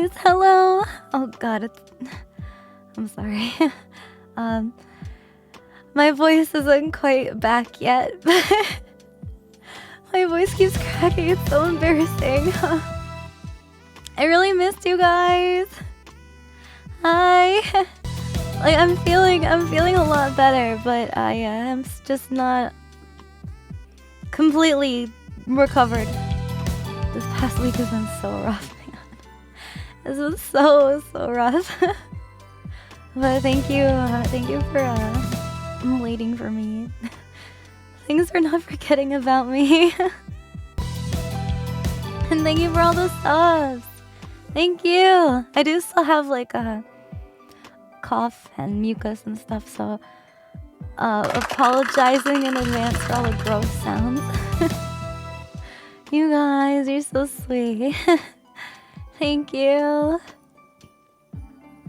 guys, hello. Oh god, I'm sorry. My voice isn't quite back yet, but my voice keeps cracking. It's so embarrassing. I really missed you guys. Hi. Like I'm feeling a lot better, but I am just not completely recovered. This past week has been so rough, man. This was so rough. But thank you for waiting for me. Thanks for not forgetting about me. And thank you for all the subs. Thank you. I do still have like a cough and mucus and stuff, so apologizing in advance for all the gross sounds. You guys, you're so sweet. Thank you.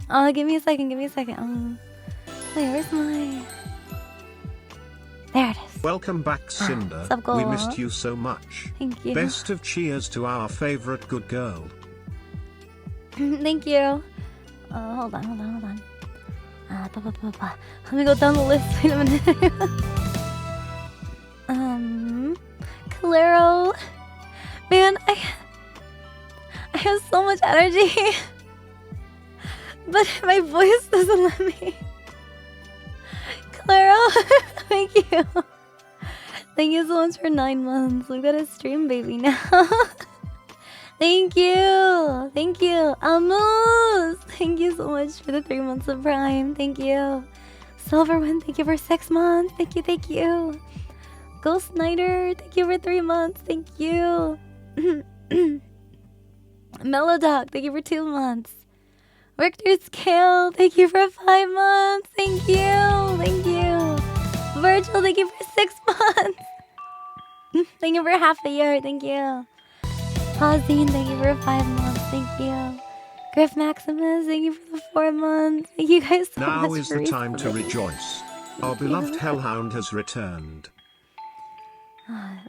Oh, give me a second. Wait, where's my... There it is. Welcome back, Sinder. We missed you so much. Thank you. Best of cheers to our favorite good girl. Thank you. Hold on. Let me go down the list. Wait a minute. Claro. Man, I have so much energy. But my voice doesn't let me. Claro, thank you. Thank you so much for 9 months. We got a stream baby now. Thank you. Almost. Thank you so much for the 3 months of Prime. Thank you. Silverwind, thank you for 6 months. Thank you. Ghost Snyder, thank you for 3 months. Thank you. Melodoc, thank you for 2 months. Richter Scale, thank you for 5 months. Thank you. Virgil, thank you for 6 months. Thank you for half a year. Thank you. Pausine, thank you for 5 months. Thank you. Griff Maximus, thank you for the 4 months. Thank you guys so much. Now is the time to rejoice. Our beloved Hellhound has returned.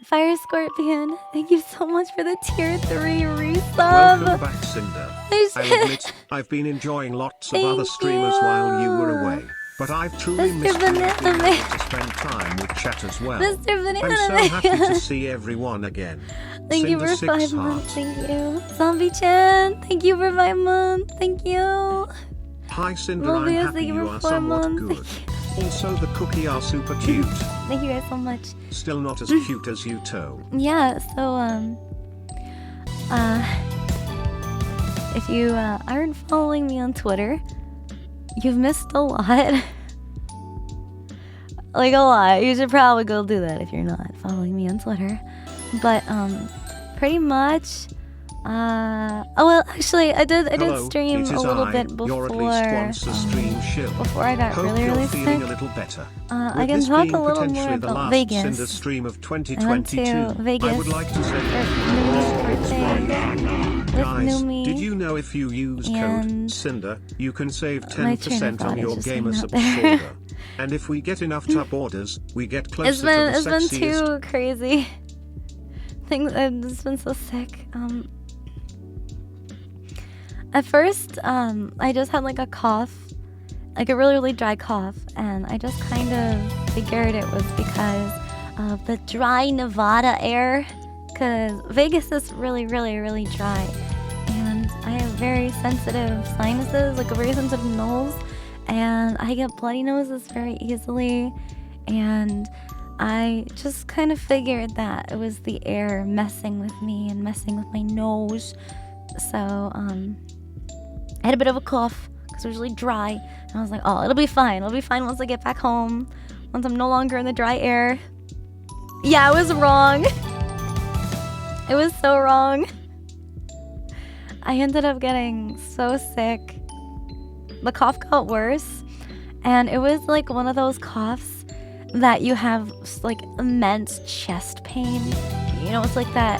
Fire Scorpion, thank you so much for the tier 3 resub. Welcome back, Sinder. I admit, I've been enjoying lots of other streamers while you were away, but I've truly missed being able to spend time with chat as well. I'm so happy to see everyone again. Thank you for 5 months, thank you. Zombie Chan, thank you for 5 months, thank you. Hi Cinder, I'm happy you are somewhat good. Also the cookie are super cute. Thank you guys so much. Still not as cute as you toe. Yeah, so if you aren't following me on Twitter, you've missed a lot. Like a lot. You should probably go do that if you're not following me on Twitter. But pretty much oh well, actually I did stream a little bit before before I got really sick. I can talk a little more about Vegas. I went to Vegas for Numi's birthday with Numi. Did you know if you use code Cinder, you can save 10% on your gamer subscriber? And if we get enough top orders, we get closer to the sexiest. It's been too crazy. I've just been so sick. At first, I just had like a cough, like a really dry cough, and I just kind of figured it was because of the dry Nevada air, because Vegas is really dry, and I have very sensitive sinuses, like a very sensitive nose, and I get bloody noses very easily, and I just kind of figured that it was the air messing with me and messing with my nose. So, I had a bit of a cough because it was really dry, and I was like, oh, it'll be fine once I get back home, once I'm no longer in the dry air. Yeah, I was wrong. It was so wrong. I ended up getting so sick. The cough got worse, and it was like one of those coughs that you have like immense chest pain. You know, it's like that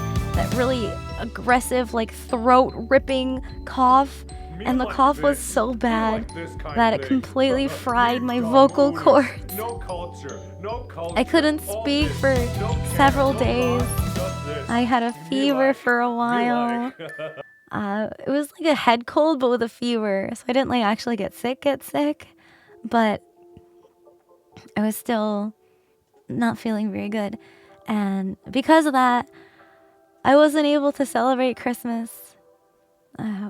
really aggressive, like throat ripping cough. And the cough was so bad that it completely fried my vocal cords. I couldn't speak for several days. I had a fever for a while. It was like a head cold, but with a fever. So I didn't like actually get sick, but I was still not feeling very good. And because of that, I wasn't able to celebrate Christmas.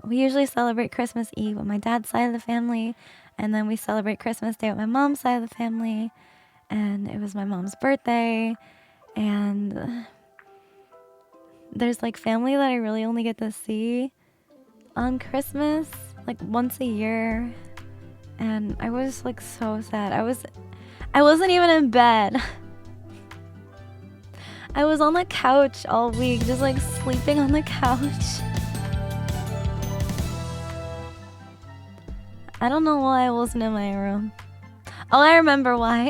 We usually celebrate Christmas Eve with my dad's side of the family, and then we celebrate Christmas Day with my mom's side of the family. And it was my mom's birthday, and there's like family that I really only get to see on Christmas, like once a year. And I was like so sad. I wasn't even in bed. I was on the couch all week, just like sleeping on the couch. I don't know why I wasn't in my room. Oh, I remember why.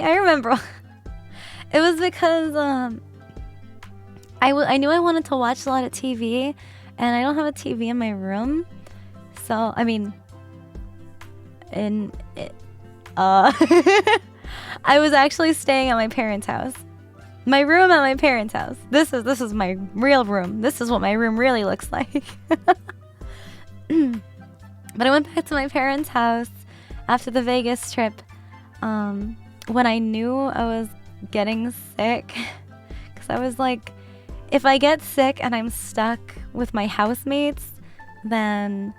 It was because I knew I wanted to watch a lot of TV, and I don't have a TV in my room. So, I mean, I was actually staying at my parents' house. My room at my parents' house. This is my real room. This is what my room really looks like. But I went back to my parents' house after the Vegas trip when I knew I was getting sick. Because I was like, if I get sick and I'm stuck with my housemates, then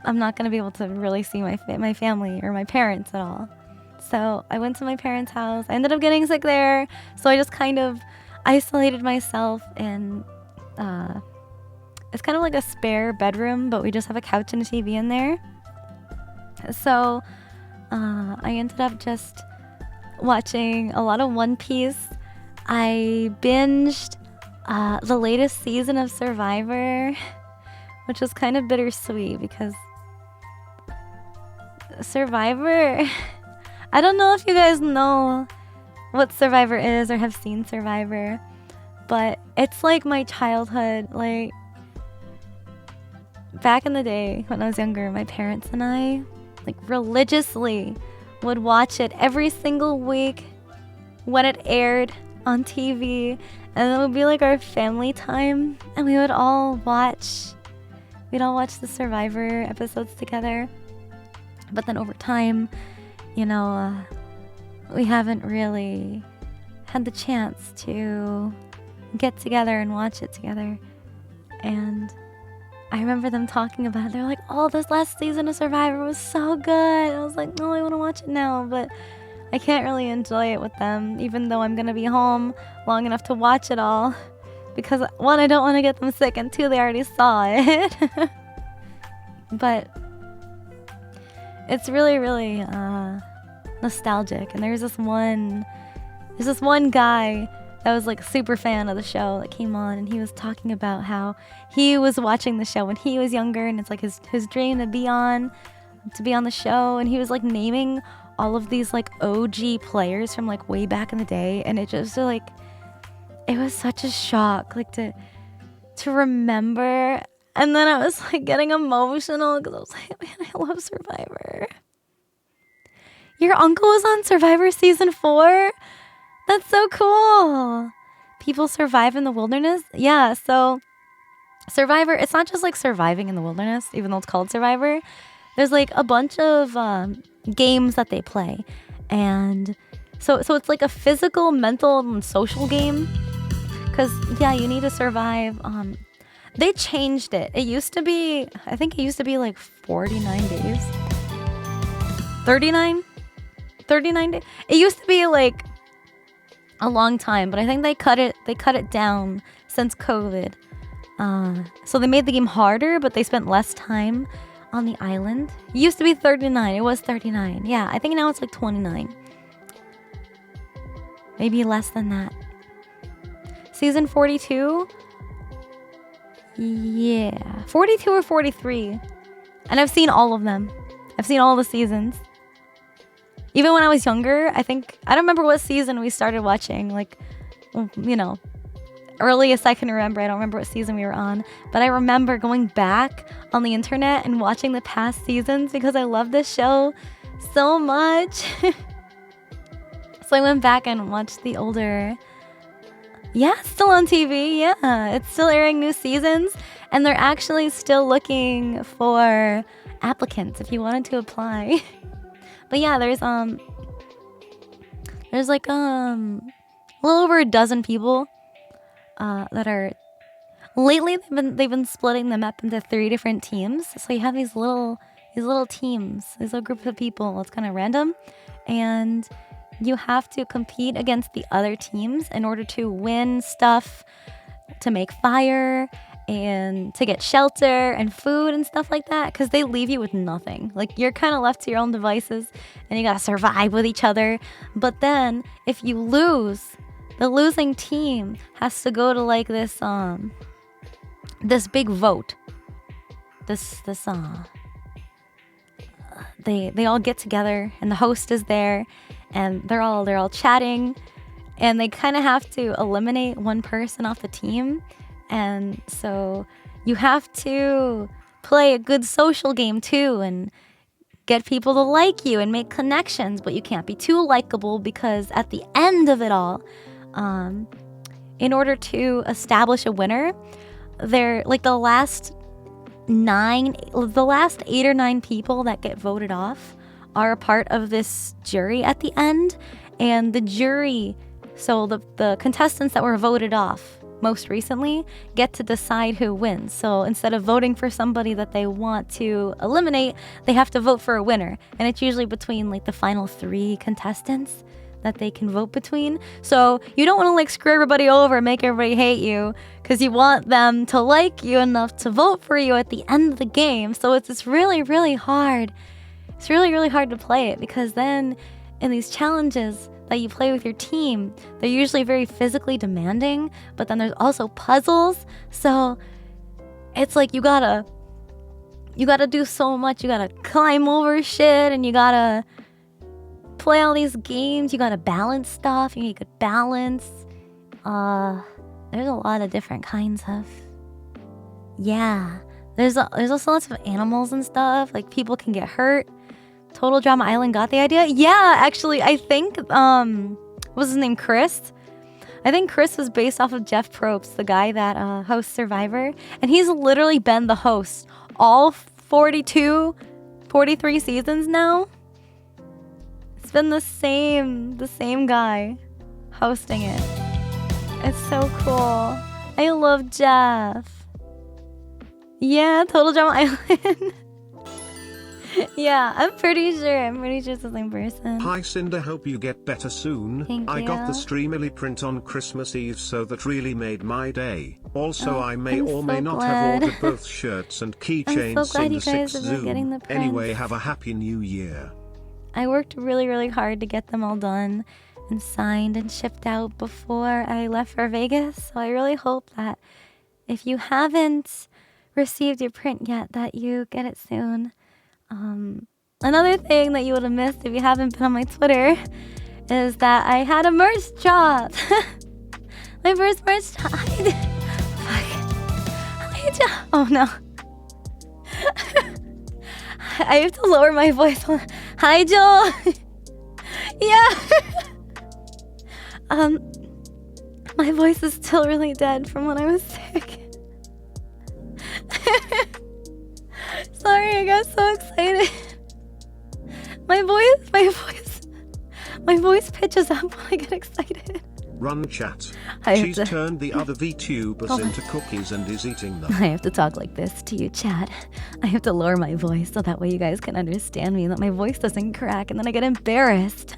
I'm not going to be able to really see my family or my parents at all. So I went to my parents' house. I ended up getting sick there. So I just kind of isolated myself in... it's kind of like a spare bedroom, but we just have a couch and a TV in there. So I ended up just watching a lot of One Piece. I binged the latest season of Survivor, which was kind of bittersweet because Survivor... I don't know if you guys know what Survivor is or have seen Survivor, but it's like my childhood. Like, back in the day when I was younger, my parents and I like religiously would watch it every single week when it aired on TV, and it would be like our family time, and we'd all watch the Survivor episodes together. But then over time, you know, we haven't really had the chance to get together and watch it together. And I remember them talking about it. They're like, oh, this last season of Survivor was so good. I was like, no, I want to watch it now, but I can't really enjoy it with them, even though I'm going to be home long enough to watch it all. Because, one, I don't want to get them sick, and two, they already saw it. But it's really, really nostalgic. And there's this one guy that was like a super fan of the show that came on, and he was talking about how he was watching the show when he was younger, and it's like his dream to be on the show. And he was like naming all of these like OG players from like way back in the day, and it just like, it was such a shock like to remember. And then I was like getting emotional because I was like, man, I love Survivor. Your uncle was on Survivor season 4? That's so cool. People survive in the wilderness? Yeah, so Survivor, it's not just like surviving in the wilderness, even though it's called Survivor. There's like a bunch of games that they play. And so it's like a physical, mental, and social game. Because, yeah, you need to survive. They changed it. It used to be, I think it used to be like 49 days. 39 days. It used to be like a long time, but I think they cut it down since COVID. So they made the game harder, but they spent less time on the island. It used to be 39. It was 39. Yeah, I think now it's like 29. Maybe less than that. Season 42? Yeah. 42 or 43. And I've seen all of them. I've seen all the seasons. Even when I was younger, I don't remember what season we started watching. Like, you know, earliest I can remember. I don't remember what season we were on. But I remember going back on the internet and watching the past seasons because I love this show so much. So I went back and watched the older... Yeah, it's still on TV. Yeah, it's still airing new seasons. And they're actually still looking for applicants if you wanted to apply. But yeah, there's like a little over a dozen people that are lately they've been splitting them up into 3 different teams. So you have these little teams, these little groups of people. It's kind of random, and you have to compete against the other teams in order to win stuff, to make fire and to get shelter and food and stuff like that, because they leave you with nothing. Like, you're kind of left to your own devices and you gotta survive with each other. But then if you lose, the losing team has to go to like this big vote. They all get together and the host is there and they're all chatting, and they kind of have to eliminate one person off the team. And so you have to play a good social game too and get people to like you and make connections, but you can't be too likable, because at the end of it all, in order to establish a winner, they're like the last 8 or 9 people that get voted off are a part of this jury at the end. And the jury, so the contestants that were voted off most recently get to decide who wins. So instead of voting for somebody that they want to eliminate, they have to vote for a winner. And it's usually between like the final 3 contestants that they can vote between. So you don't want to like screw everybody over and make everybody hate you, because you want them to like you enough to vote for you at the end of the game. So it's really, really hard. It's really, really hard to play it, because then in these challenges that you play with your team, they're usually very physically demanding, but then there's also puzzles. So it's like you gotta do so much. You gotta climb over shit, and you gotta play all these games. You gotta balance stuff. You need good balance. There's a lot of different kinds of, yeah. There's also lots of animals and stuff. Like, people can get hurt. Total Drama Island got the idea? Yeah, actually, I think, what was his name, Chris? I think Chris was based off of Jeff Probst, the guy that hosts Survivor. And he's literally been the host all 43 seasons now. It's been the same guy hosting it. It's so cool. I love Jeff. Yeah, Total Drama Island. Yeah, I'm pretty sure it's the same person. Hi Cinder, hope you get better soon. Thank I you. got the Streamily print on Christmas Eve, so that really made my day. Also, I may or may not have ordered both shirts and keychains. I'm so glad in you the guys 6th have been getting the Zoom. prints. Anyway, have a happy new year. I worked really, really hard to get them all done and signed and shipped out before I left for Vegas. So I really hope that if you haven't received your print yet, that you get it soon. Another thing that you would have missed if you haven't been on my Twitter is that I had a merch drop. My first merch drop. Oh no. I have to lower my voice. Hi, Joel. Yeah. My voice is still really dead from when I was sick. Sorry, I got so excited. My voice pitches up when I get excited. Run chat. I She's turned the other VTubers into cookies and is eating them. I have to talk like this to you, chat. I have to lower my voice so that way you guys can understand me and that my voice doesn't crack, and then I get embarrassed.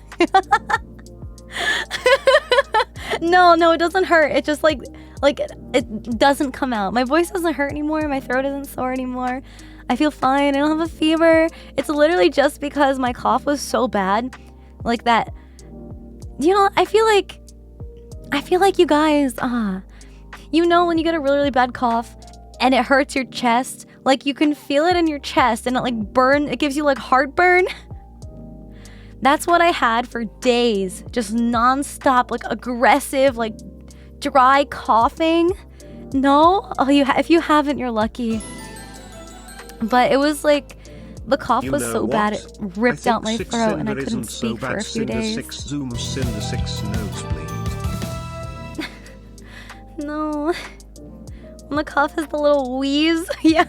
No, it doesn't hurt. It just like it doesn't come out. My voice doesn't hurt anymore. My throat isn't sore anymore. I feel fine. I don't have a fever. It's literally just because my cough was so bad, like that. You know, I feel like you guys, you know, when you get a really, really bad cough and it hurts your chest, like you can feel it in your chest and it like it gives you like heartburn. That's what I had for days, just nonstop, like aggressive, like dry coughing. No, if you haven't, you're lucky. But it was like, the cough was so bad it ripped out my throat and I couldn't speak for a few days. 6 Zoom, Cinder 6 nosebleed. No. When the cough has the little wheeze. Yeah.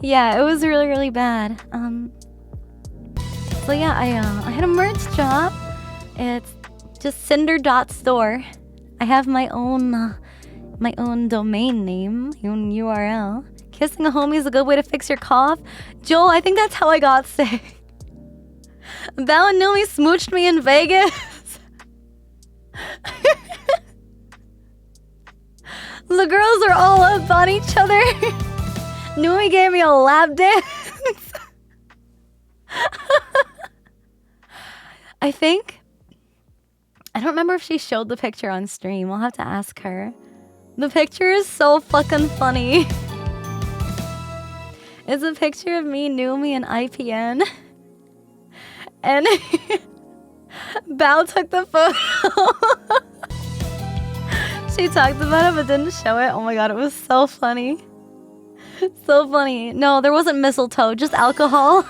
Yeah, it was really, really bad. So yeah, I had a merch drop. It's just Sinder.store. I have my own domain name, own URL. Kissing a homie is a good way to fix your cough. Joel, I think that's how I got sick. Val and Numi smooched me in Vegas. The girls are all up on each other. Numi gave me a lap dance. I don't remember if she showed the picture on stream. I'll have to ask her. The picture is so fucking funny. It's a picture of me, Numi, and IPN. And Bao took the photo. She talked about it but didn't show it. Oh my god, it was so funny. So funny. No, there wasn't mistletoe, just alcohol.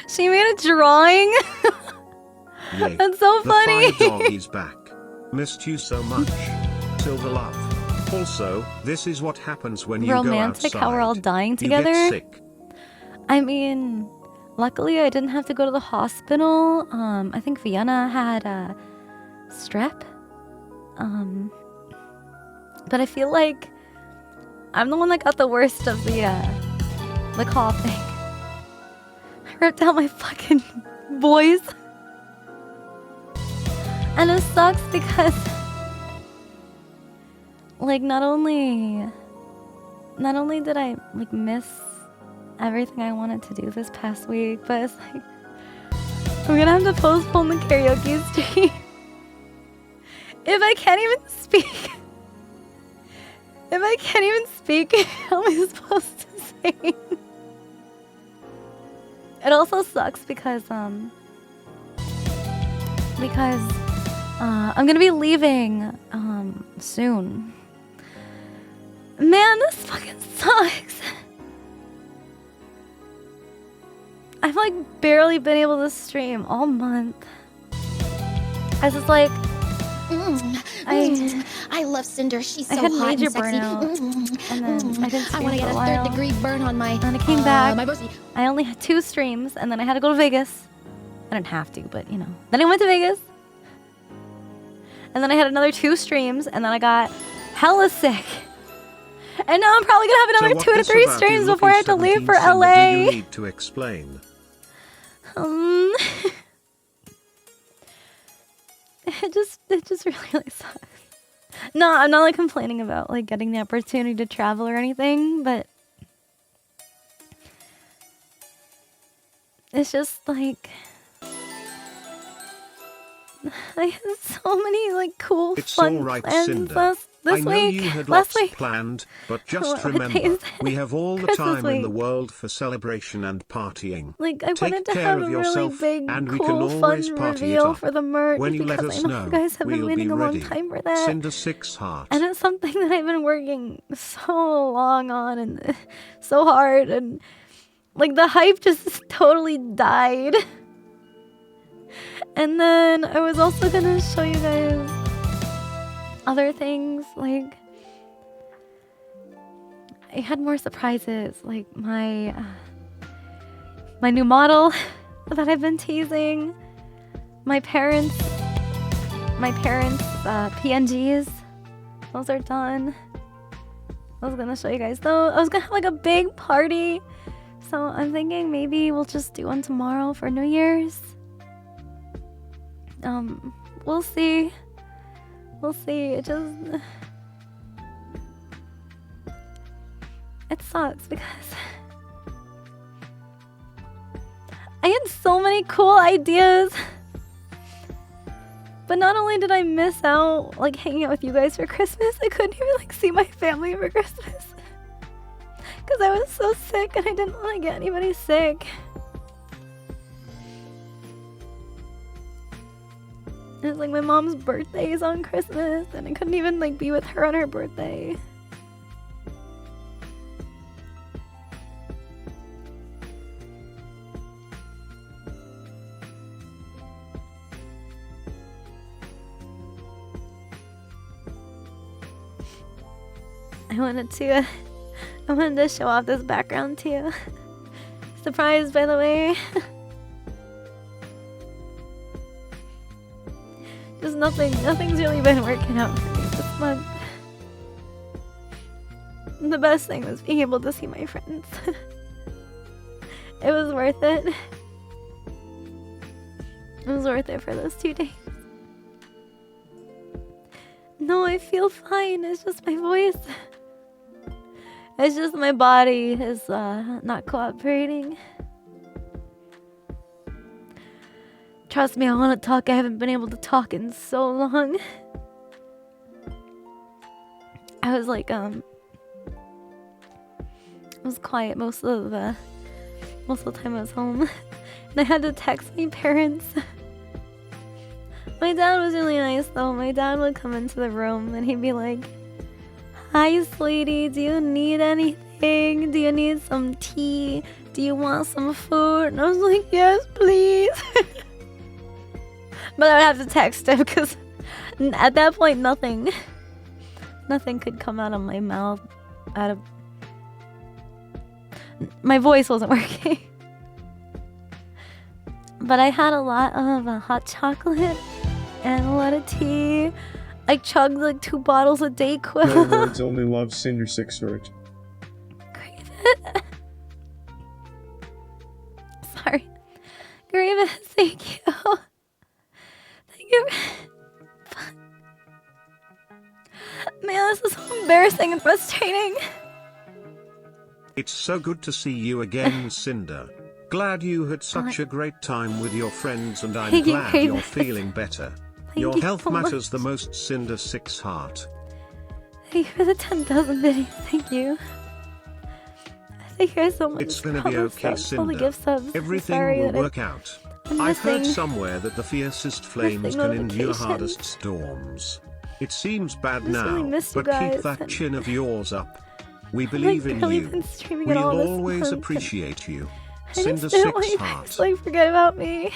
She made a drawing. Yay. That's so funny. The fire dog is back. Missed you so much. Silver love. Also, this is what happens when you romantic go outside. How we're all dying together. You get sick. I mean, luckily I didn't have to go to the hospital. I think Vienna had strep. But I feel like I'm the one that got the worst of the coughing. I ripped out my fucking voice. And it sucks because like not only did I like miss everything I wanted to do this past week, but it's like I'm gonna have to postpone the karaoke stream. If I can't even speak. If I can't even speak, how am I supposed to sing? It also sucks because I'm gonna be leaving soon. Man, this fucking sucks. I've like barely been able to stream all month. I was like, I love Sinder. She's so I had hot major and sexy. burnout, and then I didn't stream I want to for get a a while. 3rd degree burn on my. And then I came back. My pussy. I only had 2 streams, and then I had to go to Vegas. I didn't have to, but you know. Then I went to Vegas, and then I had another 2 streams, and then I got hella sick. And now I'm probably gonna have another 2 to 3 streams before I have to leave for LA. Do you need to explain? It just really sucks. No, I'm not like complaining about like getting the opportunity to travel or anything, but it's just like I had so many like cool It's fun all right, plans Cinder. this I know week. you had last lots week. planned, but just What remember, days? we have all the Christmas time in the week. world for celebration and partying. Like I Take wanted to care have of a really yourself, big, and we cool, can always fun party it reveal up. for the merch When you let because us I know you guys have been we'll waiting be a long ready. time for that. Cinder 6 heart. And it's something that I've been working so long on and so hard, and like the hype just totally died. And then I was also gonna show you guys other things, like I had more surprises, like my new model that I've been teasing, my parents' PNGs. Those are done. I was gonna show you guys though. I was gonna have like a big party, so I'm thinking maybe we'll just do one tomorrow for New Year's. We'll see. We'll see. It sucks because I had so many cool ideas. But not only did I miss out like hanging out with you guys for Christmas, I couldn't even like see my family for Christmas. Cause I was so sick and I didn't want to get anybody sick. It was like my mom's birthday is on Christmas and I couldn't even like be with her on her birthday. wanted to show off this background to you. Surprise, by the way. Just nothing's really been working out for me this month. The best thing was being able to see my friends. It was worth it. It was worth it for those 2 days. No, I feel fine. It's just my voice. It's just my body is not cooperating. Trust me, I want to talk. I haven't been able to talk in so long. I was like, I was quiet most of the time I was home. And I had to text my parents. My dad was really nice though. My dad would come into the room and he'd be like, "Hi, sweetie, do you need anything? Do you need some tea? Do you want some food?" And I was like, "Yes, please." But I would have to text him because at that point, nothing could come out of my mouth. My voice wasn't working. But I had a lot of hot chocolate and a lot of tea. I chugged like 2 bottles a day, Quill. No words, only love, Sinder 6 Sword. Grievous. Sorry. Grievous, thank you. Thank you. Man, this is so embarrassing and frustrating. It's so good to see you again, Sinder. Glad you had such a great time with your friends, and I'm glad you're feeling better. Your health matters the most, Sinder 6 Heart. Thank you for the 10,000 biddies. Thank you. Thank you guys so much. It's gonna be okay, Sinder. Everything will work out. I've heard somewhere that the fiercest flames can endure hardest storms. It seems bad now, but keep that chin of yours up. We believe in you. We'll always appreciate you. Sinder 6 Heart. Like, forget about me.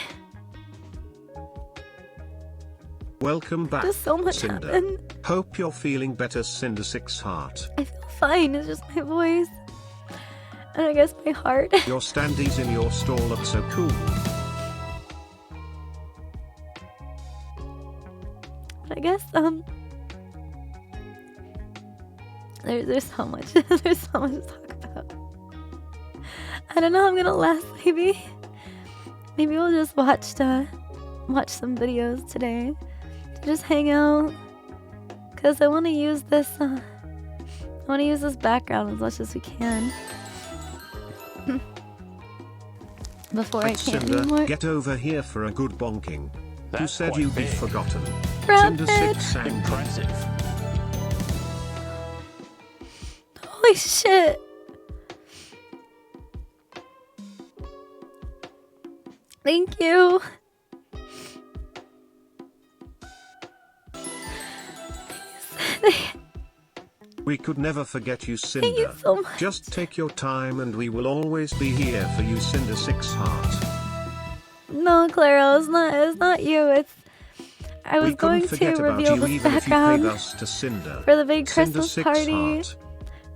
Welcome back, Just so much Sinder. happened. Hope you're feeling better, Sinder 6 Heart. I feel fine. It's just my voice. And I guess my heart. Your standees in your store look so cool. I guess, there's so much, there's so much to talk about. I don't know how I'm gonna last, maybe we'll just watch some videos today to just hang out, because I want to use this, background as much as we can. Before I can't Sinder, anymore. get over here for a good bonking. Who said you'd be forgotten? Rabbit. Sinder 6 Impressive. Holy shit. Thank you. We could never forget you, Sinder. Thank you so much. Just take your time and we will always be here for you, Sinder 6 Heart. No, Claro, it's not you. I was going to reveal this background for the big Christmas party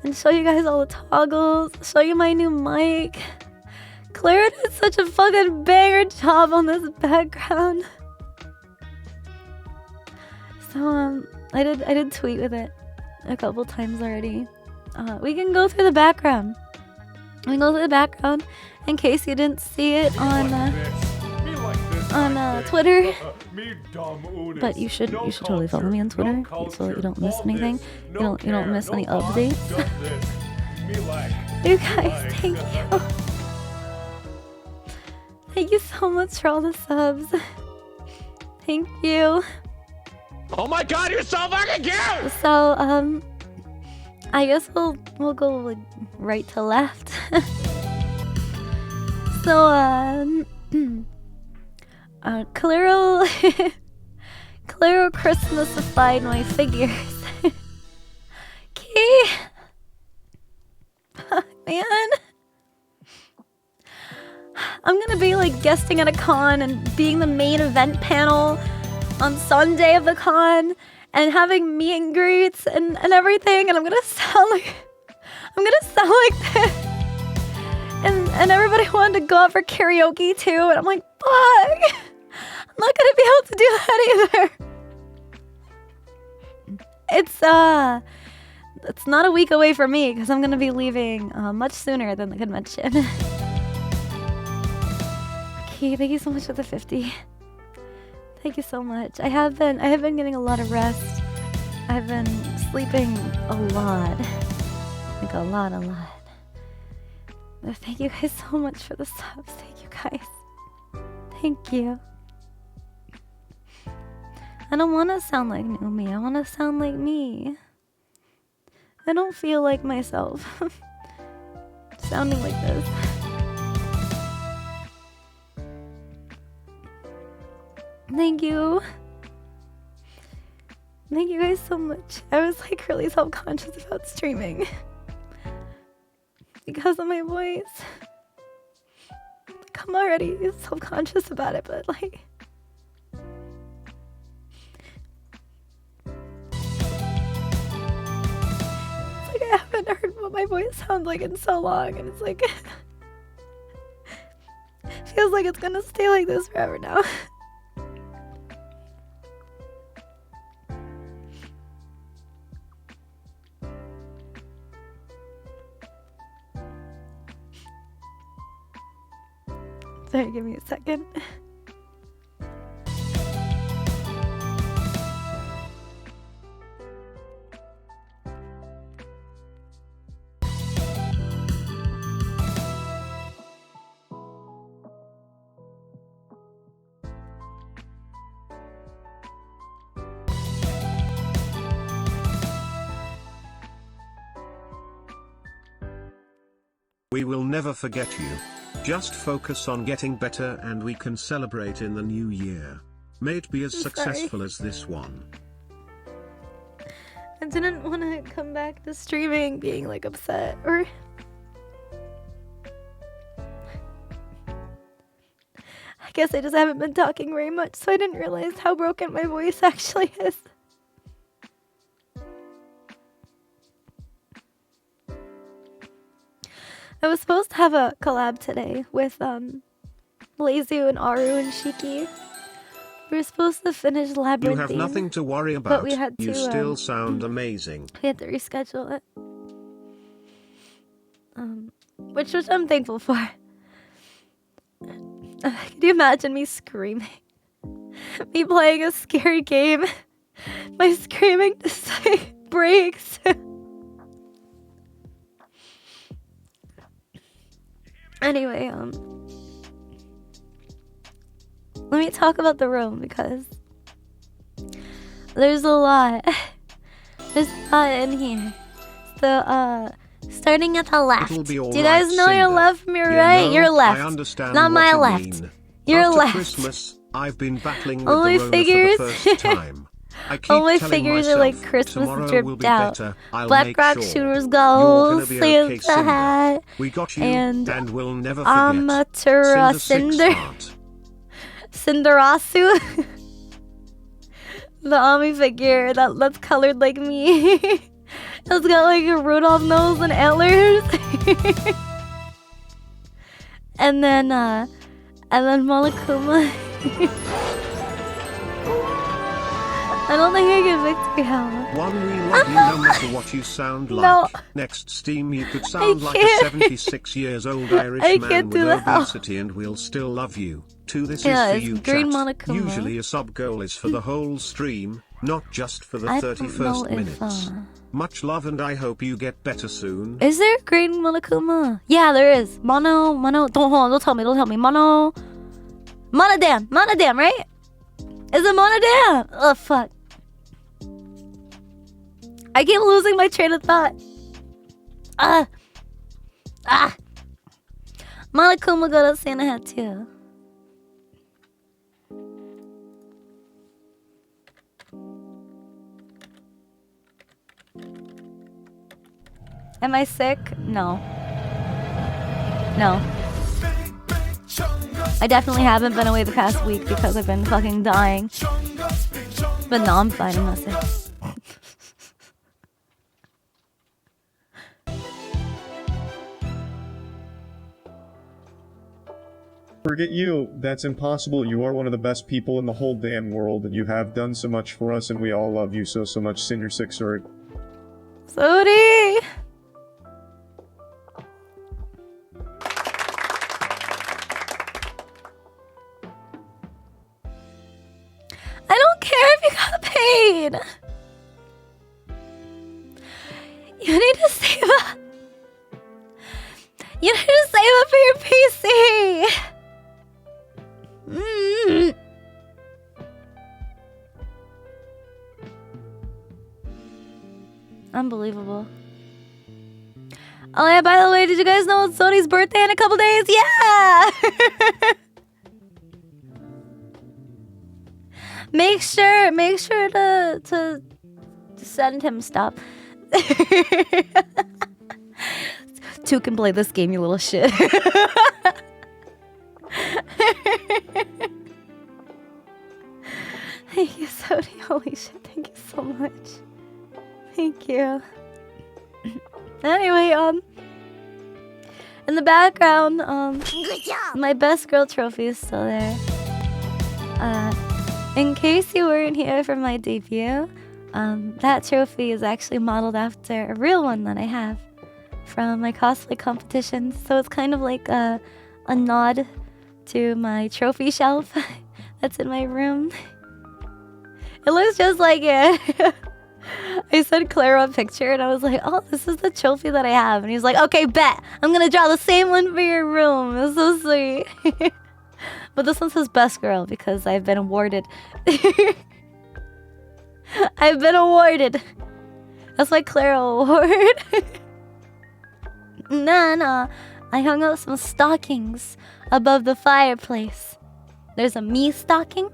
and show you guys all the toggles, show you my new mic. Claire did such a fucking banger job on this background. So I did tweet with it a couple times already. We can go through the background. We can go through the background in case you didn't see it on Twitter. But you should totally follow me on Twitter so that you don't miss anything. You don't miss any updates. You guys, thank you. Thank you so much for all the subs. Thank you. Oh my god, you're so fucking cute! So, I guess we'll go like right to left. So, Claro Christmasified my figures. Key! Man. I'm gonna be like guesting at a con and being the main event panel on Sunday of the con. and having meet and greets and everything, and I'm gonna sound like this. And everybody wanted to go out for karaoke too, and I'm like, fuck, I'm not gonna be able to do that either. It's not a week away for me because I'm gonna be leaving much sooner than the convention. Okay, thank you so much for the 50. Thank you so much. I have been getting a lot of rest. I've been sleeping a lot. Like a lot. But thank you guys so much for the subs. Thank you guys. Thank you. I don't want to sound like new me. I want to sound like me. I don't feel like myself sounding like this. Thank you. Thank you guys so much. I was like really self-conscious about streaming because of my voice. Like, I'm already self-conscious about it, but like I haven't heard what my voice sounds like in so long, and it's like feels like it's gonna stay like this forever now. Sorry, give me a second. We will never forget you. Just focus on getting better and we can celebrate in the new year. May it be as successful as this one. I didn't want to come back to streaming being like upset or I guess I just haven't been talking very much, so I didn't realize how broken my voice actually is. I was supposed to have a collab today with Blazu and Aru and Shiki. We were supposed to finish Labyrinth. You have nothing to worry about. But we had to, you still sound amazing. We had to reschedule it. Which I'm thankful for. Can you imagine me screaming? Me playing a scary game. My screaming just like breaks. Anyway, let me talk about the room because there's a lot. There's a lot in here. So, starting at the left. Do you guys know your left from your right? Your left. I understand not my left. Your After left. Christmas, I've been battling with All my the Rona figures. for the first time. I keep All my telling figures myself, are like Christmas tomorrow will dripped be out. better. I'll Black make Rock sure. Shooters You're Gold, gonna be okay, Santa Sinder. Hat, We got you, and we'll never forget. Amatura Cinder. Cinderasu. The Ami figure that's colored like me. It's got like a Rudolph nose and antlers. and then Monokuma. I don't think I get victory helmet. One, we love you no matter what you sound like. No. Next Steam, you could sound like a 76 years old Irish man with obesity and we'll still love you. Two, this is for you, green chat. Monokuma. Usually a sub goal is for the whole stream, not just for the 31st minutes. Much love and I hope you get better soon. Is there green Monokuma? Yeah, there is. Mono. Don't tell me. Monodam, right? Is it Monodam? Oh fuck. I keep losing my train of thought. Monokuma got a Santa hat too. Am I sick? No. I definitely haven't been away the past week because I've been fucking dying. But no, I'm fine, I'm not sick. Forget you. That's impossible. You are one of the best people in the whole damn world, and you have done so much for us, and we all love you so much, Cinder 6 or Sody! I don't care if you got paid. You need to save up. You need to save up for your PC. Unbelievable. Oh yeah, by the way, did you guys know it's Sony's birthday in a couple days? Yeah! Make sure to send him stuff. Two can play this game, you little shit. Thank you, Sony. Holy shit, thank you so much. Thank you. Anyway, in the background, my best girl trophy is still there. In case you weren't here for my debut, that trophy is actually modeled after a real one that I have from my cosplay competition. So it's kind of like a nod to my trophy shelf that's in my room. It looks just like it. I sent Clara a picture and I was like, oh, this is the trophy that I have. And he's like, okay, bet. I'm going to draw the same one for your room. It's so sweet. But this one says best girl because I've been awarded. I've been awarded. That's my Clara award. Nah. I hung out some stockings above the fireplace. There's a me stocking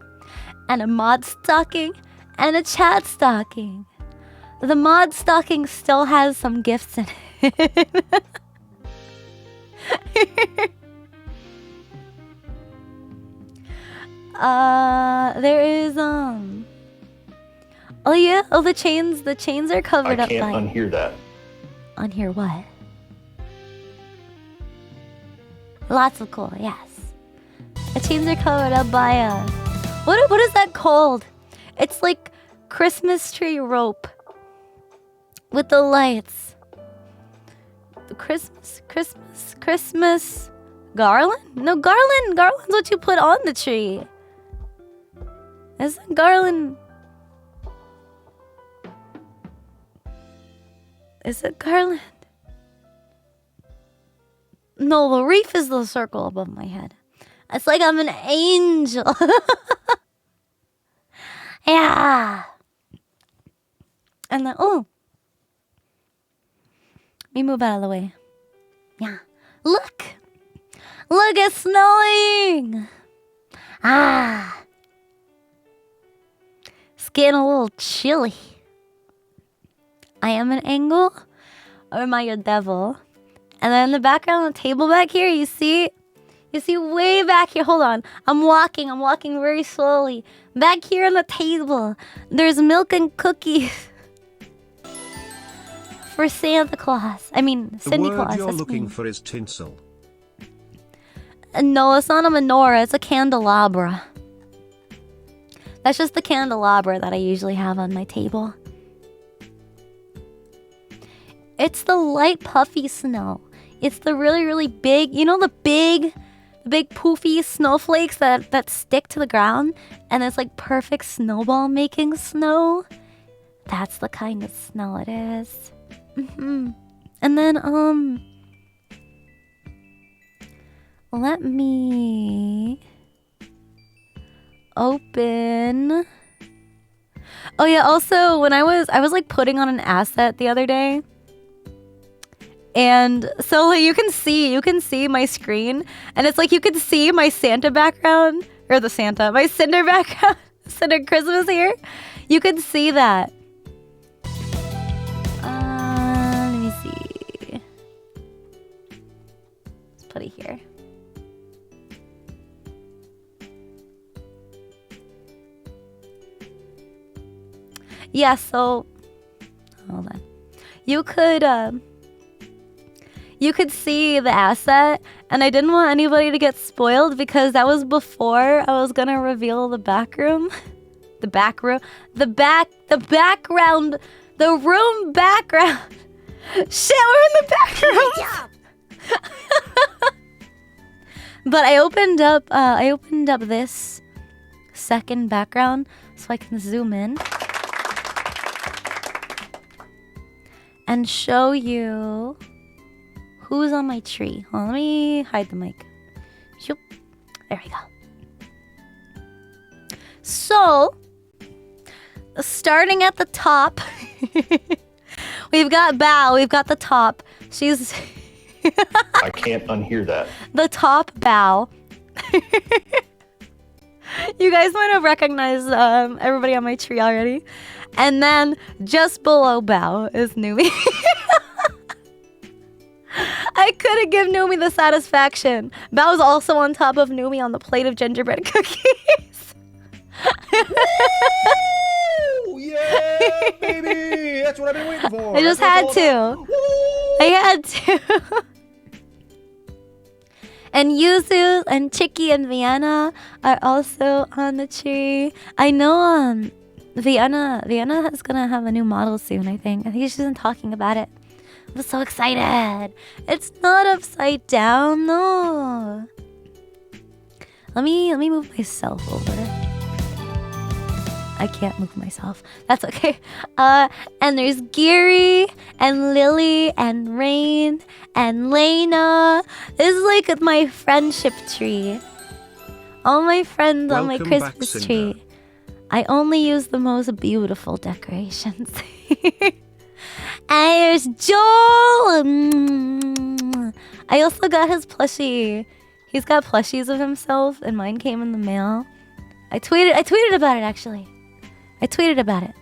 and a mod stocking and a chat stocking. The mod stocking still has some gifts in it. There is oh yeah, oh the chains are covered up by. I can't unhear that. Unhear what? Lots of cool, yes. The chains are covered up by what is that called? It's like Christmas tree rope with the lights. The Christmas garland? No, garland's what you put on the tree. Isn't garland? Is it garland? No, the wreath is the circle above my head. It's like I'm an angel. Yeah. And then, oh. Let me move out of the way. Yeah. Look. Look, it's snowing. Ah. It's getting a little chilly. I am an angel, or am I your devil? And then in the background, on the table back here, you see way back here. Hold on. I'm walking very slowly. Back here on the table, there's milk and cookies for Santa Claus. I mean, Cindy Claus. The word you're looking for is tinsel. No, it's not a menorah. It's a candelabra. That's just the candelabra that I usually have on my table. It's the light puffy snow. It's the really, really big, you know, the big poofy snowflakes that stick to the ground, and it's like perfect snowball making snow. That's the kind of snow it is. And then let me open. Oh yeah, also when I was like putting on an asset the other day. And so like, you can see my screen, and it's like you can see my Santa background, or my Cinder background, Cinder Christmas here. You can see that. Let me see. Let's put it here. Yeah, so hold on. You could see the asset, And I didn't want anybody to get spoiled because that was before I was gonna reveal the back room. The room background. Shit, we're in the back room. But I opened up this second background so I can zoom in and show you who's on my tree. Hold on, let me hide the mic. Shoop. There we go. So, starting at the top, we've got Bao. We've got the top. She's... I can't unhear that. The top Bao. You guys might have recognized everybody on my tree already. And then just below Bao is Numi. I couldn't give Numi the satisfaction. Bao's also on top of Numi on the plate of gingerbread cookies. Woo! Yeah, baby! That's what I've been waiting for. I just had to. I had to. And Yuzu and Chicky and Vienna are also on the tree. I know Vienna is gonna have a new model soon, I think. I think she's been talking about it. I'm so excited. It's not upside down, no. Let me move myself over. I can't move myself. That's okay. And there's Geary and Lily and Rain and Lena. This is like my friendship tree. All my friends on my Christmas tree. I only use the most beautiful decorations. And there's Joel. I also got his plushie. He's got plushies of himself, and mine came in the mail. I tweeted about it actually. I tweeted about it.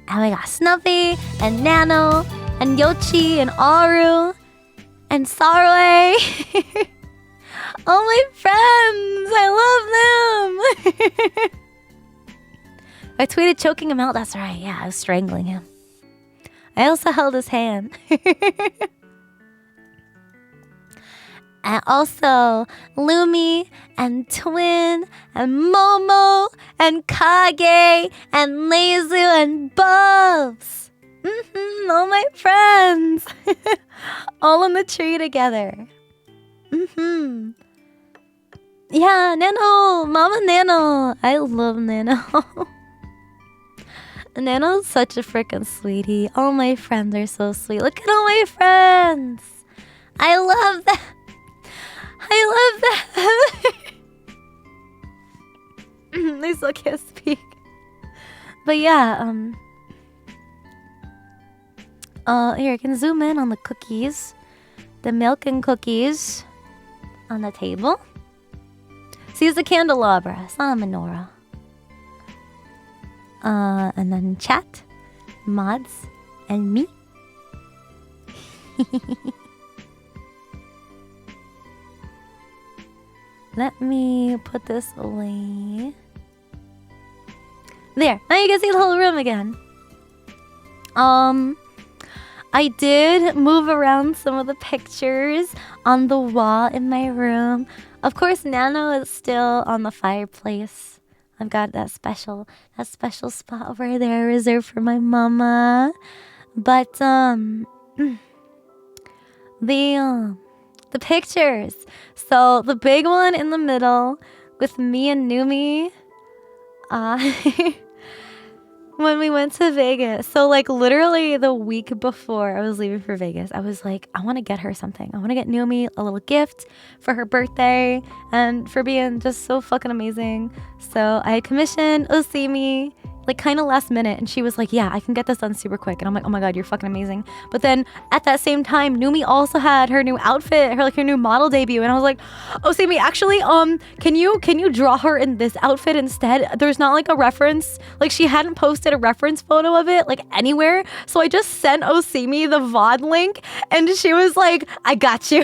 And we got Snuffy and Nano and Yoshi and Aru and Sarwe. All my friends, I love them. I tweeted choking him out. That's right. Yeah, I was strangling him. I also held his hand. And also Lumi and Twin and Momo and Kage and Leizu and Bubs. All my friends. All on the tree together. Yeah, Nano. Mama Nano. I love Nano. Nano's such a freaking sweetie. All my friends are so sweet. Look at all my friends. I love them. I love them. They still can't speak. But yeah, here I can zoom in on the cookies. The milk and cookies on the table. See, it's a candelabra. It's not a menorah. And then chat, mods, and me. Let me put this away. There. Now you can see the whole room again. I did move around some of the pictures on the wall in my room. Of course, Nano is still on the fireplace. I've got that special spot over there reserved for my mama. But the pictures. So the big one in the middle with me and Numi. When we went to Vegas. So like literally the week before I was leaving for Vegas, I was like, I want to get her something. I want to get Numi a little gift for her birthday and for being just so fucking amazing. So I commissioned Osimi like kind of last minute, and she was like, yeah, I can get this done super quick. And I'm like, oh my god, you're fucking amazing. But then at that same time, Numi also had her new outfit, her new model debut, and I was like, Osimi, actually, can you draw her in this outfit instead? There's not like a reference, like she hadn't posted a reference photo of it like anywhere, so I just sent Osimi the VOD link, and she was like, I got you.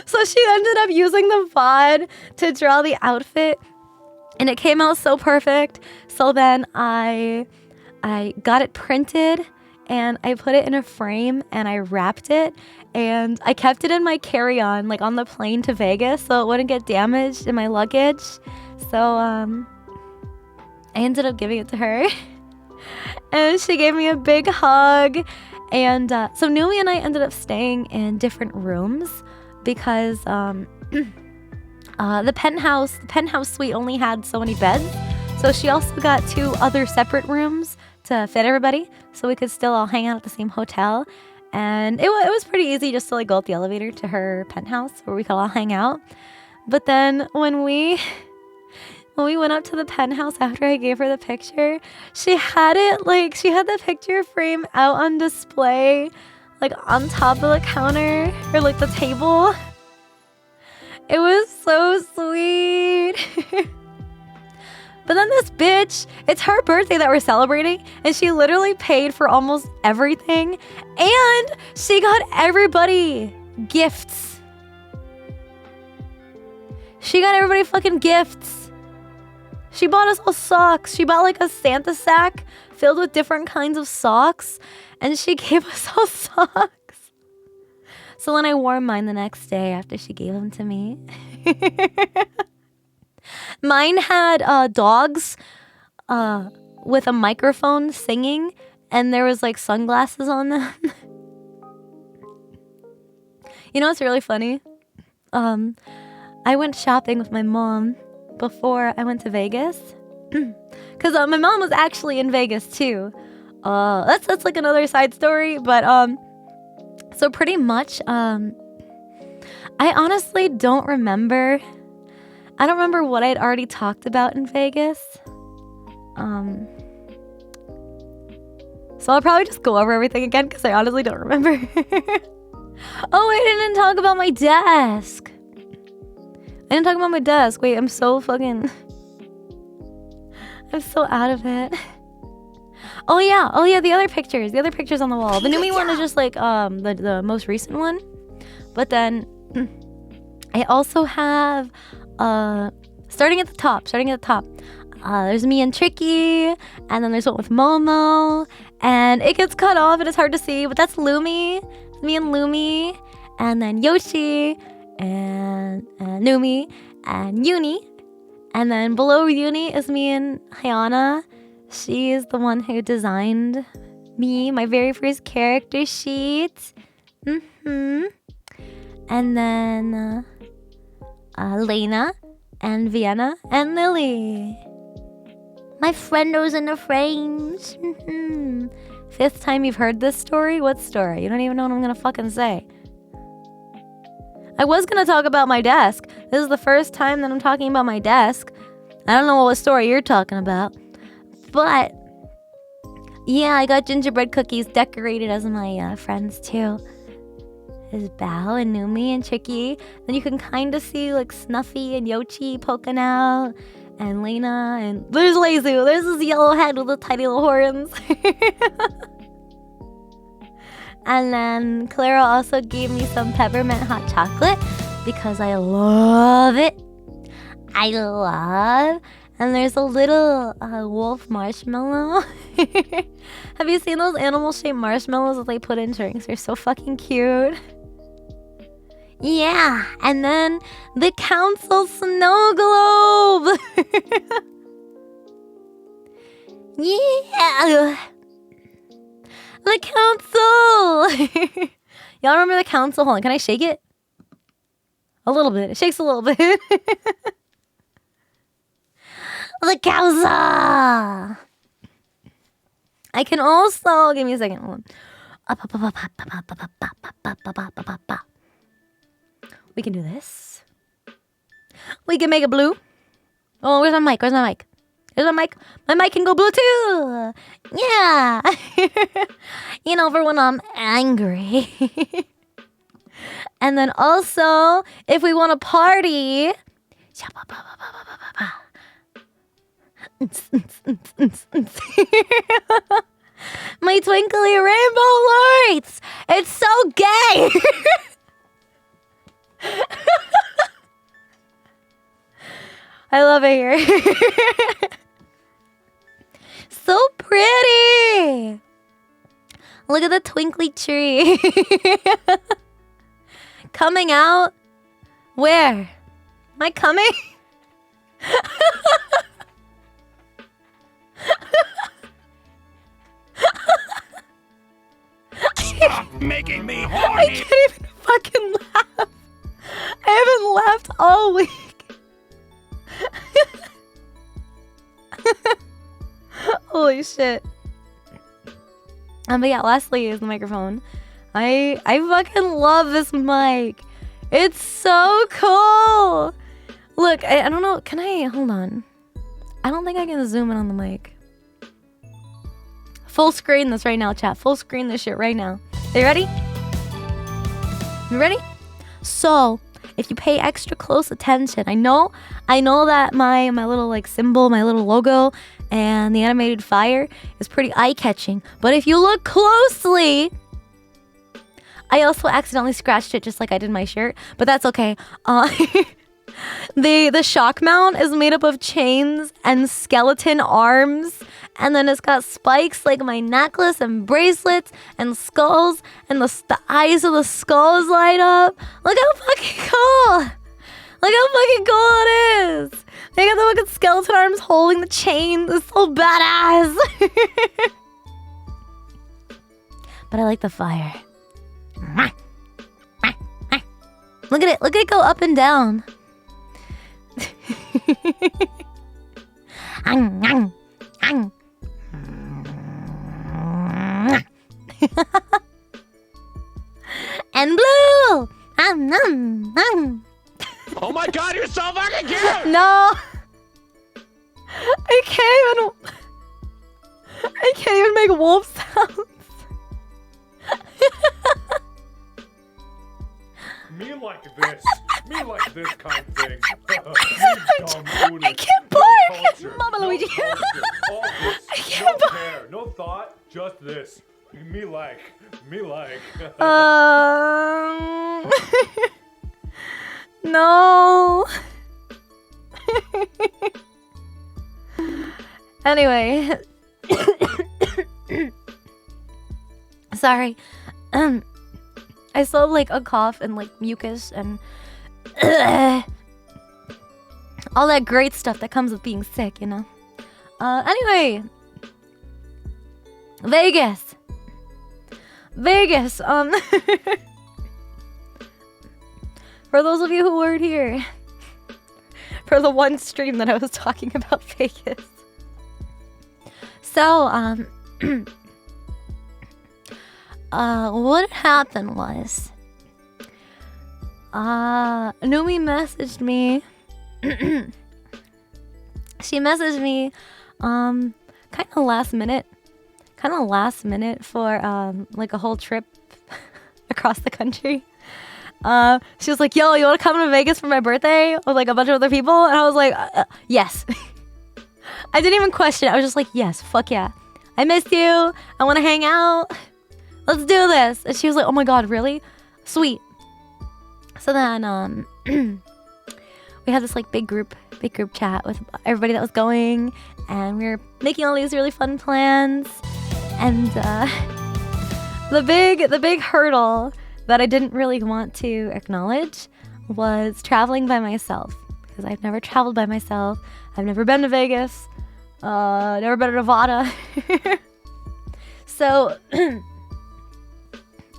So she ended up using the VOD to draw the outfit. And it came out so perfect. So then I got it printed and I put it in a frame and I wrapped it and I kept it in my carry-on, like on the plane to Vegas, so it wouldn't get damaged in my luggage. So I ended up giving it to her and she gave me a big hug. And so Numi and I ended up staying in different rooms because the penthouse suite only had so many beds. So she also got 2 other separate rooms to fit everybody, so we could still all hang out at the same hotel. And it was pretty easy just to like go up the elevator to her penthouse where we could all hang out. But then when we went up to the penthouse after I gave her the picture, she had the picture frame out on display, like on top of the counter or like the table. It was so sweet. But then this bitch, it's her birthday that we're celebrating, and she literally paid for almost everything, and she got everybody gifts. She got everybody fucking gifts. She bought us all socks. She bought like a Santa sack filled with different kinds of socks, and she gave us all socks. So then I wore mine the next day after she gave them to me. Mine had dogs with a microphone singing, and there was like sunglasses on them. You know what's really funny? I went shopping with my mom before I went to Vegas. Because my mom was actually in Vegas too. That's like another side story, but so pretty much I honestly don't remember. I don't remember what I'd already talked about in Vegas. So I'll probably just go over everything again because I honestly don't remember. Oh, I didn't talk about my desk. Wait, I'm so out of it. Oh yeah, the other pictures on the wall. The Numi one is just like the most recent one. But then I also have starting at the top. There's me and Tricky, and then there's one with Momo, and it gets cut off and it's hard to see, but that's Lumi. It's me and Lumi, and then Yoshi, and Numi, and Uni, and then below Uni is me and Hayana. She's the one who designed me, my very first character sheet. And then Lena, and Vienna, and Lily. My friendos in the frames. 5th time you've heard this story? What story? You don't even know what I'm gonna fucking say. I was gonna talk about my desk. This is the first time that I'm talking about my desk. I don't know what story you're talking about. But yeah, I got gingerbread cookies decorated as my friends too. There's Bao and Numi and Tricky. Then you can kind of see like Snuffy and Yoshi poking out. And Lena, and there's Lezu. There's this yellow head with the tiny little horns. And then Clara also gave me some peppermint hot chocolate because I love it. And there's a little wolf marshmallow. Have you seen those animal-shaped marshmallows that they put in drinks? They're so fucking cute. Yeah, and then the council snow globe. Yeah, the council. Y'all remember the council? Hold on, can I shake it? A little bit. It shakes a little bit. The council. I can also give me a second. Hold on. We can do this. We can make it blue. Oh, where's my mic? Here's my mic. My mic can go blue too. Yeah. You know, for when I'm angry. And then also, if we want to party. My twinkly rainbow lights. It's so gay. I love it here. So pretty. Look at the twinkly tree. Coming out? Where? Am I coming? Stop making me I horny! can't even fucking laugh. I haven't laughed all week. Holy shit. But yeah, lastly is the microphone. I fucking love this mic. It's so cool. Look, I don't know. Can I? Hold on. I don't think I can zoom in on the mic. Full screen this right now, chat. Full screen this shit right now. Are you ready? You ready? So, if you pay extra close attention, I know that my little like symbol, my little logo, and the animated fire is pretty eye-catching. But if you look closely, I also accidentally scratched it just like I did my shirt, but that's okay. The shock mount is made up of chains and skeleton arms, and then it's got spikes like my necklace and bracelets and skulls, and the eyes of the skulls light up. Look how fucking cool! Look how fucking cool it is! They got the fucking skeleton arms holding the chains. It's so badass! But I like the fire. Look at it go up and down. And blue. Oh my god, you're so fucking cute! No, I can't even make wolf sounds. Me like this. Me like this kind of thing. I can't bark. Mama Luigi. I can't no care, no thought, just this. Me like. No. Anyway. Sorry. I still have like a cough and like mucus and all that great stuff that comes with being sick, you know? Anyway. Vegas. For those of you who weren't here, for the one stream that I was talking about Vegas. So, what happened was, Numi messaged me. She messaged me, kind of last minute for like a whole trip across the country. She was like, "Yo, you want to come to Vegas for my birthday with like a bunch of other people?" And I was like, "Yes." I didn't even question it. I was just like, "Yes, fuck yeah. I missed you. I want to hang out. Let's do this." And she was like, "Oh my god, really? Sweet." So then we had this like big group chat with everybody that was going, and we were making all these really fun plans. And the big hurdle that I didn't really want to acknowledge was traveling by myself, because I've never traveled by myself. I've never been to Vegas, never been to Nevada. So it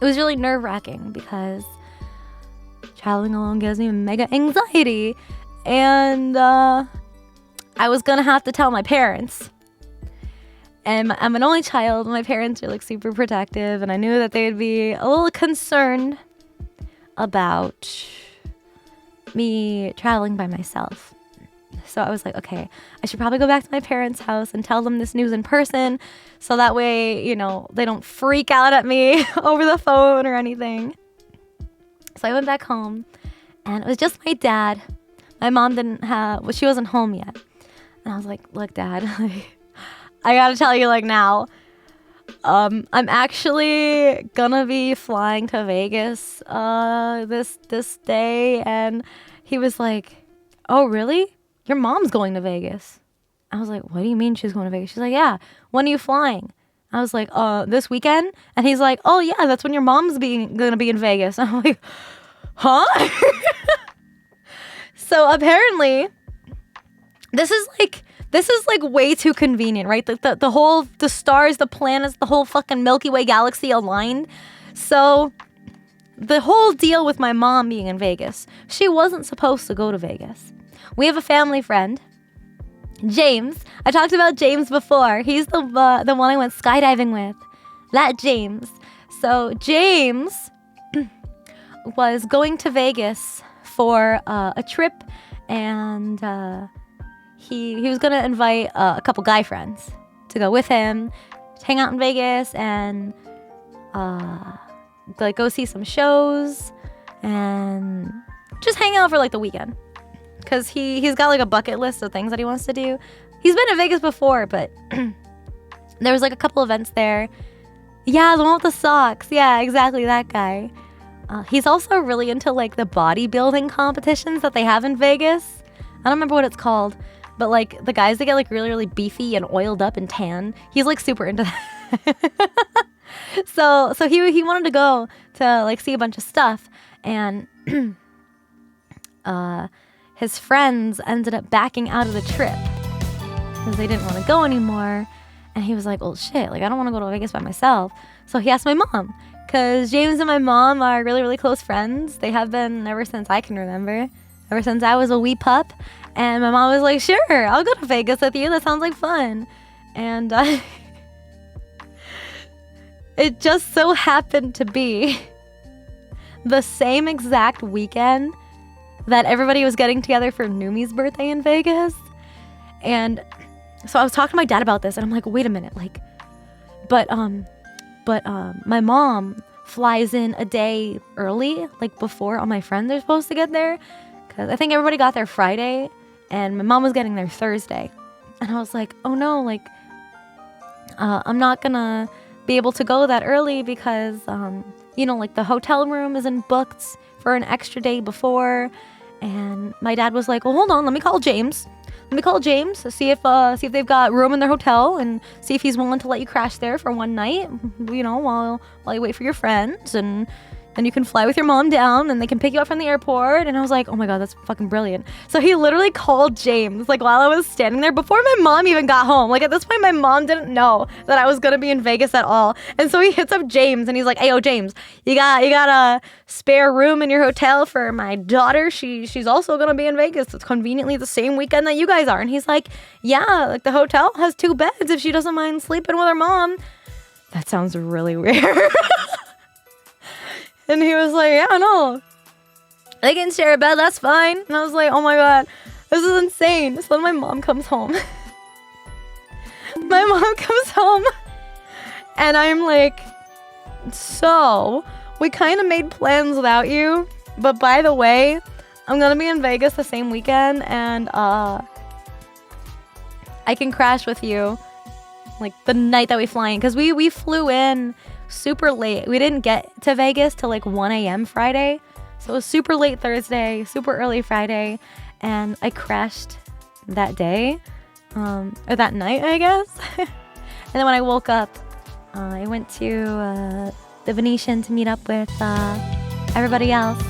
was really nerve-wracking because traveling alone gives me mega anxiety, and I was gonna have to tell my parents. And I'm an only child. My parents are like super protective, and I knew that they would be a little concerned about me traveling by myself. So I was like, okay, I should probably go back to my parents' house and tell them this news in person, so that way, you know, they don't freak out at me over the phone or anything. So I went back home, and it was just my dad. My mom she wasn't home yet. And I was like, "Look, Dad, I gotta tell you, like, now, I'm actually gonna be flying to Vegas this day." And he was like, "Oh, really? Your mom's going to Vegas?" I was like, "What do you mean she's going to Vegas?" She's like, "Yeah, when are you flying?" I was like, this weekend? And he's like, oh yeah, that's when your mom's gonna be in Vegas. I'm like, huh? So apparently, this is like way too convenient, right? The stars, the planets, the whole fucking Milky Way galaxy aligned. So the whole deal with my mom being in Vegas, she wasn't supposed to go to Vegas. We have a family friend, James. I talked about James before. He's the one I went skydiving with. That James. So James was going to Vegas for a trip, and he was gonna invite a couple guy friends to go with him, to hang out in Vegas, and like go see some shows, and just hang out for like the weekend. Cause he's got like a bucket list of things that he wants to do. He's been to Vegas before, but there was like a couple events there. Yeah, the one with the socks. Yeah, exactly, that guy. He's also really into like the bodybuilding competitions that they have in Vegas. I don't remember what it's called, but like the guys that get like really, really beefy and oiled up and tan. He's like super into that. So he wanted to go to like see a bunch of stuff, and his friends ended up backing out of the trip because they didn't want to go anymore. And he was like, well, shit, like I don't want to go to Vegas by myself. So he asked my mom, because James and my mom are really, really close friends. They have been ever since I can remember, ever since I was a wee pup. And my mom was like, sure, I'll go to Vegas with you. That sounds like fun. And it just so happened to be the same exact weekend that everybody was getting together for Numi's birthday in Vegas. And so I was talking to my dad about this, and I'm like, wait a minute, like, but my mom flies in a day early, like before all my friends are supposed to get there, because I think everybody got there Friday, and my mom was getting there Thursday. And I was like, oh no, like, I'm not gonna be able to go that early because, like the hotel room isn't booked for an extra day before. And my dad was like, well, hold on, let me call James. Let me call James to see if they've got room in their hotel, and see if he's willing to let you crash there for one night, while you wait for your friends, and then you can fly with your mom down, and they can pick you up from the airport. And I was like, oh my God, that's fucking brilliant. So he literally called James, like while I was standing there, before my mom even got home. Like at this point, my mom didn't know that I was gonna be in Vegas at all. And so he hits up James, and he's like, hey, yo, James, you got a spare room in your hotel for my daughter? She's also gonna be in Vegas. It's conveniently the same weekend that you guys are. And he's like, yeah, like the hotel has 2 beds if she doesn't mind sleeping with her mom. That sounds really weird. And he was like, yeah, no, they can share a bed, that's fine. And I was like, oh my God, this is insane. So then my mom comes home. My mom comes home, and I'm like, so we kind of made plans without you, but by the way, I'm gonna be in Vegas the same weekend, and I can crash with you like the night that we fly in, because we flew in super late. We didn't get to Vegas till like 1 a.m. Friday. So it was super late Thursday, super early Friday. And I crashed that day, or that night, I guess. And then when I woke up, I went to the Venetian to meet up with everybody else.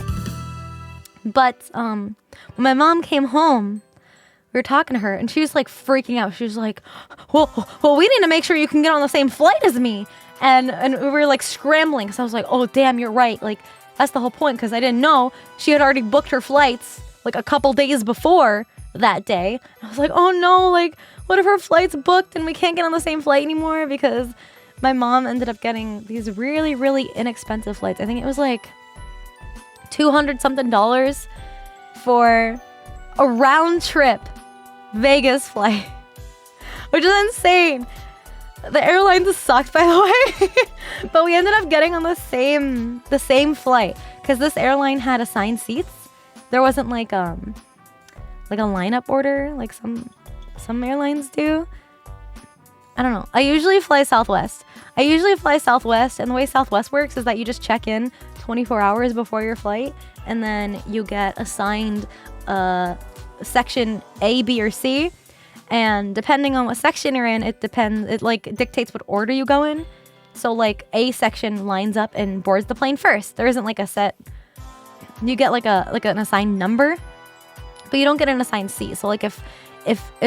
But when my mom came home, we were talking to her, and she was like freaking out. She was like, well, we need to make sure you can get on the same flight as me. And we were like scrambling, because I was like, oh damn, you're right, like that's the whole point, because I didn't know she had already booked her flights like a couple days before that day. I was like, oh no, like what if her flight's booked and we can't get on the same flight anymore? Because my mom ended up getting these really, really inexpensive flights. I think it was like $200 something for a round trip Vegas flight, which is insane. The airlines sucked, by the way. But we ended up getting on the same flight, because this airline had assigned seats. There wasn't like a lineup order like some airlines do. I don't know. I usually fly Southwest, and the way Southwest works is that you just check in 24 hours before your flight, and then you get assigned section A, B, or C. And depending on what section you're in, it like dictates what order you go in. So like A section lines up and boards the plane first. There isn't like a set. You get like an assigned number, but you don't get an assigned seat. So like if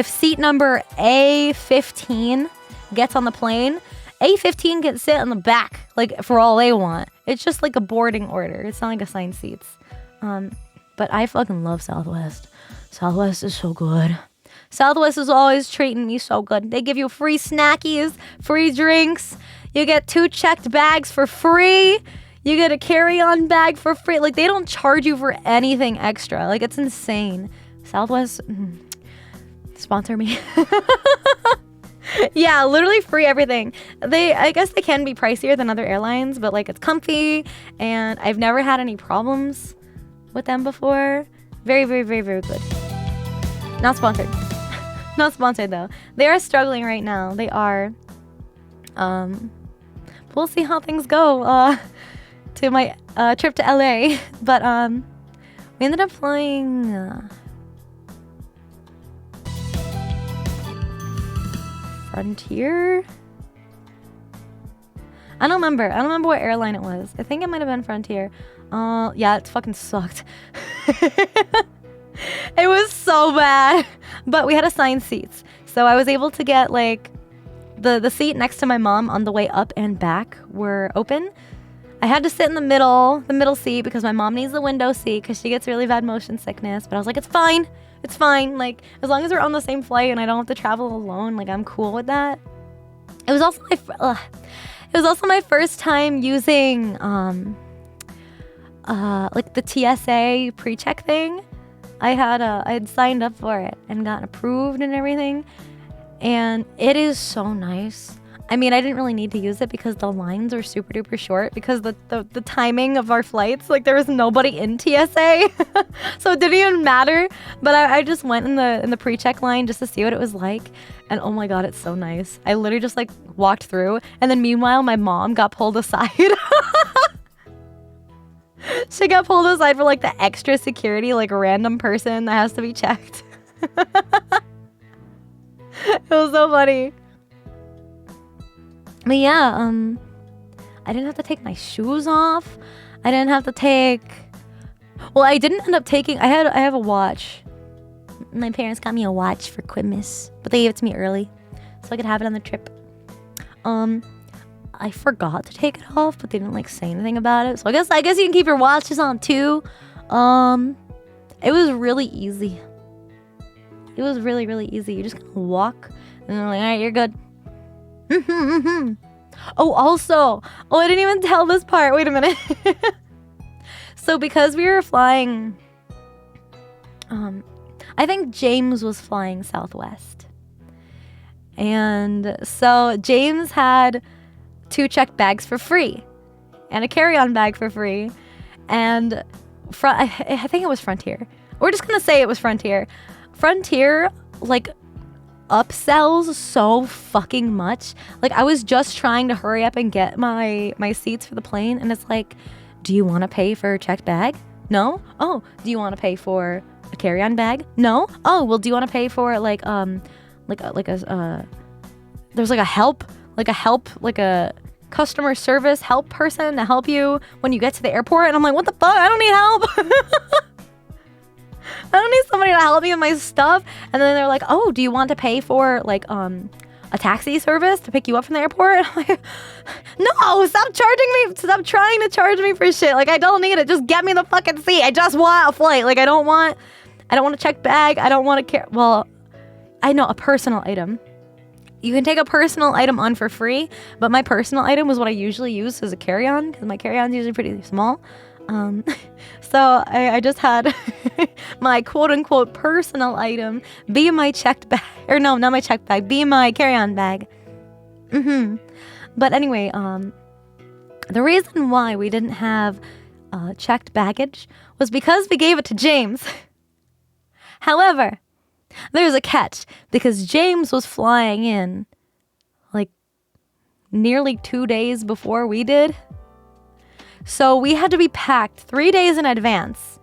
seat number A15 gets on the plane, A15 can sit on the back, like for all they want. It's just like a boarding order. It's not like assigned seats. But I fucking love Southwest. Southwest is so good. Southwest is always treating me so good. They give you free snackies, free drinks. You get 2 checked bags for free. You get a carry-on bag for free. Like, they don't charge you for anything extra. Like, it's insane. Southwest, sponsor me. Yeah, literally free everything. I guess they can be pricier than other airlines, but like it's comfy, and I've never had any problems with them before. Very, very, very, very good. Not sponsored. Not sponsored though. They are struggling right now. They are. We'll see how things go to my trip to LA. But we ended up flying Frontier? I don't remember. I don't remember what airline it was. I think it might have been Frontier. Yeah, it fucking sucked. It was so bad. But we had assigned seats. So I was able to get like the seat next to my mom on the way up and back were open. I had to sit in the middle seat because my mom needs the window seat because she gets really bad motion sickness. But I was like, it's fine. It's fine. Like, as long as we're on the same flight and I don't have to travel alone, like, I'm cool with that. It was also my first time using like the TSA pre-check thing. I had signed up for it and gotten approved and everything, and it is so nice. I mean, I didn't really need to use it because the lines are super duper short because the timing of our flights, like there was nobody in TSA. So it didn't even matter. But I just went in the pre-check line just to see what it was like. And oh my God, it's so nice. I literally just like walked through, and then meanwhile, my mom got pulled aside. She got pulled aside for like the extra security, like a random person that has to be checked. It was so funny. But yeah, I didn't have to take my shoes off. I didn't have to take... Well, I didn't end up taking... I have a watch. My parents got me a watch for Christmas, but they gave it to me early so I could have it on the trip. I forgot to take it off, but they didn't like say anything about it. So I guess you can keep your watches on too. It was really easy. It was really, really easy. You just kind of walk and they're like, all right, you're good. Oh, also, I didn't even tell this part. Wait a minute. So because we were flying, I think James was flying Southwest. And so James had 2 checked bags for free and a carry-on bag for free. And I think it was Frontier. We're just going to say it was Frontier. Frontier, like, upsells so fucking much. Like, I was just trying to hurry up and get my seats for the plane, and it's like, do you want to pay for a checked bag? No? Oh, do you want to pay for a carry-on bag? No? Oh, well, do you want to pay for there's like a customer service help person to help you when you get to the airport? And I'm like, what the fuck? I don't need help. I don't need somebody to help me with my stuff. And then they're like, oh, do you want to pay for like a taxi service to pick you up from the airport? I'm like, no, stop charging me. Stop trying to charge me for shit. Like, I don't need it. Just get me the fucking seat. I just want a flight. Like, I don't want a checked bag. I don't want to well, I know a personal item. You can take a personal item on for free, but my personal item was what I usually use as a carry-on because my carry-on is usually pretty small. So I just had my quote-unquote personal item be my checked bag. Or no, not my checked bag. Be my carry-on bag. But anyway, the reason why we didn't have checked baggage was because we gave it to James. However, there's a catch, because James was flying in like nearly 2 days before we did. So we had to be packed 3 days in advance.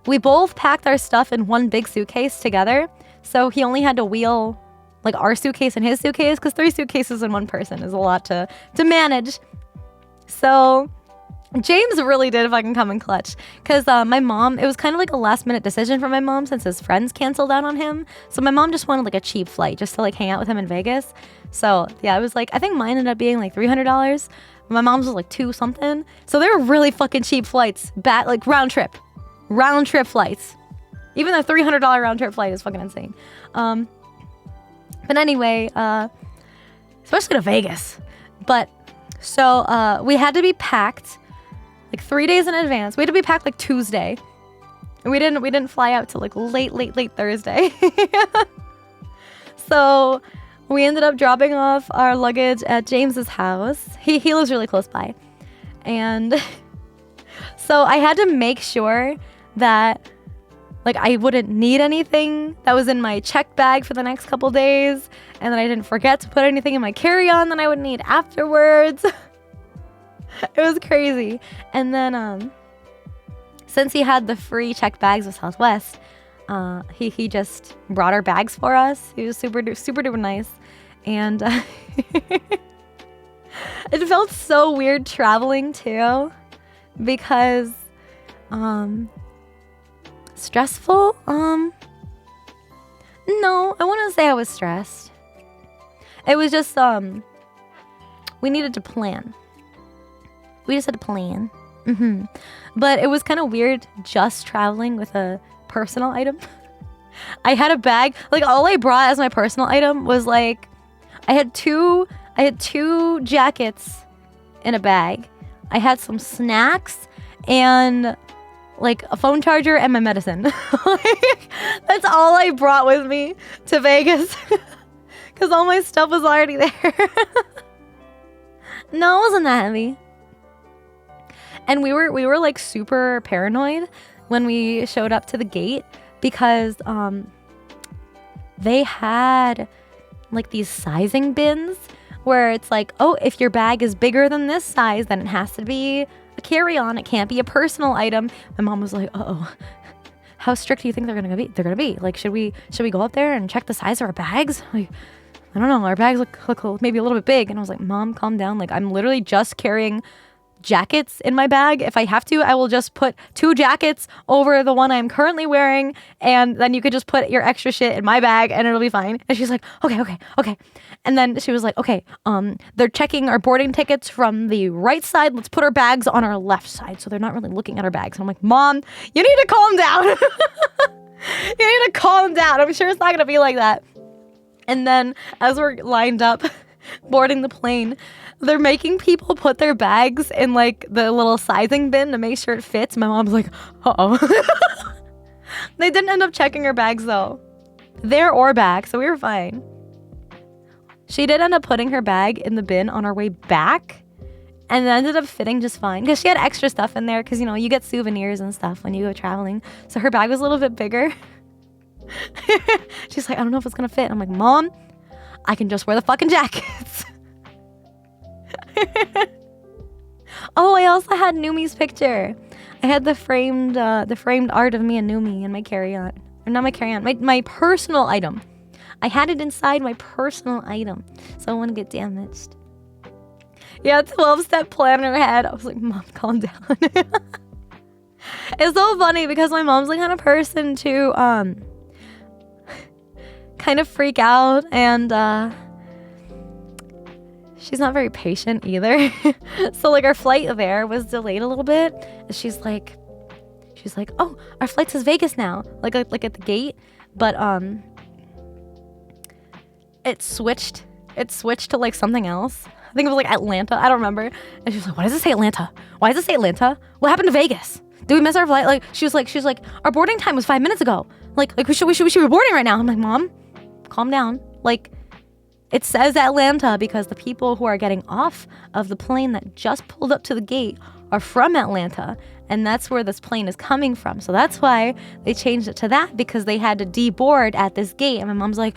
We both packed our stuff in one big suitcase together. So he only had to wheel like our suitcase and his suitcase, because 3 suitcases in one person is a lot to manage. So James really did fucking come in clutch, because my mom, it was kind of like a last minute decision for my mom since his friends canceled out on him. So my mom just wanted like a cheap flight just to like hang out with him in Vegas. So yeah, it was like, I think mine ended up being like $300. My mom's was like 2 something. So they were really fucking cheap flights, back like round trip flights. Even a $300 round trip flight is fucking insane. But anyway, especially to Vegas. But so we had to be packed like 3 days in advance. We had to be packed like Tuesday. And we didn't fly out till like late Thursday. So we ended up dropping off our luggage at James's house. He lives really close by. And so I had to make sure that like I wouldn't need anything that was in my check bag for the next couple days, and that I didn't forget to put anything in my carry-on that I would need afterwards. It was crazy. And then since he had the free check bags with Southwest, he just brought our bags for us. He was super duper nice. And it felt so weird traveling too, because stressful? No, I wouldn't say I was stressed. It was just we needed to plan. We just had to plan. But it was kind of weird just traveling with a personal item. I had a bag, like all I brought as my personal item was like, I had two jackets in a bag. I had some snacks and like a phone charger and my medicine. That's all I brought with me to Vegas, because all my stuff was already there. No, it wasn't that heavy. And we were like super paranoid when we showed up to the gate, because they had like these sizing bins where it's like, oh, if your bag is bigger than this size, then it has to be a carry-on. It can't be a personal item. My mom was like, uh-oh, how strict do you think they're gonna be? Like, should we go up there and check the size of our bags? Like, I don't know, our bags look maybe a little bit big. And I was like, Mom, calm down. Like, I'm literally just carrying jackets in my bag. If I have to, I will just put 2 jackets over the one I'm currently wearing, and then you could just put your extra shit in my bag and it'll be fine. And she's like, okay. And then she was like, okay, they're checking our boarding tickets from the right side. Let's put our bags on our left side so they're not really looking at our bags. And I'm like, Mom, you need to calm down. You need to calm down. I'm sure it's not gonna be like that. And then as we're lined up boarding the plane, they're making people put their bags in like the little sizing bin to make sure it fits. My mom's like, uh-oh. They didn't end up checking her bags though. There or back, so we were fine. She did end up putting her bag in the bin on our way back, and it ended up fitting just fine because she had extra stuff in there, because you know you get souvenirs and stuff when you go traveling. So her bag was a little bit bigger. She's like, I don't know if it's gonna fit. I'm like, Mom, I can just wear the fucking jackets. Oh, I also had Numi's picture. I had the framed art of me and Numi in my carry-on. Or not my carry-on, my personal item. I had it inside my personal item, so it wouldn't get damaged. Yeah, 12-step plan in her head. I was like, Mom, calm down. It's so funny because my mom's the kind of person to kind of freak out, and she's not very patient either. So like our flight there was delayed a little bit. And she's like, oh, our flight says Vegas now, like at the gate, but it switched to like something else. I think it was like Atlanta. I don't remember. And she was like, why does it say Atlanta? Why does it say Atlanta? What happened to Vegas? Did we miss our flight? Like she was like, our boarding time was 5 minutes ago. Like we should be boarding right now. I'm like, Mom, calm down. Like, it says Atlanta because the people who are getting off of the plane that just pulled up to the gate are from Atlanta, and that's where this plane is coming from. So that's why they changed it to that, because they had to deboard at this gate. And my mom's like,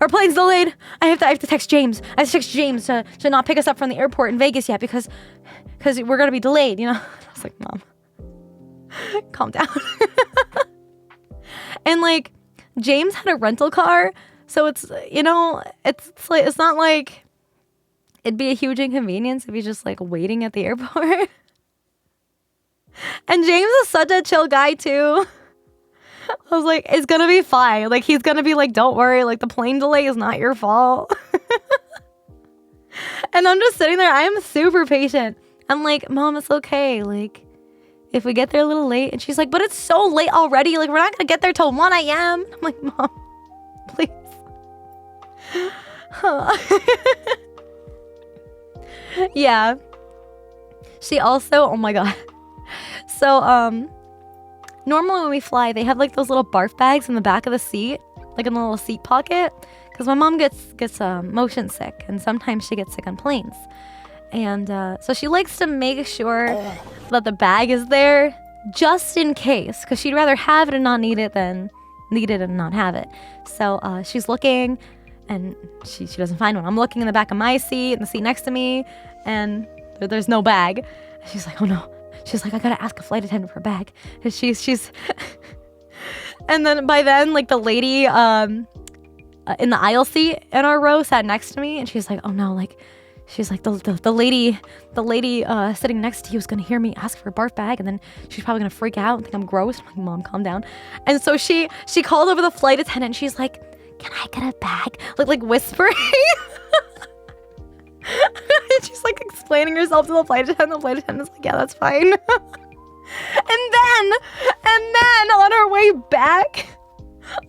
our plane's delayed. I have to text James. I have to text James to not pick us up from the airport in Vegas yet because we're gonna be delayed, you know? I was like, Mom, calm down. And like, James had a rental car, So it's, you know, it's like, it's not like it'd be a huge inconvenience if he's just like waiting at the airport. And James is such a chill guy too. I was like, it's gonna be fine. Like, he's gonna be like, don't worry, like the plane delay is not your fault. And I'm just sitting there, I am super patient. I'm like, Mom, it's okay. Like, if we get there a little late. And she's like, but it's so late already. Like, we're not gonna get there till 1 a.m. I'm like, Mom, please. Yeah. She also, oh my God. So, normally when we fly, they have like those little barf bags in the back of the seat, like in the little seat pocket. Because my mom gets motion sick, and sometimes she gets sick on planes. And so she likes to make sure that the bag is there just in case, because she'd rather have it and not need it than need it and not have it. So she's looking, and she doesn't find one. I'm looking in the back of my seat and the seat next to me, and there's no bag. She's like, oh no. She's like, I gotta ask a flight attendant for a bag. And she's and then by then, like the lady in the aisle seat in our row sat next to me, and she's like, oh no, like she's like, the lady sitting next to you is gonna hear me ask for a barf bag, and then she's probably gonna freak out and think I'm gross. I'm like, Mom, calm down. And so she called over the flight attendant, and she's like, can I get a bag? Like whispering. And she's like explaining herself to the flight attendant. The flight attendant's like, yeah, that's fine. And then on our way back,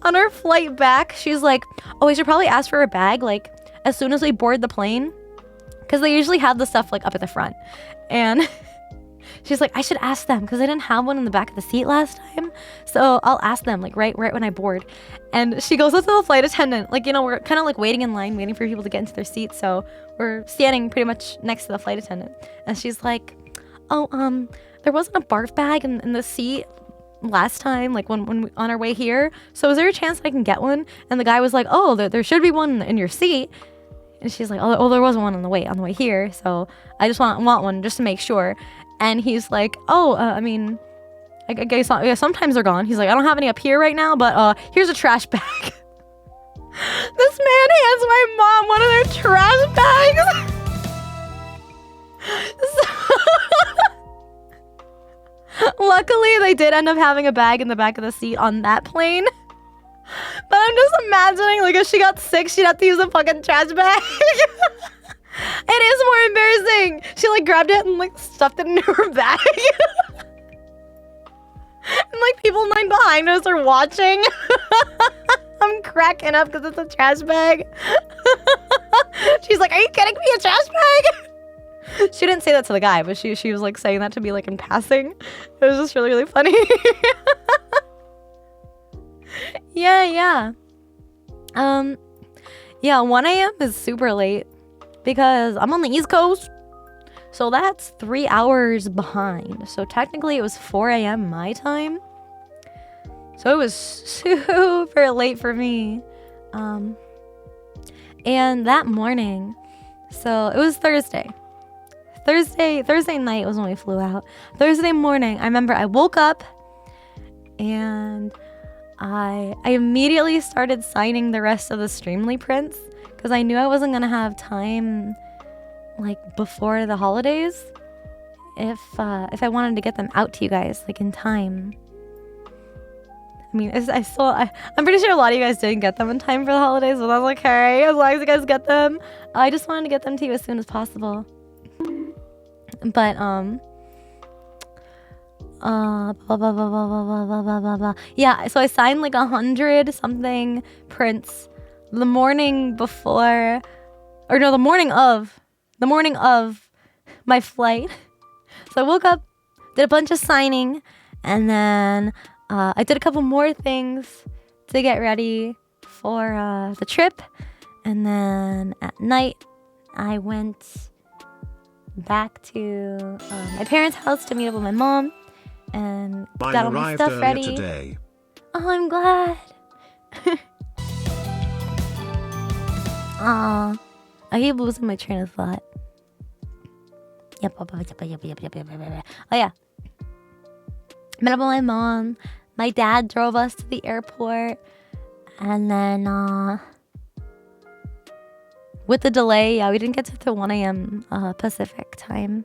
on our flight back, she's like, oh, we should probably ask for a bag like as soon as we board the plane, because they usually have the stuff like up at the front. And she's like, I should ask them because I didn't have one in the back of the seat last time, so I'll ask them like right when I board. And she goes up to the flight attendant, like, you know, we're kind of like waiting in line, waiting for people to get into their seats, so we're standing pretty much next to the flight attendant. And she's like, oh, there wasn't a barf bag in the seat last time, like when we, on our way here, so is there a chance I can get one? And the guy was like, oh, there should be one in your seat. And she's like, oh, there wasn't one on the way here, so I just want one just to make sure. And he's like, oh, I mean, I guess sometimes they're gone. He's like, I don't have any up here right now, but here's a trash bag. This man hands my mom one of their trash bags. Luckily, they did end up having a bag in the back of the seat on that plane. But I'm just imagining, like, if she got sick, she'd have to use a fucking trash bag. It is more embarrassing. She like grabbed it and like stuffed it into her bag. And like people in line behind us are watching. I'm cracking up because it's a trash bag. She's like, are you kidding me? A trash bag? She didn't say that to the guy, but she was like saying that to me like in passing. It was just really, really funny. Yeah. Yeah, 1 a.m. is super late because I'm on the East Coast. So that's 3 hours behind. So technically it was 4 a.m. my time. So it was super late for me. And that morning, so it was Thursday night was when we flew out. Thursday morning, I remember I woke up and I immediately started signing the rest of the Streamly prints because I knew I wasn't gonna have time like before the holidays if I wanted to get them out to you guys like in time. I mean, I'm pretty sure a lot of you guys didn't get them in time for the holidays, but that's okay as long as you guys get them. I just wanted to get them to you as soon as possible. But yeah, so I signed like 100 something prints the morning before, or no, the morning of my flight. So I woke up, did a bunch of signing, and then I did a couple more things to get ready for the trip. And then at night, I went back to my parents' house to meet up with my mom and got all my stuff ready. Today. Oh, I'm glad. Aw, I keep losing my train of thought. Yep. Oh yeah. Met up with my mom. My dad drove us to the airport, and then with the delay, yeah, we didn't get to 1 a.m. Pacific time.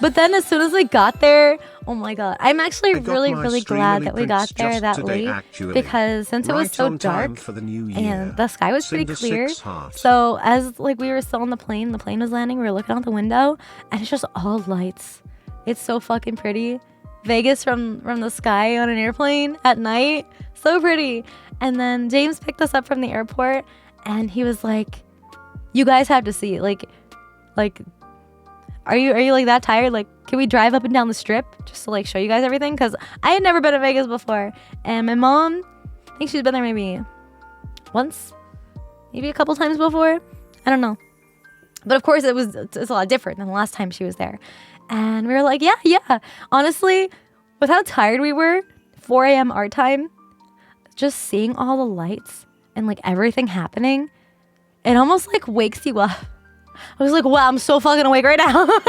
But then as soon as we got there, oh my god, I'm actually really glad that we got there that late because since it was so dark and the sky was pretty clear, so as like we were still on the plane was landing, we were looking out the window and it's just all lights. It's so fucking pretty. Vegas from the sky on an airplane at night, so pretty. And then James picked us up from the airport and he was like, "You guys have to see it. Like, are you like that tired? Like, can we drive up and down the strip just to like show you guys everything?" Because I had never been to Vegas before, and my mom, I think she's been there maybe once, maybe a couple times before. I don't know, but of course it's a lot different than the last time she was there. And we were like, yeah. Honestly, with how tired we were, 4 a.m. our time, just seeing all the lights and like everything happening, it almost like wakes you up. I was like, wow, I'm so fucking awake right now. Look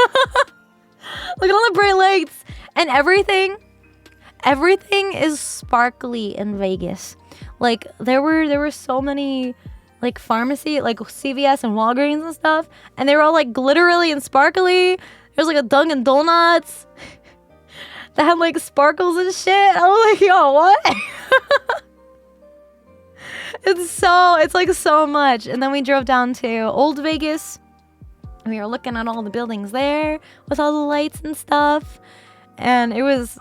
at all the bright lights and everything. Everything is sparkly in Vegas. Like there were so many like pharmacy, like CVS and Walgreens and stuff, and they were all like glittery and sparkly. There's like a Dunkin' Donuts that had like sparkles and shit. I was like, yo, what? It's like so much. And then we drove down to Old Vegas. We were looking at all the buildings there with all the lights and stuff. And it was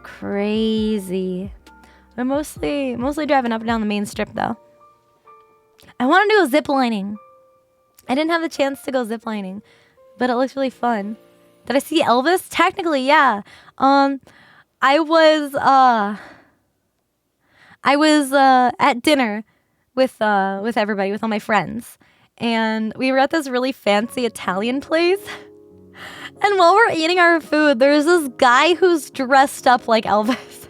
crazy. We're mostly driving up and down the main strip though. I want to do a zip lining. I didn't have the chance to go zip lining, but it looks really fun. Did I see Elvis? Technically, yeah. I was at dinner with everybody, with all my friends. And we were at this really fancy Italian place. And while we're eating our food, there's this guy who's dressed up like Elvis.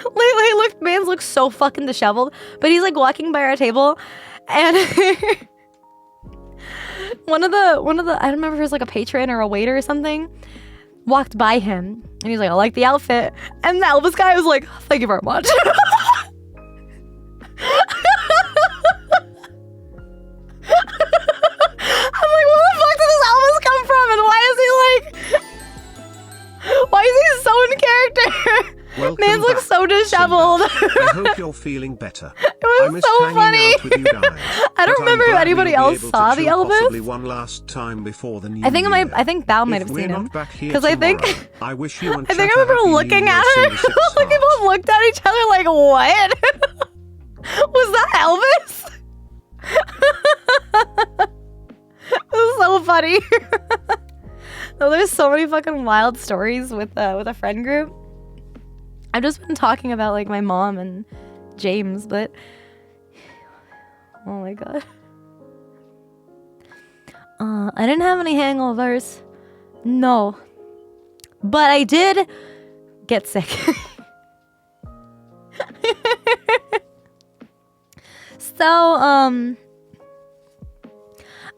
Look, man looks so fucking disheveled. But he's like walking by our table. And one of the I don't remember if it was like a patron or a waiter or something, walked by him. And he's like, I like the outfit. And the Elvis guy was like, thank you very much. I'm like, where the fuck did this Elvis come from? And why is he so in character? Man looks so disheveled. I hope you're feeling better. It was so funny. I don't remember if anybody else saw the Elvis. One last time before the new I think Val might have seen him. Because I think I remember looking at him. Like we both looked at each other like, what? Was that Elvis? It was so funny. No, there's so many fucking wild stories with a friend group. I've just been talking about like my mom and James, but oh my god. I didn't have any hangovers. No. But I did get sick. So,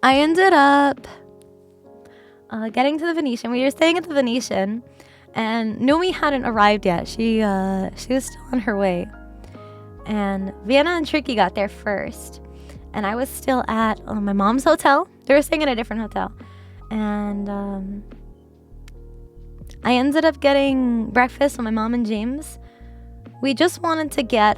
I ended up getting to the Venetian. We were staying at the Venetian, and Nomi hadn't arrived yet. She was still on her way. And Vienna and Tricky got there first. And I was still at my mom's hotel. They were staying in a different hotel. And I ended up getting breakfast with my mom and James. We just wanted to get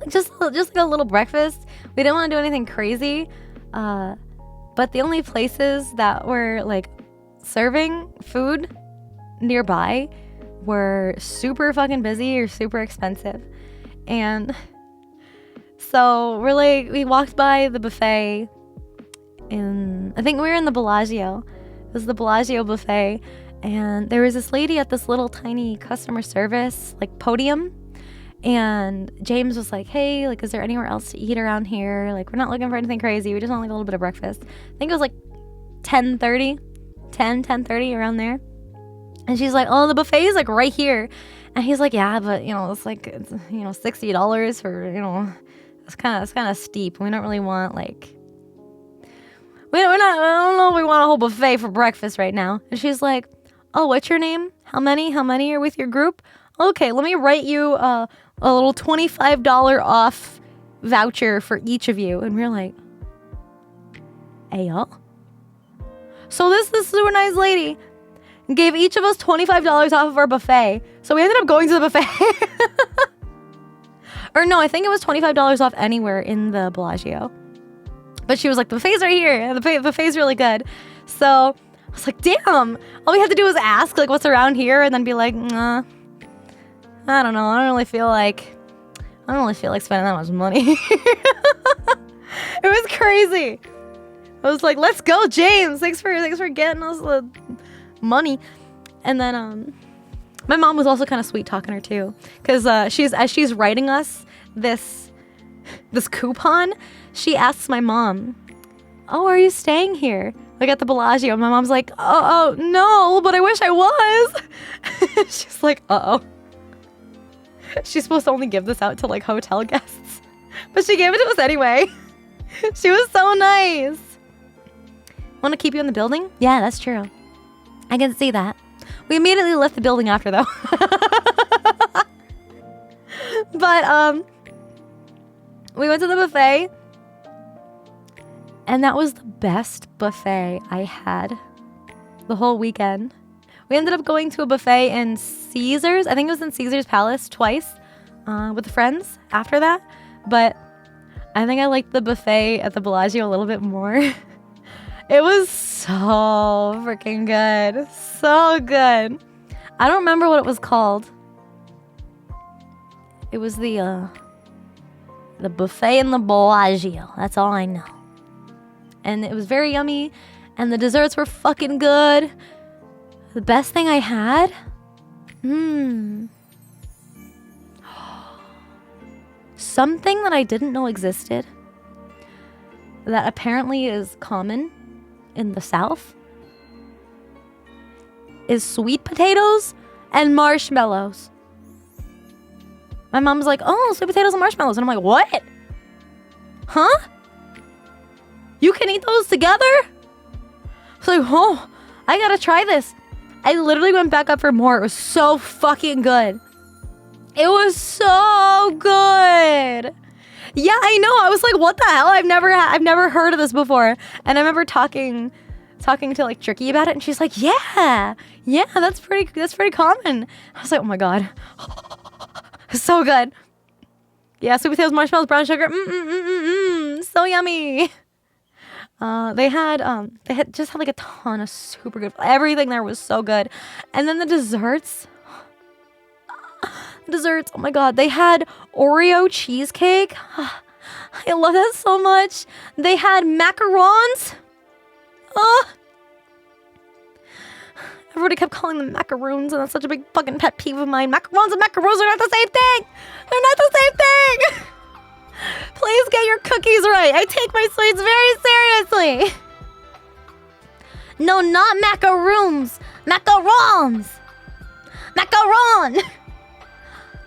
just like a little breakfast. We didn't want to do anything crazy. But the only places that were like serving food nearby were super fucking busy or super expensive. And so we walked by the buffet I think we were in the Bellagio. It was the Bellagio buffet. And there was this lady at this little tiny customer service like podium. And James was like, hey, like, is there anywhere else to eat around here? Like, we're not looking for anything crazy. We just want like a little bit of breakfast. I think it was like 10:30 around there. And she's like, oh, the buffet is like right here. And he's like, yeah, but it's like, $60 for, it's kind of steep. We don't really want like, I don't know if we want a whole buffet for breakfast right now. And she's like, oh, what's your name? How many are with your group? Okay, let me write you a little $25 off voucher for each of you. And we were like, ayo. So this super nice lady gave each of us $25 off of our buffet. So we ended up going to the buffet. Or no, I think it was $25 off anywhere in the Bellagio. But she was like, the buffet's right here. And the buffet's really good. So I was like, damn. All we had to do was ask, like, what's around here? And then be like, nah, I don't know. I don't really feel like spending that much money. It was crazy. I was like, let's go, James. Thanks for getting us the money. And then my mom was also kind of sweet talking her too, because as she's writing us this coupon, she asks my mom, "Oh, are you staying here? Like at the Bellagio?" And my mom's like, "Oh no, but I wish I was." She's like, "Uh-oh." She's supposed to only give this out to like hotel guests, but she gave it to us anyway. She was so nice. Want to keep you in the building? Yeah, that's true. I can see that. We immediately left the building after, though. But, we went to the buffet. And that was the best buffet I had the whole weekend. We ended up going to a buffet in Caesars. I think it was in Caesar's Palace twice with friends after that. But I think I liked the buffet at the Bellagio a little bit more. It was so freaking good. So good. I don't remember what it was called. It was the buffet in the Bellagio. That's all I know. And it was very yummy. And the desserts were fucking good. The best thing I had? Something that I didn't know existed. That apparently is common in the South. Is sweet potatoes and marshmallows. My mom's like, "Oh, sweet potatoes and marshmallows." And I'm like, "What? Huh? You can eat those together?" I was like, "Oh, I gotta try this." I literally went back up for more. It was so fucking good. It was so good. Yeah, I know. I was like, "What the hell? I've never heard of this before." And I remember talking to like Tricky about it, and she's like, "Yeah, that's pretty common." I was like, "Oh my god, so good." Yeah, sweet potatoes, marshmallows, brown sugar, so yummy. They had like a ton of super good. Everything there was so good, and then the desserts. Oh my god, they had Oreo cheesecake. I love that so much. They had macarons. Everybody kept calling them macaroons, and that's such a big fucking pet peeve of mine. Macarons and macaroons are not the same thing. They're not the same thing. Please get your cookies right. I take my sweets very seriously. No, not macaroons. Macarons. Macaron.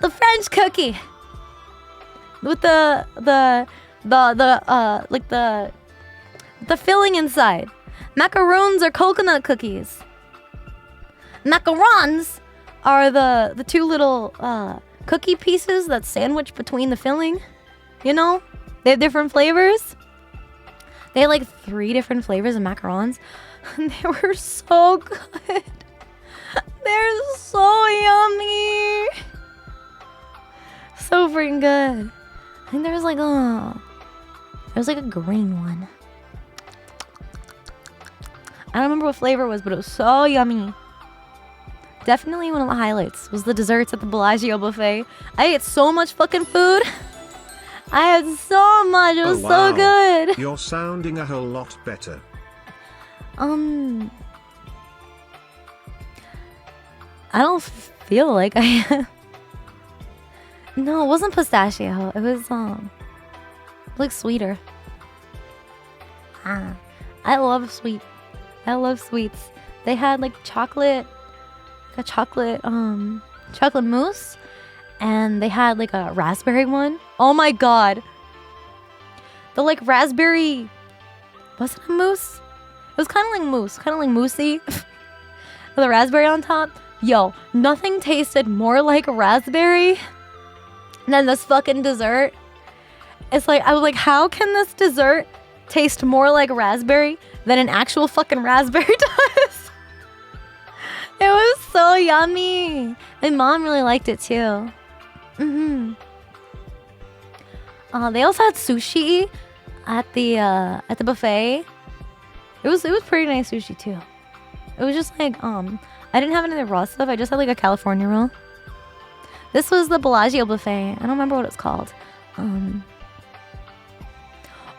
The French cookie. With the filling inside. Macaroons are coconut cookies. Macarons are the two little cookie pieces that's sandwiched between the filling. You know? They have different flavors. They had like 3 different flavors of macarons. And they were so good. They're so yummy. So freaking good. I think there was like a green one. I don't remember what flavor it was, but it was so yummy. Definitely one of the highlights was the desserts at the Bellagio buffet. I ate so much fucking food. I had so much. It was so good. You're sounding a whole lot better. I don't feel like I... No, it wasn't pistachio. It was like sweeter. I love sweets. They had like chocolate mousse, and they had like a raspberry one. Oh my god. The like raspberry, was it a mousse? It was kind of like mousse, kind of like moussey. With the raspberry on top. Yo, nothing tasted more like raspberry than this fucking dessert. It's like, I was like, how can this dessert taste more like raspberry than an actual fucking raspberry does? It was so yummy. My mom really liked it too. They also had sushi at the buffet. It was pretty nice sushi too. It was just like I didn't have any of the raw stuff. I just had like a California roll. This was the Bellagio buffet. I don't remember what it's called.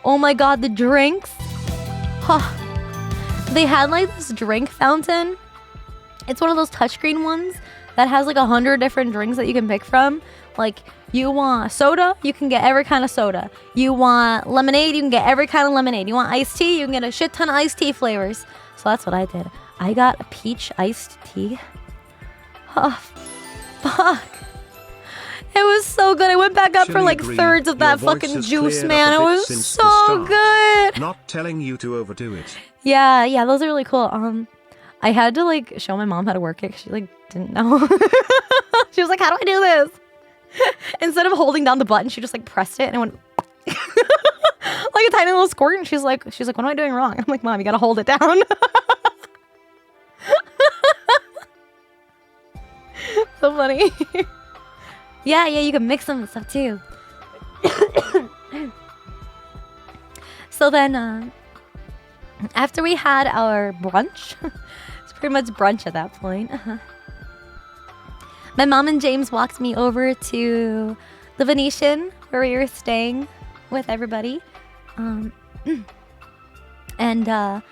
Oh my god, the drinks. Huh. They had like this drink fountain. It's one of those touchscreen ones that has like 100 different drinks that you can pick from. Like, you want soda, you can get every kind of soda. You want lemonade, you can get every kind of lemonade. You want iced tea, you can get a shit ton of iced tea flavors. So that's what I did. I got a peach iced tea. Oh, fuck. It was so good. I went back up for like thirds of that fucking juice, man. It was so good. Not telling you to overdo it. Yeah, those are really cool. I had to like show my mom how to work it 'cause she like didn't know. She was like, how do I do this? Instead of holding down the button, she just like pressed it and it went like a tiny little squirt. And she's like, what am I doing wrong? I'm like, Mom, you gotta hold it down. So funny. Yeah, you can mix them and stuff too. So then, after we had our brunch, it's pretty much brunch at that point. My mom and James walked me over to the Venetian where we were staying with everybody. And it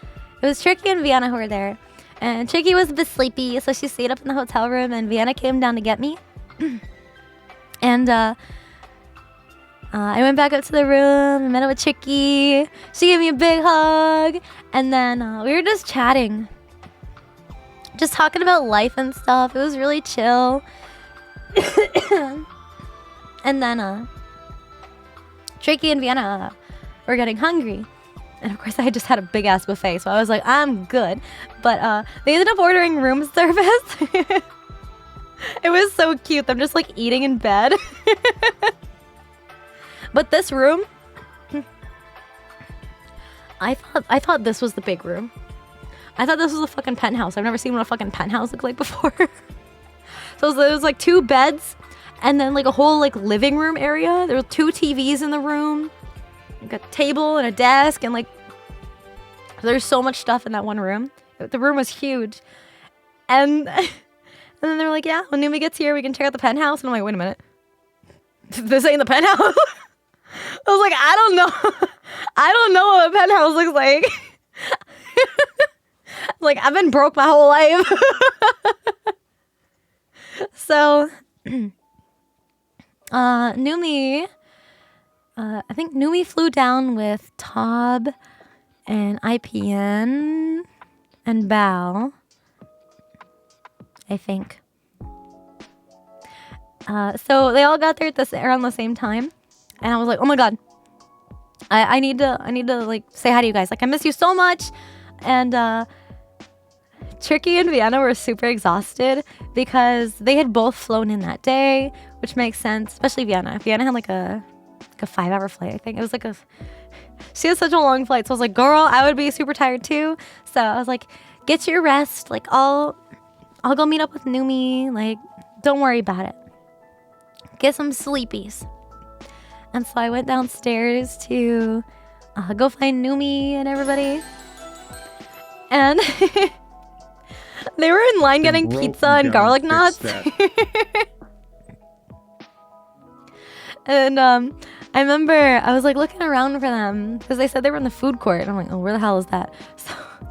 was Tricky and Vienna who were there. And Tricky was a bit sleepy, so she stayed up in the hotel room and Vienna came down to get me. And I went back up to the room and met up with Tricky. She gave me a big hug. And then we were just chatting. Just talking about life and stuff. It was really chill. And then Tricky and Vienna were getting hungry. And of course I just had a big ass buffet. So I was like, I'm good. But they ended up ordering room service. It was so cute. I'm just like eating in bed. But this room, I thought this was the big room. I thought this was a fucking penthouse. I've never seen what a fucking penthouse looked like before. So it was like 2 beds and then like a whole like living room area. There were 2 TVs in the room, like a table and a desk, and like there's so much stuff in that one room. The room was huge. And then they were like, yeah, when Numi gets here, we can check out the penthouse. And I'm like, wait a minute. This ain't the penthouse? I was like, I don't know. I don't know what a penthouse looks like. Like, I've been broke my whole life. So, Numi, I think Numi flew down with Tob and IPN and Bao, I think. So they all got there at around the same time, and I was like, oh my god, I need to like say hi to you guys. Like, I miss you so much. And Tricky and Vienna were super exhausted because they had both flown in that day, which makes sense, especially Vienna. Vienna had like a 5-hour flight, I think. It was like she had such a long flight, so I was like, girl, I would be super tired too. So I was like, get your rest. Like, I'll go meet up with Numi. Like, don't worry about it. Get some sleepies. And so I went downstairs to go find Numi and everybody. And they were in line getting pizza and garlic knots. And I remember I was like looking around for them because they said they were in the food court. And I'm like, oh, where the hell is that? So I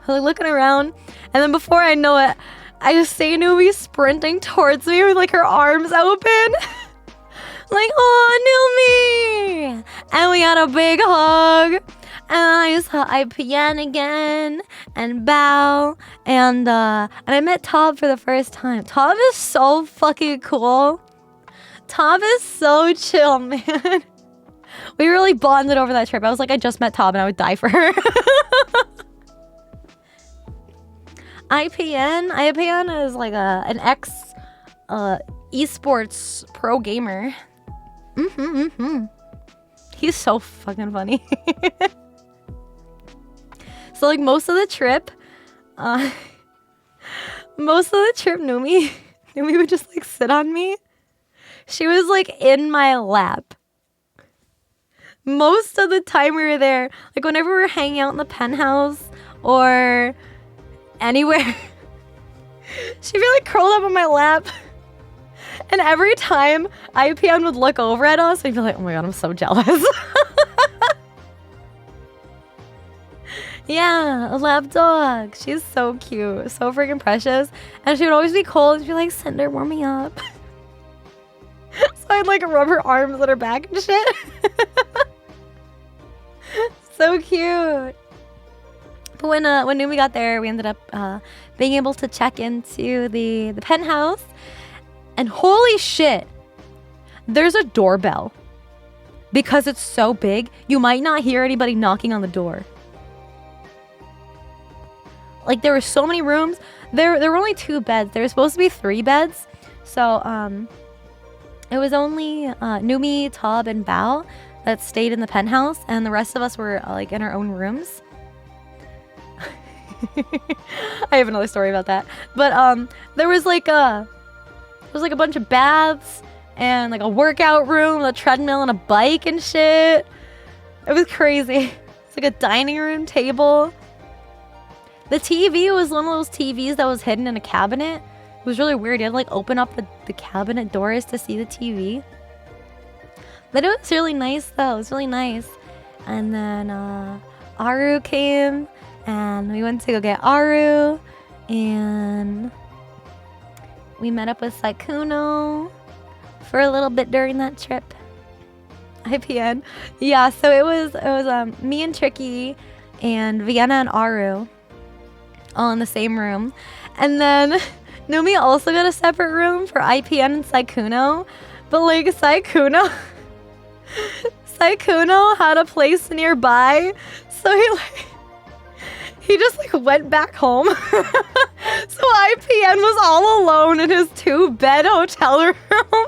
was like looking around, and then before I know it, I just see Numi sprinting towards me with like her arms open. Like, oh, Numi! And we had a big hug. And I saw IPN again, and Bao, and I met Tob for the first time. Tob is so fucking cool. Tob is so chill, man. We really bonded over that trip. I was like, I just met Tob and I would die for her. IPN is like an ex esports pro gamer. He's so fucking funny. So like most of the trip, Numi would just like sit on me. She was like in my lap. Most of the time we were there, like whenever we were hanging out in the penthouse or anywhere, she'd be like curled up on my lap. And every time IPN would look over at us, I'd be like, oh my god, I'm so jealous. Yeah, a lap dog. She's so cute. So freaking precious. And she would always be cold. She'd be like, Cinder, warm me up. So I'd like rub her arms at her back and shit. So cute. But when Numi got there, we ended up being able to check into the penthouse. And holy shit, there's a doorbell. Because it's so big, you might not hear anybody knocking on the door. Like there were so many rooms. There were only 2 beds. There were supposed to be 3 beds. So it was only Numi, Tob, and Bao that stayed in the penthouse, and the rest of us were like in our own rooms. I have another story about that. But there was like a bunch of baths and like a workout room, a treadmill, and a bike and shit. It was crazy. It's like a dining room table. The TV was one of those TVs that was hidden in a cabinet. It was really weird. You had to like open up the cabinet doors to see the TV. But it was really nice though. It was really nice. And then Aru came and we went to go get Aru. And we met up with Saikuno for a little bit during that trip. IPN. Yeah, so it was me and Tricky and Vienna and Aru all in the same room. And then Numi also got a separate room for IPN and Saikuno. But like Saikuno had a place nearby. So he just like went back home. So IPN was all alone in his 2-bed hotel room.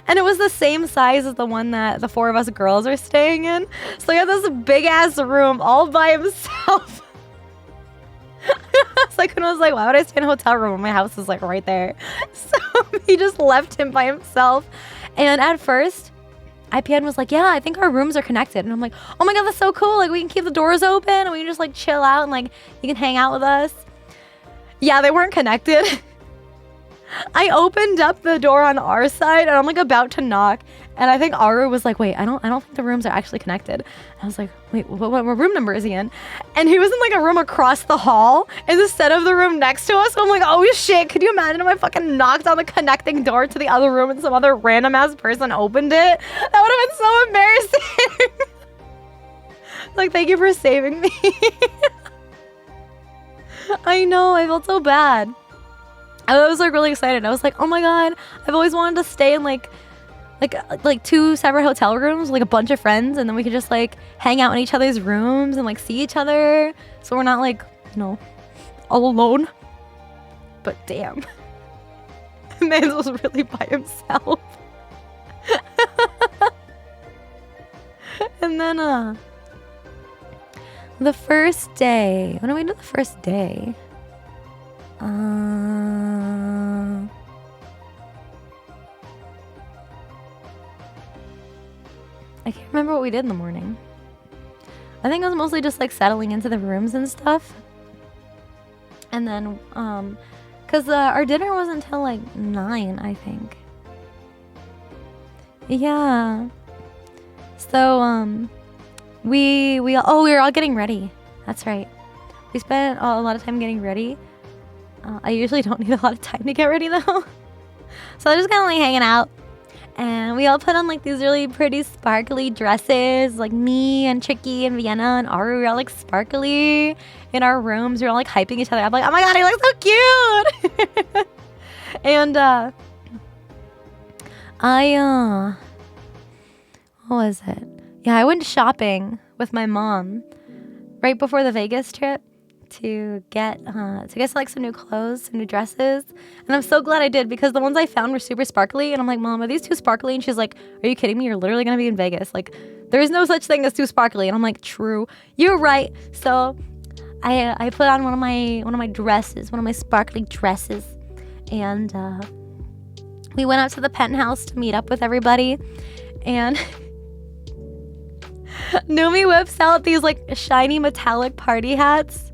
And it was the same size as the one that the 4 of us girls are staying in. So he had this big ass room all by himself. Saikuno was like, why would I stay in a hotel room when my house is like right there? So he just left him by himself. And at first, IPN was like, yeah, I think our rooms are connected. And I'm like, oh my god, that's so cool. Like we can keep the doors open and we can just like chill out and like you can hang out with us. Yeah, they weren't connected. I opened up the door on our side and I'm like about to knock. And I think Aru was like, wait, I don't think the rooms are actually connected. I was like, wait, what room number is he in? And he was in like a room across the hall instead of the room next to us. So I'm like, oh shit, could you imagine if I fucking knocked on the connecting door to the other room and some other random ass person opened it? That would have been so embarrassing. Like, thank you for saving me. I know, I felt so bad. I was like really excited. I was like, oh my god, I've always wanted to stay in like 2 separate hotel rooms, like a bunch of friends, and then we could just like hang out in each other's rooms and like see each other, so we're not like, you know, all alone. But damn, man was really by himself. And then the first day, when did we do the first day? I can't remember what we did in the morning. I think it was mostly just like settling into the rooms and stuff. And then, cause our dinner wasn't until like 9, I think. Yeah. So, we were all getting ready. That's right. We spent a lot of time getting ready. I usually don't need a lot of time to get ready though. So I was just kind of like hanging out. And we all put on like these really pretty sparkly dresses. Like me and Tricky and Vienna and Aru, we were all like sparkly in our rooms. We were all like hyping each other up like, oh my god, he looks so cute. And what was it? Yeah, I went shopping with my mom right before the Vegas trip to get like some new clothes, some new dresses. And I'm so glad I did, because the ones I found were super sparkly. And I'm like, Mom, are these too sparkly? And she's like, are you kidding me? You're literally gonna be in Vegas. Like, There's no such thing as too sparkly. And I'm like, true, you're right. So I put on one of my dresses, one of my sparkly dresses, and we went out to the penthouse to meet up with everybody. And Numi whips out these like shiny metallic party hats.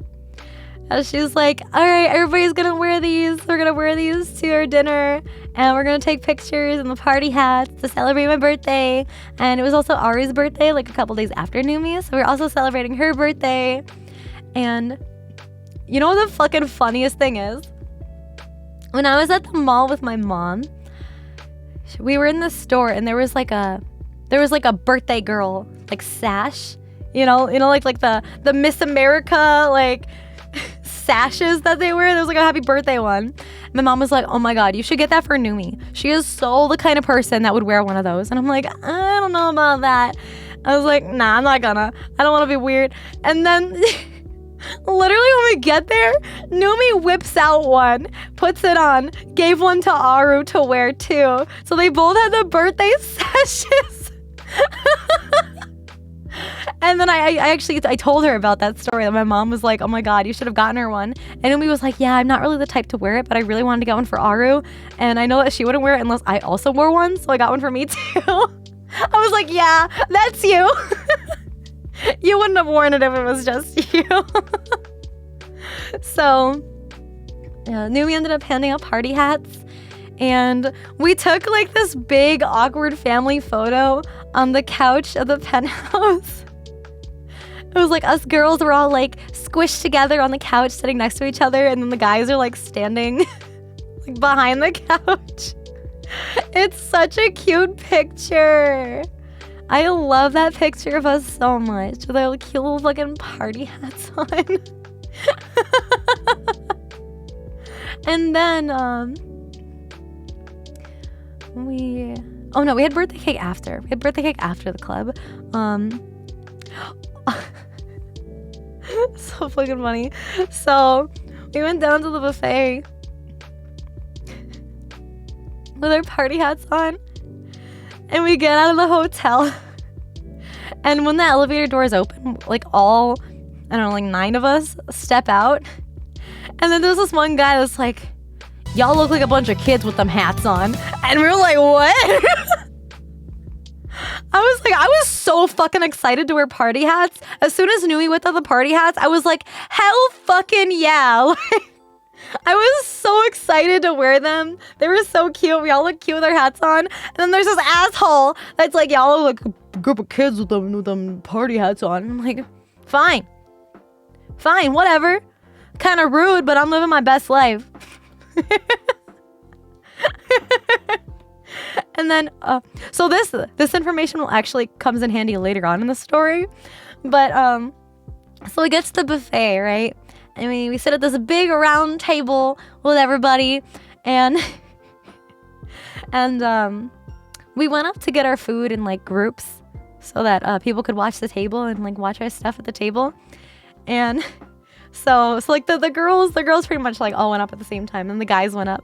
And she's like, all right, everybody's gonna wear these. We're gonna wear these to our dinner, and we're gonna take pictures in the party hats to celebrate my birthday. And it was also Ari's birthday, like a couple days after Numi, so we're also celebrating her birthday. And you know what the fucking funniest thing is? When I was at the mall with my mom, we were in the store, and there was like a birthday girl like sash, you know, like the Miss America like sashes that they wear. There was like a happy birthday one. My mom was like, oh my god, you should get that for Numi. She is so the kind of person that would wear one of those. And I'm like, I don't know about that. I was like, nah, I'm not gonna. I don't want to be weird. And then literally when we get there, Numi whips out one, puts it on, gave one to Aru to wear too. So they both had the birthday sashes. And then I told her about that story, and my mom was like, oh my god, you should have gotten her one. And Numi was like, yeah, I'm not really the type to wear it, but I really wanted to get one for Aru, and I know that she wouldn't wear it unless I also wore one, so I got one for me too. I was like, yeah, that's you. You wouldn't have worn it if it was just you. So yeah, Numi ended up handing out party hats, and we took like this big awkward family photo on the couch of the penthouse. It was like us girls were all like squished together on the couch sitting next to each other, and then the guys are like standing like behind the couch. It's such a cute picture. I love that picture of us so much with our cute little fucking party hats on. And then we had birthday cake after. We had birthday cake after the club. So fucking funny. So we went down to the buffet with our party hats on, and we get out of the hotel. And when the elevator doors open, like all, I don't know, like 9 of us step out. And then there's this one guy that's like, y'all look like a bunch of kids with them hats on. And we were like, what? I was so fucking excited to wear party hats. As soon as Nui whipped out the party hats, I was like, hell fucking yeah. Like, I was so excited to wear them. They were so cute. We all look cute with our hats on. And then there's this asshole that's like, y'all look like a group of kids with them party hats on. And I'm like, fine, whatever. Kind of rude, but I'm living my best life. And then, so this information will actually comes in handy later on in the story. But, so we get to the buffet, right? I mean, we sit at this big round table with everybody, and we went up to get our food in like groups so that people could watch the table and like watch our stuff at the table. And so like the girls pretty much like all went up at the same time, and the guys went up.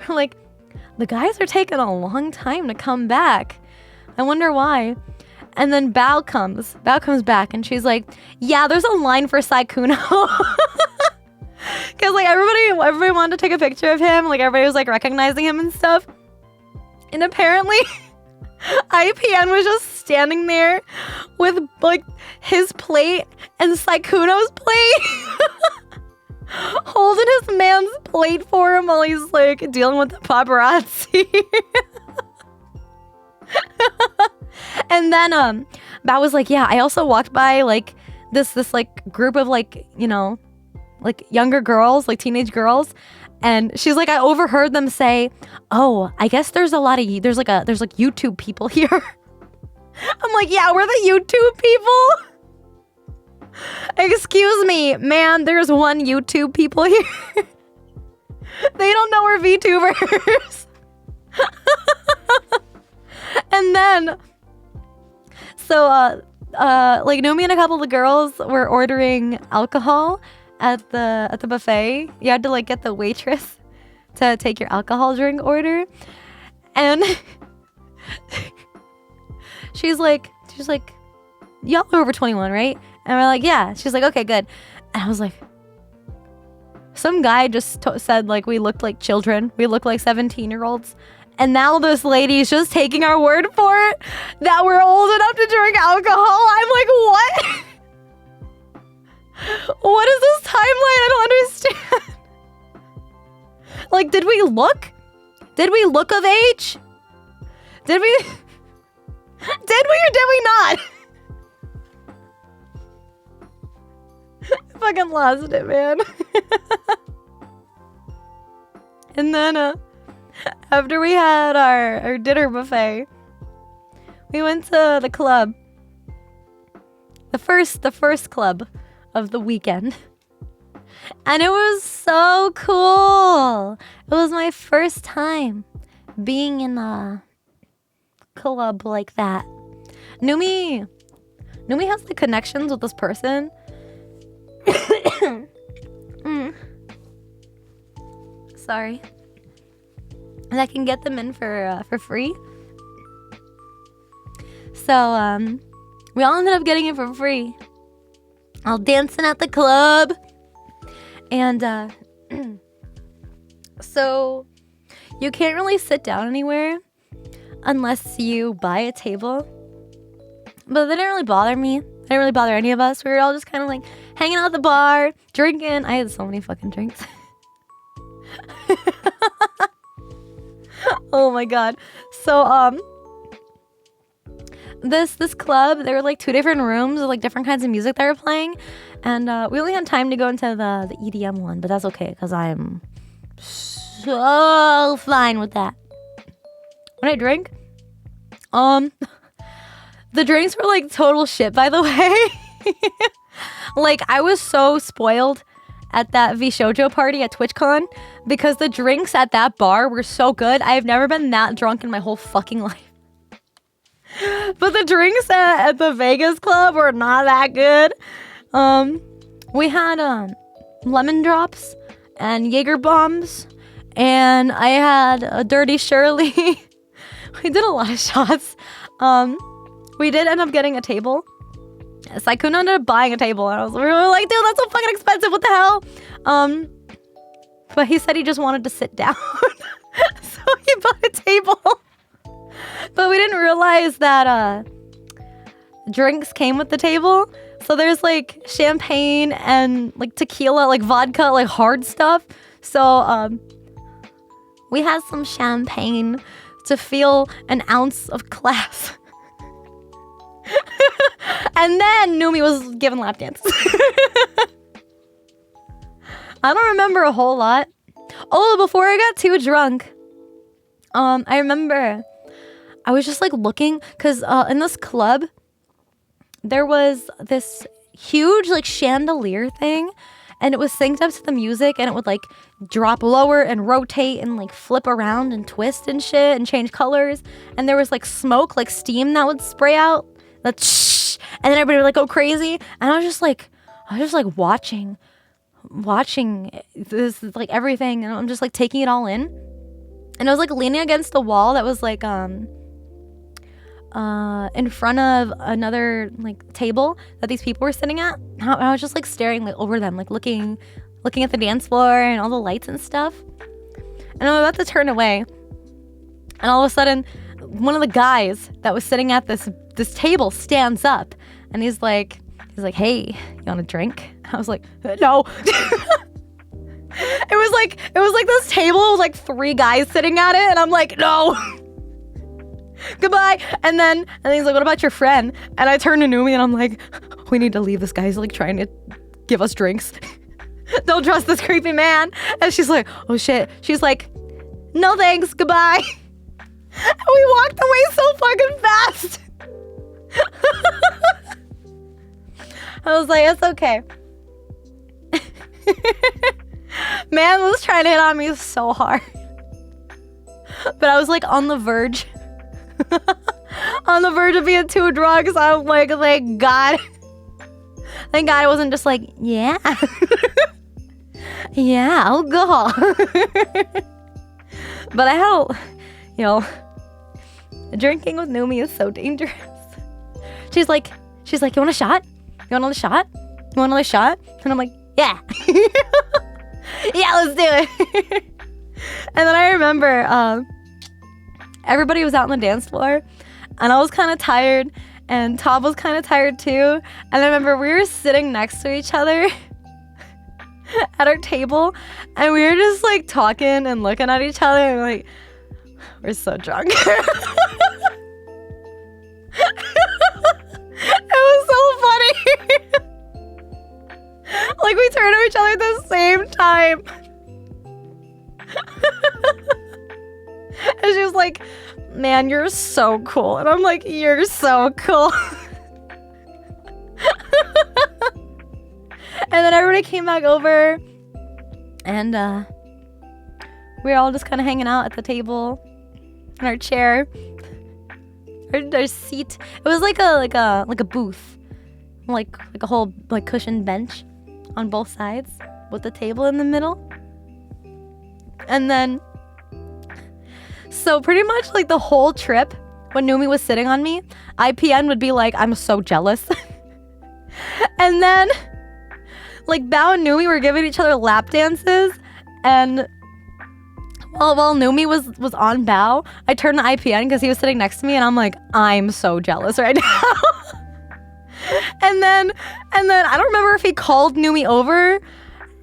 We're like, the guys are taking a long time to come back. I wonder why. And then Bao comes back, and she's like, yeah, there's a line for Saikuno. Because like everybody wanted to take a picture of him. Like everybody was like recognizing him and stuff. And apparently IPN was just standing there with like his plate and Saikuno's plate. Holding his man's plate for him while he's like dealing with the paparazzi. And then Bao was like, yeah, I also walked by like this like group of like, you know, like younger girls, like teenage girls, and she's like, I overheard them say, oh, I guess there's like YouTube people here. I'm like, yeah, we're the YouTube people. Excuse me, man, there's one YouTube people here. They don't know we're VTubers. And then, so, like Nomi and a couple of the girls were ordering alcohol at the buffet. You had to like get the waitress to take your alcohol drink order. And she's like, y'all are over 21, right? And we're like, yeah. She's like, okay, good. And I was like, some guy just said like we looked like children. We look like 17-year-olds. And now this lady's just taking our word for it that we're old enough to drink alcohol. I'm like, what? What is this timeline? I don't understand. Like, did we look? Did we look of age? Did we? Did we or did we not? I fucking lost it, man. And then, after we had our dinner buffet, we went to the club. The first club of the weekend. And it was so cool. It was my first time being in a club like that. Numi has the connections with this person. Sorry. And I can get them in for free. So we all ended up getting it for free. All dancing at the club. And so you can't really sit down anywhere unless you buy a table. But that didn't really bother me. It didn't really bother any of us. We were all just kind of like hanging out at the bar, drinking. I had so many fucking drinks. Oh my god. So this club, there were like 2 different rooms with like different kinds of music that were playing, and we only had time to go into the EDM one, but that's okay because I'm so fine with that. When I drink, the drinks were like total shit, by the way. Like, I was so spoiled at that VShojo party at TwitchCon because the drinks at that bar were so good. I've never been that drunk in my whole fucking life. But the drinks at the Vegas club were not that good. We had lemon drops and Jaeger bombs, and I had a Dirty Shirley. We did a lot of shots. We did end up getting a table. Saikun ended up buying a table, and we were like, dude, that's so fucking expensive. What the hell? But he said he just wanted to sit down. So he bought a table. But we didn't realize that drinks came with the table. So there's like champagne and like tequila, like vodka, like hard stuff. So we had some champagne to feel an ounce of class. And then Numi was giving lap dances. I don't remember a whole lot. Oh, before I got too drunk, I remember I was just like looking, because in this club, there was this huge like chandelier thing, and it was synced up to the music, and it would like drop lower and rotate and like flip around and twist and shit and change colors. And there was like smoke, like steam that would spray out. Like, shh, and then everybody would like go crazy. And I was just like watching this, like everything, and I'm just like taking it all in. And I was like leaning against the wall that was like in front of another like table that these people were sitting at. And I was just like staring like over them, like looking at the dance floor and all the lights and stuff. And I'm about to turn away, and all of a sudden, one of the guys that was sitting at this table stands up, and he's like, hey, you want a drink? I was like, no. It was like this table with like 3 guys sitting at it, and I'm like, no. Goodbye. And then he's like, what about your friend? And I turn to Numi and I'm like, we need to leave. This guy's like trying to give us drinks. Don't trust this creepy man. And she's like, oh shit. She's like, no thanks, goodbye. And we walked away so fucking fast. I was like, it's okay. Man was trying to hit on me so hard. But I was like on the verge. On the verge of being too drunk. So I was like, thank God. Thank God I wasn't just like, yeah. Yeah, alcohol. But I had, Drinking with Numi is so dangerous. She's like, you want a shot? You want another shot? You want another shot? And I'm like, yeah. Yeah, let's do it. And then I remember everybody was out on the dance floor and I was kind of tired and Tom was kind of tired too. And I remember we were sitting next to each other at our table and we were just like talking and looking at each other and like, we're so drunk. It was so funny. Like we turned to each other at the same time. And she was like, man, you're so cool. And I'm like, you're so cool. And then everybody came back over and we were all just kind of hanging out at the table in our chair. Our seat. It was like a booth. Like a whole like cushioned bench on both sides with the table in the middle. And then so pretty much like the whole trip when Numi was sitting on me, IPN would be like, I'm so jealous. And then like Bao and Numi were giving each other lap dances and while Numi was on Bao, I turned to IPN because he was sitting next to me and I'm like, I'm so jealous right now. And then I don't remember if he called Numi over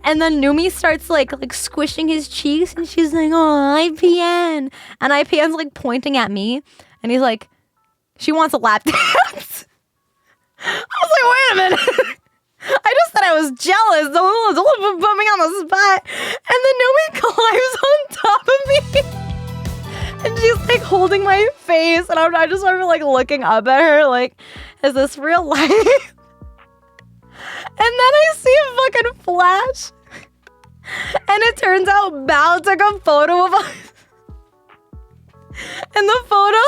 and then Numi starts like squishing his cheeks and she's like, oh, IPN. And IPN's like pointing at me and he's like, she wants a lap dance. I was like, wait a minute. I just said I was jealous. Don't put me on the spot. And then Numi climbs on top of me. And she's like holding my face. And I just remember like looking up at her like, is this real life? And then I see a fucking flash. And it turns out Bao took a photo of us. And the photo,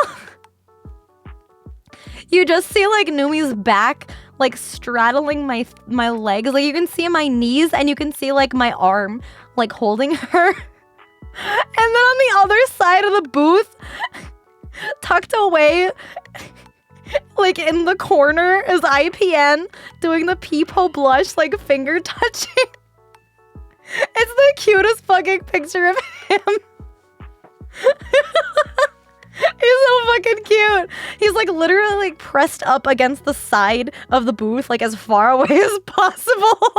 you just see like Numi's back like straddling my legs. Like you can see my knees and you can see like my arm like holding her. And then on the other side of the booth, tucked away like in the corner is IPN doing the peepo blush like finger touching. It's the cutest fucking picture of him. He's so fucking cute. He's like literally like pressed up against the side of the booth, like as far away as possible.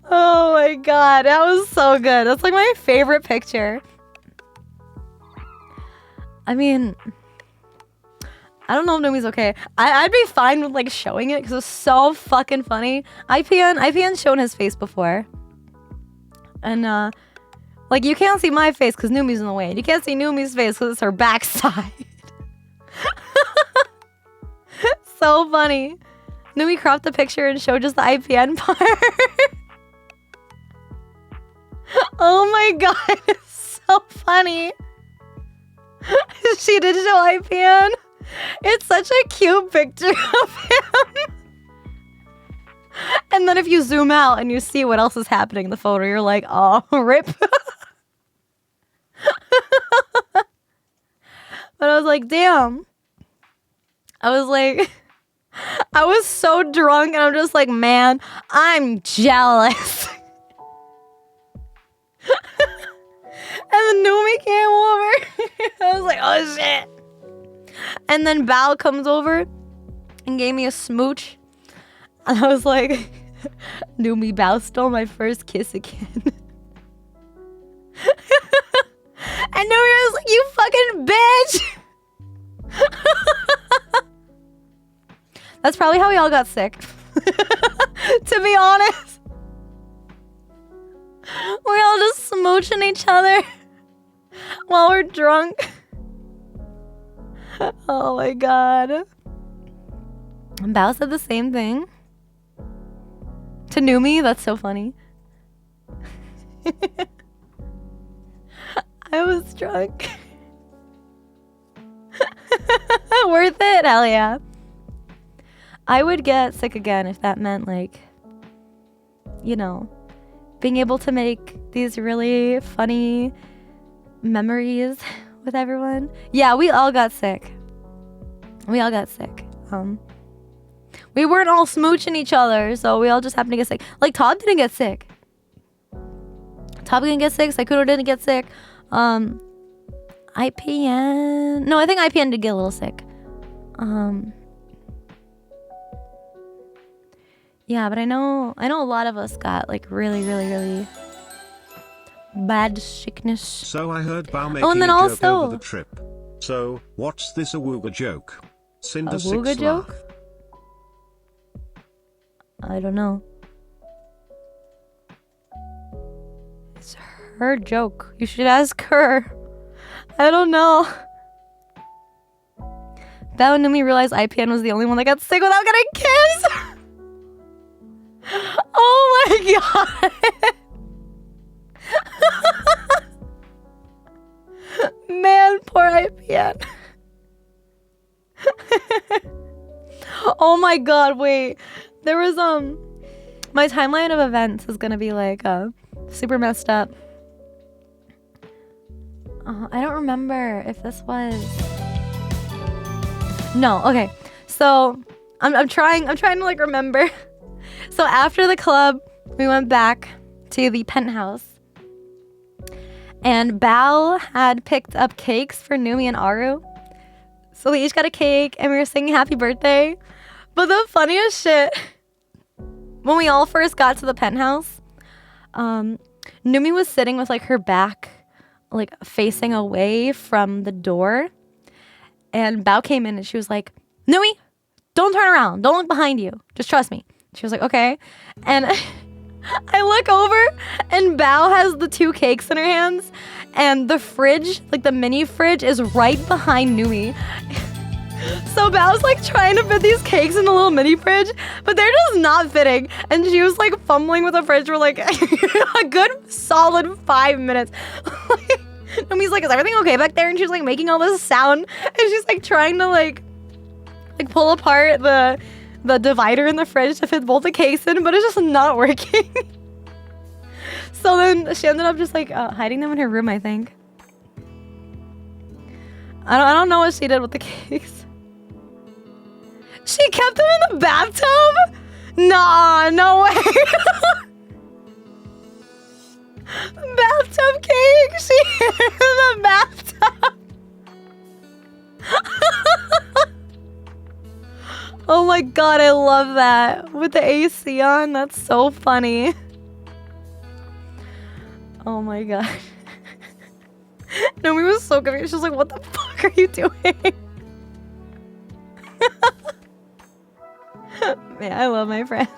Oh my god, that was so good. That's like my favorite picture. I mean, I don't know if Numi's okay. I'd be fine with like showing it because it's so fucking funny. IPN's shown his face before. And like you can't see my face because Numi's in the way. And you can't see Numi's face because it's her backside. So funny. Numi cropped the picture and showed just the IPN part. Oh my god, it's so funny. She did show IPN. It's such a cute picture of him. And then if you zoom out and you see what else is happening in the photo, you're like, oh, rip. But I was like, damn. I was so drunk and I'm just like, man, I'm jealous. And then Numi came over. I was like, oh shit. And then Bao comes over and gave me a smooch. And I was like, Numi, Bao stole my first kiss again. And Numi was like, you fucking bitch. That's probably how we all got sick. To be honest. We're all just smooching each other while we're drunk. Oh my god. And Bao said the same thing to Numi. That's so funny. I was drunk. Worth it? Hell yeah. I would get sick again if that meant like, you know, being able to make these really funny memories with everyone. Yeah, we all got sick. We all got sick. We weren't all smooching each other, so we all just happened to get sick. Like, Todd didn't get sick. Todd didn't get sick. Saikuto didn't get sick. IPN... No, I think IPN did get a little sick. Yeah, but I know a lot of us got, like, really, really, really bad sickness. So I heard Bao making and then a joke also... over the trip. So, what's this awooga joke? Cinder A 6 wooga joke? laugh. I don't know. It's her joke. You should ask her. I don't know. Bao and Numi realized IPN was the only one that got sick without getting kissed. Oh my god. Man, poor IPN. Oh my god, wait. There was my timeline of events is gonna be like super messed up. I don't remember if this was... No, okay. So I'm trying to like remember. So after the club, we went back to the penthouse. And Bao had picked up cakes for Numi and Aru. So we each got a cake and we were singing happy birthday. But the funniest shit, when we all first got to the penthouse, Numi was sitting with like her back like facing away from the door. And Bao came in and she was like, Numi, don't turn around. Don't look behind you. Just trust me. She was like, okay. And I look over and Bao has the 2 cakes in her hands. And the fridge, like the mini fridge, is right behind Numi. So Bao's like trying to fit these cakes in the little mini fridge, but they're just not fitting. And she was like fumbling with the fridge for like a good solid 5 minutes. Numi's like, is everything okay back there? And she's like making all this sound. And she's like trying to like pull apart the divider in the fridge to fit both the cakes in, but it's just not working. So then she ended up just like hiding them in her room, I think. I don't know what she did with the cakes. She kept them in the bathtub? Nah, no way. Bathtub cake. She hid it in the bathtub. Oh my god, I love that. With the AC on, that's so funny. Oh my god. Nomi was so confused. She was like, what the fuck are you doing? Man, I love my friends.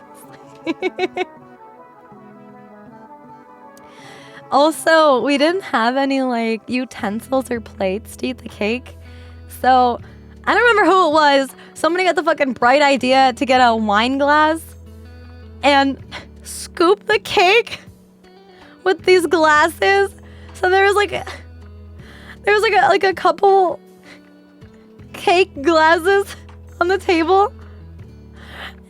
Also, we didn't have any like utensils or plates to eat the cake. So, I don't remember who it was. Somebody got the fucking bright idea to get a wine glass and scoop the cake with these glasses. So there was like a couple cake glasses on the table.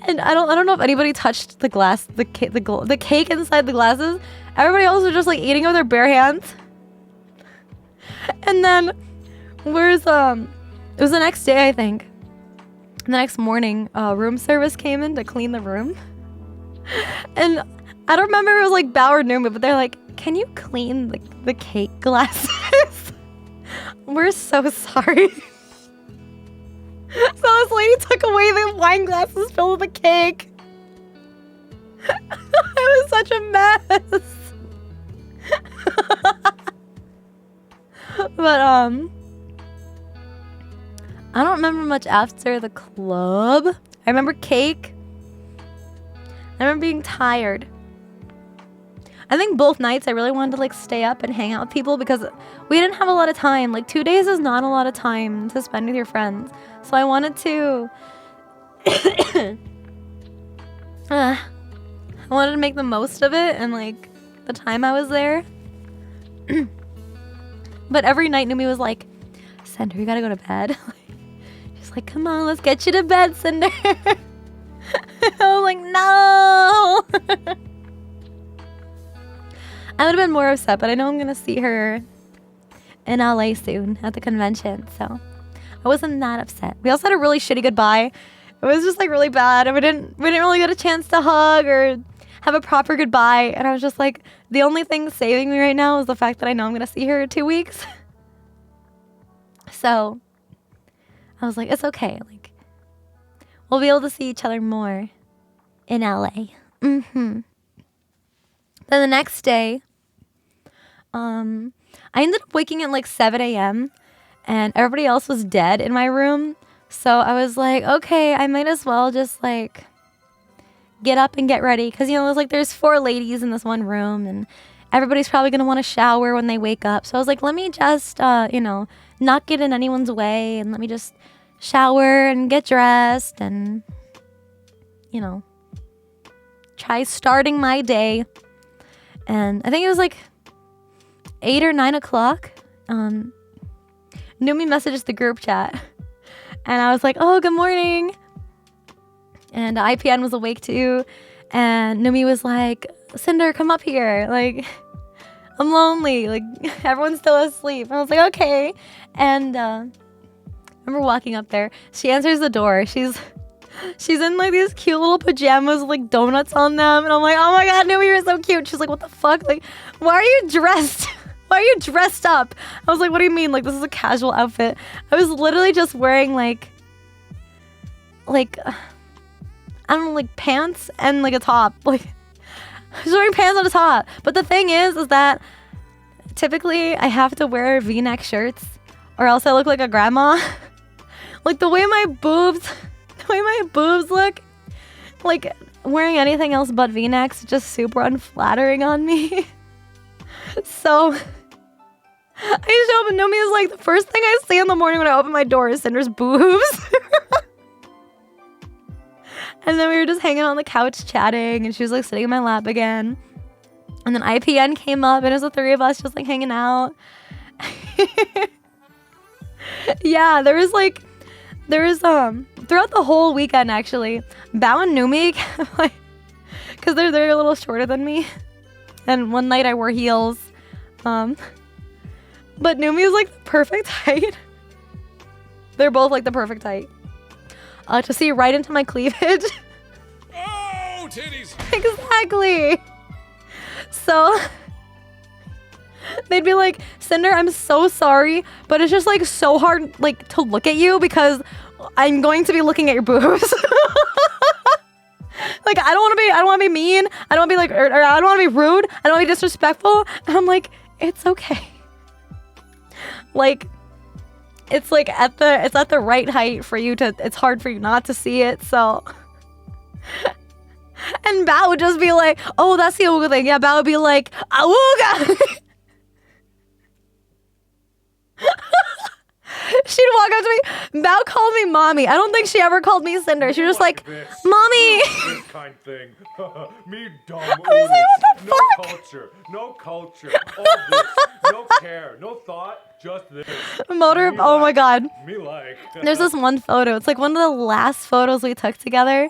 And I don't know if anybody touched the glass, the cake inside the glasses. Everybody else was just like eating with their bare hands. And then it was the next day, I think. The next morning, room service came in to clean the room. And I don't remember if it was like Bao or Numa, but they're like, can you clean the cake glasses? We're so sorry. So this lady took away the wine glasses filled with the cake. It was such a mess. But I don't remember much after the club. I remember cake. I remember being tired. I think both nights I really wanted to like stay up and hang out with people because we didn't have a lot of time. Like 2 days is not a lot of time to spend with your friends. So I wanted to I wanted to make the most of it and like the time I was there. But every night Numi was like, Cinder, you gotta go to bed. She's like, come on, let's get you to bed, Cinder. I was like, no. I would have been more upset, but I know I'm gonna see her in LA soon at the convention, so I wasn't that upset. We also had a really shitty goodbye. It was just like really bad, and we didn't really get a chance to hug or have a proper goodbye. And I was just like, the only thing saving me right now is the fact that I know I'm gonna see her in 2 weeks. So I was like, it's okay. Like, we'll be able to see each other more in LA. Then the next day, I ended up waking at like 7 a.m. and everybody else was dead in my room. So I was like, okay, I might as well just like get up and get ready. Cause there's 4 ladies in this one room and everybody's probably going to want to shower when they wake up. So I was like, let me just, not get in anyone's way and let me just shower and get dressed and, try starting my day. And I think it was like 8 or 9 o'clock. Numi messages the group chat. And I was like, oh, good morning. And IPN was awake too. And Numi was like, Sinder, come up here. Like, I'm lonely. Like, everyone's still asleep. And I was like, okay. And I remember walking up there. She answers the door. She's in like these cute little pajamas with like donuts on them. And I'm like, oh my God, Numi, you're so cute. She's like, what the fuck? Like, why are you dressed? Why are you dressed up? I was like, what do you mean? Like, this is a casual outfit. I was literally just wearing like I don't know, like pants and like a top. Like, I was wearing pants and a top. But the thing is that typically I have to wear V-neck shirts or else I look like a grandma. Like the way my boobs look, like wearing anything else but V-necks is just super unflattering on me. So I show up and Nomi is like, the first thing I see in the morning when I open my door is Cinder's boobs. And then we were just hanging on the couch chatting and she was like sitting in my lap again. And then IPN came up and it was the 3 of us just like hanging out. Yeah, there was throughout the whole weekend actually, Bao and Numi, like, cause they're a little shorter than me. And one night I wore heels. But Numi is like the perfect height. They're both like the perfect height. To see right into my cleavage. Oh, titties! Exactly. So they'd be like, Cinder, I'm so sorry, but it's just like so hard like to look at you because I'm going to be looking at your boobs. Like, I don't want to be mean. I don't want to be like, or I don't want to be rude. I don't want to be disrespectful. And I'm like, it's okay. Like, it's like at the right height for you to, it's hard for you not to see it. So, and Bao would just be like, oh, that's the Awooga thing. Yeah, Bao would be like, Awooga. She'd walk up to me. Bao called me mommy. I don't think she ever called me Cinder. She was just like, mommy. This kind thing. Me dumb. I was like, what the fuck? No culture. All this. No care. No thought. Just this. Motor. Me Oh my like. God. Me like. There's this one photo. It's like one of the last photos we took together.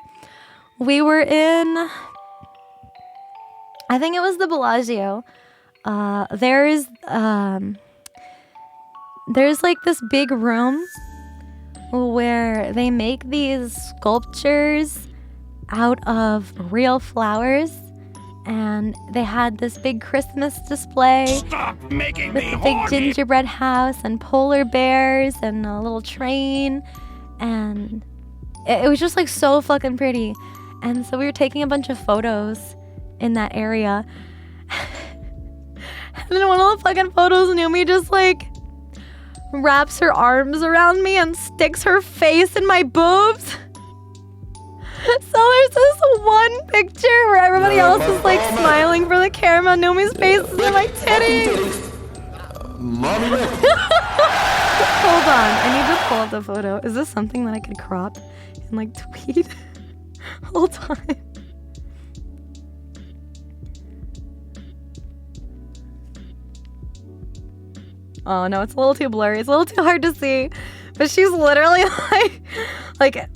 We were in, I think it was the Bellagio. There's like this big room where they make these sculptures out of real flowers. And they had this big Christmas display. Stop making with me the big horny. gingerbread house and polar bears and a little train. And it was just like so fucking pretty. And so we were taking a bunch of photos in that area. And then one of the fucking photos, Numi just like wraps her arms around me and sticks her face in my boobs. So there's this one picture where everybody else is like smiling for the camera. Numi's face is in my titties. Hold on, I need to pull up the photo. Is this something that I could crop and like tweet? Hold on. Oh no, it's a little too blurry. It's a little too hard to see. But she's literally like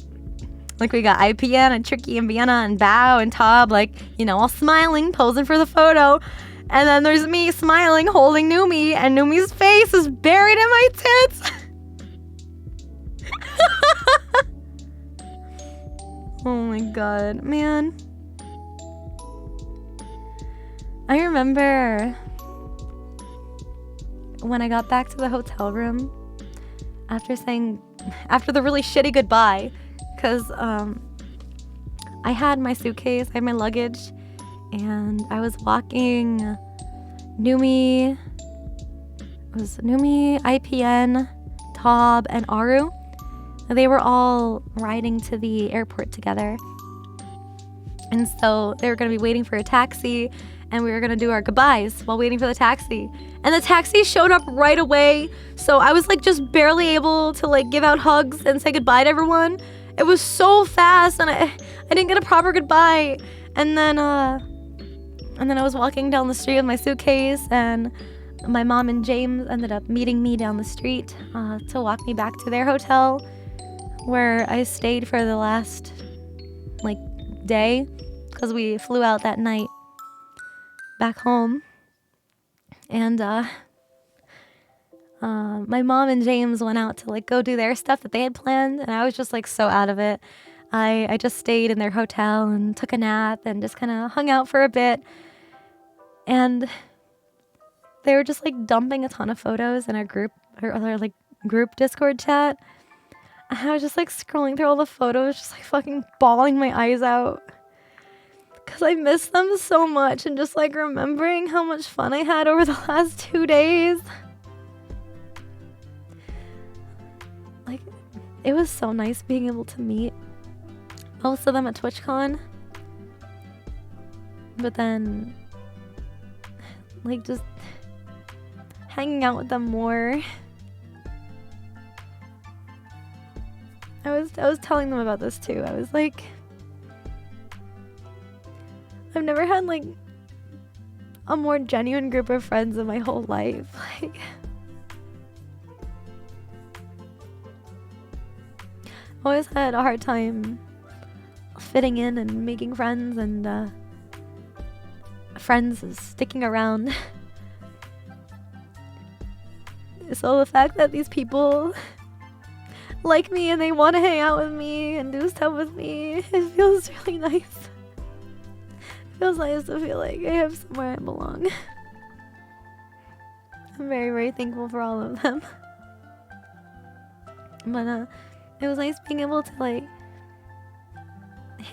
we got IPN and Tricky and Vienna and Bao and Tob, like, you know, all smiling, posing for the photo. And then there's me smiling, holding Numi, and Numi's face is buried in my tits. Oh my god, man. I remember when I got back to the hotel room after the really shitty goodbye, because I had my suitcase, I had my luggage, and I was walking Numi, IPN, Tob, and Aru. They were all riding to the airport together. And so they were going to be waiting for a taxi, and we were going to do our goodbyes while waiting for the taxi. And the taxi showed up right away, so I was like just barely able to like give out hugs and say goodbye to everyone. It was so fast, and I didn't get a proper goodbye. And then I was walking down the street with my suitcase, and my mom and James ended up meeting me down the street to walk me back to their hotel, where I stayed for the last like day, because we flew out that night back home. And my mom and James went out to like go do their stuff that they had planned, and I was just like so out of it. I just stayed in their hotel and took a nap and just kind of hung out for a bit. And they were just like dumping a ton of photos in our group Discord chat. And I was just like scrolling through all the photos, just like fucking bawling my eyes out, because I miss them so much, and just like remembering how much fun I had over the last 2 days. Like, it was so nice being able to meet most of them at TwitchCon. But then, like, just hanging out with them more. I was telling them about this too. I was like, I've never had like a more genuine group of friends in my whole life. Like, I always had a hard time fitting in and making friends, and friends sticking around. So the fact that these people like me and they want to hang out with me and do stuff with me, it feels really nice. It feels nice to feel like I have somewhere I belong. I'm very, very thankful for all of them. But it was nice being able to like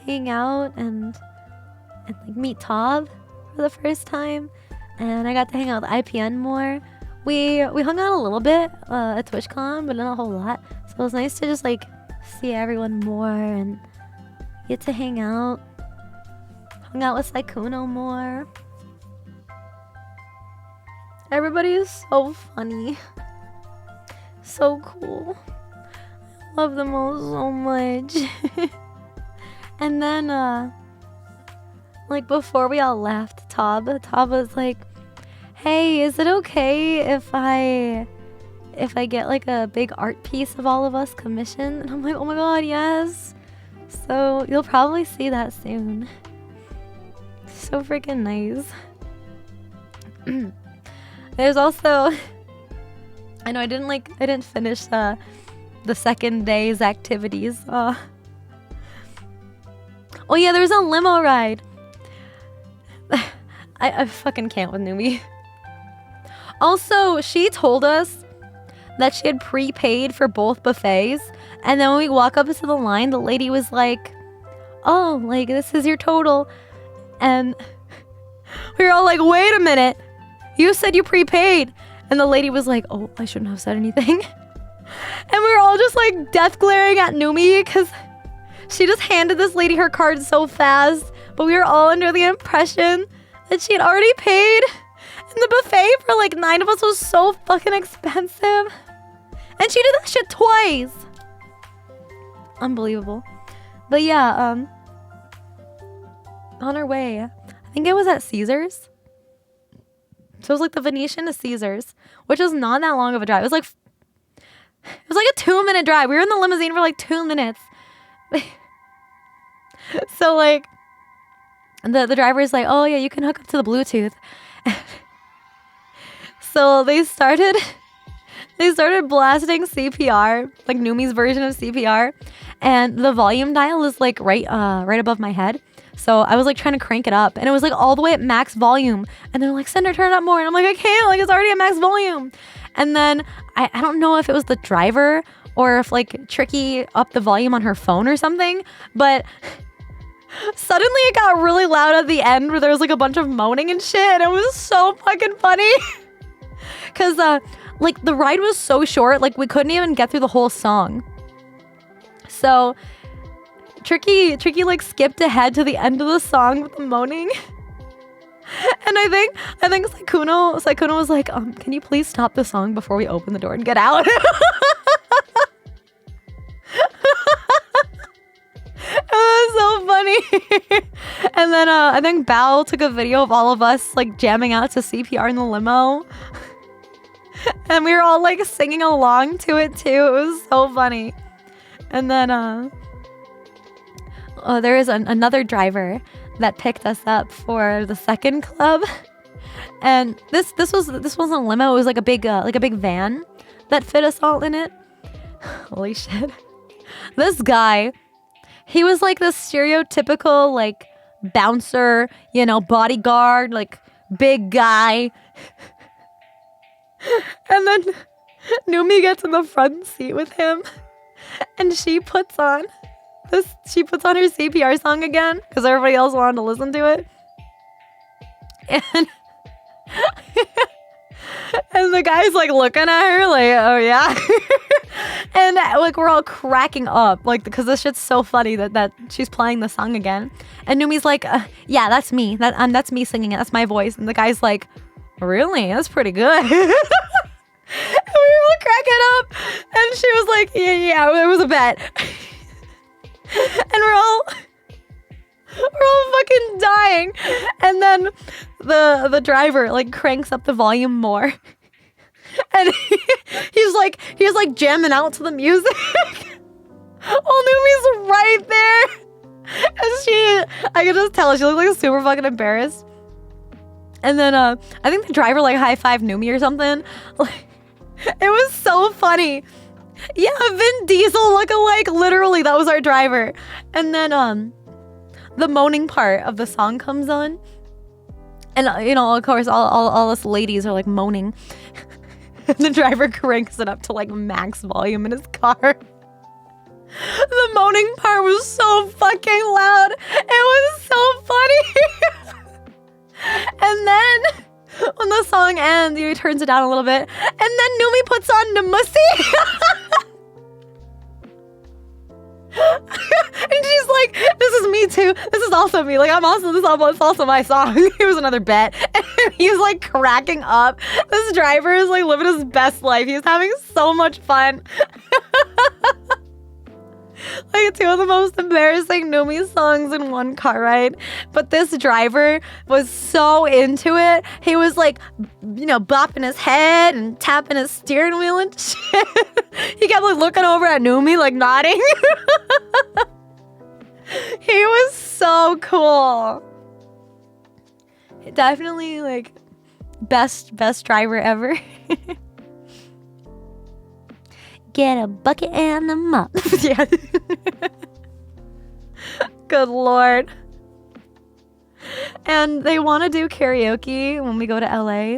hang out and like meet Tob for the first time, and I got to hang out with IPN more. We hung out a little bit at TwitchCon, but not a whole lot. So it was nice to just like see everyone more and get to hang out. Hung out with Saikuno more. Everybody is so funny. So cool. I love them all so much. And then like before we all left, Tob was like, hey, is it okay if I get like a big art piece of all of us commissioned? And I'm like, oh my god, yes. So you'll probably see that soon. So freaking nice. There's also, I know I didn't finish the second day's activities. Oh yeah, there's a limo ride. I fucking can't with Numi. Also, she told us that she had prepaid for both buffets, and then when we walk up to the line, the lady was like, oh, like, this is your total. And we were all like, wait a minute, you said you prepaid. And the lady was like, oh, I shouldn't have said anything. And we were all just like death glaring at Numi, because she just handed this lady her card so fast, but we were all under the impression that she had already paid. And the buffet for like 9 of us was so fucking expensive. And she did that shit twice. Unbelievable. But yeah, on our way, I think it was at Caesars. So it was like the Venetian to Caesars, which is not that long of a drive. It was like a 2-minute drive. We were in the limousine for like 2 minutes. So like the driver is like, oh yeah, you can hook up to the Bluetooth. So they started blasting CPR, like Numi's version of CPR, and the volume dial is like right above my head. So I was like trying to crank it up, and it was like all the way at max volume. And they're like, Cinder, turn it up more. And I'm like, I can't, like it's already at max volume. And then I don't know if it was the driver or if like Tricky upped the volume on her phone or something, but suddenly it got really loud at the end where there was like a bunch of moaning and shit. And it was so fucking funny. Cause like the ride was so short, like we couldn't even get through the whole song. So Tricky like skipped ahead to the end of the song with the moaning. And I think Saikuno was like, can you please stop the song before we open the door and get out? It was so funny. And then I think Bao took a video of all of us like jamming out to CPR in the limo. And we were all like singing along to it too. It was so funny. And then there is another driver that picked us up for the second club. And this wasn't a limo, it was like a big van that fit us all in it. Holy shit. This guy, he was like this stereotypical like bouncer, you know, bodyguard, like big guy. And then Numi gets in the front seat with him, and she puts on her CPR song again because everybody else wanted to listen to it. And and the guy's like looking at her like, oh yeah. And like we're all cracking up like because this shit's so funny that she's playing the song again. And Numi's like, yeah, that's me. That's me singing it. That's my voice. And the guy's like, really? That's pretty good. And we were all cracking up. And she was like, yeah, it was a bet. And we're all fucking dying. And then the driver like cranks up the volume more. And he's like jamming out to the music. Oh, Numi's right there. And I could just tell she looked like super fucking embarrassed. And then I think the driver like high-fived Numi or something. Like, it was so funny. Yeah, Vin Diesel lookalike. Literally, that was our driver. And then the moaning part of the song comes on. And you know, of course, all us ladies are like moaning. And the driver cranks it up to like max volume in his car. The moaning part was so fucking loud. It was so funny. And then when the song ends, he turns it down a little bit. And then Numi puts on Namusi. And she's like, this is me too. This is also me. Like, it's also my song. It was another bet. And he's like cracking up. This driver is like living his best life. He's having so much fun. Like two of the most embarrassing Numi songs in one car ride. But this driver was so into it. He was like, you know, bopping his head and tapping his steering wheel and shit. He kept like looking over at Numi, like nodding. He was so cool. Definitely like best driver ever. Get a bucket and a mop. Yeah. Good Lord. And they want to do karaoke when we go to LA.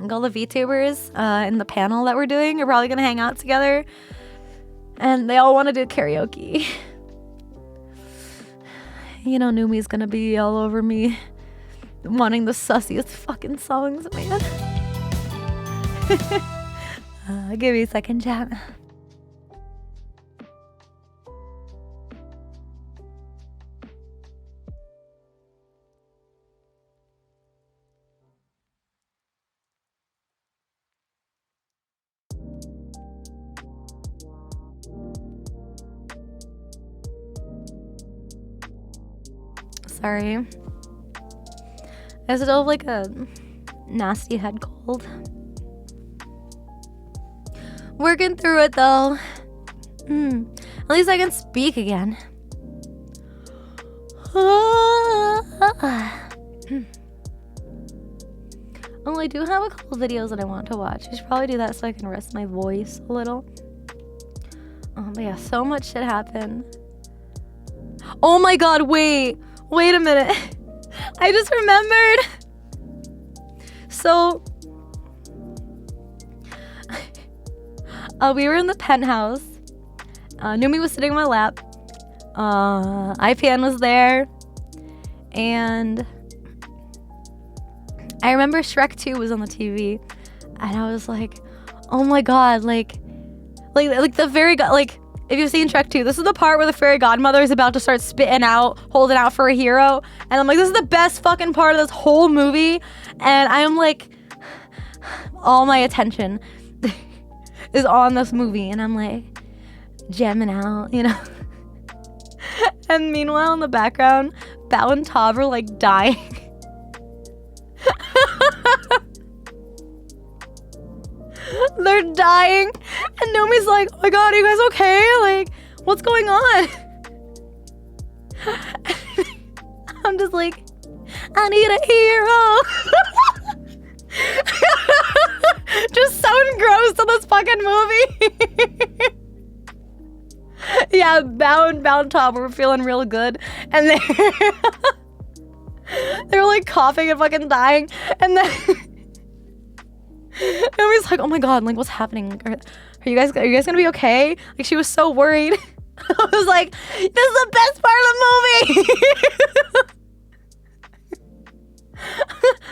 And all the VTubers in the panel that we're doing are probably going to hang out together. And they all want to do karaoke. You know, Numi's going to be all over me wanting the sussiest fucking songs, man. I'll give you a second, chat. Sorry. I still have like a nasty head cold. Working through it though. At least I can speak again. Oh, I do have a couple videos that I want to watch. I should probably do that so I can rest my voice a little. But yeah, so much shit happened. Oh my god, wait a minute. I just remembered. So, we were in the penthouse. Numi was sitting on my lap. IPN was there. And I remember Shrek 2 was on the TV. And I was like, oh my god, like the fairy god, like, if you've seen Shrek 2, this is the part where the fairy godmother is about to start spitting out, holding out for a hero. And I'm like, this is the best fucking part of this whole movie. And I'm like, all my attention is on this movie. And I'm like, jamming out, you know? And meanwhile, in the background, Bao and Tav are like dying. They're dying. And Nomi's like, oh my god, are you guys okay? Like, what's going on? I'm just like, I need a hero. Just so engrossed in this fucking movie. Yeah, Bao and Tav were feeling real good. And they were like coughing and fucking dying. And then everybody's like, oh my god, like, what's happening? Are you guys gonna be okay? Like, she was so worried. I was like, this is the best part of the movie.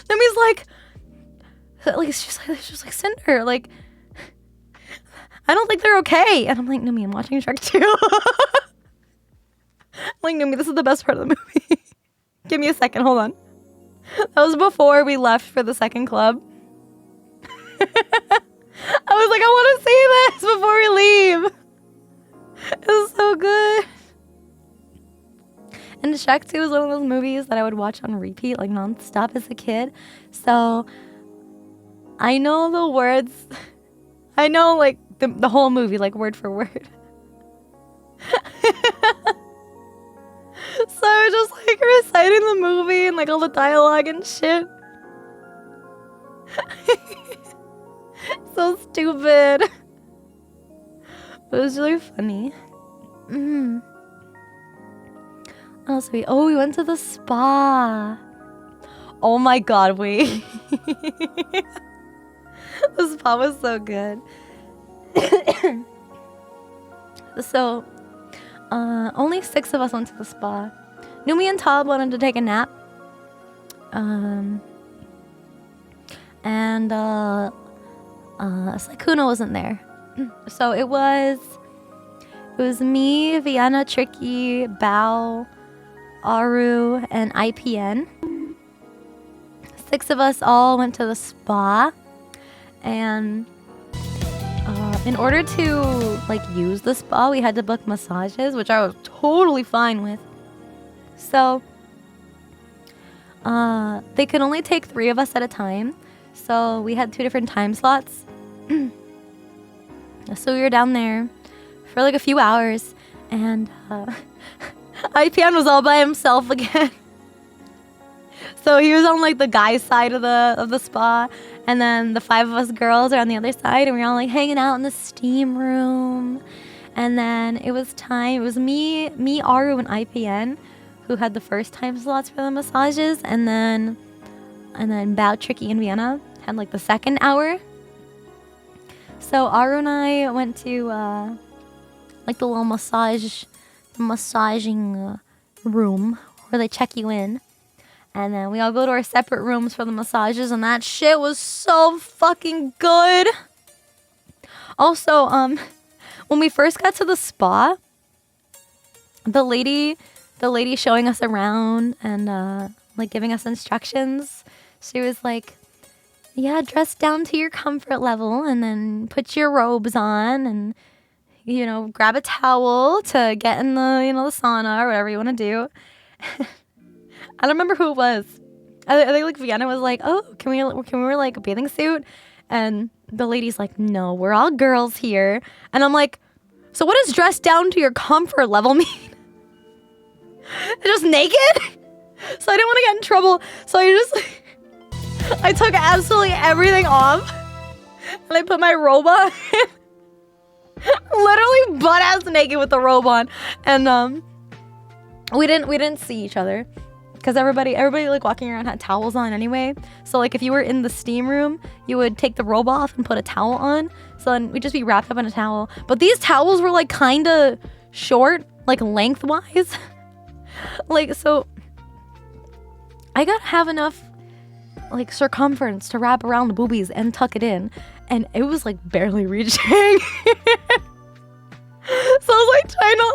Nami's like she's like Cinder, like, I don't think they're okay. And I'm like, Numi, I'm watching Shrek 2. I'm like, Numi, this is the best part of the movie. Give me a second, hold on. That was before we left for the second club. I was like, I want to see this before we leave. It was so good. And Shrek 2 was one of those movies that I would watch on repeat, like, non-stop as a kid. So I know the words. I know, like, the whole movie, like, word for word. So I was just, like, reciting the movie and, like, all the dialogue and shit. So stupid. But it was really funny. What else we went to the spa. Oh my god, wait. The spa was so good. So, only 6 of us went to the spa. Numi and Tob wanted to take a nap. And Sykkuno wasn't there. So it was me, Vienna, Tricky, Bao, Aru, and IPN. 6 of us all went to the spa. And in order to, like, use the spa, we had to book massages, which I was totally fine with. So they could only take 3 of us at a time. So we had 2 different time slots. So we were down there for like a few hours, and IPN was all by himself again. So he was on like the guy's side of the spa, and then the 5 of us girls are on the other side, and we were all like hanging out in the steam room. And then it was me, Aru, and IPN who had the first time slots for the massages, and then Bao, Tricky, and Vienna had like the second hour. So Aru and I went to like the little massaging room where they check you in. And then we all go to our separate rooms for the massages, and that shit was so fucking good. Also, when we first got to the spa, the lady showing us around and like giving us instructions, she was like, yeah, dress down to your comfort level, and then put your robes on, and, you know, grab a towel to get in the, you know, the sauna or whatever you want to do. I don't remember who it was. I think like Vienna was like, oh, can we wear like a bathing suit? And the lady's like, no, we're all girls here. And I'm like, so what does dress down to your comfort level mean? Just naked? So I didn't want to get in trouble. So I took absolutely everything off. And I put my robe on. Literally butt ass naked with the robe on. And we didn't see each other. Because everybody like walking around had towels on anyway. So like if you were in the steam room, you would take the robe off and put a towel on. So then we'd just be wrapped up in a towel. But these towels were like kind of short, like lengthwise. Like, so I gotta have enough like circumference to wrap around the boobies and tuck it in. And it was like barely reaching. So I was like trying to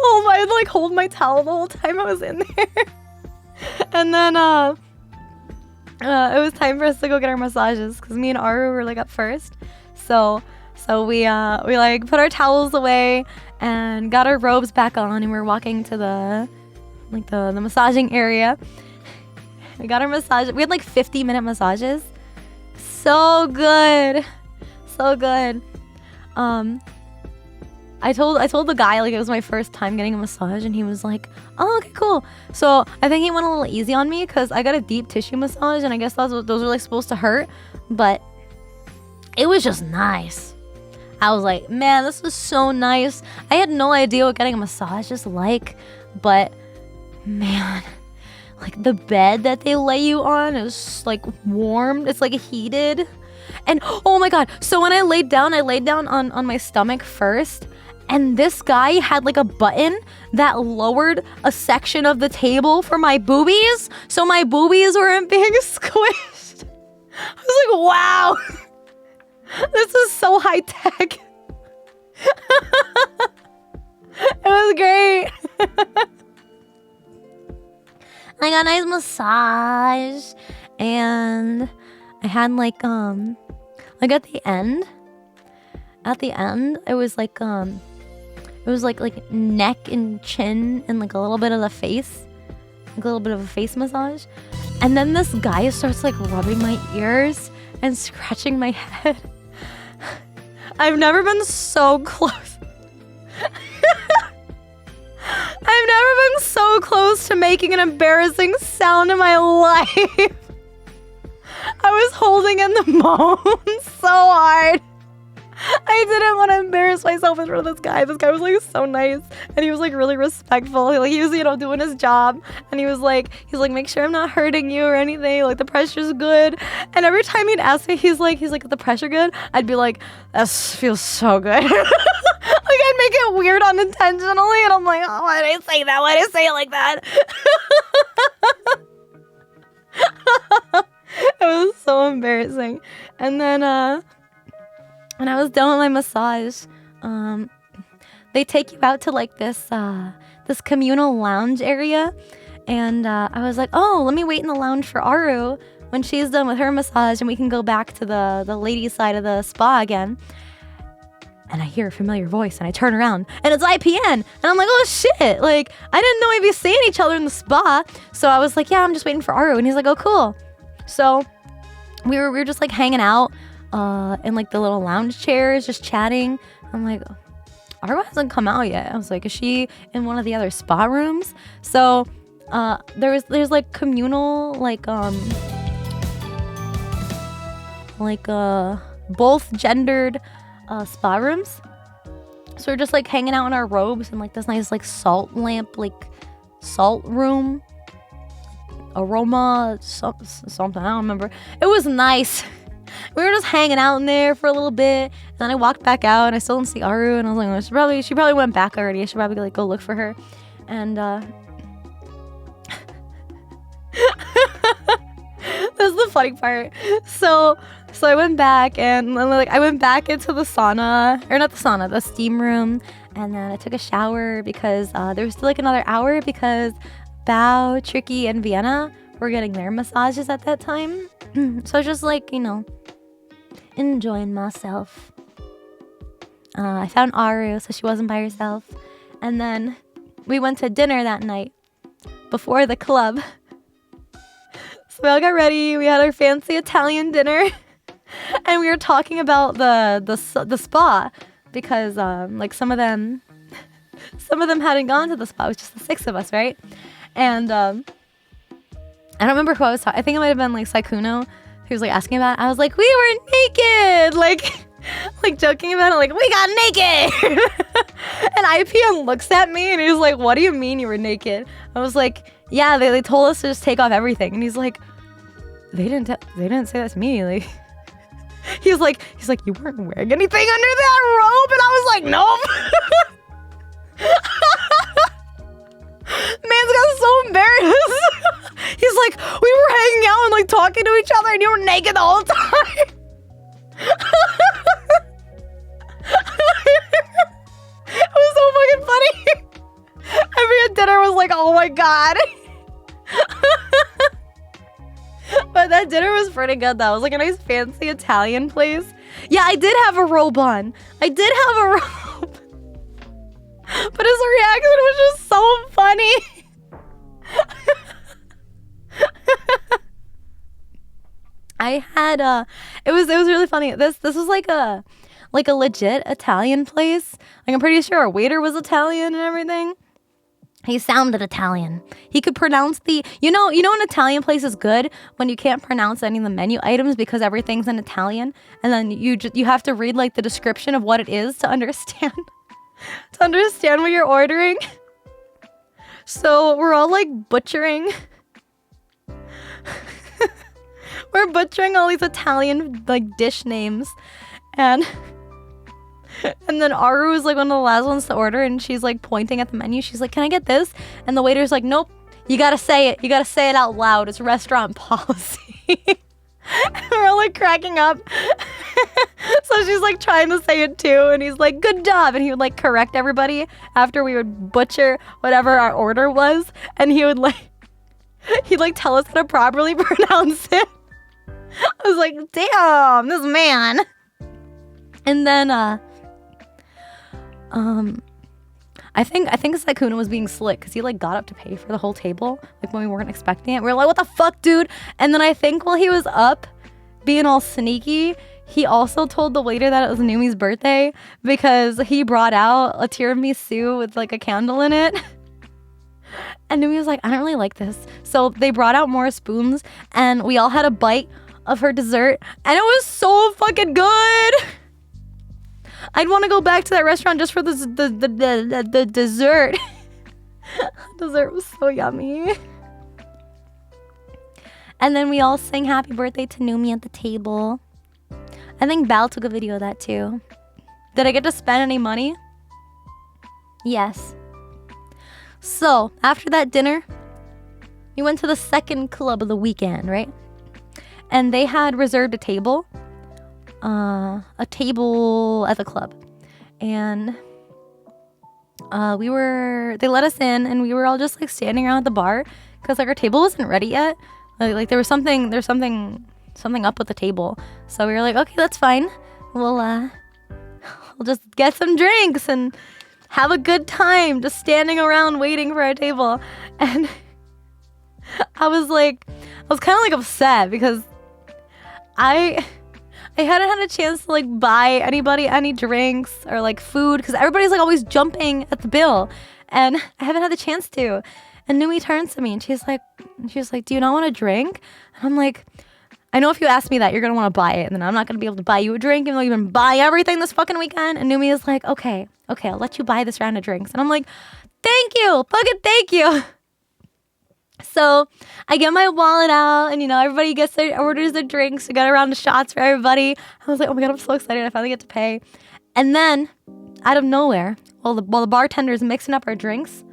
hold my towel the whole time I was in there. And then it was time for us to go get our massages because me and Aru were like up first. So we like put our towels away and got our robes back on, and we were walking to the massaging area. We got our massage. We had like 50-minute massages. So good. So good. I told the guy like it was my first time getting a massage, and he was like, "Oh, okay, cool." So I think he went a little easy on me because I got a deep tissue massage, and I guess those were like supposed to hurt, but it was just nice. I was like, man, this is so nice. I had no idea what getting a massage is like, but man, like the bed that they lay you on is like warm. It's like heated. And oh my god, so when I laid down on my stomach first, and this guy had like a button that lowered a section of the table for my boobies, so my boobies weren't being squished. I was like, wow, this is so high tech. It was great. I got a nice massage, and I had like at the end it was like neck and chin and like a little bit of the face, like a little bit of a face massage. And then this guy starts like rubbing my ears and scratching my head. I've never been so close. I've never been so close to making an embarrassing sound in my life. I was holding in the moan so hard. I didn't want to embarrass myself in front of this guy. This guy was like so nice, and he was like really respectful. He was, doing his job, and he's like, make sure I'm not hurting you or anything. Like the pressure's good. And every time he'd ask me, he's like, is the pressure good? I'd be like, that feels so good. Like I'd make it weird unintentionally, and I'm like, oh, why did I say that? Why did I say it like that? It was so embarrassing. And then when I was done with my massage, they take you out to like this communal lounge area, and I was like, oh, let me wait in the lounge for Aru when she's done with her massage, and we can go back to the ladies' side of the spa again. And I hear a familiar voice, and I turn around, and it's IPN, and I'm like, oh shit, like I didn't know we'd be seeing each other in the spa. So I was like, yeah, I'm just waiting for Aru, and he's like, oh cool. So we were just like hanging out in like the little lounge chairs, just chatting. I'm like, Aru hasn't come out yet. I was like, is she in one of the other spa rooms? So there's like communal both gendered spa rooms. So we're just like hanging out in our robes in like this nice like salt lamp, like salt room aroma something, I don't remember. It was nice. We were just hanging out in there for a little bit, and then I walked back out, and I still didn't see Aru, and I was like, oh, she probably went back already. I should probably like go look for her. And this is the funny part. So I went back, and like I went back into the sauna, or not the sauna, the steam room, and then I took a shower because there was still like another hour because Bao, Tricky, and Vienna were getting their massages at that time. So just like, enjoying myself. I found Aru, so she wasn't by herself. And then we went to dinner that night before the club. So we all got ready. We had our fancy Italian dinner. And we were talking about the spa because like some of them hadn't gone to the spa. It was just the 6 of us, right? And I don't remember who I was talking. I think it might have been like Saikuno. he was like asking about it. I was like, we were naked, like joking about it, like we got naked. And IPN looks at me and he's like, what do you mean you were naked? I was like, yeah, they told us to just take off everything. And he's like, they didn't say that to me. Like, he's like, you weren't wearing anything under that robe? And I was like, nope. Man's got so embarrassed. He's like, we were hanging out and like talking to each other and you were naked the whole time. It was so fucking funny. Every at dinner was like, oh my god. But that dinner was pretty good though. It was like a nice fancy Italian place. Yeah, I did have a robe on. I did have a robe. But his reaction was just so funny. I had it was really funny. This was like a legit Italian place. Like I'm pretty sure our waiter was Italian and everything. He sounded Italian. He could pronounce you know an Italian place is good when you can't pronounce any of the menu items because everything's in Italian, and then you have to read like the description of what it is to understand what you're ordering. So we're all like butchering. We're butchering all these Italian like dish names, and then Aru was like one of the last ones to order, and she's like pointing at the menu. She's like, "Can I get this?" And the waiter's like, "Nope, you gotta say it. You gotta say it out loud. It's restaurant policy." We're all like cracking up. So she's like trying to say it too, and he's like, "Good job," and he would like correct everybody after we would butcher whatever our order was, and he'd like tell us how to properly pronounce it. I was like, damn, this man. And then I think Sakuna was being slick because he like got up to pay for the whole table like when we weren't expecting it. We were like, what the fuck, dude? And then I think while he was up being all sneaky, he also told the waiter that it was Numi's birthday because he brought out a tiramisu with like a candle in it. And Numi was like, I don't really like this. So they brought out more spoons and we all had a bite of her dessert and it was so fucking good. I'd want to go back to that restaurant just for the dessert. Dessert was so yummy. And then we all sang happy birthday to Numi at the table. I think Bal took a video of that too. Did I get to spend any money? Yes. So, after that dinner, we went to the second club of the weekend, right? And they had reserved a table at the club. And they let us in and we were all just like standing around at the bar because like our table wasn't ready yet. Like there was something up with the table. So we were like, okay, that's fine. We'll just get some drinks and have a good time just standing around waiting for our table. And I was kind of like upset because I hadn't had a chance to like buy anybody any drinks or like food because everybody's like always jumping at the bill and I haven't had the chance to. And Numi turns to me and she's like, do you not want a drink? And I'm like, I know if you ask me that, you're going to want to buy it. And then I'm not going to be able to buy you a drink even though you've been buying everything this fucking weekend. And Numi is like, okay, I'll let you buy this round of drinks. And I'm like, thank you, fucking thank you. So I get my wallet out and, everybody orders their drinks. We got a round of shots for everybody. I was like, oh my God, I'm so excited. I finally get to pay. And then out of nowhere, while the bartender is mixing up our drinks,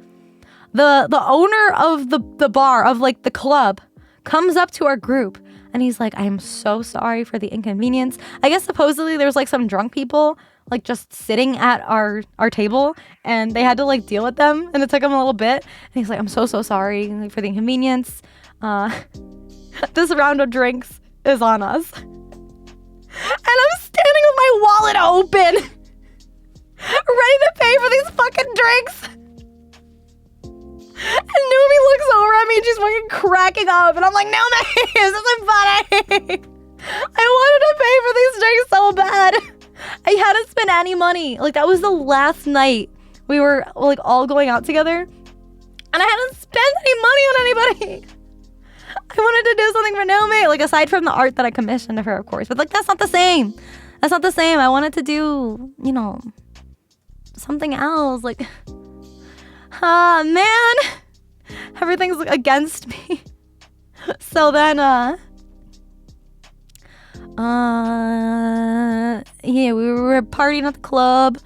the owner of the bar, of like the club, comes up to our group and he's like, I am so sorry for the inconvenience. I guess supposedly there was like some drunk people like just sitting at our table and they had to like deal with them and it took him a little bit. And he's like, I'm so sorry for the inconvenience. This round of drinks is on us. And I'm standing with my wallet open, ready to pay for these fucking drinks. And Numi looks over at me and she's fucking cracking up. And I'm like, no, this isn't funny. I wanted to pay for these drinks so bad. I hadn't spent any money. Like, that was the last night we were like all going out together. And I hadn't spent any money on anybody. I wanted to do something for Naomi, like aside from the art that I commissioned of her, of course. But like that's not the same. That's not the same. I wanted to do, you know, something else. Like, man, everything's against me. So then, yeah, we were partying at the club,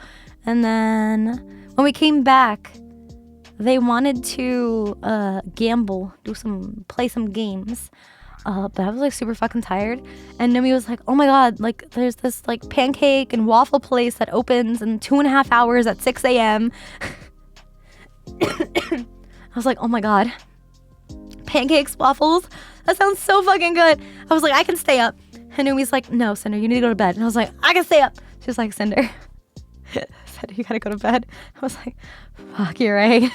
and then when we came back, they wanted to gamble, play some games. But I was like super fucking tired, and Numi was like, "Oh my god, like there's this like pancake and waffle place that opens in 2.5 hours at 6 a.m." I was like, "Oh my god, pancakes, waffles, that sounds so fucking good." I was like, "I can stay up," and Numi's like, "No, Cinder, you need to go to bed." And I was like, "I can stay up." She was like, "Cinder, Cinder, you gotta go to bed." I was like, "Fuck, you're right."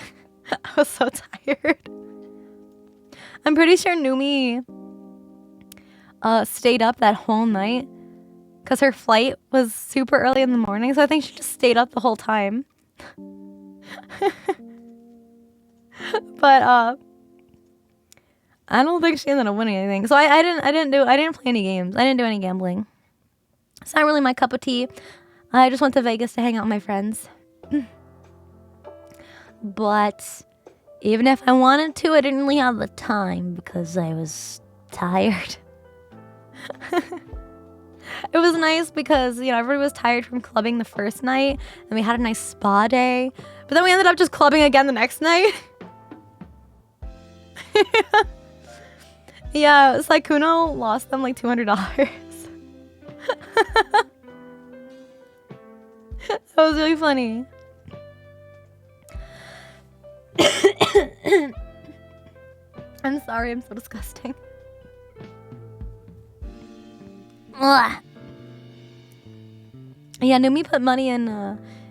I was so tired. I'm pretty sure Numi stayed up that whole night because her flight was super early in the morning, so I think she just stayed up the whole time. But I don't think she ended up winning anything. So I didn't play any games. I didn't do any gambling. It's not really my cup of tea. I just went to Vegas to hang out with my friends. But even if I wanted to, I didn't really have the time because I was tired. It was nice because, you know, everybody was tired from clubbing the first night, and we had a nice spa day. But then we ended up just clubbing again the next night. Yeah, Saikuno lost them like $200. That was really funny. I'm sorry, I'm so disgusting. Ugh. Yeah, Numi put money in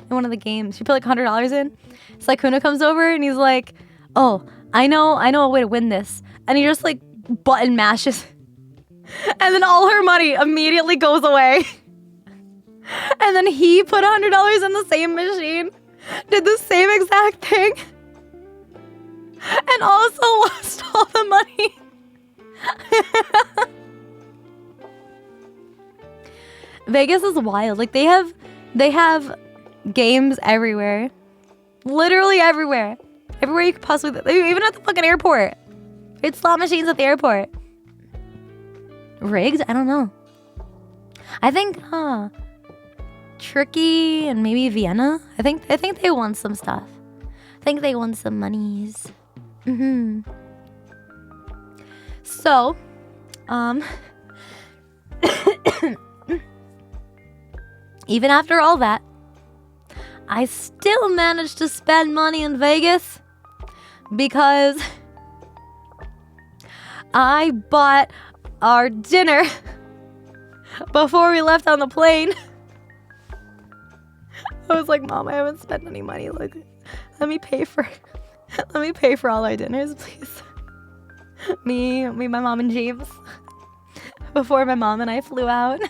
one of the games. She put like $100 in. Saikuno comes over and he's like, "Oh, I know a way to win this." And he just like button mashes. And then all her money immediately goes away. And then he put $100 in the same machine, did the same exact thing, and also lost all the money. Vegas is wild. Like they have games everywhere. Literally everywhere. Everywhere you could possibly, even at the fucking airport. It's slot machines at the airport. Rigged? I don't know. I think Tricky and maybe Vienna. I think they won some stuff. I think they won some monies. So, even after all that, I still managed to spend money in Vegas because I bought our dinner before we left on the plane. I was like, "Mom, I haven't spent any money. Like, let me pay for all our dinners, please." Me, my mom, and James. Before my mom and I flew out.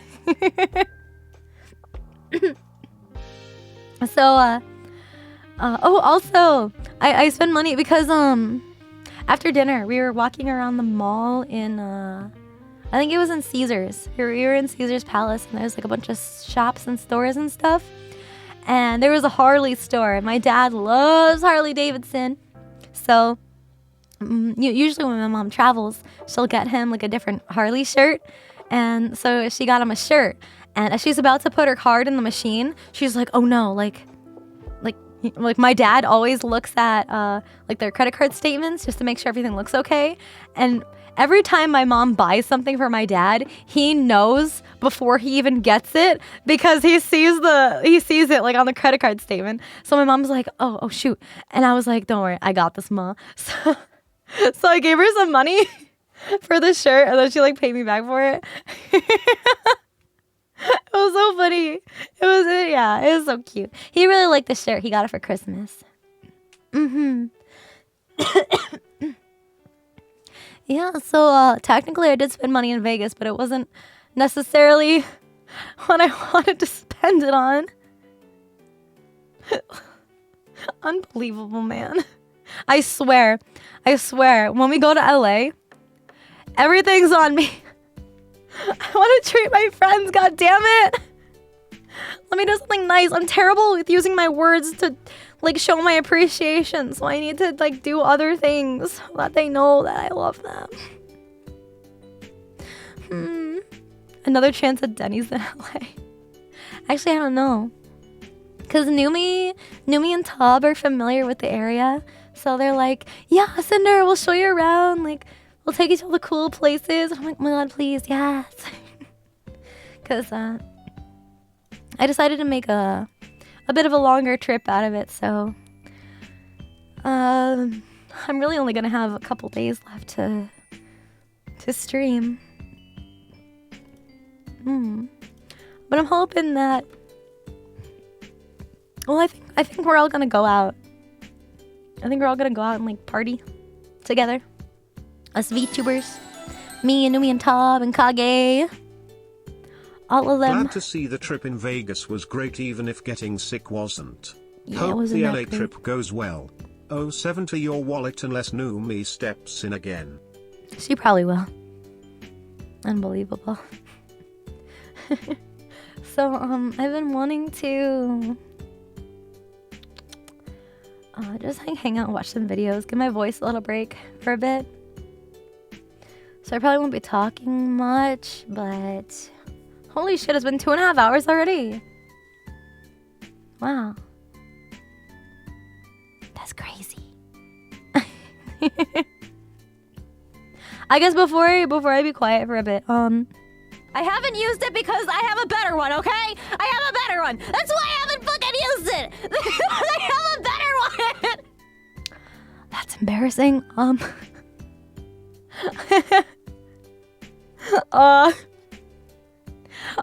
So, also, I spent money because, after dinner, we were walking around the mall in, I think it was in Caesars. We were in Caesars Palace, and there was like a bunch of shops and stores and stuff. And there was a Harley store, and my dad loves Harley Davidson. So, usually when my mom travels, she'll get him like a different Harley shirt. And so she got him a shirt. And as she's about to put her card in the machine, she's like, "Oh no, like my dad always looks at like their credit card statements just to make sure everything looks okay." And every time my mom buys something for my dad, he knows before he even gets it because he sees it like on the credit card statement. So my mom's like, oh shoot. And I was like, "Don't worry, I got this, Ma." So I gave her some money for the shirt, and then she like paid me back for it. It was so funny. It was so cute. He really liked the shirt. He got it for Christmas. Yeah, so technically I did spend money in Vegas, but it wasn't necessarily what I wanted to spend it on. Unbelievable, man. I swear, when we go to LA, Everything's on me. I want to treat my friends, god damn it. Let me do something nice. I'm terrible with using my words to like show my appreciation, so I need to like do other things so that they know that I love them. Another chance at Denny's in LA. Actually, I don't know. Cause Numi and Tob are familiar with the area. So they're like, yeah, Cinder, we'll show you around. Like, we'll take you to all the cool places. I'm like, oh my god, please, yes. Cause I decided to make a bit of a longer trip out of it, so I'm really only gonna have a couple days left to stream. But I'm hoping that, well, I think we're all gonna go out. I think we're all gonna go out and like party together. Us VTubers, me and Numi and Tob and Kage. All of them. Glad to see the trip in Vegas was great even if getting sick wasn't. Yeah, Hope the LA trip goes well. 07 to your wallet unless Numi steps in again. She probably will. Unbelievable. So, I've been wanting to just like hang out and watch some videos, give my voice a little break for a bit. So I probably won't be talking much, but holy shit, it's been 2.5 hours already. Wow. That's crazy. I guess before I be quiet for a bit, I haven't used it because I have a better one, okay? I have a better one. That's why I haven't fucking used it. I have a better one. That's embarrassing.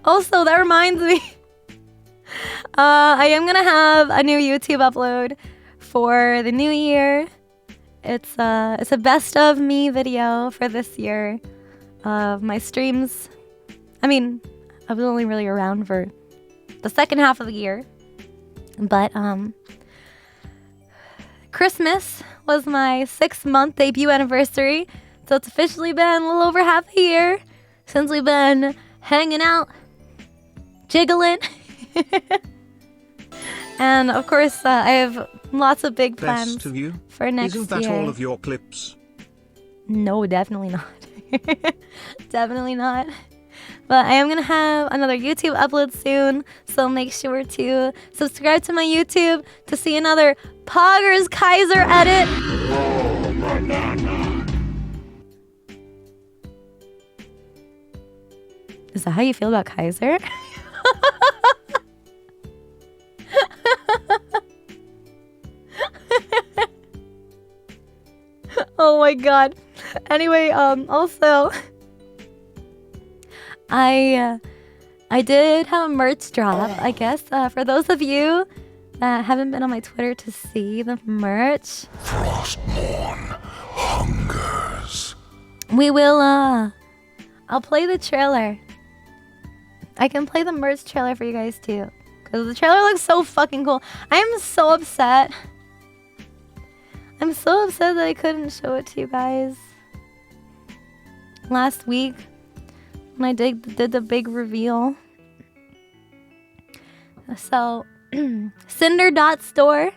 Also, that reminds me. I am gonna have a new YouTube upload for the new year. It's a best of me video for this year of my streams. I mean, I was only really around for the second half of the year, but Christmas was my 6-month debut anniversary, so it's officially been a little over half a year since we've been hanging out, jiggling. And of course, I have lots of big plans Best of you? for next year. Isn't that all of your clips? No, definitely not. Definitely not. But I am going to have another YouTube upload soon, so make sure to subscribe to my YouTube to see another Poggers Kaiser edit. Is that how you feel about Kaiser? Oh my god. Anyway, also I did have a merch drop, I guess, for those of you that haven't been on my Twitter to see the merch. Frostmourne hungers. We will, I'll play the trailer. I can play the merch trailer for you guys too, because the trailer looks so fucking cool. I am so upset. I'm so upset that I couldn't show it to you guys last week when I did the big reveal. So, Sinder.store.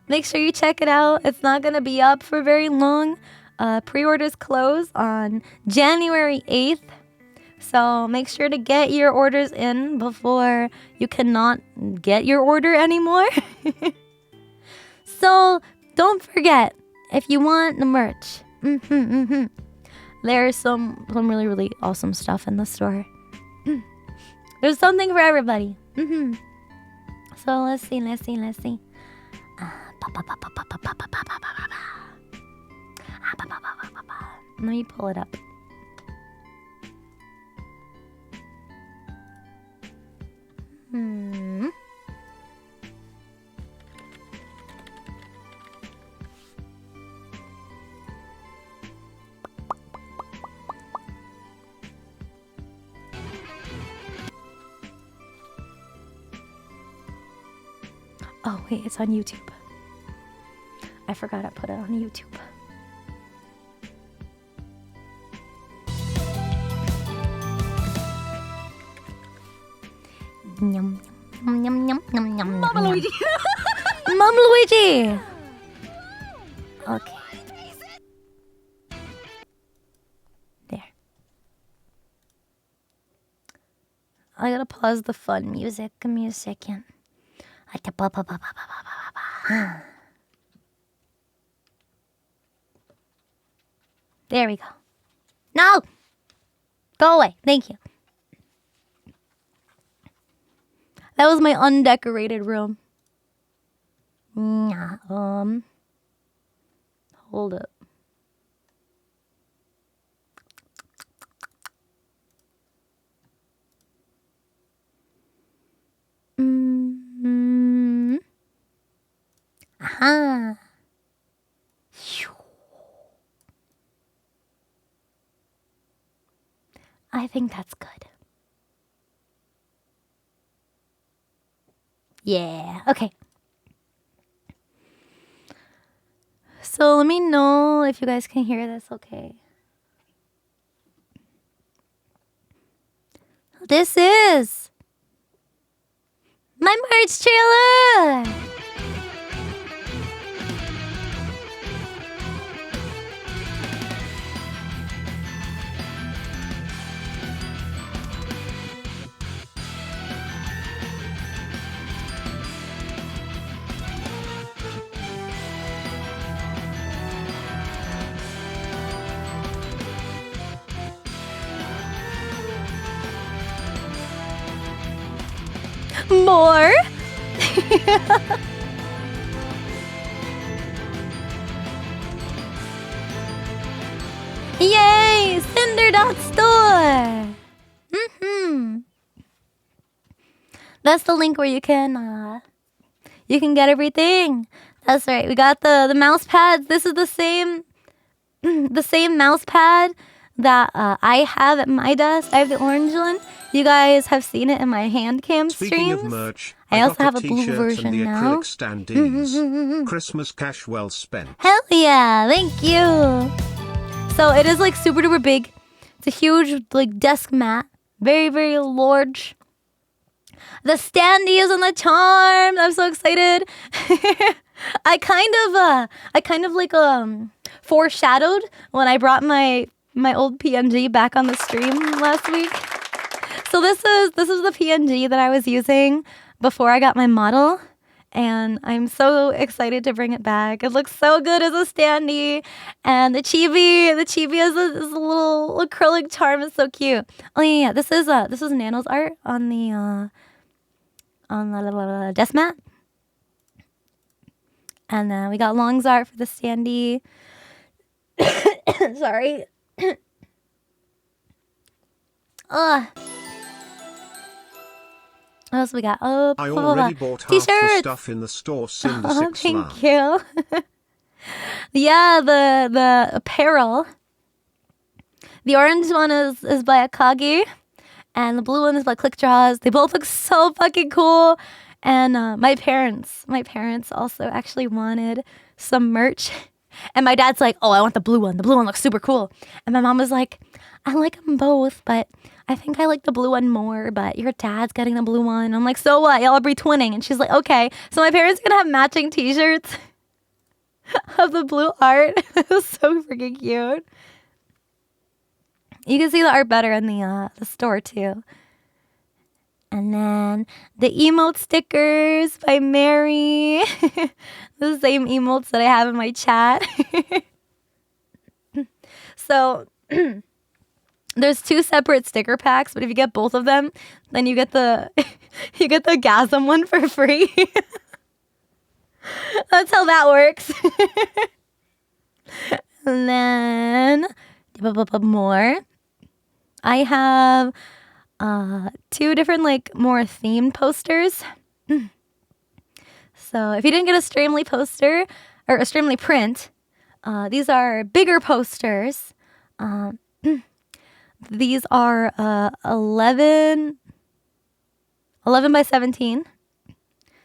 Make sure you check it out. It's not going to be up for very long. Pre-orders close on January 8th. So make sure to get your orders in before you cannot get your order anymore. So don't forget, if you want the merch, there's some really, really awesome stuff in the store. There's something for everybody. So let's see. Let me pull it up. Oh wait, it's on YouTube. I forgot I put it on YouTube. Yum, yum, yum, yum, yum, yum, Mama Luigi. Mom Luigi. Okay. There. I gotta pause the fun music. Give me a second. There we go. No! Go away. Thank you. That was my undecorated room. Yeah, hold up. Aha. I think that's good. Yeah, okay. So let me know if you guys can hear this okay. This is my merch trailer! More? Yay! Sinder.store! That's the link where you can get everything. That's right. We got the mouse pads. This is the same mouse pad that I have at my desk. I have the orange one. You guys have seen it in my hand cam Speaking streams. of merch, I also got have a the blue t-shirts version and the now. acrylic standees. Christmas cash well spent. Hell yeah, thank you. So it is like super duper big. It's a huge like desk mat. Very, very large. The standees and the charms. I'm so excited. I kind of like foreshadowed when I brought my old PNG back on the stream last week. So this is the PNG that I was using before I got my model, and I'm so excited to bring it back. It looks so good as a standee, and the chibi is a little acrylic charm. Is so cute. Oh yeah, this is Nano's art on the desk mat, and then we got Long's art for the standee. Sorry. Ugh. What else we got? Oh, I already bought half the t-shirts. stuff in the store. Sinder Oh, 6 thank you. Yeah, the apparel. The orange one is by Akagi, and the blue one is by Click Draws. They both look so fucking cool. And my parents also actually wanted some merch. And my dad's like, oh, I want the blue one. The blue one looks super cool. And my mom was like, I like them both, but I think I like the blue one more, but your dad's getting the blue one. I'm like, so what? Y'all are twinning. And she's like, okay. So my parents are going to have matching t-shirts of the blue art. It was so freaking cute. You can see the art better in the store too. And then the emote stickers by Mary. The same emotes that I have in my chat. So there's 2 separate sticker packs, but if you get both of them, then you get the Gasm one for free. That's how that works. And then more. I have 2 different like more themed posters. So if you didn't get a Streamly poster or a Streamly print, these are bigger posters. These are 11 by 17.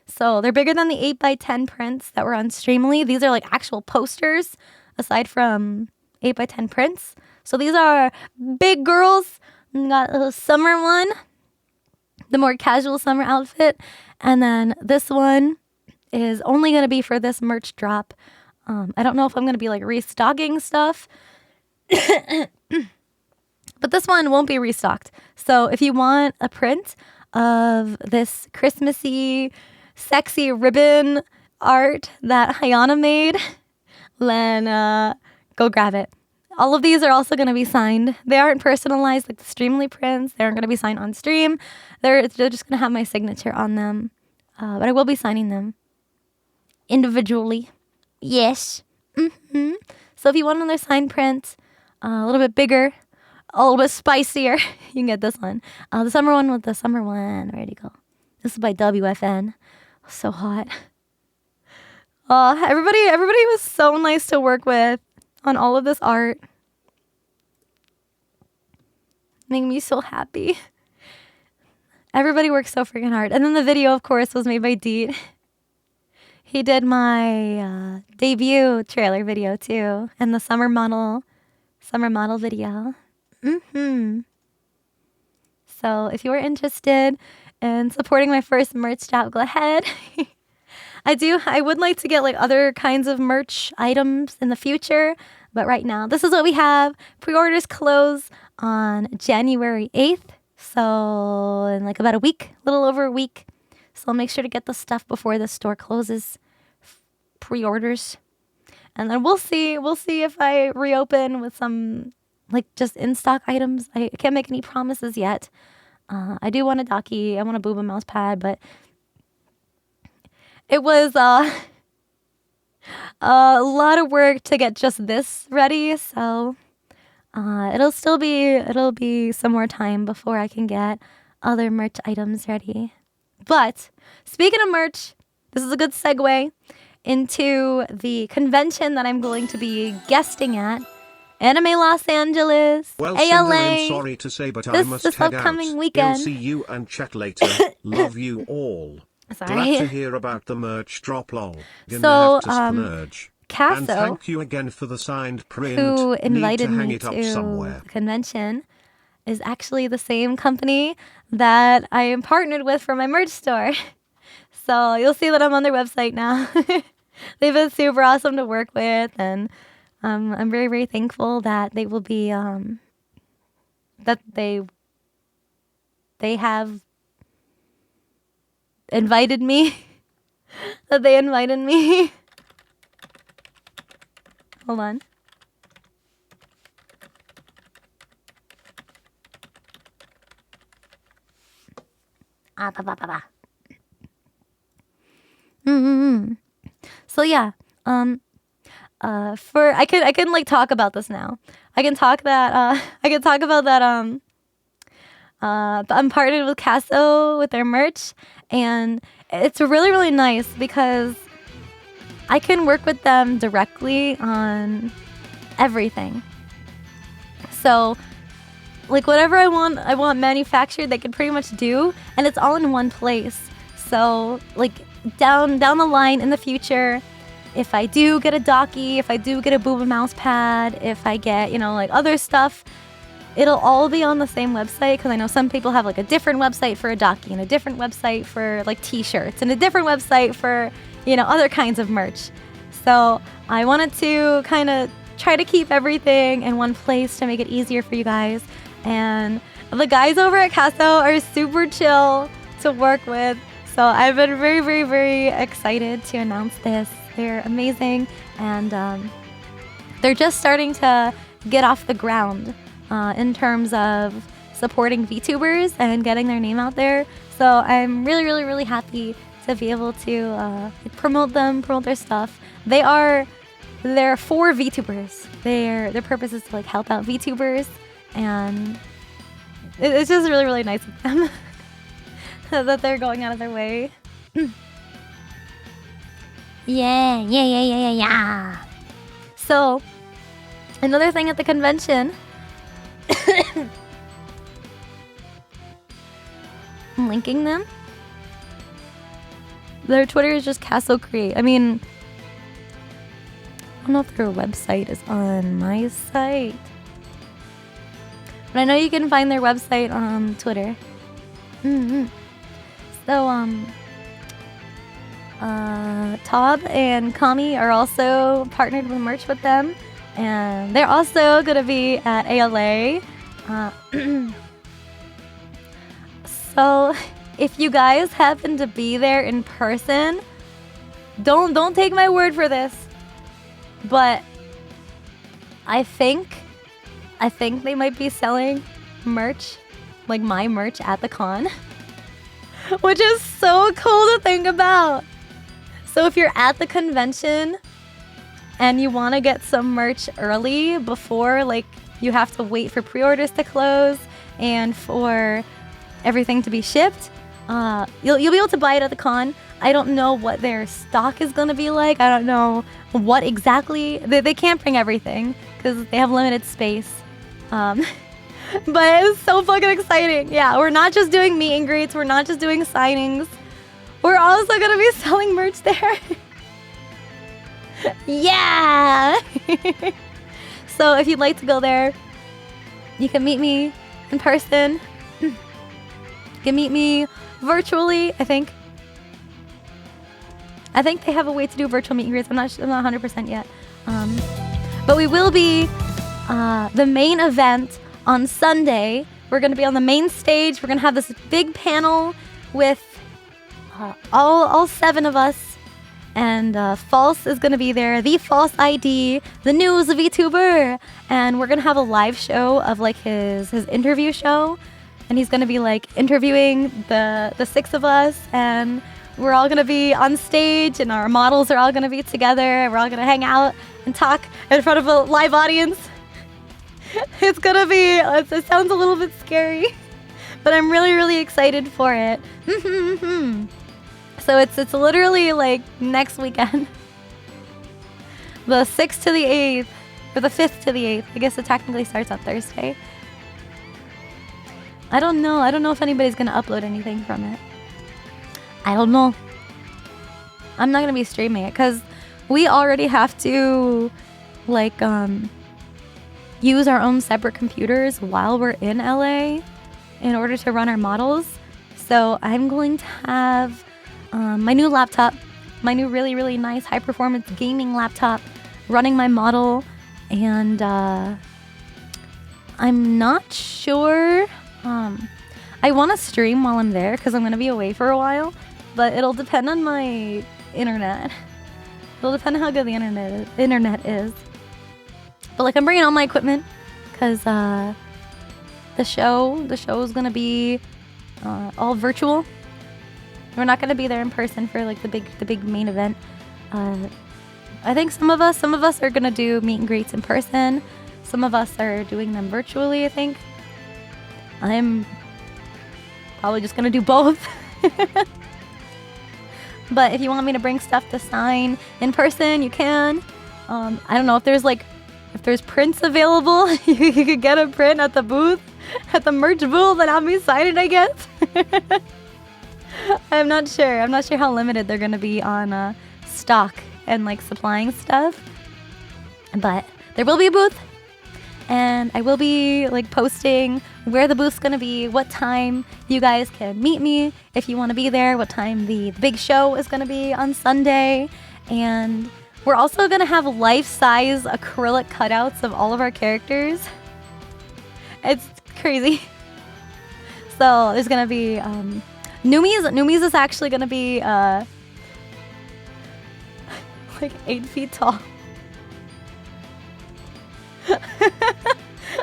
So they're bigger than the 8 by 10 prints that were on Streamly. These are like actual posters aside from 8 by 10 prints. So these are big girls. We got a summer one. the more casual summer outfit. And then this one is only going to be for this merch drop. I don't know if I'm going to be like restocking stuff, but this one won't be restocked. So if you want a print of this Christmassy, sexy ribbon art that Hayana made, then go grab it. All of these are also going to be signed. They aren't personalized like the Streamly prints. They aren't going to be signed on stream. They're just going to have my signature on them. But I will be signing them individually. Yes. So if you want another signed print, a little bit bigger, a little bit spicier, you can get this one. The summer one with the summer one. Where'd it go? This is by WFN. So hot. Everybody was so nice to work with on all of this art. Making me so happy. Everybody works so freaking hard. And then the video, of course, was made by Deet. He did my debut trailer video too, and the summer model video. So if you are interested in supporting my first merch drop, go ahead. I would like to get like other kinds of merch items in the future, but right now this is what we have. Pre-orders close on January 8th, so in like about a week, a little over a week. So I'll make sure to get the stuff before the store closes. Pre-orders, and then we'll see if I reopen with some like just in stock items. I can't make any promises yet. I do want a Docky, I want a Booba mouse pad, but it was a lot of work to get just this ready, so it'll be some more time before I can get other merch items ready. But speaking of merch, this is a good segue into the convention that I'm going to be guesting at, Anime Los Angeles, well, ALA. Sinder, I'm sorry to say, but I must this head upcoming out. weekend. We'll see you and chat later. Love you all. Sorry. Glad to hear about the merch drop, lol. Gonna So, have to splurge. Casso, and thank you again for the signed print. who invited Need to hang me it up to somewhere. the convention, is actually the same company that I am partnered with for my merch store. So you'll see that I'm on their website now. They've been super awesome to work with, and I'm very, very thankful that they will be that they have invited me. That they invited me. Hold on. So yeah, I can like talk about this now. I can talk about that I'm partnered with Casso with their merch, and it's really, really nice because I can work with them directly on everything. So like whatever I want manufactured, they can pretty much do, and it's all in one place. So like down the line in the future, if I do get a Docky, if I do get a Booba mouse pad, if I get, like other stuff, it'll all be on the same website, because I know some people have like a different website for a Docky and a different website for like t-shirts and a different website for, other kinds of merch. So I wanted to kind of try to keep everything in one place to make it easier for you guys. And the guys over at Casso are super chill to work with. So I've been very, very, very excited to announce this. They're amazing, and they're just starting to get off the ground in terms of supporting VTubers and getting their name out there. So I'm really, really, really happy to be able to promote their stuff. They're for VTubers. Their purpose is to like help out VTubers, and it's just really, really nice of them that they're going out of their way. Yeah. So, another thing at the convention, I'm linking them. Their Twitter is just Casso Create. I mean, I don't know if their website is on my site, but I know you can find their website on Twitter. So, Tob and Kami are also partnered with merch with them, and they're also gonna be at ALA. So, if you guys happen to be there in person, don't take my word for this, but I think they might be selling merch, like my merch at the con, which is so cool to think about. So if you're at the convention and you want to get some merch early before, like, you have to wait for pre-orders to close and for everything to be shipped, you'll be able to buy it at the con. I don't know what their stock is going to be like. I don't know what exactly. They can't bring everything because they have limited space. But it's so fucking exciting. Yeah, we're not just doing meet and greets. We're not just doing signings. We're also going to be selling merch there. Yeah! So if you'd like to go there, you can meet me in person. You can meet me virtually, I think. I think they have a way to do virtual meet and greets. I'm not 100% yet. But we will be the main event on Sunday. We're going to be on the main stage. We're going to have this big panel with all 7 of us. And False is going to be there. The False ID, the news VTuber. And we're going to have a live show of like his interview show. And he's going to be like interviewing the 6 of us. And we're all going to be on stage, and our models are all going to be together, and we're all going to hang out and talk in front of a live audience. It's going to be, it sounds a little bit scary, but I'm really, really excited for it. So it's literally like next weekend. The 6th to the 8th, or the 5th to the 8th. I guess it technically starts on Thursday. I don't know if anybody's going to upload anything from it. I don't know. I'm not going to be streaming it because we already have to like use our own separate computers while we're in LA in order to run our models. So I'm going to have my new laptop, my new really, really nice high performance gaming laptop running my model, and I'm not sure. I want to stream while I'm there because I'm going to be away for a while. But it'll depend on my internet. It'll depend on how good the internet is. But like, I'm bringing all my equipment because the show is gonna be all virtual. We're not gonna be there in person for like the big main event. I think some of us are gonna do meet and greets in person. Some of us are doing them virtually, I think. I'm probably just gonna do both. But if you want me to bring stuff to sign in person, you can. I don't know if there's prints available. You could get a print at the booth, at the merch booth, and have me sign it, I guess. I'm not sure. I'm not sure how limited they're gonna be on stock and like supplying stuff. But there will be a booth, and I will be like posting where the booth's gonna be, what time you guys can meet me if you want to be there, what time the big show is gonna be on Sunday, and we're also gonna have life-size acrylic cutouts of all of our characters. It's crazy. So there's gonna be Numi's is actually gonna be like 8 feet tall.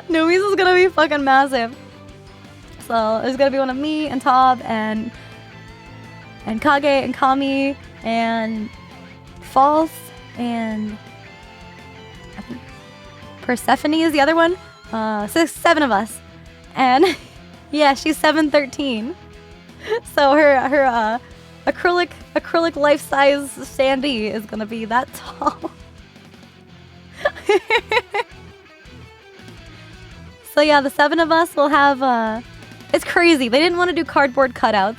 Numi's is gonna be fucking massive. So there's gonna be one of me and Tob and Kage and Kami and False and I think Persephone is the other one. So 7 of us, and yeah, she's 7'13". So her acrylic life-size Sandy is gonna be that tall. So yeah, the 7 of us will have, it's crazy. They didn't want to do cardboard cutouts.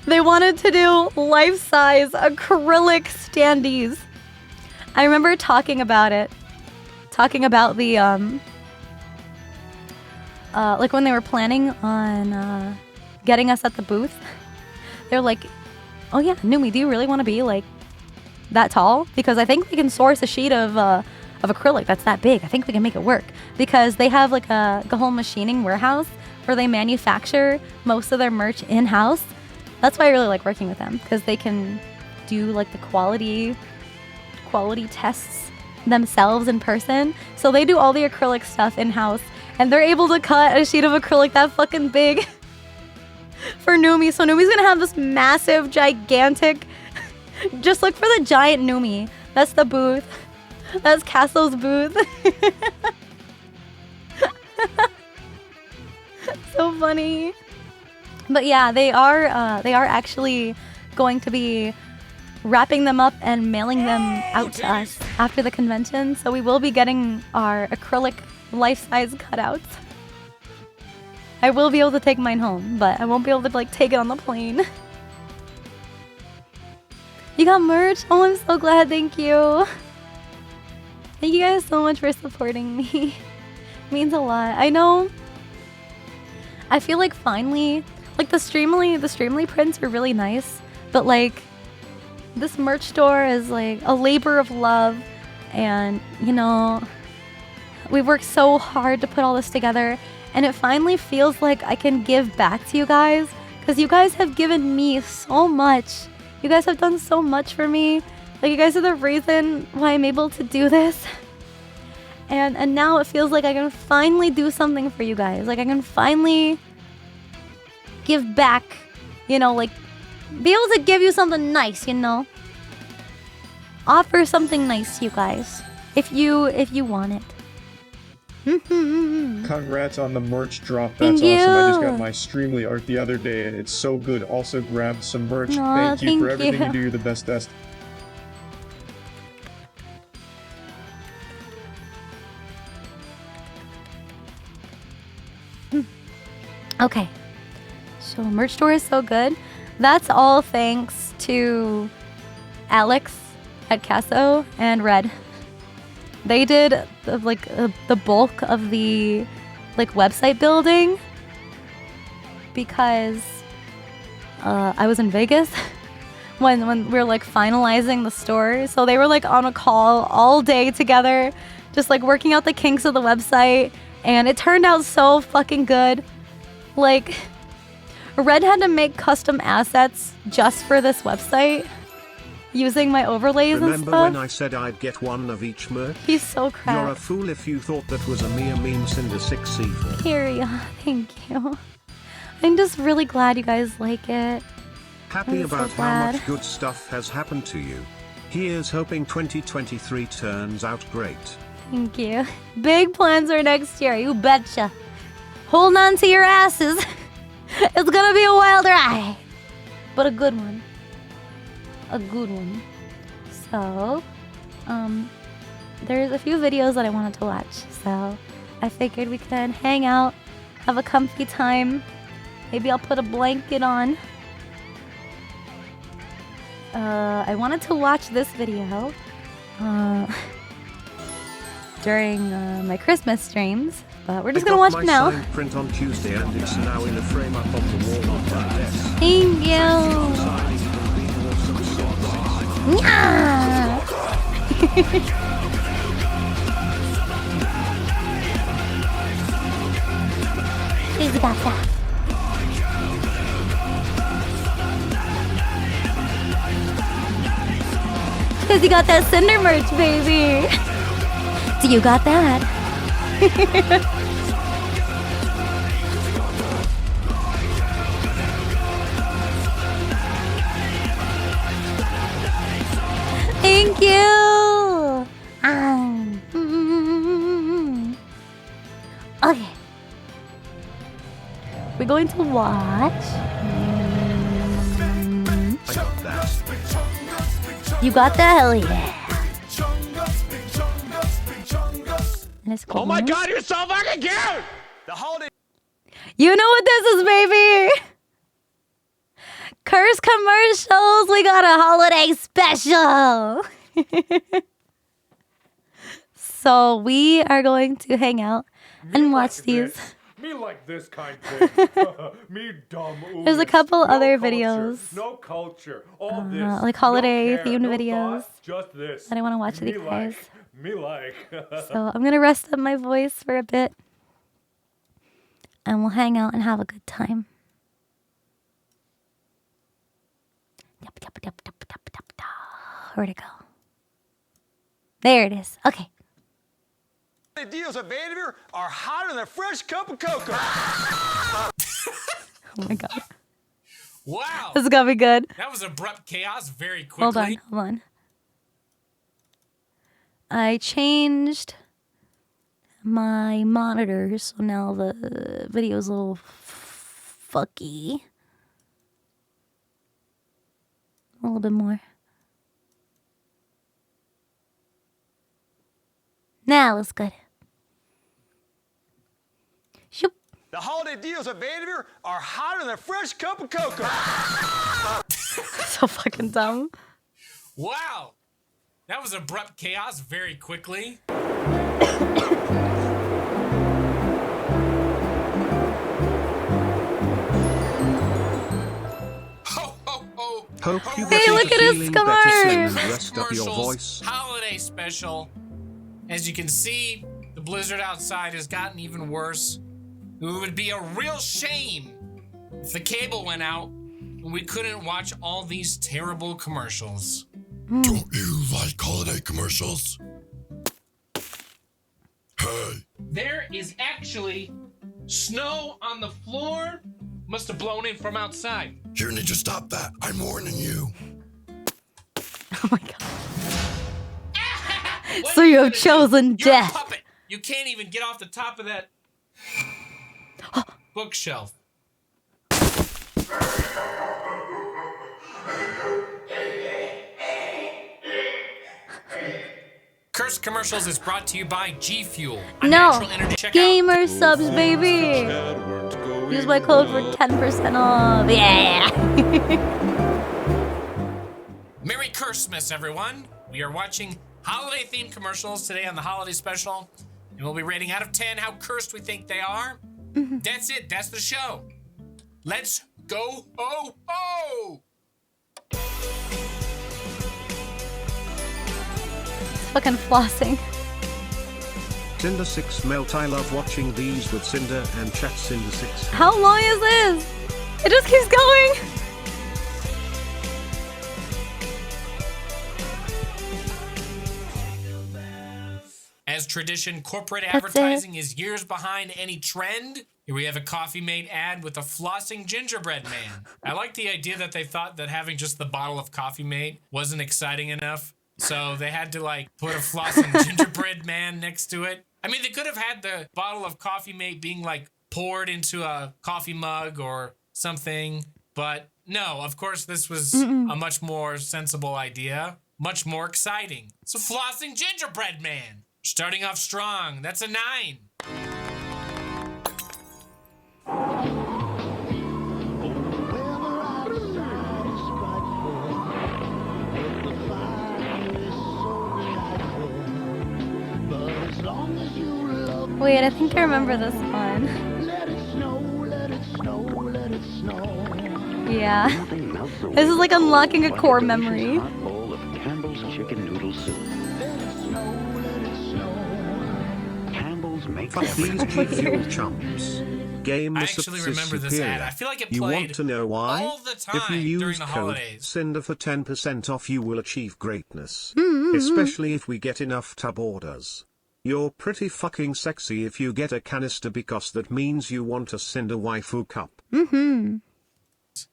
They wanted to do life-size acrylic standees. I remember talking about it. Talking about the, like when they were planning on getting us at the booth. they're like, oh yeah, Numi, do you really want to be like that tall? Because I think we can source a sheet of acrylic that's that big. I think we can make it work. Because they have like a whole machining warehouse where they manufacture most of their merch in-house. That's why I really like working with them, because they can do like the quality tests themselves in person. So they do all the acrylic stuff in-house, and they're able to cut a sheet of acrylic that fucking big for Numi. So Numi's gonna have this massive, gigantic, just look for the giant Numi. That's the booth. That's Castle's booth. So funny. But yeah, they are actually going to be wrapping them up and mailing them out to us after the convention. So we will be getting our acrylic life-size cutouts. I will be able to take mine home, but I won't be able to like take it on the plane. You got merch? Oh, I'm so glad. Thank you. Thank you guys so much for supporting me. It means a lot. I know. I feel like finally, like the Streamly prints are really nice, but like this merch store is like a labor of love, and you know, we worked so hard to put all this together, and it finally feels like I can give back to you guys, because you guys have given me so much. You guys have done so much for me. Like, you guys are the reason why I'm able to do this. And now it feels like I can finally do something for you guys. Like, I can finally give back, you know, like, be able to give you something nice, you know? Offer something nice to you guys, if you want it. Congrats on the merch drop. That's awesome. I just got my Streamly art the other day, and it's so good. Also grabbed some merch. Thank you for everything you do. You're the best. Okay, so merch store is so good. That's all thanks to Alex at Casso and Red. They did the bulk of the like website building, because I was in Vegas when we were like finalizing the store. So they were like on a call all day together, just like working out the kinks of the website, and it turned out so fucking good. Like, Red had to make custom assets just for this website, using my overlays and stuff. Remember when I said I'd get one of each merch? He's so crap. You're a fool if you thought that was a mere mean Cinder 6C4. Here, yeah, thank you. I'm just really glad you guys like it. Happy about how much good stuff has happened to you. Here's hoping 2023 turns out great. Thank you. Big plans are next year, you betcha. Hold on to your asses. It's gonna be a wild ride, but a good one. A good one. So, there's a few videos that I wanted to watch, so I figured we could hang out, have a comfy time. Maybe I'll put a blanket on. I wanted to watch this video during my Christmas streams, but we're just gonna watch it now. Signed print on Tuesday, and it's now in a frame up on the wall of my desk. Thank you. Yeah. He's got that. Cause you got that Sinder merch, baby. So you got that. Thank you. Okay. We're going to watch. You got the hell yeah. Let's go. Oh my god, you're so fucking cute! The holiday. You know what this is, baby. Curse commercials. We got a holiday special. So we are going to hang out and watch these. Me like this kind thing. Me dumb. There's a couple other culture, videos. No culture. All this. Like holiday no care, themed no videos. Thought, just this. I don't want to watch me it, guys. Me like. So I'm gonna rest up my voice for a bit, and we'll hang out and have a good time. Where'd it go? There it is. Okay. The deals available are hotter than a fresh cup of cocoa. Oh my god. Wow. This is gonna be good. That was abrupt chaos very quickly. Hold on. I changed my monitor, so now the video's a little fucky. A little bit more. Now looks good. Shoop. The holiday deals available are hotter than a fresh cup of cocoa. So fucking dumb. Wow. That was abrupt chaos very quickly. Hope you Hey, get look into at his feeling better soon scarf. and rest up your voice. Holiday special. As you can see, the blizzard outside has gotten even worse. It would be a real shame if the cable went out and we couldn't watch all these terrible commercials. Don't you like holiday commercials? Hey. There is actually snow on the floor. Must have blown in from outside. Here, Ninja, stop that. I'm warning you. Oh my god. So you have chosen You're a death. puppet. You can't even get off the top of that bookshelf. Cursed Commercials is brought to you by G Fuel. No. Gamer subs, baby. Use my code for 10% off. Yeah. Merry Christmas, everyone. We are watching holiday-themed commercials today on the holiday special, and we'll be rating out of 10 how cursed we think they are. That's it. That's the show. Let's go. Oh, oh! Fucking flossing. Sinder 6 Melt. I love watching these with Sinder and chat. Sinder 6. How long is this? It just keeps going. As tradition, corporate That's advertising is years behind any trend. Here we have a Coffee Mate ad with a flossing gingerbread man. I like the idea that they thought that having just the bottle of Coffee Mate wasn't exciting enough. So they had to like put a flossing gingerbread man next to it. I mean, they could have had the bottle of Coffee Mate being like poured into a coffee mug or something. But no, of course, this was a much more sensible idea. Much more exciting. It's a flossing gingerbread man. Starting off strong. That's a 9. Wait, I think I remember this one. Yeah. This is like unlocking a core memory. Fuck these G Fuel chumps. Game I the actually subs is remember this ad. superior. I feel like it You played want to know why? all the time If you during use the code holidays. Sinder for 10% off, you will achieve greatness. Especially if we get enough tub orders. You're pretty fucking sexy if you get a canister, because that means you want a Sinder waifu cup.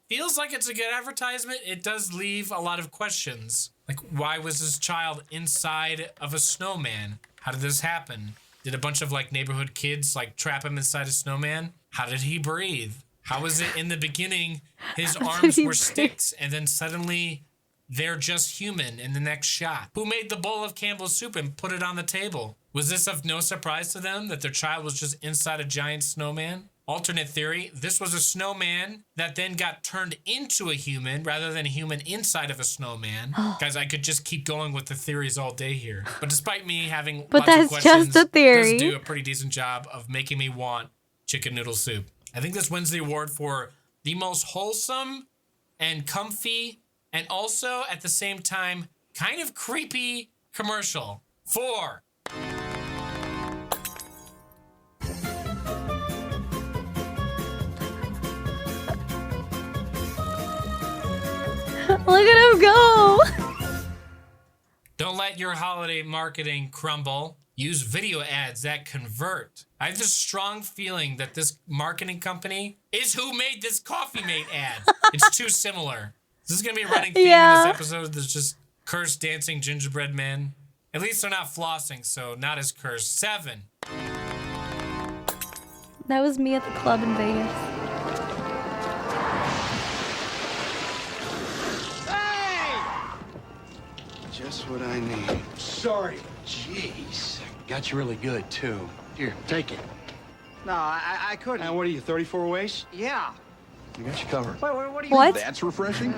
Feels like it's a good advertisement. It does leave a lot of questions. Like, why was this child inside of a snowman? How did this happen? Did a bunch of like neighborhood kids like trap him inside a snowman? How did he breathe? How was it in the beginning his arms were sticks and then suddenly they're just human in the next shot? Who made the bowl of Campbell's soup and put it on the table? Was this of no surprise to them that their child was just inside a giant snowman? Alternate theory, this was a snowman that then got turned into a human rather than a human inside of a snowman. Guys, I could just keep going with the theories all day here. But despite me having lots of questions, just a theory. it does do a pretty decent job of making me want chicken noodle soup. I think this wins the award for the most wholesome and comfy and also at the same time kind of creepy commercial. 4. Look at him go. Don't let your holiday marketing crumble. Use video ads that convert. I have this strong feeling that this marketing company is who made this Coffee Mate ad. It's too similar. This is going to be a running theme in this episode. There's just cursed dancing gingerbread men. At least they're not flossing, so not as cursed. 7. That was me at the club in Vegas. Just what I need. Sorry. Jeez. Got you really good, too. Here, take it. No, I couldn't. And what are you, 34 ways? Yeah. I got you covered. Wait, what do you... What? That's refreshing.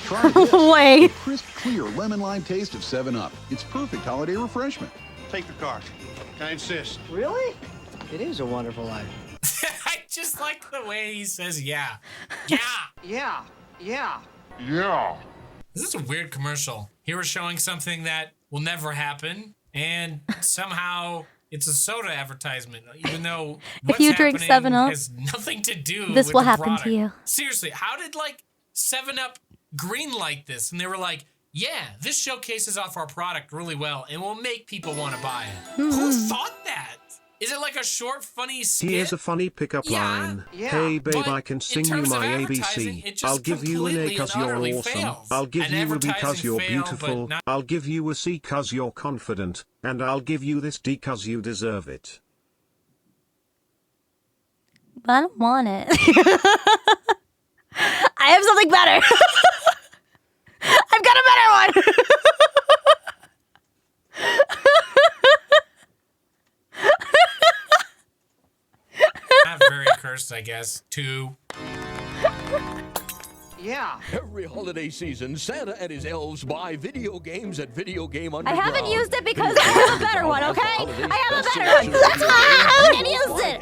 Try this. Wait. The crisp, clear lemon lime taste of 7-Up. It's perfect holiday refreshment. Take the car. I insist. Really? It is a wonderful life. I just like the way he says yeah. Yeah. Yeah. Yeah. Yeah. This is a weird commercial. Here we're showing something that will never happen, and somehow it's a soda advertisement, even though if you drink 7-Up, has nothing to do this with will the happen product. to you. Seriously, how did like 7-Up greenlight this? And they were like, yeah, this showcases off our product really well and will make people want to buy it. Who thought that? Is it like a short, funny skit? Here's a funny pickup line. Hey babe, I can sing you my ABC. I'll give you an A cause you're awesome. I'll give you a B cause you're beautiful. I'll give you a C cause you're confident. And I'll give you this D cause you deserve it. But I don't want it. I have something better. I've got a better one. Not very cursed, I guess. 2. Yeah. Every holiday season, Santa and his elves buy video games at Video Game I Underground. haven't used it because I have a better one, okay? I have a better one. That's why I haven't used it.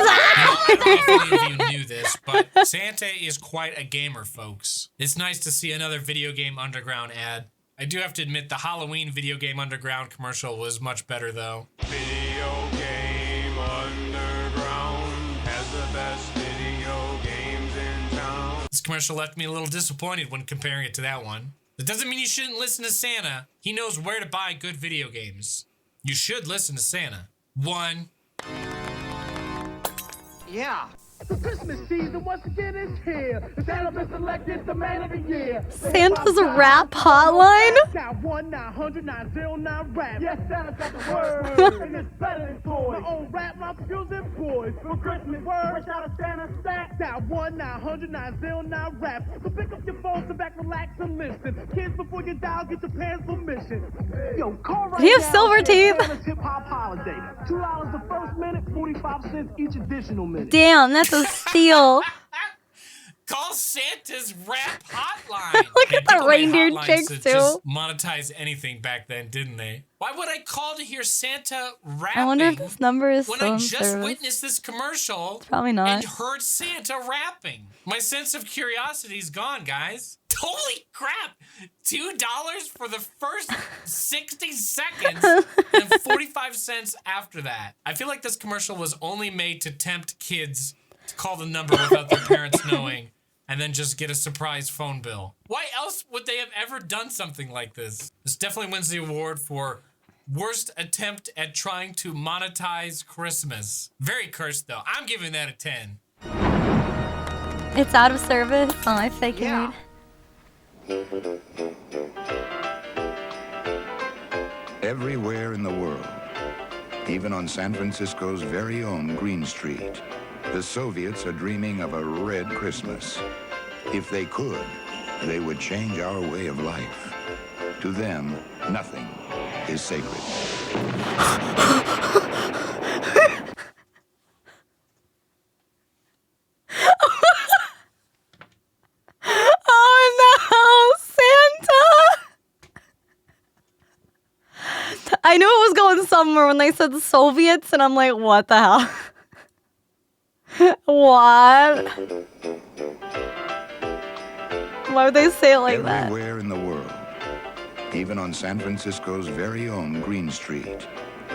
I don't know if any of you knew this, but Santa is quite a gamer, folks. It's nice to see another Video Game Underground ad. I do have to admit the Halloween Video Game Underground commercial was much better, though. Video Game Underground has the best video games in town. This commercial left me a little disappointed when comparing it to that one. That doesn't mean you shouldn't listen to Santa. He knows where to buy good video games. You should listen to Santa. 1. Yeah. The Christmas season once again is here. Santa been selected the man of the year. Santa's rap hotline? Got 1-900-909 rap. Yes, Santa got the word. And it's better than toys. My own rap, my skills and boys. For Christmas words out of Santa stack. Got 1-900-909 rap. So pick up your phone, sit back, relax, and listen. Kids, before you dial, get your parents' permission. Yo, call right now. Do you have silver teeth? Santa's hip hop holiday. $2 the first minute, 45 cents each additional minute. Damn, that's a steal. Call Santa's rap hotline. Look at the reindeer chicks, to too. just monetize anything back then, didn't they? Why would I call to hear Santa rapping? I wonder if this number is when still I in just service. witnessed this commercial Probably not. and heard Santa rapping. My sense of curiosity's gone, guys. Holy crap! $2 for the first 60 seconds and 45 cents after that. I feel like this commercial was only made to tempt kids to call the number without their parents knowing and then just get a surprise phone bill. Why else would they have ever done something like this? This definitely wins the award for worst attempt at trying to monetize Christmas. Very cursed, though. I'm giving that a 10. It's out of service. Oh, I fake Yeah. Everywhere in the world, even on San Francisco's very own Green Street, the Soviets are dreaming of a red Christmas. If they could, they would change our way of life. To them, nothing is sacred. Oh no, Santa! I knew it was going somewhere when they said the Soviets, and I'm like, what the hell? What? Why would they say it like that? Everywhere in the world, even on San Francisco's very own Green Street,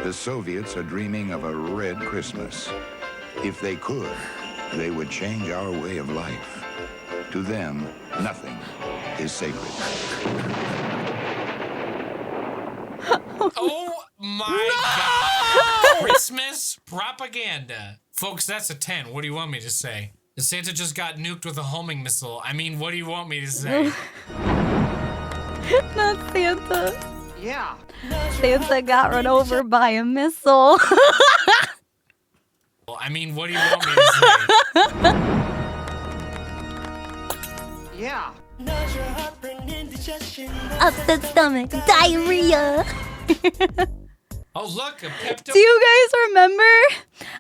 the Soviets are dreaming of a red Christmas. If they could, they would change our way of life. To them, nothing is sacred. Oh my God! Christmas propaganda. Folks, that's a 10. What do you want me to say? Santa just got nuked with a homing missile. I mean, what do you want me to say? Not Santa. Yeah. Santa got run over by a missile. I mean, what do you want me to say? Yeah. Upset stomach, diarrhea. Oh, look, a Pepto. Do you guys remember?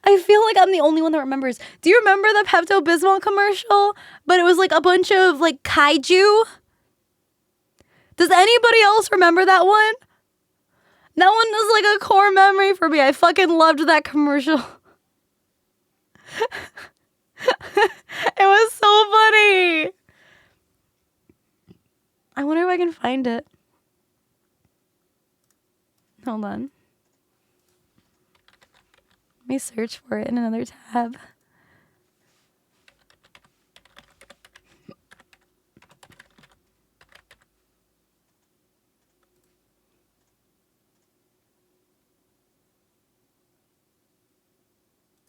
I feel like I'm the only one that remembers. Do you remember the Pepto-Bismol commercial? But it was like a bunch of like kaiju. Does anybody else remember that one? That one was like a core memory for me. I fucking loved that commercial. It was so funny. I wonder if I can find it. Hold on. Let me search for it in another tab.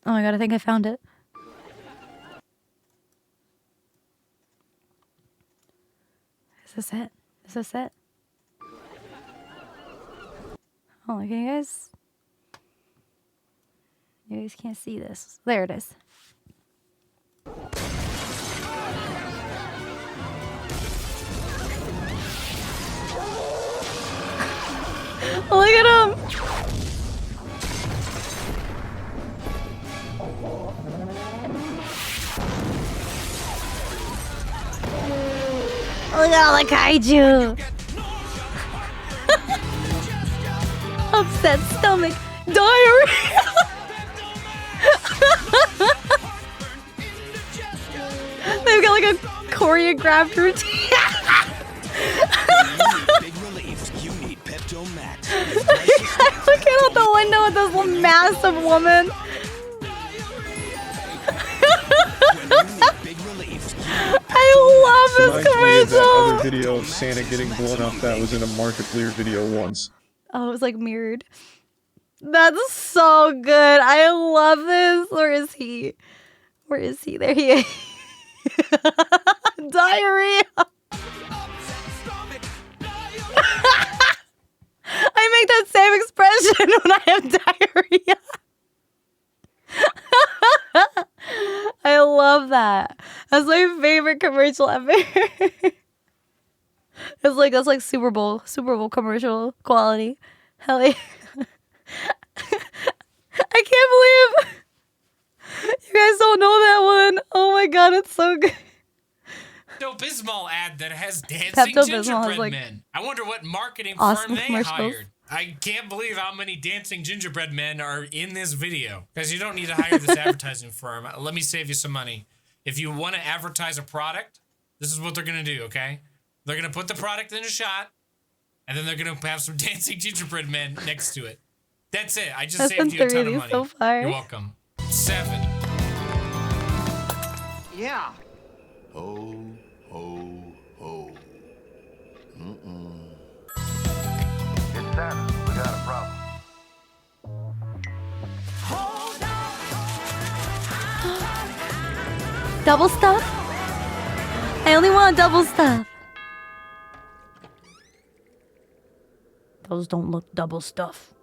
Oh my God, I think I found it. Is this it? Is this it? Oh, can you guys? You guys can't see this. There it is. Look at him! Look at all the kaiju! Upset stomach, diarrhea! They've got like a choreographed routine. I'm looking out the window at this massive woman. I love this commercial. That other video of Santa getting blown up that was in a Markiplier video once. Oh, it was like mirrored. That's so good. I love this. Where is he? Where is he? There he is. Diarrhea. I make that same expression when I have diarrhea. I love that. That's my favorite commercial ever. That's like Super Bowl commercial quality. Hell yeah. I can't believe you guys don't know that one. Oh my God, it's so good. Pepto-Bismol ad that has dancing gingerbread like men. I wonder what marketing awesome firm they hired. I can't believe how many dancing gingerbread men are in this video. Guys, you don't need to hire this advertising firm. Let me save you some money. If you want to advertise a product, this is what they're going to do, okay? They're going to put the product in a shot, and then they're going to have some dancing gingerbread men next to it. That's it. I just saved you a ton of money. So far. You're welcome. 7. Yeah. Ho, ho, ho. It's Santa. We got a problem. Double stuff? I only want double stuff. Those don't look double stuff.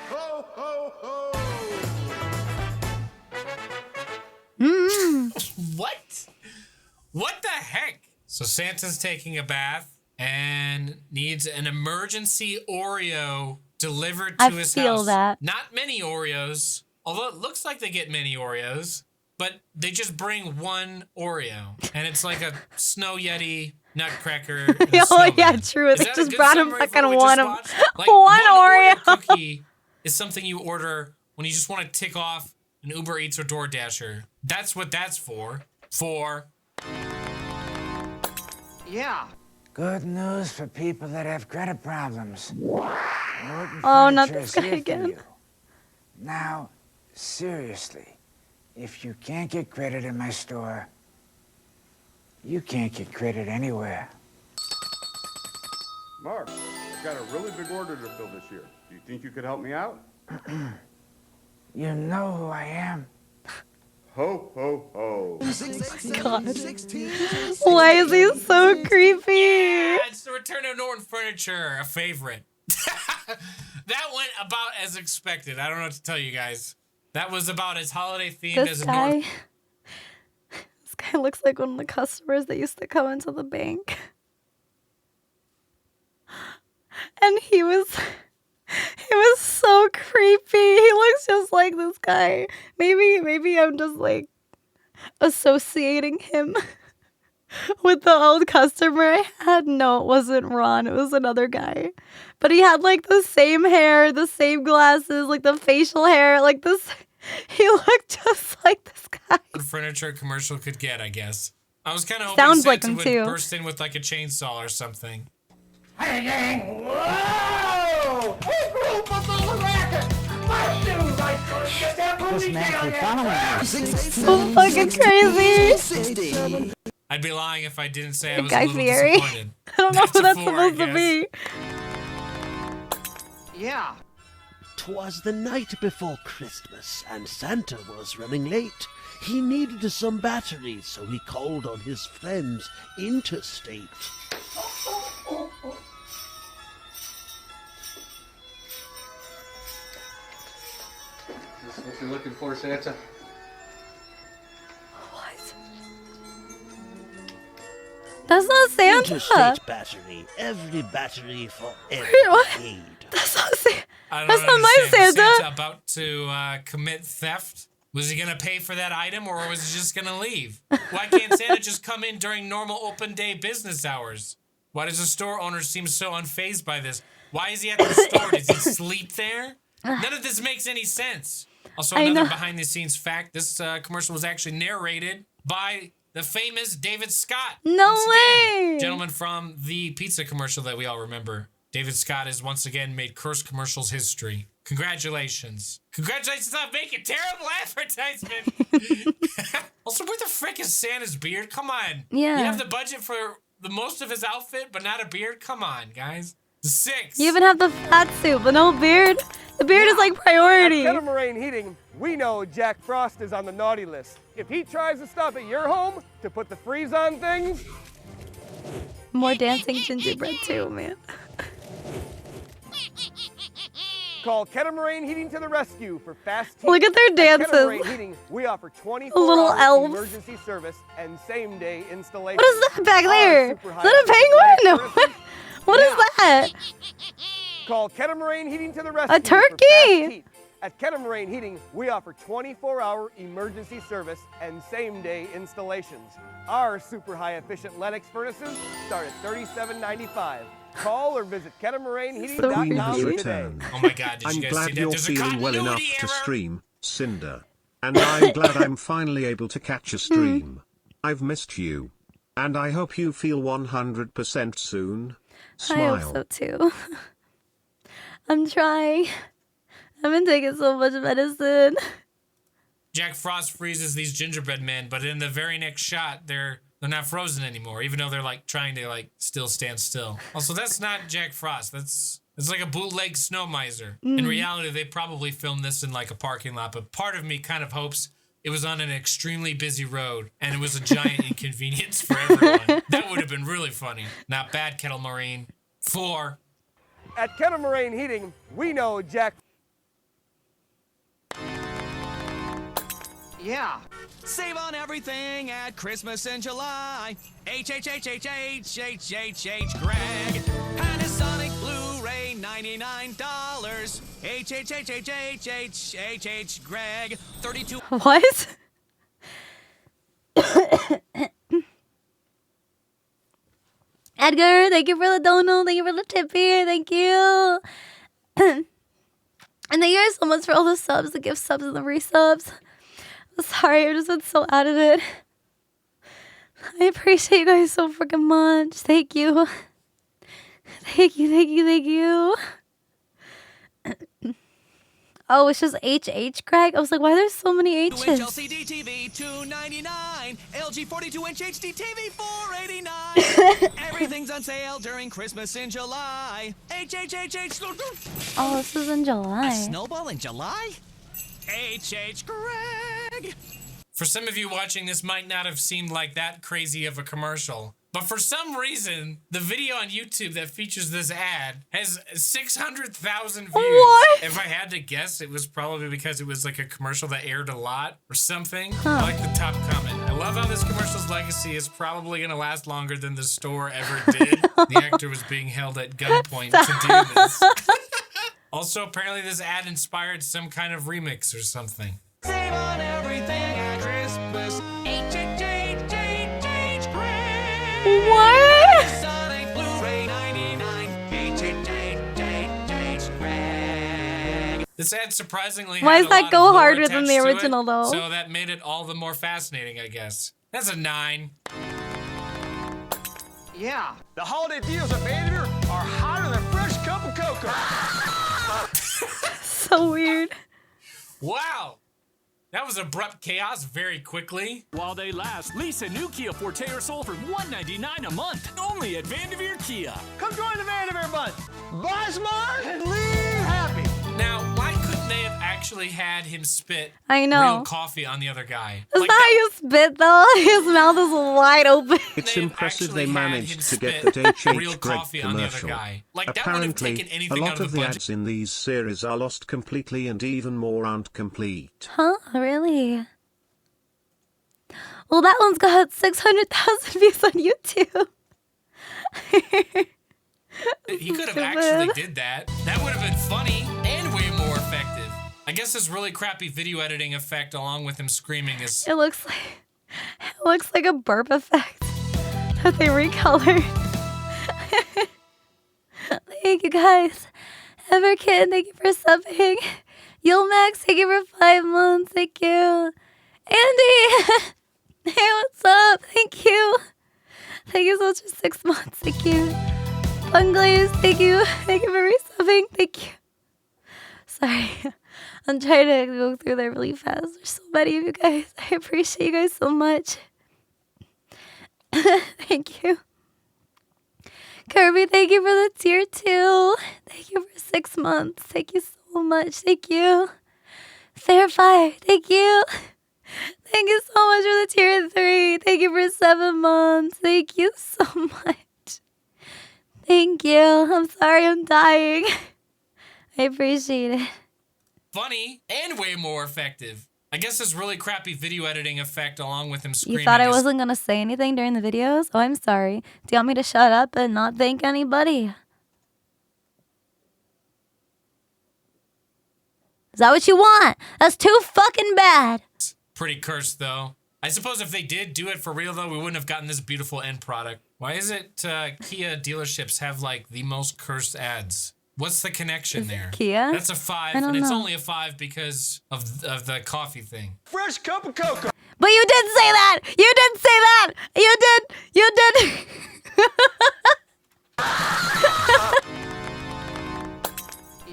Ho, ho, ho. What? What the heck? So Santa's taking a bath and needs an emergency Oreo delivered to his house. I feel that. Not many Oreos, although it looks like they get many Oreos, but they just bring one Oreo, and it's like a Snow Yeti, Nutcracker, and oh yeah, true. They just brought him fucking one of like one Oreo cookie is something you order when you just want to tick off an Uber Eats or DoorDasher. That's what that's for. Yeah. Good news for people that have credit problems. Oh, not this guy again. Now, seriously, if you can't get credit in my store, you can't get credit anywhere. Mark, I've got a really big order to fill this year. Do you think you could help me out? You know who I am. Ho, ho, ho. God. Why is he so creepy? Yeah, it's the Return of Norton Furniture, a favorite. That went about as expected. I don't know what to tell you guys. That was about as holiday themed as a Norton. This guy looks like one of the customers that used to come into the bank. And he was so creepy. He looks just like this guy. Maybe I'm just like associating him with the old customer I had. No, it wasn't Ron. It was another guy. But he had like the same hair, the same glasses, like the facial hair, like this. He looked just like this guy. Furniture commercial could get, I guess. I was kind of hoping Sounds Santa like him would too. burst in with like a chainsaw or something. Hey, gang! Whoa! Hey, group of the racket! My shoes! I couldn't get that movie down yet! So fucking crazy. I'd be lying if I didn't say I was Guy a little Fieri. disappointed. I don't know who that's a four, supposed I to be. Yeah. 'Twas the night before Christmas, and Santa was running late. He needed some batteries, so he called on his friends interstate. Is this what you're looking for, Santa? That's not Santa. Interstate battery. Every battery for every aid. That's not Santa. I don't That's not my understand. Was Santa. about to commit theft? Was he gonna pay for that item, or was he just gonna leave? Why can't Santa just come in during normal open day business hours? Why does the store owner seem so unfazed by this? Why is he at the store? Does he sleep there? None of this makes any sense. Also, another behind-the-scenes fact: this commercial was actually narrated by the famous David Scott. No way! Gentleman from the pizza commercial that we all remember. David Scott has once again made cursed commercials history. Congratulations. Congratulations on making terrible advertisement. Also, where the frick is Santa's beard? Come on. Yeah. You have the budget for the most of his outfit, but not a beard? Come on, guys. 6. You even have the fat suit, but no beard. The beard is like priority. At Kettle Heating, we know Jack Frost is on the naughty list. If he tries to stop at your home to put the freeze on things... More dancing gingerbread too, man. Call Kettle Heating to the rescue for fast tea. Look at their dances. At Kettle Heating, we offer 24 little elves. emergency service and same-day installation. What is that back there? Is that a penguin? What is that? Call Kettle Heating to the rescue. A turkey. At Kettle Heating, we offer 24-hour emergency service and same-day installations. Our super high-efficient Lennox furnaces start at $37.95. Call or visit KetamaranHeating.com today. Oh my God, did I'm you guys glad see that? you're There's a feeling well enough continuity to error. stream, Sinder. And I'm glad I'm finally able to catch a stream. I've missed you. And I hope you feel 100% soon. Smile. I hope so too. I'm trying. I've been taking so much medicine. Jack Frost freezes these gingerbread men, but in the very next shot, they're not frozen anymore, even though they're like trying to like still stand still. Also, that's not Jack Frost. It's like a bootleg snow miser. In reality, they probably filmed this in like a parking lot, but part of me kind of hopes it was on an extremely busy road and it was a giant inconvenience for everyone. That would have been really funny. Not bad, Kettle Marine. 4. At Kettle Heating, we know Jack. Yeah. Save on everything at Christmas in July. Greg. Panasonic Blu-ray, $99. Greg. 32. What? Edgar, thank you for the dono. Thank you for the tip here. Thank you. And thank you guys so much for all the subs, the gift subs, and the resubs. Sorry, I've just been so out of it. I appreciate you guys so freaking much. Thank you. Thank you, thank you, thank you. Oh, it's just HH, Greg? I was like, why there's so many H's? 2-inch LCD TV, $299. LG 42-inch HD TV, $489. Everything's on sale during Christmas in July. HHHH. Oh, this is in July. A snowball in July? HH Greg. For some of you watching, this might not have seemed like that crazy of a commercial. But for some reason, the video on YouTube that features this ad has 600,000 views. What? If I had to guess, it was probably because it was like a commercial that aired a lot or something. I like the top comment. I love how this commercial's legacy is probably going to last longer than the store ever did. The actor was being held at gunpoint to do this. Also, apparently this ad inspired some kind of remix or something. Save on everything at Christmas. HHHH Greg. What? Sonic Blu-ray 99. HHHH Greg. This ad surprisingly Why had does a that lot go of lore harder than the attached to it, original, though? So that made it all the more fascinating, I guess. That's a 9. Yeah. The holiday deals at Vandermeer are hotter than a fresh cup of cocoa. So weird. Wow. That was abrupt chaos very quickly. While they last, lease a new Kia Forte or Soul for $199 a month. Only at Vanderveer Kia. Come join the Vandermeer Bunch. Buy smart and leave happy. Now, why couldn't they have actually had him spit I know. real coffee on the other guy? Is that how you spit, though? His mouth is wide open. It's impressive they actually had managed him to get spit that real HH Greg coffee on the other commercial. guy. Like, that would have Apparently, taken a anything lot out of of the the budget. ads in these series are lost completely and even more aren't complete. Huh? Really? Well, that one's got 600,000 views on YouTube. He could have actually did that. That would have been funny and way more effective. I guess this really crappy video editing effect along with him screaming is... It looks like a burp effect that they recolored. Thank you guys. Everkid, thank you for subbing. Yulmax, thank you for 5 months. Thank you. Andy, hey, what's up? Thank you. Thank you so much for 6 months. Thank you. Bunglaze, thank you. Thank you for resubbing. Thank you. Sorry. I'm trying to go through there really fast. There's so many of you guys. I appreciate you guys so much. Thank you. Kirby, thank you for the tier 2. Thank you for 6 months. Thank you so much. Thank you. Fairfire, thank you. Thank you so much for the tier 3. Thank you for 7 months. Thank you so much. Thank you. I'm sorry I'm dying. I appreciate it. funny and way more effective. I guess this really crappy video editing effect along with him screaming. You thought I wasn't going to say anything during the videos? Oh, I'm sorry. Do you want me to shut up and not thank anybody? Is that what you want? That's too fucking bad. Pretty cursed, though. I suppose if they did do it for real, though, we wouldn't have gotten this beautiful end product. Why is it Kia dealerships have, like, the most cursed ads? What's the connection there? Kia? That's a 5, and it's only a 5 because of the coffee thing. Fresh cup of cocoa. But you did say that! You did say that! You did! You did!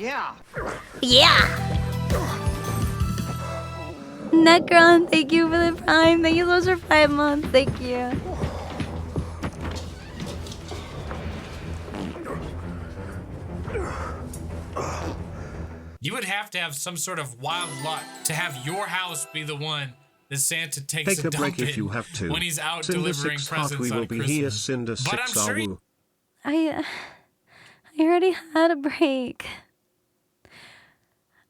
Yeah. Yeah! Necron, thank you for the prime. Thank you so much for 5 months. Thank you. You would have to have some sort of wild luck to have your house be the one that Santa takes Take a break dump if you in have to. when he's out Cinder delivering 6 presents Heart, we on will be Christmas. here. Cinder But I'm 6 sure Awu. I already had a break.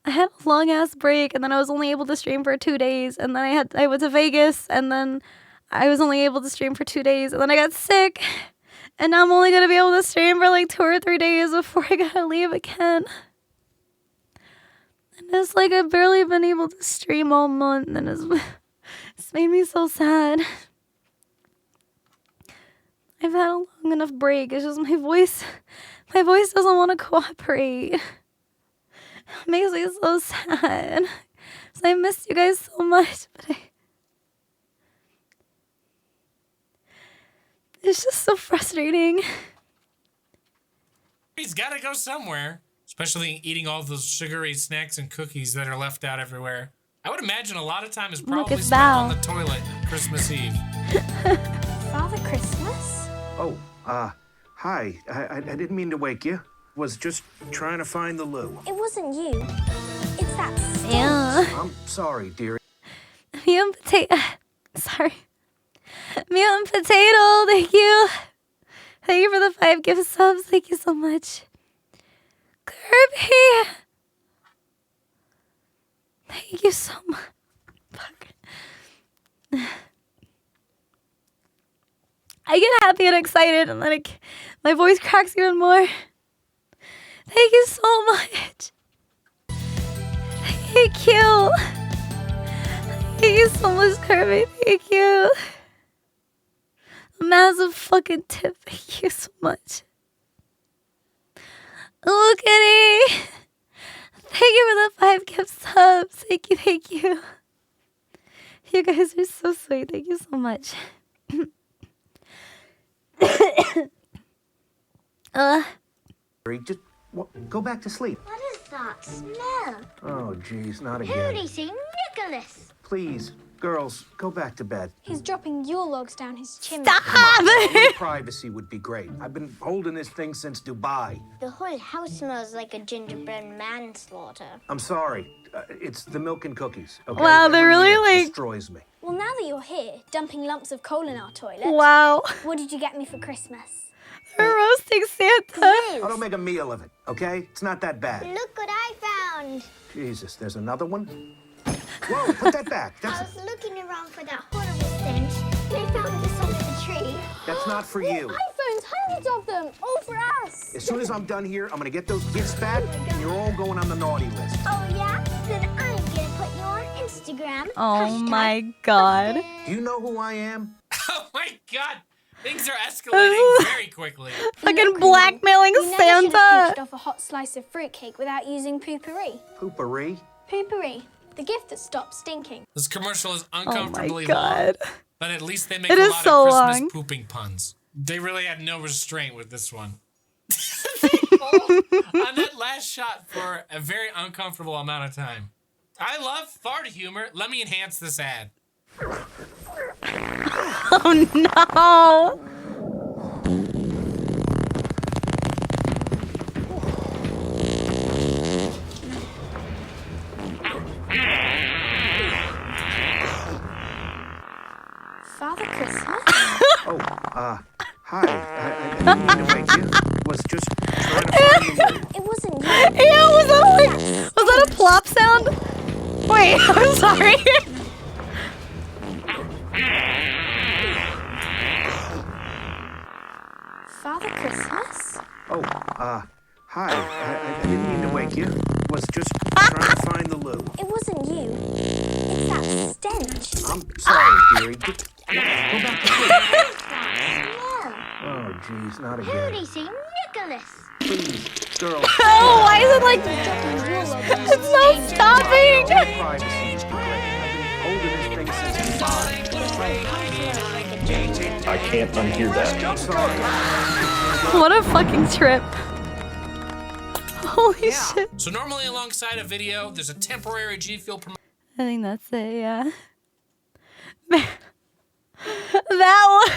I had a long ass break, and then I was only able to stream for 2 days, and then I went to Vegas, and then I was only able to stream for 2 days, and then I got sick, and now I'm only gonna be able to stream for like 2 or 3 days before I gotta leave again. And it's like I've barely been able to stream all month, and it's made me so sad. I've had a long enough break. It's just my voice doesn't want to cooperate. It makes me so sad. So I missed you guys so much, but it's just so frustrating. He's got to go somewhere, especially eating all those sugary snacks and cookies that are left out everywhere. I would imagine a lot of time is probably spent on the toilet Christmas Eve. Father Christmas? Oh, hi. I didn't mean to wake you. Was just trying to find the loo. It wasn't you. It's that stench. Yeah. I'm sorry, dearie. Meat and potato. Sorry. Meat and potato. Thank you. Thank you for the 5 gift subs. Thank you so much. Kirby. Thank you so much. Fuck. I get happy and excited, and then my voice cracks even more. Thank you so much. Thank you. Thank you so much, Kirby. Thank you. A massive fucking tip. Thank you so much. Look at it. Thank you for the 5 gift subs. Thank you, thank you. You guys are so sweet. Thank you so much. Just go back to sleep. What is that smell? Oh, geez, not Who again. did he see? Nicholas. Please, girls, go back to bed. He's dropping Yule logs down his chimney. A little privacy would be great. I've been holding this thing since Dubai. The whole house smells like a gingerbread manslaughter. I'm sorry. It's the milk and cookies. Okay? Wow, they're Every really year like... destroys me. Well, now that you're here, dumping lumps of coal in our toilet. Wow. What did you get me for Christmas? They're roasting Santa. I don't make a meal of it, okay? It's not that bad. Look what I found. Jesus, there's another one? Whoa, put that back. I was looking around for that horrible stench. They found this under the tree. That's not for you. iPhones, hundreds of them, all for us. As soon as I'm done here, I'm gonna get those gifts back, and you're all going on the naughty list. Oh, yeah? Then I'm gonna put you on Instagram. Oh my god. Do you know who I am? Oh my god. Things are escalating very quickly. Fucking blackmailing You never should have Santa. pinched off a hot slice of fruitcake without using poopery. Poopery? Poopery, the gift that stops stinking. This commercial is uncomfortably God. long, but at least they make It a is lot so of Christmas long. pooping puns. They really had no restraint with this one. They pulled on that last shot for a very uncomfortable amount of time. I love fart humor. Let me enhance this ad. Oh no. Father Christmas? Oh, hi. I didn't mean to wake you. Was just trying to find the loo. It wasn't you. Yeah, was that a plop sound? Wait, I'm sorry. Father Christmas? Oh, hi. I didn't mean to wake you. Was just trying to find the loo. It wasn't you. It's that stench. I'm sorry, dearie. Just go back to sleep. Smell. Oh, jeez, not Who again. did he see? Nicholas. Please, girls. Oh, why is it like... It's not stopping. Privacy is great. I've been holding this thing since Dubai. I can't unhear that. I'm sorry. What a fucking trip. Holy shit. So normally alongside a video, there's a temporary G Fuel promotion. I think that's it, yeah. Man, that one.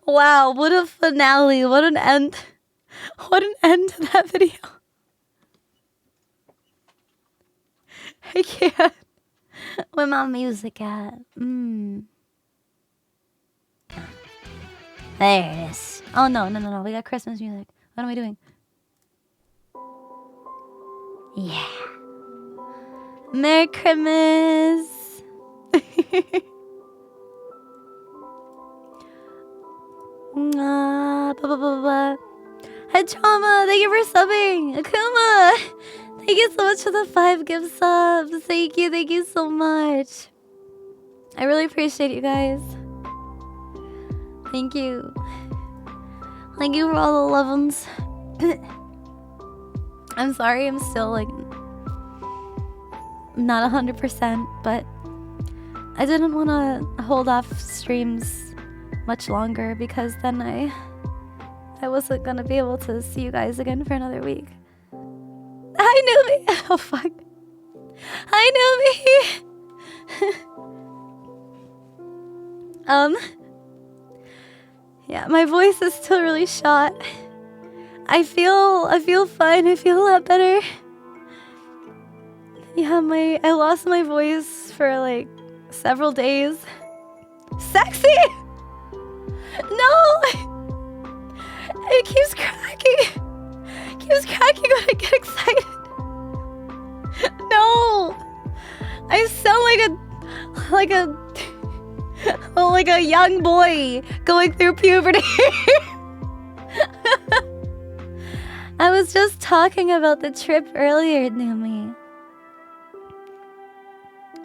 Wow, what a finale. What an end. What an end to that video. I can't. Where my music at? There it is. Oh, no. We got Christmas music. What am I doing? Yeah. Merry Christmas. Hey, Trauma, thank you for subbing. Akuma, thank you so much for the 5 gift subs. Thank you so much. I really appreciate you guys. Thank you. Thank you for all the love ones. I'm sorry, I'm still like not 100%, but I didn't want to hold off streams much longer because then I wasn't gonna be able to see you guys again for another week. Hi, Newbie! Oh, fuck. Hi, Newbie! Yeah, my voice is still really shot. I feel fine. I feel a lot better. Yeah, I lost my voice for like several days. Sexy! No! It keeps cracking. It keeps cracking when I get excited. No! I sound like a young boy going through puberty. I was just talking about the trip earlier, Numi.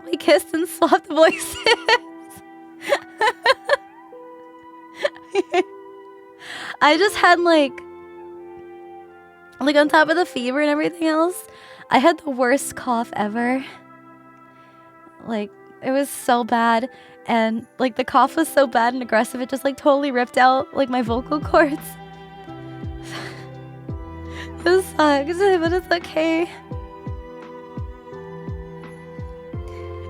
We kissed and swapped voices. I just had like on top of the fever and everything else, I had the worst cough ever. Like, it was so bad, and like the cough was so bad and aggressive, it just like totally ripped out like my vocal cords. It sucks, but it's okay.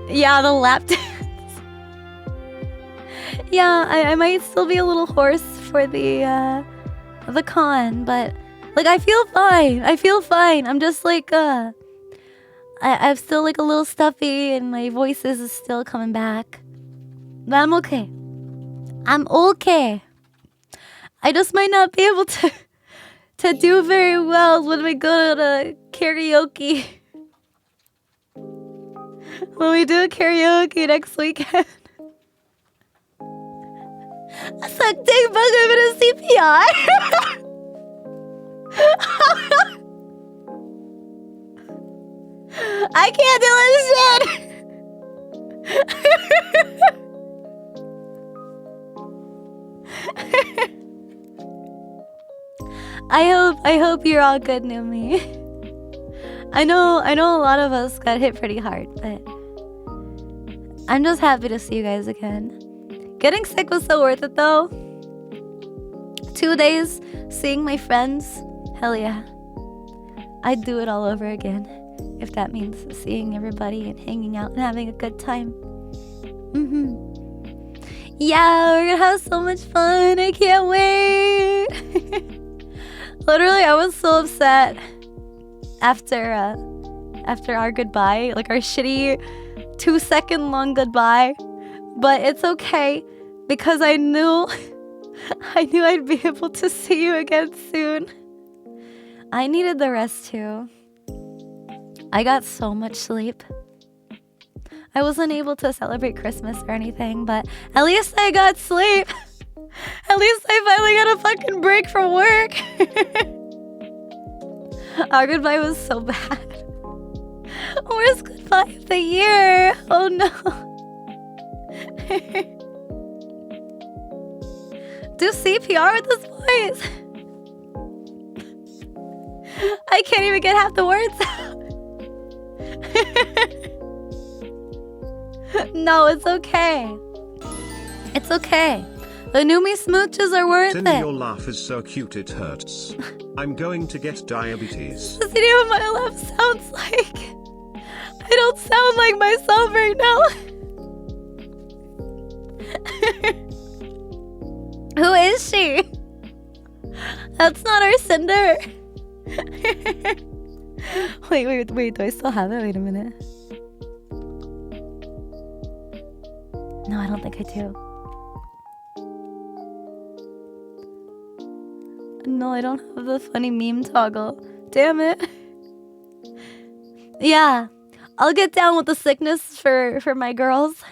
Yeah, the lap dance. Yeah, I might still be a little hoarse for the con, but like I feel fine. I feel fine. I'm just like I'm still like a little stuffy and my voice is still coming back. But I'm okay. I'm okay. I just might not be able to do very well when we go to karaoke. When we do karaoke next weekend. I suck dick, but I'm in a CPR. I can't do this shit. I hope you're all good, Numi. I know a lot of us got hit pretty hard, but I'm just happy to see you guys again. Getting sick was so worth it though. 2 days seeing my friends, hell yeah. I'd do it all over again if that means seeing everybody and hanging out and having a good time. Yeah, we're gonna have so much fun. I can't wait. Literally, I was so upset after our goodbye, like our shitty 2-second long goodbye. But it's okay because I knew I'd be able to see you again soon. I needed the rest too. I got so much sleep. I wasn't able to celebrate Christmas or anything, but at least I got sleep. At least I finally got a fucking break from work. Our goodbye was so bad. Worst goodbye of the year. Oh no. Do CPR with this voice. I can't even get half the words out. No, it's okay. It's okay. The Numi smooches are worth Sinder, it. your laugh is so cute it hurts. I'm going to get diabetes. Does he know what my laugh sounds like? I don't sound like myself right now. Who is she? That's not our Sinder. Wait, do I still have it? Wait a minute. No, I don't think I do. No, I don't have the funny meme toggle. Damn it. Yeah, I'll get down with the sickness for my girls.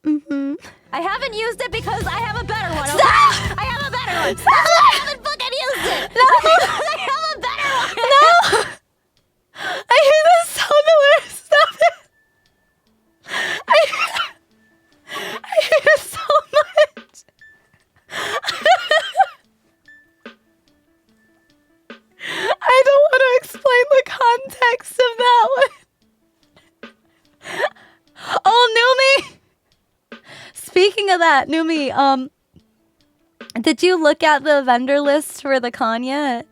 I haven't used it because I have a better one. Okay? Stop! I have a better one. Stop! I haven't fucking used it. No! I have a better one. No! I hear this sound nowhere. Stop it! I hate it so much. I don't want to explain the context of that one. of that, Numi, did you look at the vendor list for the con yet?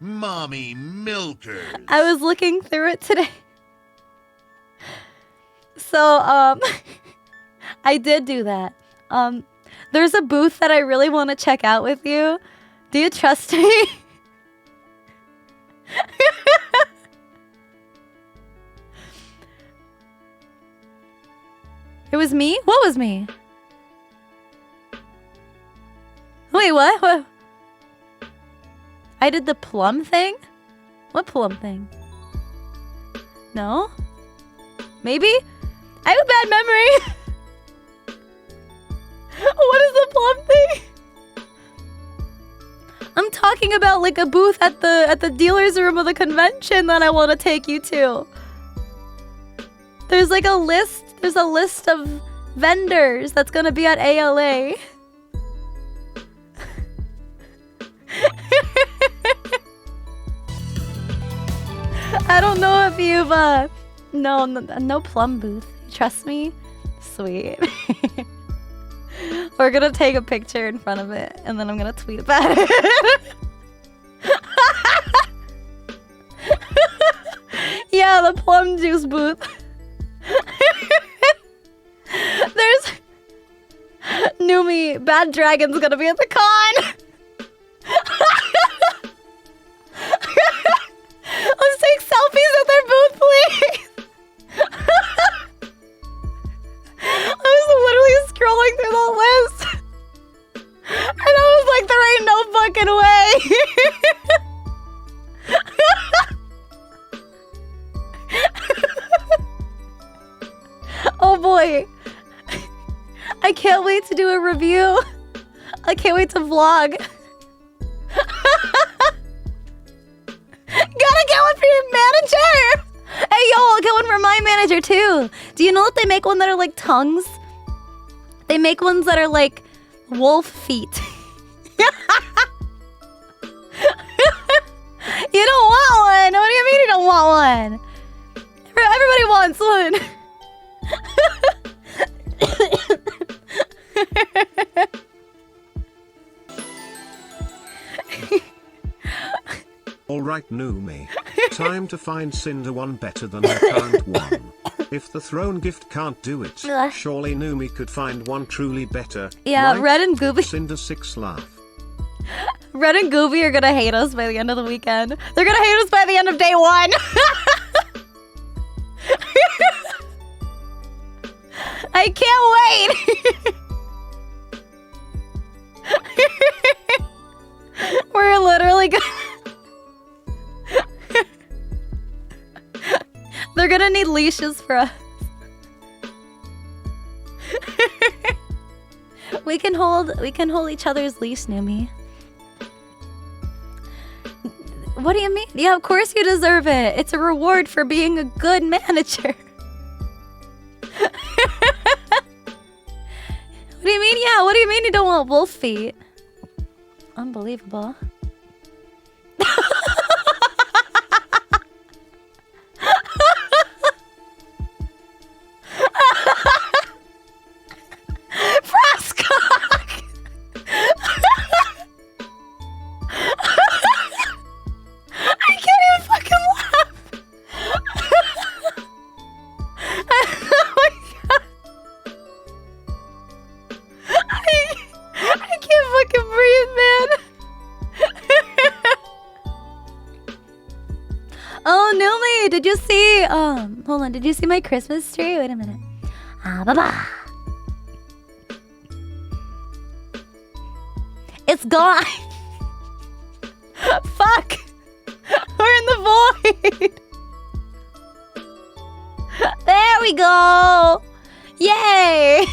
Mommy milkers. I was looking through it today. So, I did do that. There's a booth that I really want to check out with you. Do you trust me? It was me? What was me? Wait, what? I did the plum thing? What plum thing? No? Maybe? I have a bad memory. What is the plum thing? I'm talking about like a booth at the dealer's room of the convention that I want to take you to. There's like a list. There's a list of vendors that's gonna be at ALA. I don't know if you've no plum booth. Trust me. Sweet. We're gonna take a picture in front of it and then I'm gonna tweet about it. Yeah, the plum juice booth. There's Numi, Bad Dragon's gonna be at the con. Let's take selfies at their booth, please. I was literally scrolling through the list. And I was like, there ain't no fucking way. Oh boy. I can't wait to do a review. I can't wait to vlog. Gotta get one for your manager! Hey yo, I'll get one for my manager too. Do you know that they make one that are like tongues? They make ones that are like wolf feet. You don't want one? What do you mean you don't want one? Everybody wants one. Alright, Numi. Time to find Cinder one better than the current one. If the throne gift can't do it, surely Numi could find one truly better. Yeah, right? Red and Gooby. Cinder 6 laugh. Red and Gooby are gonna hate us by the end of the weekend. They're gonna hate us by the end of day one. I can't wait. We're literally gonna... They're gonna need leashes for us. We can hold each other's leash, Numi. What do you mean? Yeah, of course you deserve it. It's a reward for being a good manager. What do you mean? Yeah, what do you mean you don't want wolf feet? Unbelievable. Frostcock! I can't even fucking laugh! Oh my god! I can't fucking breathe, man! Oh, Numi, did you see, hold on, did you see my Christmas tree? Wait a minute. Bye-bye. It's gone! Fuck! We're in the void! There we go! Yay!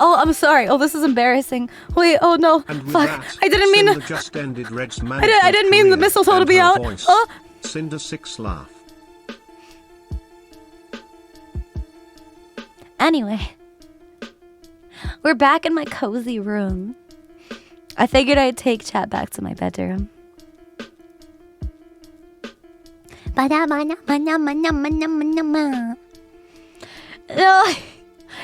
Oh, I'm sorry. Oh, this is embarrassing. Wait, oh no. Fuck. I didn't mean to... Just ended Red's I didn't mean the mistletoe to be out. Oh. Cinder 6 laugh. Anyway. We're back in my cozy room. I figured I'd take chat back to my bedroom.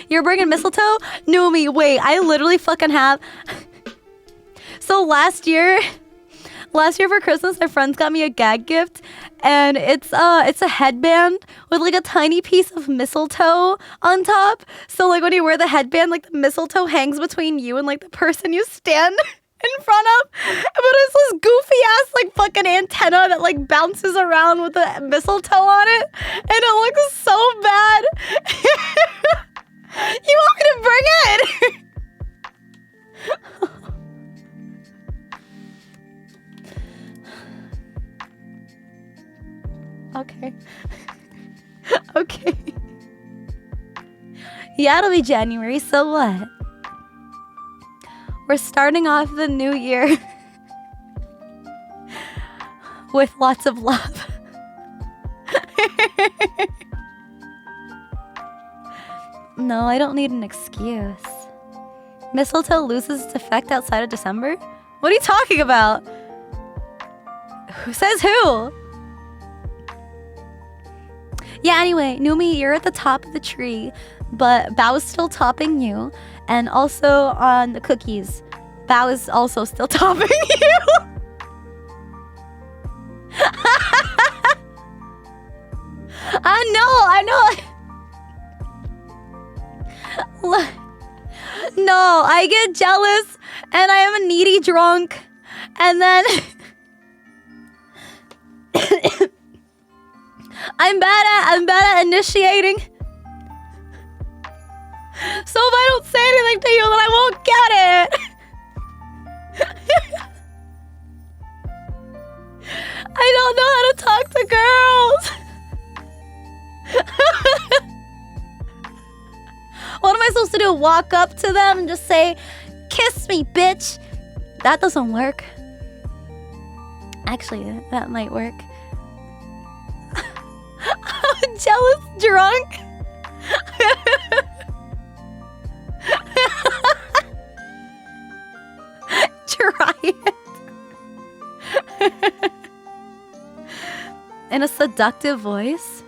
You're bringing mistletoe? No, me. Wait, I literally fucking have. So last year for Christmas, my friends got me a gag gift, and it's a headband with like a tiny piece of mistletoe on top. So like when you wear the headband, like the mistletoe hangs between you and like the person you stand in front of. But it's this goofy ass like fucking antenna that like bounces around with the mistletoe on it, and it looks so bad. You want me to bring it? Okay. Okay. Yeah, it'll be January, so what? We're starting off the new year with lots of love. No, I don't need an excuse. Mistletoe loses its effect outside of December? What are you talking about? Who says who? Yeah, anyway, Numi, you're at the top of the tree, but Bao is still topping you. And also on the cookies, Bao is also still topping you. I know. No, I get jealous and I am a needy drunk. And then I'm bad at initiating. So if I don't say anything to you, then I won't get it. I don't know how to talk to girls. What am I supposed to do? Walk up to them and just say, "Kiss me, bitch"? That doesn't work. Actually, that might work. I'm jealous drunk. Try it. In a seductive voice.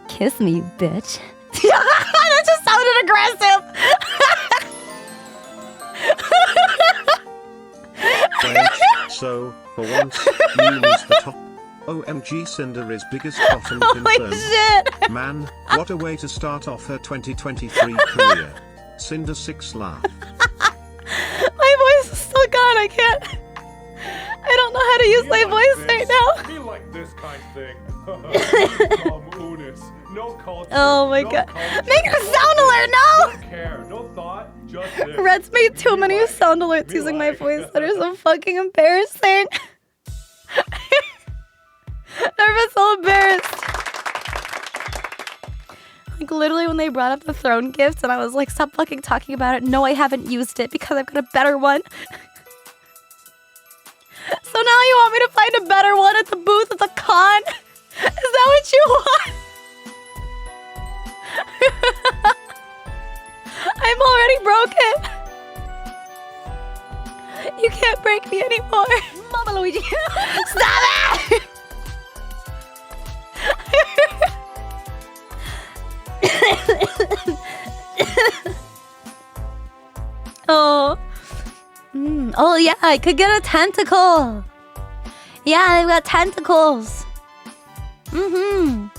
Kiss me, bitch. That just sounded aggressive. So, for once, Yumi's the top. OMG, Sinder is biggest bottom confirmed. Shit. Man, what a way to start off her 2023 career. Sinder 6 laugh. My voice is still gone. I can't. I don't know how to use my voice right now. Be like this kind of thing. No culture. Oh my god. Make a sound alert, no! No care, no thought, just this. Red's made too many sound alerts using my voice that are so fucking embarrassing. I've been so embarrassed. Like literally when they brought up the throne gifts and I was like, stop fucking talking about it. No, I haven't used it because I've got a better one. So now you want me to find a better one at the booth at the con? Is that what you want? I'm already broken. You can't break me anymore. Mama Luigi. Stop it! Oh. Oh yeah, I could get a tentacle. Yeah, I've got tentacles. Good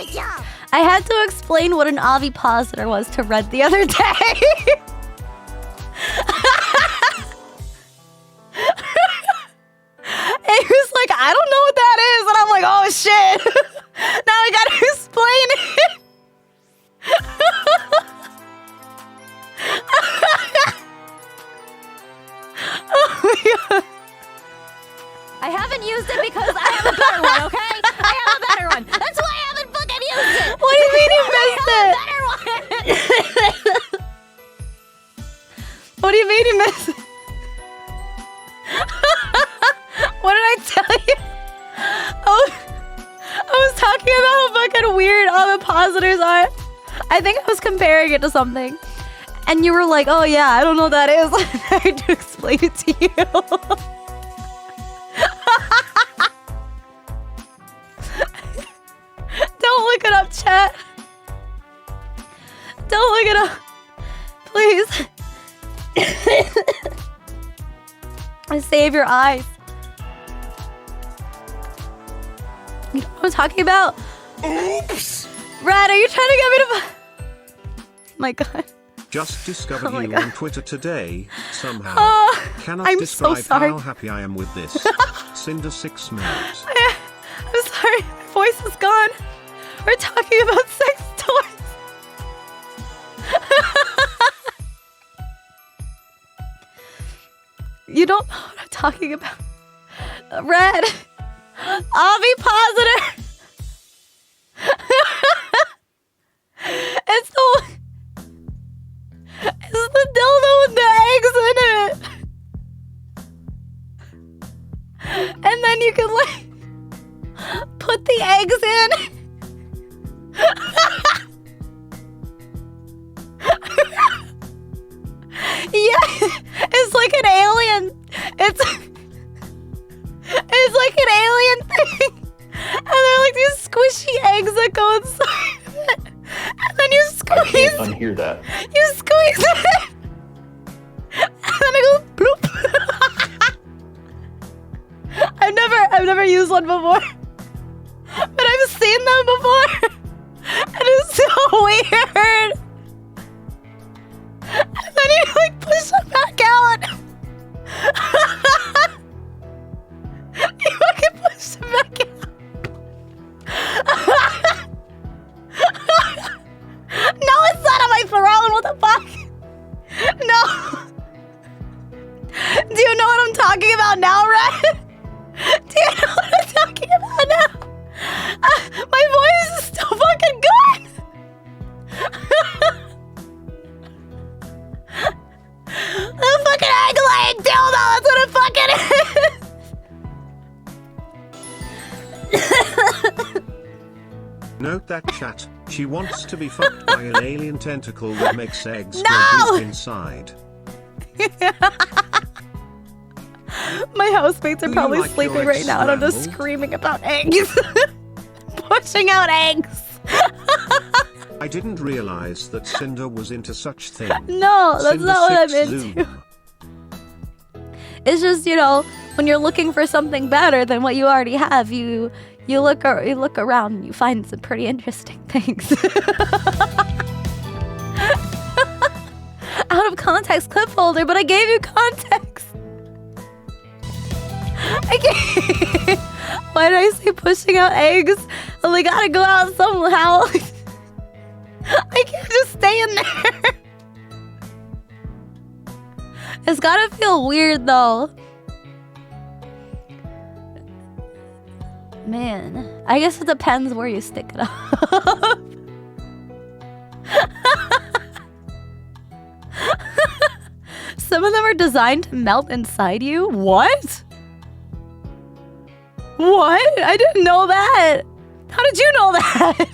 job. I had to explain what an ovipositor was to Red the other day. And he was like, I don't know what that is. And I'm like, oh shit. Now I gotta explain it. Oh my god. I haven't used it because I have a better one, okay? I have a better one. That's why I haven't fucking used it. What do you mean you missed it? What do you mean you missed it? What did I tell you? I was talking about how fucking weird ovipositors are. I think I was comparing it to something. And you were like, oh yeah, I don't know what that is. I had to explain it to you. look it up, chat. Don't look it up. Please. Save your eyes. You know what I'm talking about? Oops. Red, are you trying to get me to... My God. Just discovered you on Twitter today, somehow. Cannot I'm describe so sorry. how happy I am with this. Cinder 6 minutes. I'm sorry, my voice is gone. We're talking about sex toys. You don't know what I'm talking about. Red. Ovipositor. It's the dildo with the eggs in it. And then you can like put the eggs in. Yeah, it's like an alien. It's like an alien thing. And they're like these squishy eggs that go inside of it. And then you squeeze. I can't unhear that. You squeeze it. And then it goes bloop. I've never used one before. But I've seen them before. And it's so weird. And then you like push them back out. You fucking push them back out. No, it's not on my throne. What the fuck? No. Do you know what I'm talking about now, Red? Do you know what I'm talking about now? My voice is still fucking good. The fucking egg-laying dildo. That's what it fucking is. Note that, chat. She wants to be fucked by an alien tentacle that makes eggs go deep inside. My housemates are Do you probably like sleeping your right eggs now and I'm just scrambled? screaming about eggs. Pushing out eggs. I didn't realize that Cinder was into such things. No, that's Cinder not what I'm 6 into. It's just, you know, when you're looking for something better than what you already have, you look around and you find some pretty interesting things. Out of context clip folder, but I gave you context. Why did I say pushing out eggs? Well, they gotta go out somehow. I can't just stay in there. It's gotta feel weird though. Man, I guess it depends where you stick it up. Some of them are designed to melt inside you? What? What? I didn't know that. How did you know that?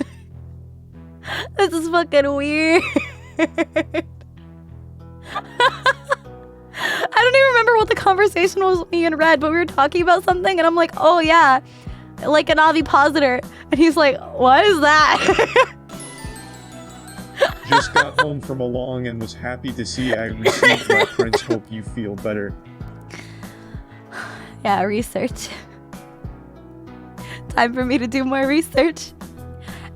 This is fucking weird. I don't even remember what the conversation was with me and Red, but we were talking about something and I'm like, oh yeah, like an ovipositor. And he's like, what is that? Just got home from a long and was happy to see I received my friends. Hope you feel better. Yeah, research. Time for me to do more research.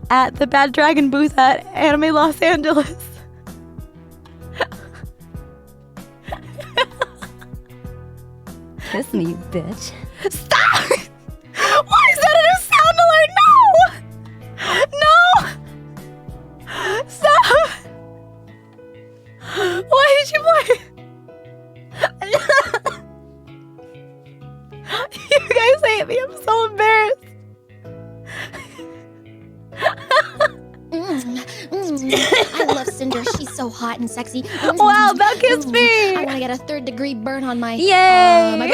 At the Bad Dragon booth at Anime Los Angeles. Kiss me, you bitch. Stop! Why is that in a sound alert? No! No! Stop! Why did you play? You guys hate me. I'm so embarrassed. I love Cinder. She's so hot and sexy. Wow, that kissed me. I want to get a 3rd-degree burn on my... Yay! my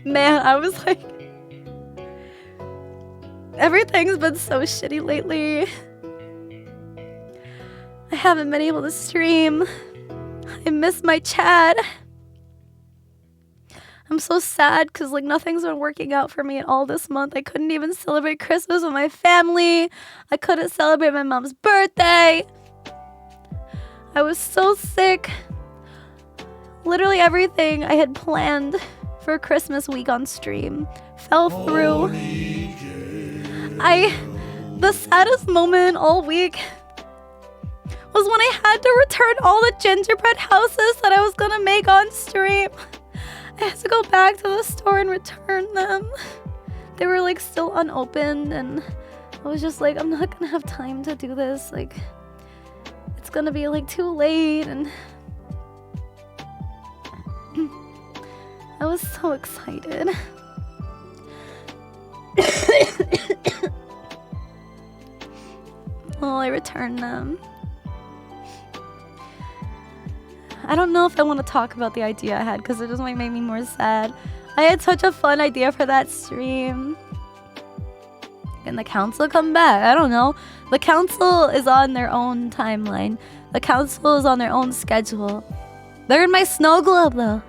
Man, I was like... Everything's been so shitty lately. I haven't been able to stream. I miss my chat. I'm so sad because like nothing's been working out for me at all this month. I couldn't even celebrate Christmas with my family. I couldn't celebrate my mom's birthday. I was so sick. Literally everything I had planned for Christmas week on stream fell through. The saddest moment all week was when I had to return all the gingerbread houses that I was gonna make on stream. I had to go back to the store and return them. They were like still unopened, and I was just like, I'm not gonna have time to do this. Like, it's gonna be like too late, and I was so excited. Well, I returned them. I don't know if I want to talk about the idea I had because it just might make me more sad. I had such a fun idea for that stream. Can the council come back? I don't know. The council is on their own timeline. The council is on their own schedule. They're in my snow globe though.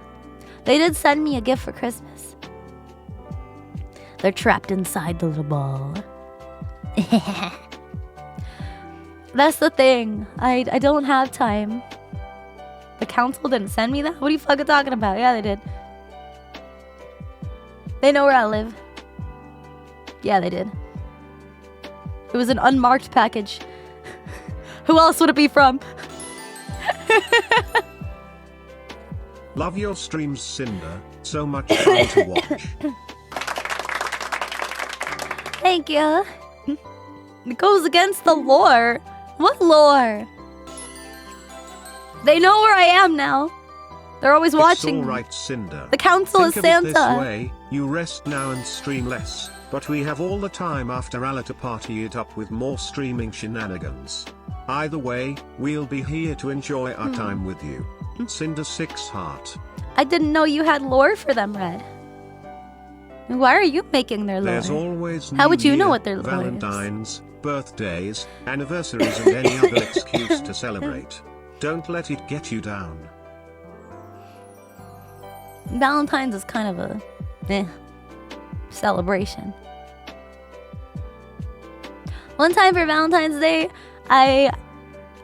They did send me a gift for Christmas. They're trapped inside the little ball. That's the thing. I don't have time. The council didn't send me that? What are you fucking talking about? Yeah, they did. They know where I live. Yeah, they did. It was an unmarked package. Who else would it be from? Love your streams, Sinder. So much fun to watch. Thank you. It goes against the lore. What lore? They know where I am now. They're always watching. It's all right, Sinder. The council Think is of it Santa. This way, you rest now and stream less, but we have all the time after Allah to party it up with more streaming shenanigans. Either way, we'll be here to enjoy our time with you. Cinder 6 heart. I didn't know you had lore for them, Red. Why are you making their lore? There's always How would you New know Year, what their lore is? Valentine's, birthdays, anniversaries and any other excuse to celebrate. Don't let it get you down. Valentine's is kind of a celebration. One time for Valentine's Day, I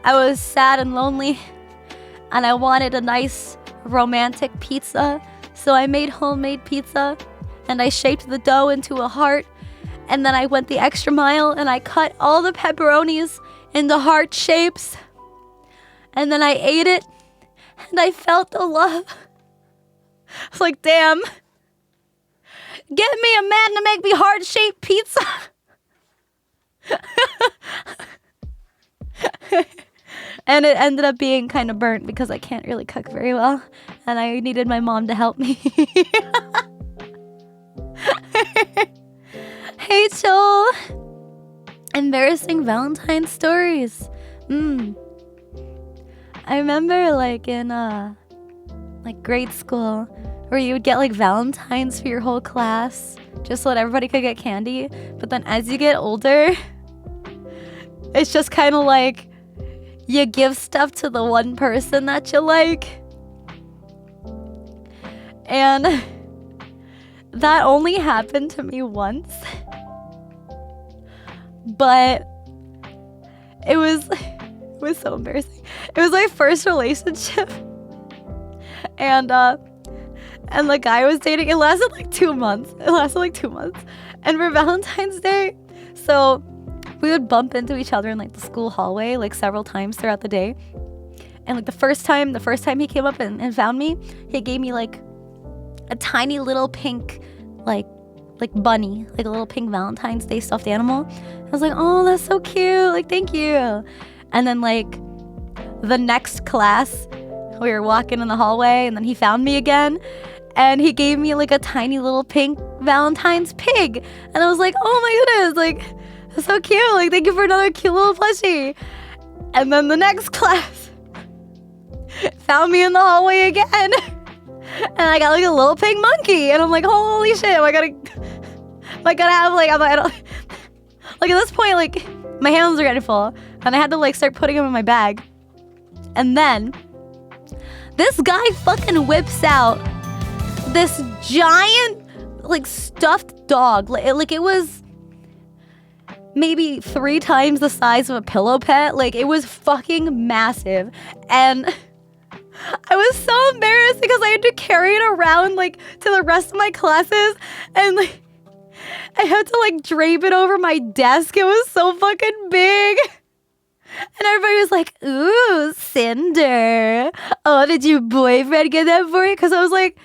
was sad and lonely, and I wanted a nice romantic pizza, so I made homemade pizza, and I shaped the dough into a heart, and then I went the extra mile, and I cut all the pepperonis into heart shapes, and then I ate it, and I felt the love. I was like, damn, get me a man to make me heart-shaped pizza. And it ended up being kind of burnt because I can't really cook very well, and I needed my mom to help me. Hey, Joel. Embarrassing Valentine stories. I remember like in like grade school where you would get like Valentines for your whole class just so that everybody could get candy. But then as you get older, it's just kind of like you give stuff to the one person that you like. And that only happened to me once. But it was so embarrassing. It was my first relationship. And the guy I was dating, it lasted like 2 months. And for Valentine's Day, so we would bump into each other in like the school hallway like several times throughout the day. And like the first time he came up and found me, he gave me like a tiny little pink like bunny, like a little pink Valentine's Day stuffed animal. I was like, oh, that's so cute, like thank you. And then like the next class, we were walking in the hallway, and then he found me again, and he gave me like a tiny little pink Valentine's pig. And I was like, oh my goodness, like that's so cute, like thank you for another cute little plushie. And then the next class found me in the hallway again, and I got like a little pink monkey, and I'm like, holy shit, I gotta have like, I don't, like at this point, like my hands are getting full, and I had to like start putting them in my bag. And then this guy fucking whips out this giant, like, stuffed dog. Like it was maybe 3 times the size of a pillow pet. Like, it was fucking massive. And I was so embarrassed because I had to carry it around, like, to the rest of my classes. And, like, I had to, like, drape it over my desk. It was so fucking big. And everybody was like, ooh, Sinder. Oh, did your boyfriend get that for you? Because I was like,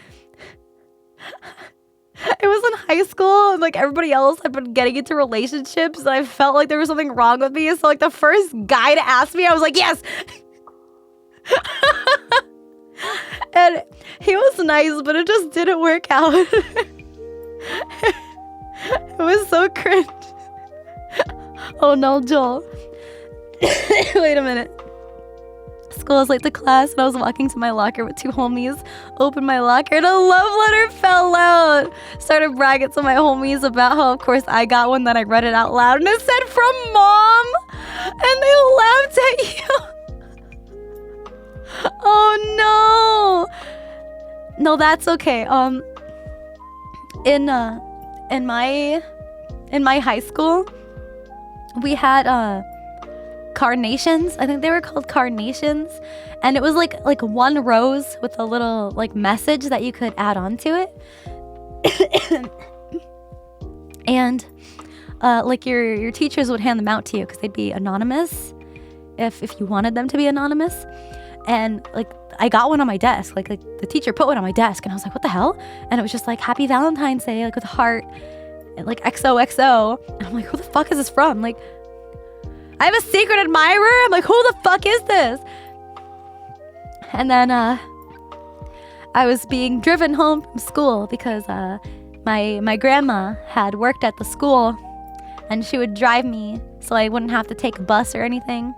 it was in high school, and like everybody else had been getting into relationships, and I felt like there was something wrong with me. So like the first guy to ask me, I was like, yes. And he was nice, but it just didn't work out. It was so cringe. Oh no, Joel. Wait a minute. School was late to class, and I was walking to my locker with 2 homies. Opened my locker, and a love letter fell out. Started bragging to my homies about how, of course, I got one. That I read it out loud, and it said from Mom, and they laughed at you. Oh no! No, that's okay. In my high school, we had carnations. I think they were called carnations, and it was like 1 rose with a little like message that you could add on to it. And like your teachers would hand them out to you because they'd be anonymous if you wanted them to be anonymous. And like I got one on my desk, like the teacher put one on my desk, and I was like, what the hell? And it was just like Happy Valentine's Day, like with a heart and like XOXO. And I'm like, who the fuck is this from? Like, I have a secret admirer? I'm like, who the fuck is this? And then I was being driven home from school because my grandma had worked at the school, and she would drive me so I wouldn't have to take a bus or anything.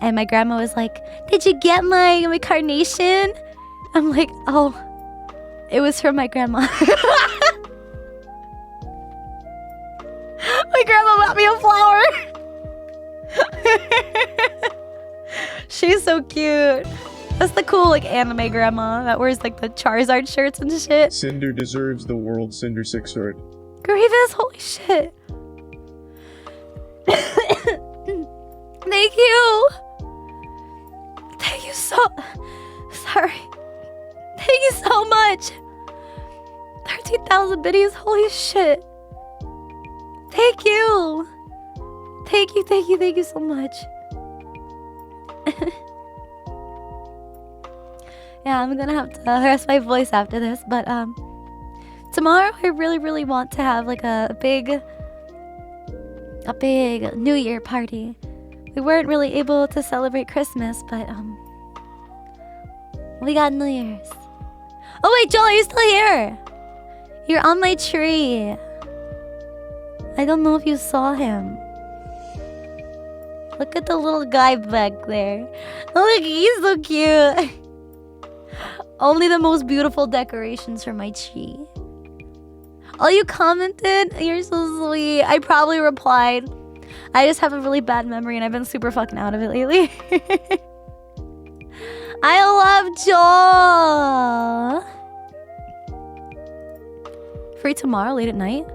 And my grandma was like, did you get my carnation? I'm like, oh, it was from my grandma. My grandma bought me a flower. She's so cute. That's the cool like anime grandma that wears like the Charizard shirts and shit. Sinder deserves the world Sinder 6 sword. Grievous, holy shit. Thank you. Thank you so... Sorry. Thank you so much. 13,000 biddies, holy shit. Thank you. Thank you so much. Yeah, I'm gonna have to rest my voice after this, but tomorrow I really want to have like a big New Year party. We weren't really able to celebrate Christmas, but we got New Year's. Oh wait, Joel, are you still here? You're on my tree. I don't know if you saw him. Look at the little guy back there. Look, he's so cute. Only the most beautiful decorations for my tree. Oh, you commented? You're so sweet. I probably replied. I just have a really bad memory, and I've been super fucking out of it lately. I love Joel. Free tomorrow, late at night?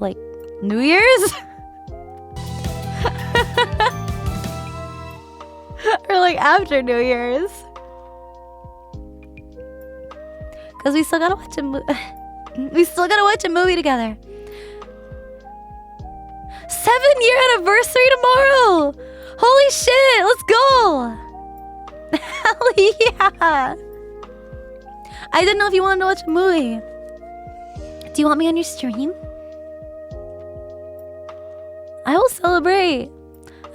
Like New Year's? Or like after New Year's? Cause we still gotta watch a movie together. 7-year anniversary tomorrow! Holy shit, let's go! Hell yeah! I didn't know if you wanted to watch a movie. Do you want me on your stream? I will celebrate.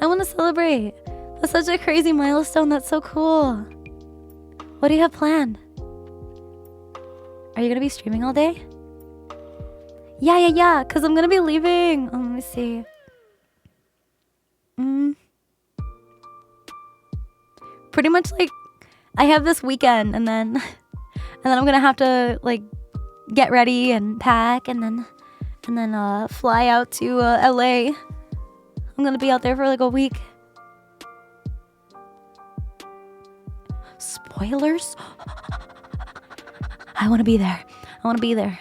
I want to celebrate. That's such a crazy milestone. That's so cool. What do you have planned? Are you gonna be streaming all day? Yeah. Cause I'm gonna be leaving. Oh, let me see. Pretty much like I have this weekend, and then I'm gonna have to like get ready and pack, and then fly out to LA. I'm gonna be out there for like a week. Spoilers? I want to be there. I want to be there.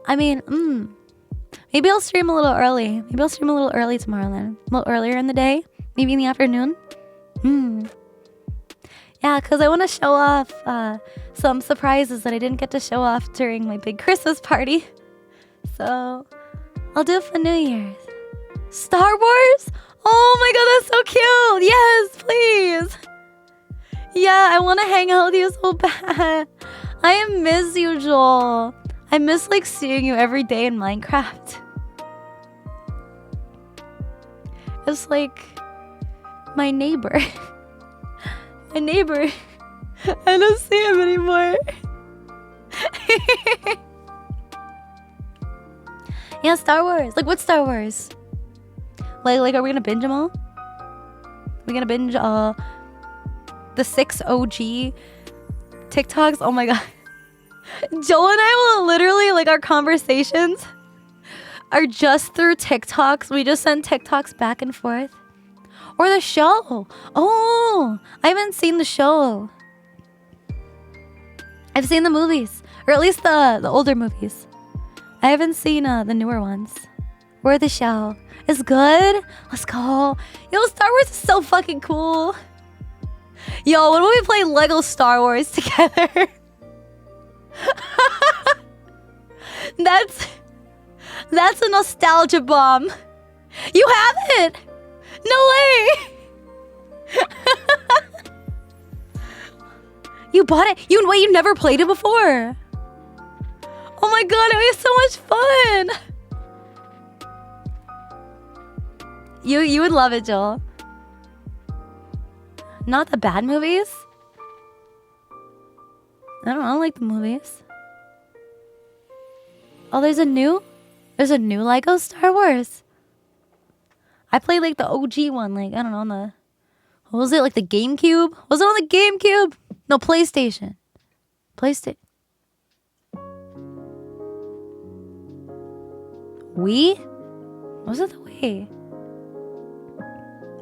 I mean, maybe I'll stream a little early. Maybe I'll stream a little early tomorrow then. A little earlier in the day. Maybe in the afternoon. Yeah, because I want to show off some surprises that I didn't get to show off during my big Christmas party. So, I'll do it for New Year's. Star Wars? Oh my god, that's so cute! Yes, please! Yeah, I want to hang out with you so bad. I miss you, Joel. I miss like seeing you every day in Minecraft. It's like my neighbor. My neighbor. I don't see him anymore. Yeah, Star Wars. Like, what Star Wars? Like, are we gonna binge them all? We gonna binge the 6 OG TikToks? Oh my god. Joel and I will literally, like, our conversations are just through TikToks. We just send TikToks back and forth. Or the show. Oh, I haven't seen the show. I've seen the movies, or at least the older movies. I haven't seen the newer ones. Or the show. It's good. Let's go. Yo, Star Wars is so fucking cool. Yo, when will we play Lego Star Wars together? That's a nostalgia bomb. You have it. No way. You bought it. You never played it before. Oh my god, it was so much fun. You would love it, Joel. Not the bad movies. I don't like the movies. Oh, there's a new Lego Star Wars. I played like the OG one, like, I don't know, on the, what was it, like the GameCube? Was it on the GameCube? No, PlayStation. Wii? Was it the Wii?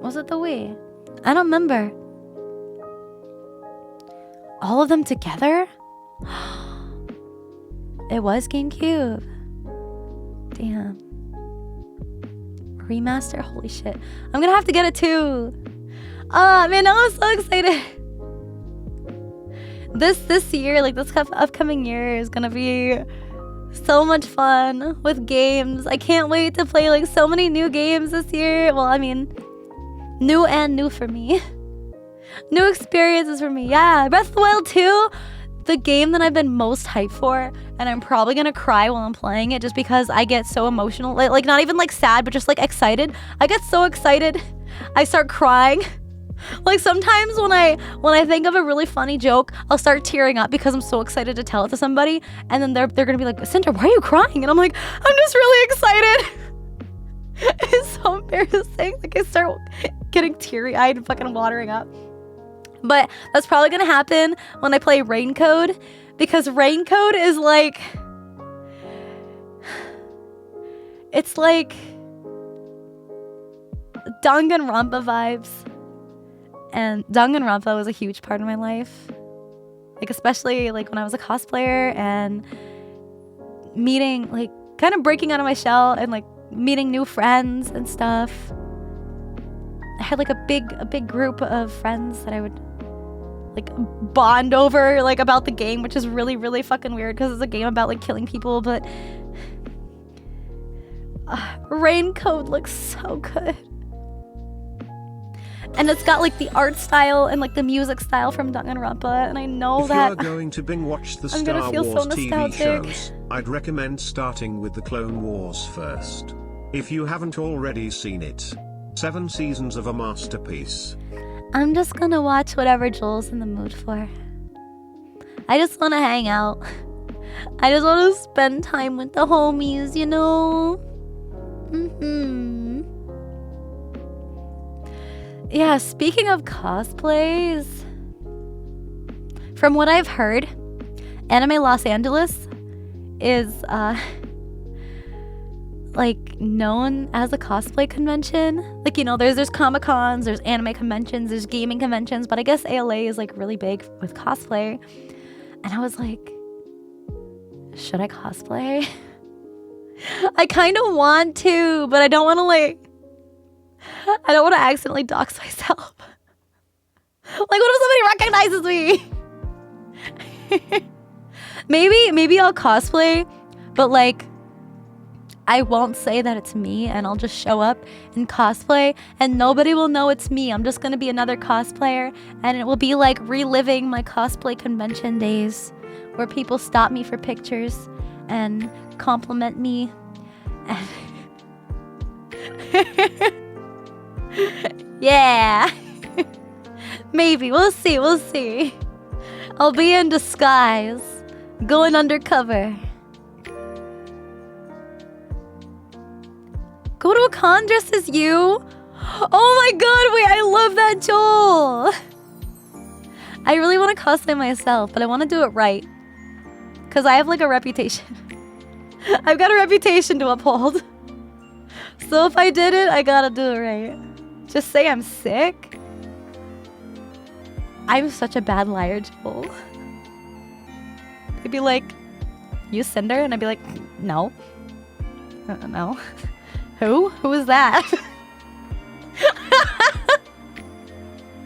Was it the Wii? I don't remember. All of them together? It was GameCube. Damn. Remaster? Holy shit. I'm gonna have to get it too. Oh man, I'm so excited. This year, like this upcoming year is gonna be so much fun with games. I can't wait to play like so many new games this year. Well, I mean, new for me. New experiences for me. Yeah, Breath of the Wild 2, the game that I've been most hyped for, and I'm probably gonna cry while I'm playing it just because I get so emotional. Like not even like sad, but just like excited. I get so excited, I start crying. Like sometimes when I think of a really funny joke, I'll start tearing up because I'm so excited to tell it to somebody, and then they're gonna be like, Cinder, why are you crying? And I'm like, I'm just really excited. It's so embarrassing. Like I start getting teary-eyed and fucking watering up. But that's probably gonna happen when I play Rain Code, because Rain Code is like, it's like Danganronpa vibes. And Danganronpa was a huge part of my life. Like especially like when I was a cosplayer and meeting, like kind of breaking out of my shell and like meeting new friends and stuff. I had like a big group of friends that I would like bond over like about the game, which is really, really fucking weird because it's a game about like killing people, but Rain Code looks so good. And it's got like the art style and like the music style from Danganronpa, and I know that if you are going to binge watch the I'm Star gonna feel Wars so TV nostalgic. shows, I'd recommend starting with the Clone Wars first. If you haven't already seen it, 7 seasons of a masterpiece. I'm just gonna watch whatever Joel's in the mood for. I just wanna hang out. I just wanna spend time with the homies, you know? Yeah, speaking of cosplays, from what I've heard, Anime Los Angeles is like known as a cosplay convention. Like, you know, there's Comic-Cons, there's anime conventions, there's gaming conventions, but I guess ALA is like really big with cosplay. And I was like, should I cosplay? I kind of want to, but I don't want to accidentally dox myself. Like, what if somebody recognizes me? Maybe I'll cosplay, but like, I won't say that it's me, and I'll just show up in cosplay and nobody will know it's me. I'm just gonna be another cosplayer, and it will be like reliving my cosplay convention days where people stop me for pictures and compliment me. Yeah. Maybe. We'll see. I'll be in disguise, going undercover. Go to a con dressed as you? Oh my god, wait, I love that, Joel! I really want to cosplay myself, but I want to do it right. Because I have like a reputation. I've got a reputation to uphold. So if I did it, I gotta do it right. Just say I'm sick? I'm such a bad liar, Joel. They'd be like, you Sinder? And I'd be like, no. No. Who? Who is that?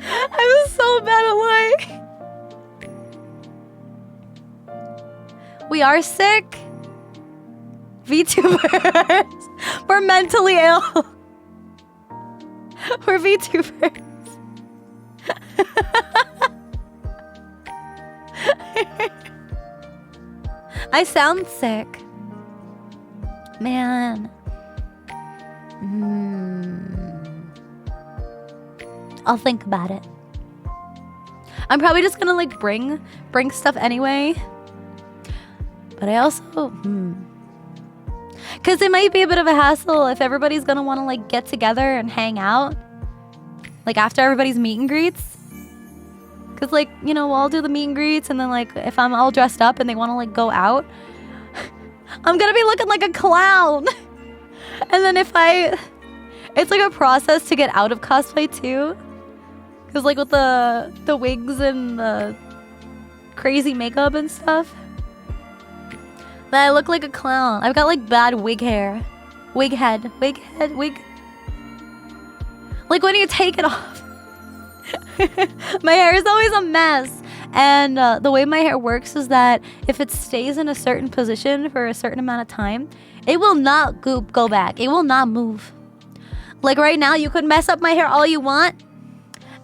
I'm so bad at lying. We are sick. VTubers. We're mentally ill. We're VTubers. I sound sick. Man. I'll think about it. I'm probably just gonna like bring stuff anyway. But I also because it might be a bit of a hassle if everybody's gonna want to like get together and hang out like after everybody's meet and greets. Because like, you know, we'll all do the meet and greets, and then like if I'm all dressed up and they want to like go out, I'm gonna be looking like a clown. And then it's like a process to get out of cosplay too. Because like with the wigs and the crazy makeup and stuff, that I look like a clown. I've got like bad wig hair. Wig head. Like when you take it off. My hair is always a mess. And the way my hair works is that if it stays in a certain position for a certain amount of time, it will not go back. It will not move. Like right now, you could mess up my hair all you want,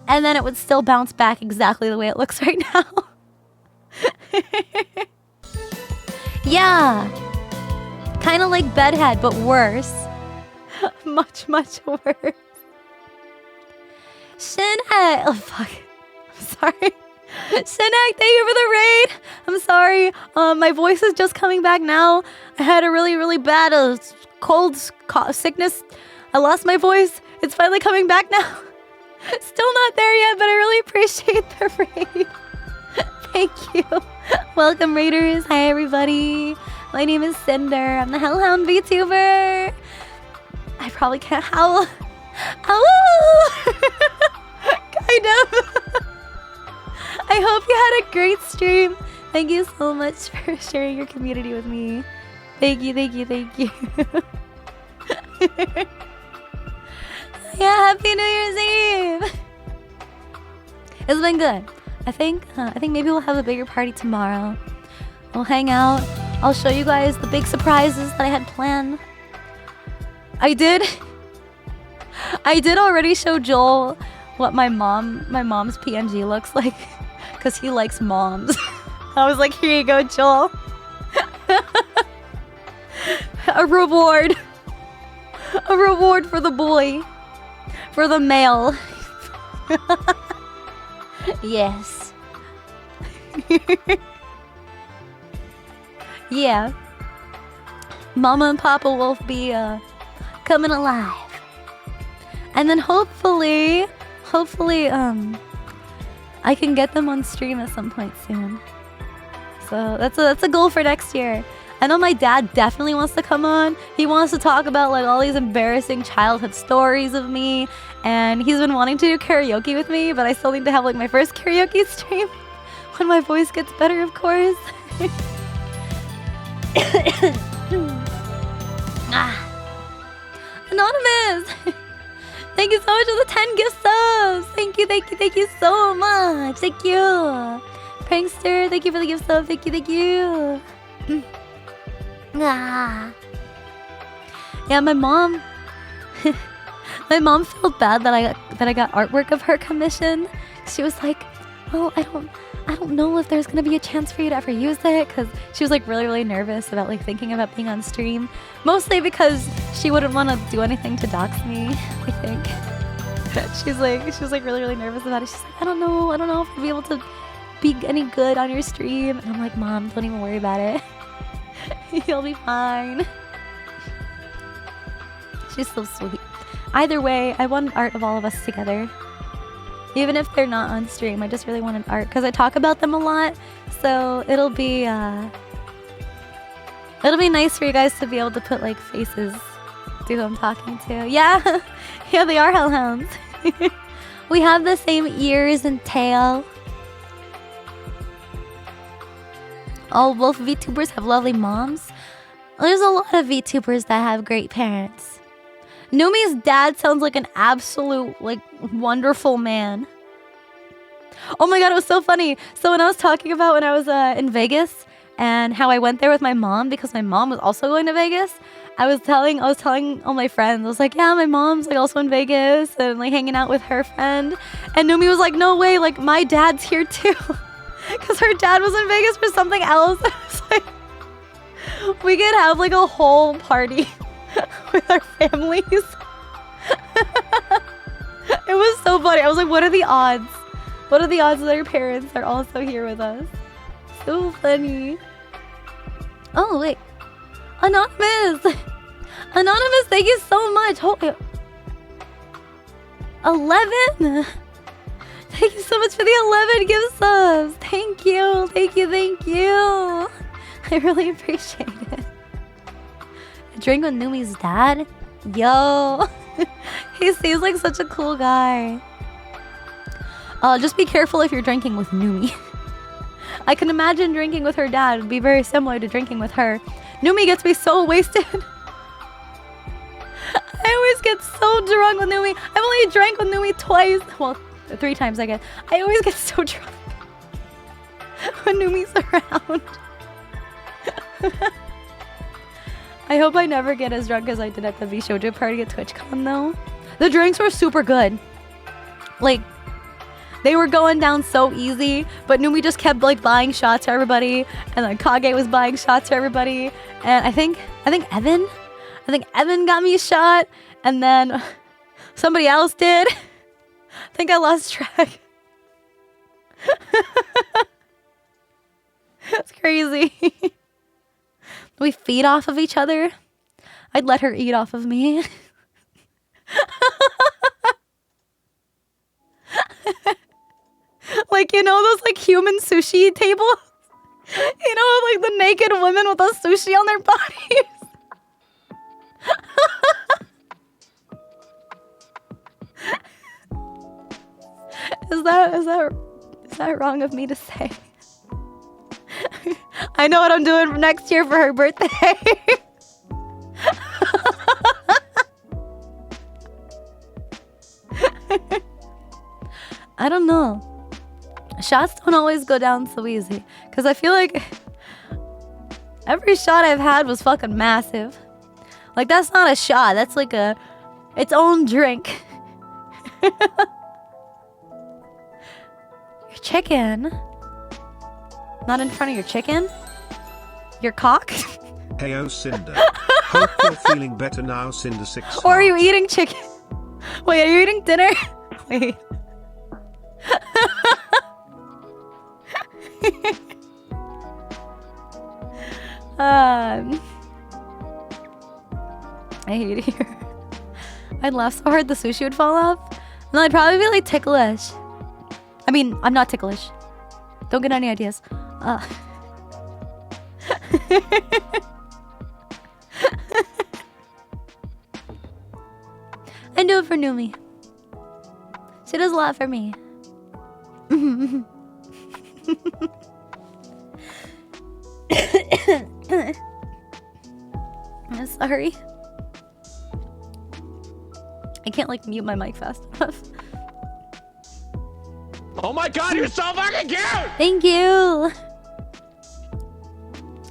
and then it would still bounce back exactly the way it looks right now. Yeah. Kind of like bedhead, but worse. Much, much worse. Shinhead. Oh, fuck. I'm sorry. Shinek, thank you for the raid. I'm sorry. My voice is just coming back now. I had a really, really bad cold sickness. I lost my voice. It's finally coming back now. Still not there yet, but I really appreciate the raid. Thank you. Welcome, raiders. Hi, everybody. My name is Sinder. I'm the Hellhound VTuber. I probably can't howl. Ow! Kind of. I hope you had a great stream. Thank you so much for sharing your community with me. Thank you, thank you, thank you. Yeah, Happy New Year's Eve. It's been good. I think maybe we'll have a bigger party tomorrow. We'll hang out. I'll show you guys the big surprises that I had planned. I did already show Joel what my mom's PNG looks like, because he likes moms. I was like, here you go, Joel. A reward for the boy, for the male. Yes. Yeah. Mama and Papa will be coming alive. And then hopefully I can get them on stream at some point soon. So that's a goal for next year. I know my dad definitely wants to come on. He wants to talk about like all these embarrassing childhood stories of me, and he's been wanting to do karaoke with me, but I still need to have like my first karaoke stream when my voice gets better, of course. Anonymous! Thank you so much for the 10 gift subs! Thank you so much! Thank you! Prankster, thank you for the gift sub. Thank you. Yeah, my mom felt bad that I got artwork of her commissioned. She was like, "Oh, I don't know if there's gonna be a chance for you to ever use it," because she was like really nervous about like thinking about being on stream, mostly because she wouldn't want to do anything to dox me. I think she was like really nervous about it. She's like, I don't know if I'll be able to be any good on your stream. And I'm like, Mom, don't even worry about it. You'll be fine. She's so sweet. Either way, I want an art of all of us together. Even if they're not on stream, I just really want an art because I talk about them a lot. So it'll be nice for you guys to be able to put like faces to who I'm talking to. Yeah, yeah, they are hellhounds. We have the same ears and tail. Oh, both VTubers have lovely moms. There's a lot of VTubers that have great parents. Numi's dad sounds like an absolute, like, wonderful man. Oh my god, it was so funny. So when I was talking about when I was in Vegas and how I went there with my mom because my mom was also going to Vegas, I was telling all my friends, I was like, yeah, my mom's like also in Vegas and like hanging out with her friend. And Numi was like, no way, like my dad's here too. Because her dad was in Vegas for something else. I was like, we could have like a whole party with our families. It was so funny. I was like, what are the odds? What are the odds that our parents are also here with us? So funny. Oh, wait. Anonymous! Anonymous, thank you so much. 11? Thank you so much for the 11 gift subs. Thank you. I really appreciate it. A drink with Numi's dad? Yo. He seems like such a cool guy. Just be careful if you're drinking with Numi. I can imagine drinking with her dad would be very similar to drinking with her. Numi gets me so wasted. I always get so drunk with Numi. I've only drank with Numi twice. Well, 3 times, I guess. I always get so drunk when Numi's around. I hope I never get as drunk as I did at the VShojo party at TwitchCon, though. The drinks were super good. Like, they were going down so easy, but Numi just kept like buying shots for everybody, and then Kage was buying shots for everybody, and I think Evan got me a shot, and then somebody else did. I think I lost track. That's crazy. We feed off of each other. I'd let her eat off of me. Like, you know those like human sushi tables? You know, like the naked women with the sushi on their bodies? Is that wrong of me to say? I know what I'm doing next year for her birthday. I don't know. Shots don't always go down so easy. Because I feel like every shot I've had was fucking massive. Like, that's not a shot. That's like its own drink. Your chicken? Not in front of your chicken? Your cock? Heyo Sinder. Hope you're feeling better now, Sinder 6. Or are you eating chicken? Wait, are you eating dinner? Wait. I hate it here. I'd laugh so hard the sushi would fall off. And I'd probably be like ticklish. I mean, I'm not ticklish. Don't get any ideas. I do it for Numi. She does a lot for me. I'm sorry. I can't like mute my mic fast enough. Oh my god, you're so fucking cute! Thank you.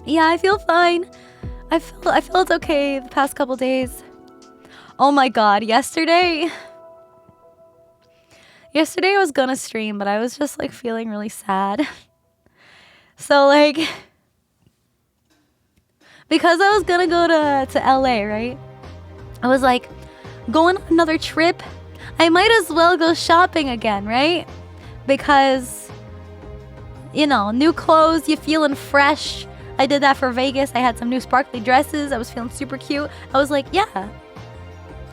Yeah, I feel fine. I feel it's okay the past couple days. Oh my god, yesterday I was gonna stream, but I was just like feeling really sad. So like, because I was gonna go to LA, right? I was like, going on another trip, I might as well go shopping again, right? Because, you know, new clothes, you feeling fresh. I did that for Vegas. I had some new sparkly dresses. I was feeling super cute. I was like, yeah,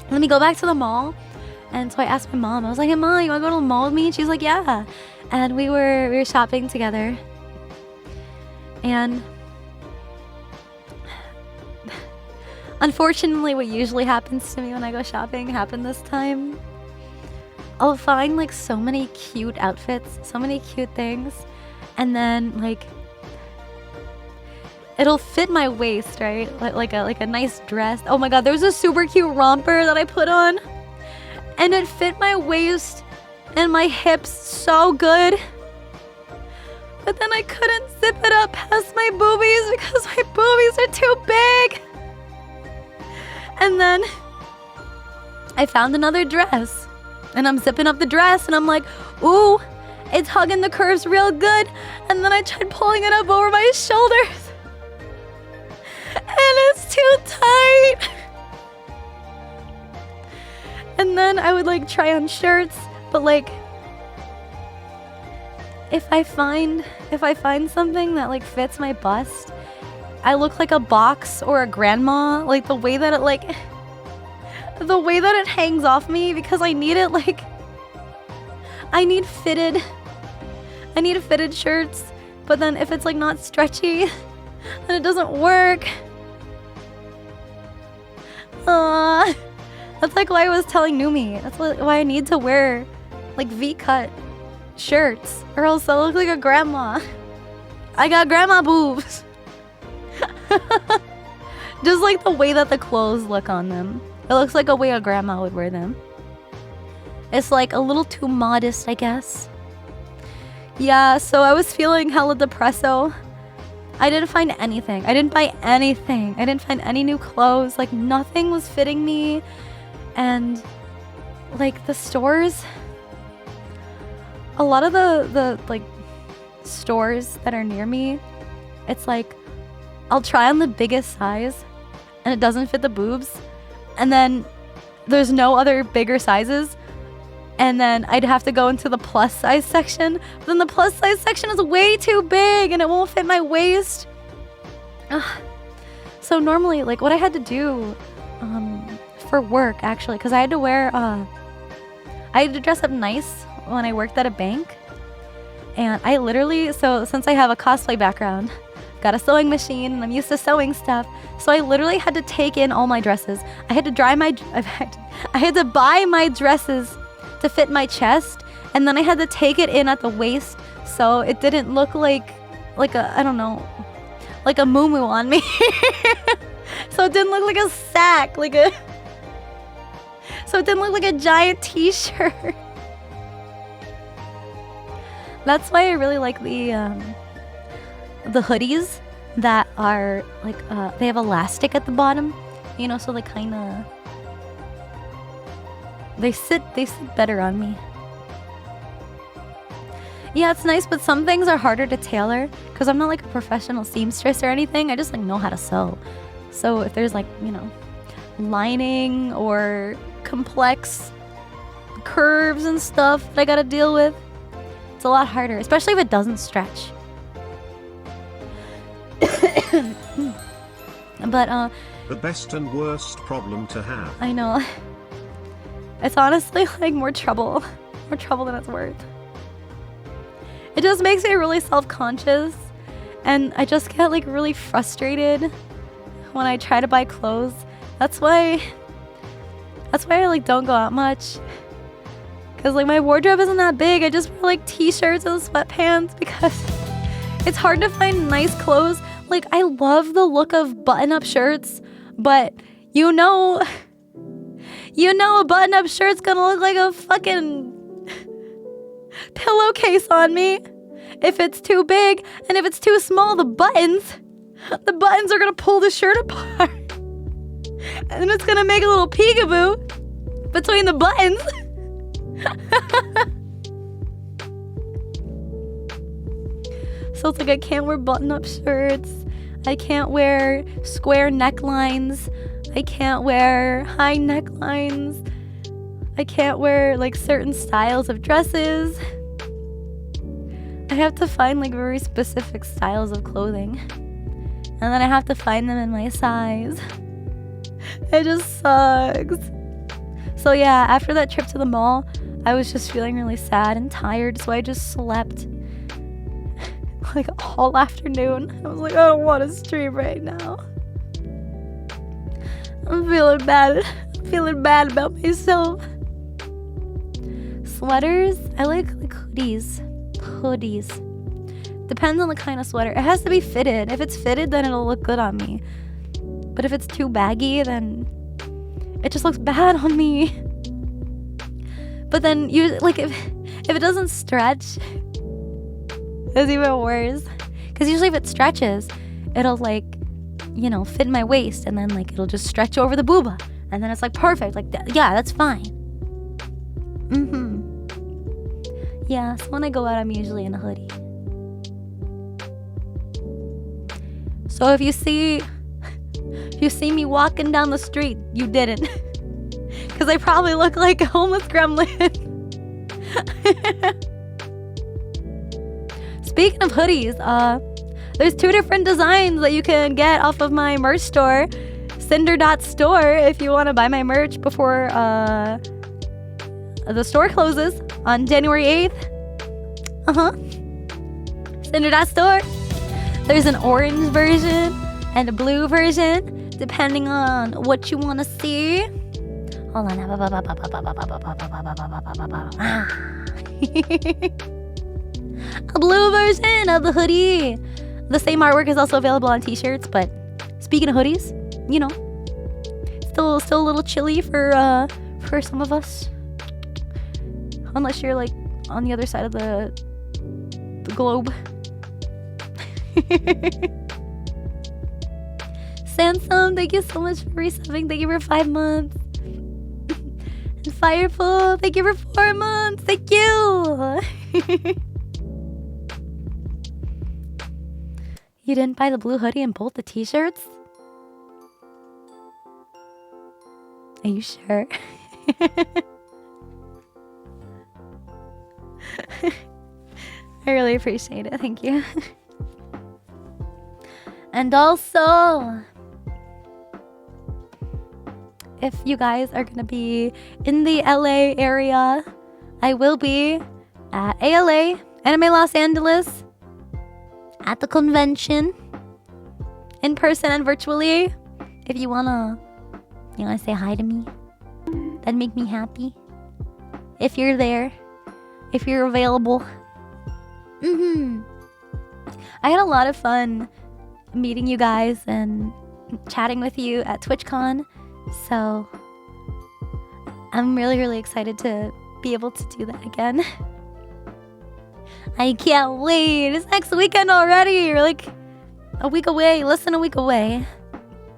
let me go back to the mall. And so I asked my mom, I was like, hey mom, you wanna go to the mall with me? And she's like, yeah. And we were shopping together. And unfortunately, what usually happens to me when I go shopping happened this time. I'll find like so many cute outfits, so many cute things, and then like it'll fit my waist, right? Like a nice dress. Oh my god, there was a super cute romper that I put on, and it fit my waist and my hips so good. But then I couldn't zip it up past my boobies because my boobies are too big. And then I found another dress. And I'm zipping up the dress and I'm like, ooh, it's hugging the curves real good. And then I tried pulling it up over my shoulders. And it's too tight. And then I would like try on shirts, but like if I find something that like fits my bust, I look like a box or a grandma. Like the way that it hangs off me, because I need it like I need fitted shirts, but then if it's like not stretchy, then it doesn't work. That's like why I was telling Numi. That's why I need to wear like V-cut shirts, or else I look like a grandma. I got grandma boobs. Just like the way that the clothes look on them. It looks like a way a grandma would wear them. It's like a little too modest, I guess. Yeah, so I was feeling hella depresso. I didn't find anything. I didn't buy anything. I didn't find any new clothes. Like nothing was fitting me. And like the stores, a lot of the like stores that are near me, it's like I'll try on the biggest size and it doesn't fit the boobs. And then there's no other bigger sizes. And then I'd have to go into the plus size section. But then the plus size section is way too big and it won't fit my waist. Ugh. So normally, like what I had to do for work, actually, because I had to wear, I had to dress up nice when I worked at a bank. And I literally, so since I have a cosplay background, got a sewing machine and I'm used to sewing stuff. So I literally had to take in all my dresses. I had to I had to buy my dresses to fit my chest, and then I had to take it in at the waist so it didn't look like a, I don't know, like a muumuu on me. So it didn't look like a sack, so it didn't look like a giant t-shirt. That's why I really like the hoodies that are like they have elastic at the bottom, you know, so they kind of they sit better on me. Yeah, it's nice, but some things are harder to tailor because I'm not like a professional seamstress or anything. I just like know how to sew. So if there's like, you know, lining or complex curves and stuff that I gotta deal with, it's a lot harder, especially if it doesn't stretch. But the best and worst problem to have. I know. It's honestly like more trouble than it's worth. It just makes me really self-conscious, And I just get like really frustrated when I try to buy clothes. That's why I like don't go out much. Cause like my wardrobe isn't that big. I just wear like t-shirts and sweatpants because it's hard to find nice clothes. Like I love the look of button-up shirts, but you know a button-up shirt's gonna look like a fucking pillowcase on me if it's too big, and if it's too small, the buttons are gonna pull the shirt apart. And it's gonna make a little peekaboo between the buttons. So it's like I can't wear button-up shirts. I can't wear square necklines. I can't wear high necklines. I can't wear like certain styles of dresses. I have to find like very specific styles of clothing. And then I have to find them in my size. It just sucks. So yeah, after that trip to the mall, I was just feeling really sad and tired, so I just slept like all afternoon. I was like, I don't want to stream right now. I'm feeling bad. I'm feeling bad about myself. Sweaters, I like hoodies. Depends on the kind of sweater. It has to be fitted. If it's fitted, then it'll look good on me. But if it's too baggy, then it just looks bad on me. But then you like if it doesn't stretch, it's even worse. Because usually if it stretches, it'll like, you know, fit in my waist, and then like it'll just stretch over the booba, and then it's like perfect. Like yeah, that's fine. Yeah, so when I go out, I'm usually in a hoodie. So if you see me walking down the street, you didn't. Because I probably look like a homeless gremlin. Speaking of hoodies, there's 2 different designs that you can get off of my merch store, Sinder.store, if you want to buy my merch before the store closes on January 8th. Sinder.store. There's an orange version and a blue version, depending on what you want to see. Hold on. A blue version of the hoodie. The same artwork is also available on t-shirts, but speaking of hoodies, you know, still a little chilly for some of us. Unless you're like on the other side of the globe. Sansom, thank you so much for resubbing. Thank you for 5 months. And Fireful, thank you for 4 months. Thank you. You didn't buy the blue hoodie and both the t-shirts? Are you sure? I really appreciate it. Thank you. And also, if you guys are going to be in the LA area, I will be at ALA, Anime Los Angeles, at the convention, in person and virtually. If you wanna say hi to me, that'd make me happy. If you're there, if you're available. I had a lot of fun meeting you guys and chatting with you at TwitchCon, so I'm really, really excited to be able to do that again. I can't wait. It's next weekend already. You're like a week away, less than a week away.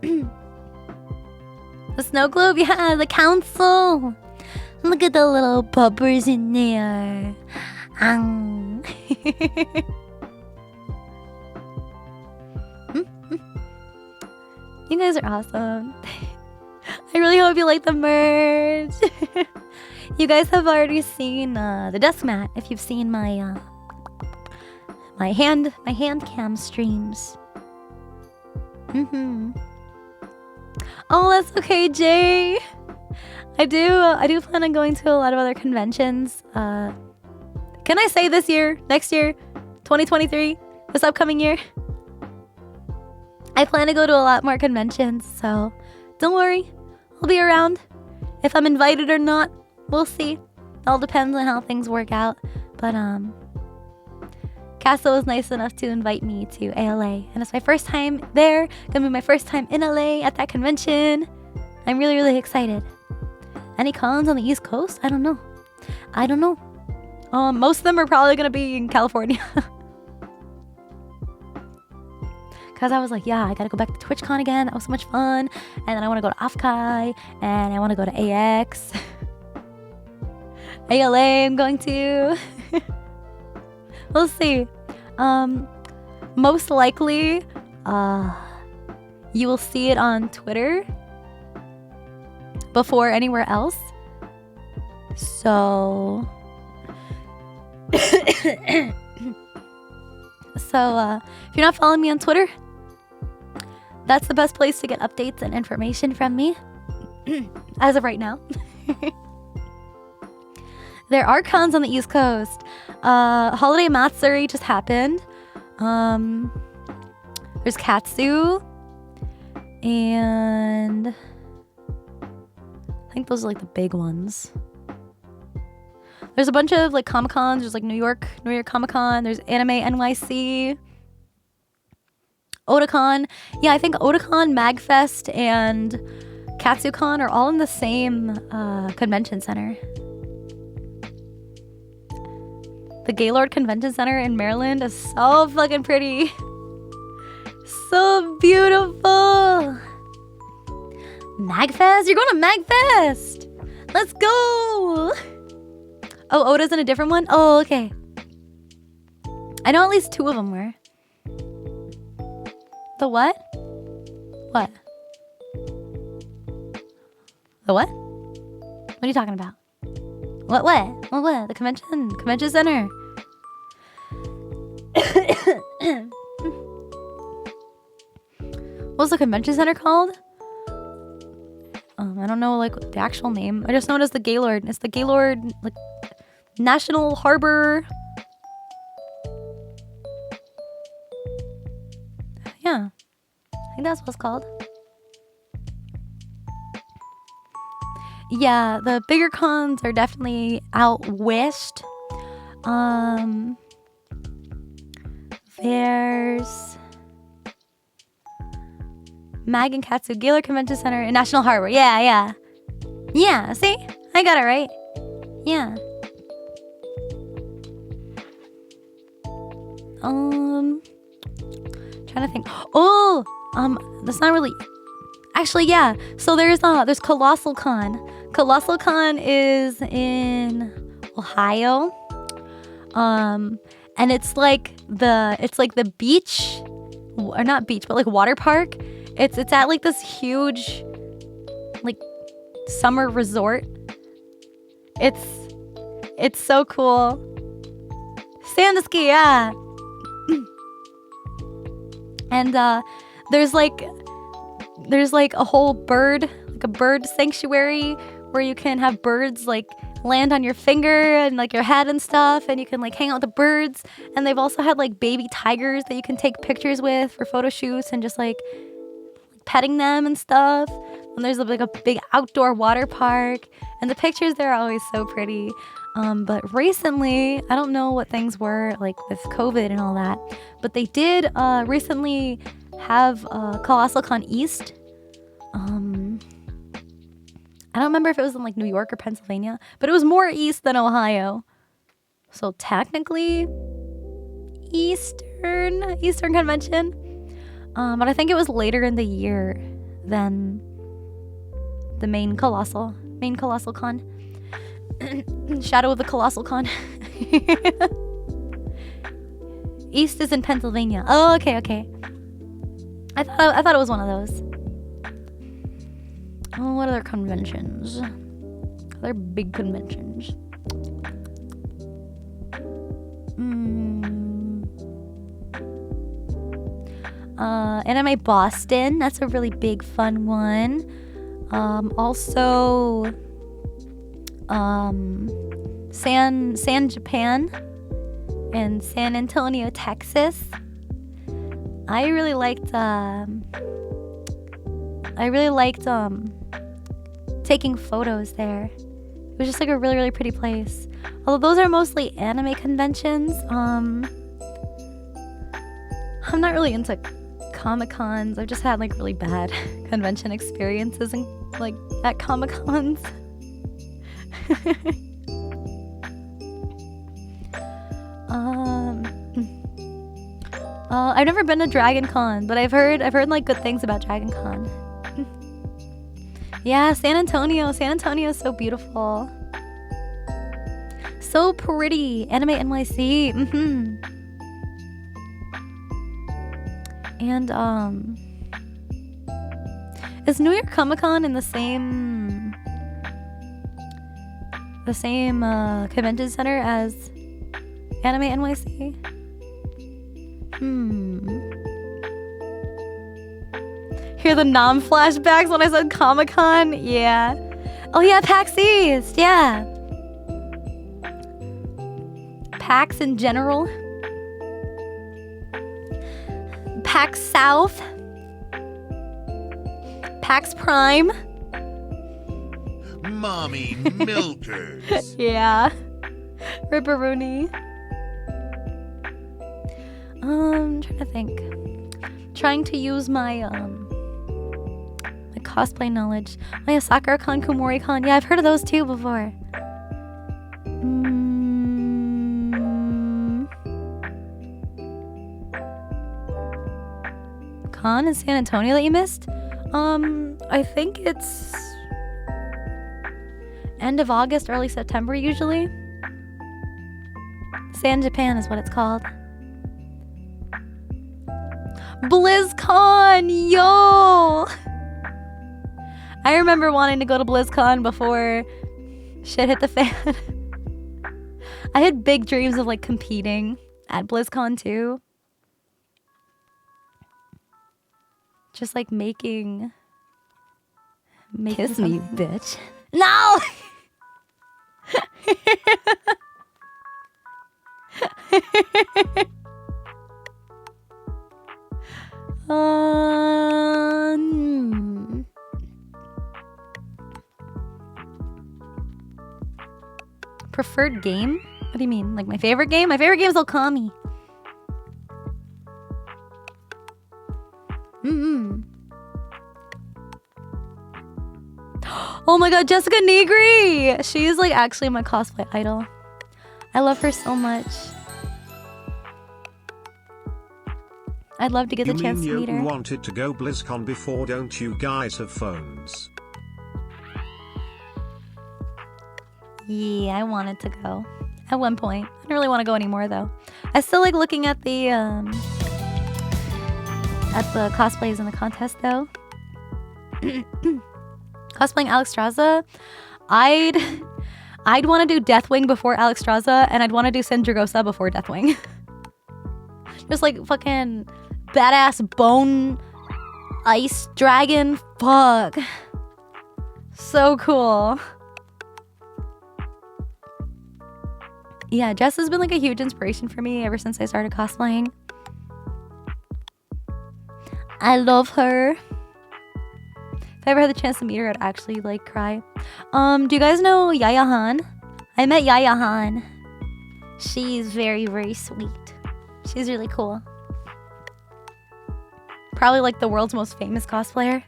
The snow globe, yeah, the council. Look at the little puppers in there. You guys are awesome. I really hope you like the merch. You guys have already seen the desk mat. If you've seen my my hand cam streams. Oh, that's okay, Jay. I do plan on going to a lot of other conventions. Can I say this year, next year, 2023, this upcoming year? I plan to go to a lot more conventions, so don't worry. I'll be around. If I'm invited or not, we'll see. It all depends on how things work out. But Casa was nice enough to invite me to ALA, and it's my first time there. Gonna be my first time in LA at that convention. I'm really, really excited. Any cons on the East Coast? I don't know. Most of them are probably gonna be in California. Cause I was like, yeah, I gotta go back to TwitchCon again. That was so much fun. And then I want to go to AFCAI, and I want to go to AX. ALA, I'm going to. We'll see. Most likely, you will see it on Twitter before anywhere else. So, if you're not following me on Twitter, that's the best place to get updates and information from me. As of right now. There are cons on the East Coast. Holiday Matsuri just happened. There's Katsu. And I think those are like the big ones. There's a bunch of like Comic-Cons. There's like New York Comic-Con. There's Anime NYC. Otakon. Yeah, I think Otakon, MagFest, and KatsuCon are all in the same convention center. The Gaylord Convention Center in Maryland is so fucking pretty. So beautiful. MagFest? You're going to MagFest! Let's go! Oh, Oda's in a different one? Oh, okay. I know at least 2 of them were. The what? What? The what? What are you talking about? What? The convention center. What's the convention center called? I don't know like the actual name. I just know it as the Gaylord. It's the Gaylord like National Harbor. Yeah. I think that's what it's called. Yeah, the bigger cons are definitely out west. There's Mag and Katsu, Gaylord Convention Center, and National Harbor. Yeah, see? I got it right. Yeah. Trying to think. Oh, that's not really. Actually, yeah. So there's Colossal Con. Colossal Con is in Ohio. And it's like the beach, or not beach, but like water park. It's at like this huge like summer resort. It's so cool. Sandusky, yeah. And there's like a whole bird sanctuary where you can have birds like land on your finger and like your head and stuff, and you can like hang out with the birds. And they've also had like baby tigers that you can take pictures with for photo shoots and just like petting them and stuff. And there's like a big outdoor water park, and the pictures there are always so pretty. But recently, I don't know what things were like with COVID and all that, but they did recently have Colossal Con East. I don't remember if it was in like New York or Pennsylvania, but it was more east than Ohio. So technically Eastern convention. But I think it was later in the year than the main Colossal Con. Shadow of the Colossal Con. East is in Pennsylvania. Oh, okay. I thought it was one of those. Oh, what other conventions? Other big conventions. Anime Boston. That's a really big, fun one. Also, San Japan in San Antonio, Texas. I really liked taking photos there. It was just like a really, really pretty place. Although those are mostly anime conventions. I'm not really into Comic-Cons. I've just had like really bad convention experiences and like at Comic-Cons. I've never been to Dragon Con, but I've heard like good things about Dragon Con. Yeah, San Antonio. San Antonio is so beautiful. So pretty. Anime NYC. And is New York Comic Con in the same convention center as Anime NYC? Hear the Nom flashbacks when I said Comic Con? Yeah. Oh yeah, PAX East. Yeah. PAX in general. PAX South. PAX Prime. Mommy milkers. Yeah. Ripperoonie. Trying to think. Trying to use my my cosplay knowledge. Oh yeah, Sakura-con, Kumori-con. Yeah, I've heard of those too before. Con in San Antonio that you missed? I think it's end of August, early September usually. San Japan is what it's called. BlizzCon! Yo! I remember wanting to go to BlizzCon before shit hit the fan. I had big dreams of like competing at BlizzCon too. Just like making kiss me, bitch. No! Preferred game? What do you mean? Like my favorite game? My favorite game is Okami. Oh my god, Jessica Negri! She's like actually my cosplay idol. I love her so much. I'd love to get the chance to meet her. You wanted to go BlizzCon before, don't you guys have phones? Yeah, I wanted to go at one point. I don't really want to go anymore though. I still like looking at the cosplays in the contest though. Cosplaying Alexstrasza, I'd want to do Deathwing before Alexstrasza, and I'd want to do Sindragosa before Deathwing. Just like fucking badass bone ice dragon. Fuck. So cool. Yeah, Jess has been like a huge inspiration for me ever since I started cosplaying. I love her. If I ever had the chance to meet her, I'd actually like cry. Do you guys know Yaya Han? I met Yaya Han. She's very, very sweet. She's really cool. Probably like the world's most famous cosplayer.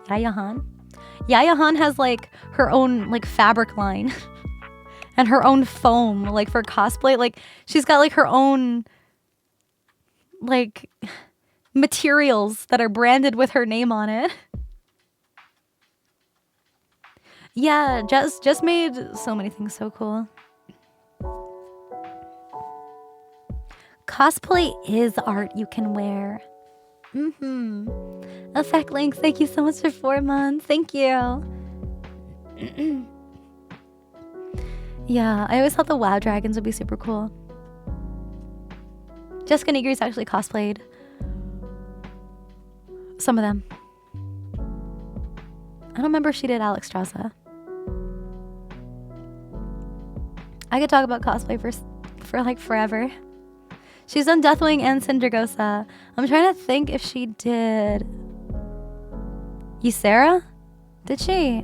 Yaya Han. Yaya Han has like her own like fabric line. And her own foam like for cosplay. Like she's got like her own like materials that are branded with her name on it. Yeah, just made so many things so cool. Cosplay is art you can wear. Effect Links, thank you so much for 4 months. Thank you. Yeah, I always thought the WoW dragons would be super cool. Jessica Negri's actually cosplayed some of them. I don't remember if she did Alexstrasza. I could talk about cosplay for like forever. She's done Deathwing and Cindergosa. I'm trying to think if she did Ysera? Did she?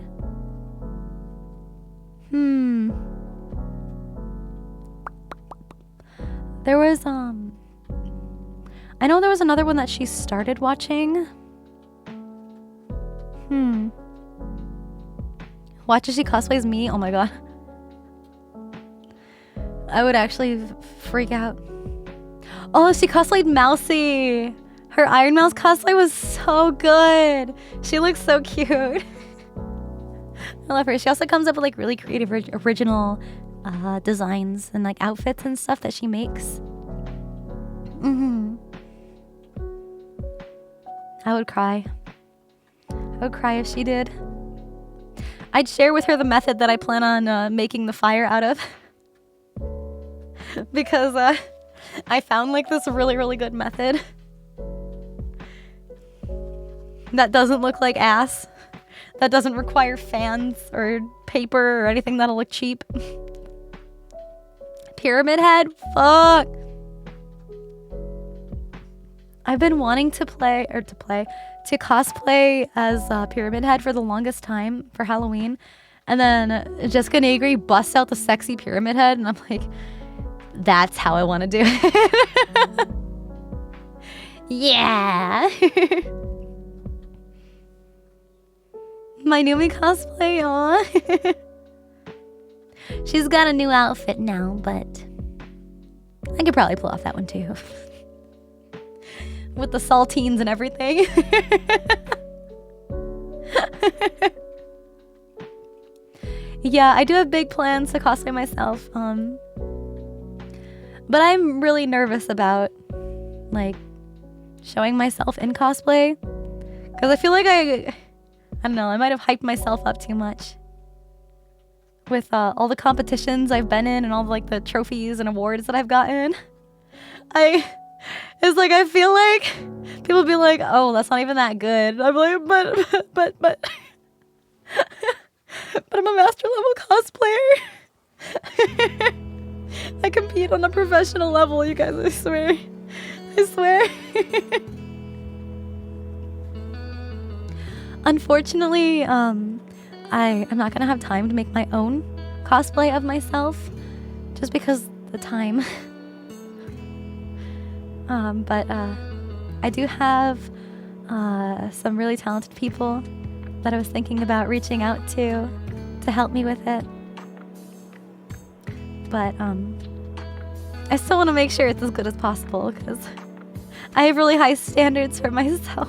There was I know there was another one that she started watching. Watch as she cosplays me? Oh my god. I would actually freak out. Oh, she cosplayed Mousy. Her Iron Mouse cosplay was so good. She looks so cute. I love her. She also comes up with like really creative, original designs and like outfits and stuff that she makes. I would cry. I would cry if she did. I'd share with her the method that I plan on making the fire out of. Because I found like this really, really good method that doesn't look like ass. That doesn't require fans or paper or anything that'll look cheap. Pyramid Head? Fuck! I've been wanting to cosplay as Pyramid Head for the longest time for Halloween. And then Jessica Negri busts out the sexy Pyramid Head and I'm like, that's how I want to do it. Yeah. My Numi cosplay, aw. She's got a new outfit now, but I could probably pull off that one too. With the saltines and everything. Yeah, I do have big plans to cosplay myself. But I'm really nervous about like showing myself in cosplay. Because I feel like I don't know, I might have hyped myself up too much. With all the competitions I've been in and all like the trophies and awards that I've gotten. It's like I feel like people be like, oh, that's not even that good. I'm like, but but I'm a master level cosplayer. I compete on a professional level, you guys, I swear. I swear. Unfortunately, I'm not gonna have time to make my own cosplay of myself just because the time. But I do have some really talented people that I was thinking about reaching out to help me with it. But I still want to make sure it's as good as possible because I have really high standards for myself.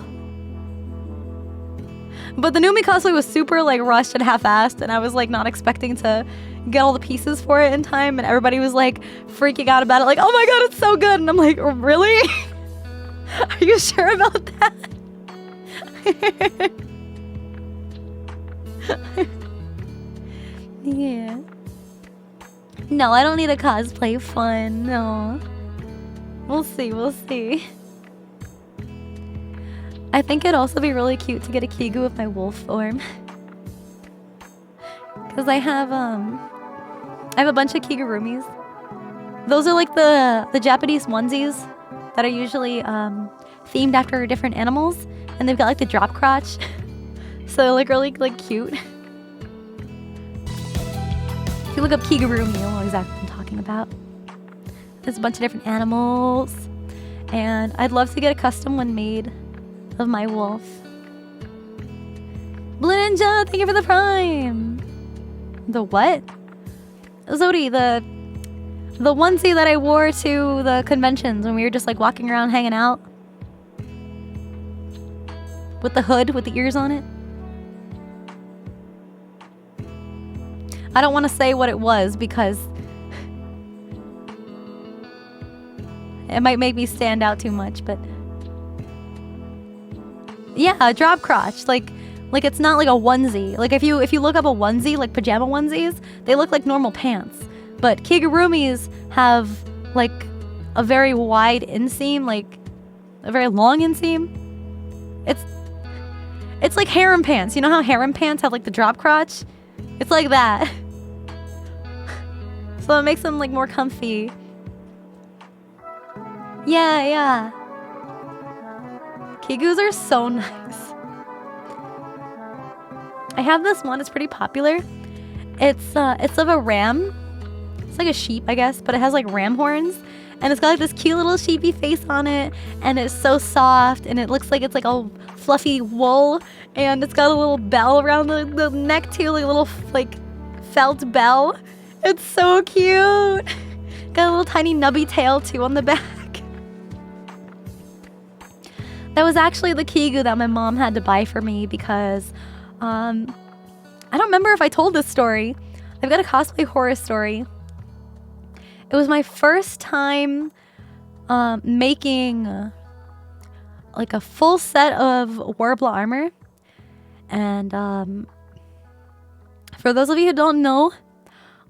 But the Numi cosplay was super like rushed and half-assed, and I was like not expecting to get all the pieces for it in time, and everybody was like freaking out about it, like, oh my god, it's so good, and I'm like, really? Are you sure about that? Yeah. No, I don't need a cosplay fun, no. We'll see, we'll see. I think it'd also be really cute to get a Kigu with my wolf form. Cause I have a bunch of Kigurumis. Those are like the Japanese onesies that are usually themed after different animals, and they've got like the drop crotch. So they're like really like cute. If you look up Kigurumi, you'll know exactly what I'm talking about. There's a bunch of different animals, and I'd love to get a custom one made of my wolf. Blue Ninja, thank you for the prime. The what? Zodi, the onesie that I wore to the conventions when we were just like walking around hanging out. With the hood, with the ears on it. I don't want to say what it was because it might make me stand out too much, but yeah, a drop crotch. Like it's not like a onesie. Like if you look up a onesie, like pajama onesies, they look like normal pants. But Kigurumis have like a very wide inseam, like a very long inseam. It's like harem pants. You know how harem pants have like the drop crotch? It's like that. So it makes them like more comfy. Yeah. Kigus are so nice. I have this one. It's pretty popular. It's of a ram. It's like a sheep, I guess, but it has like ram horns, and it's got like this cute little sheepy face on it, and it's so soft, and it looks like it's like all fluffy wool, and it's got a little bell around the neck too, like a little like felt bell. It's so cute. Got a little tiny nubby tail too on the back. That was actually the Kigu that my mom had to buy for me because I don't remember if I told this story. I've got a cosplay horror story. It was my first time making like a full set of Warbler armor. And for those of you who don't know,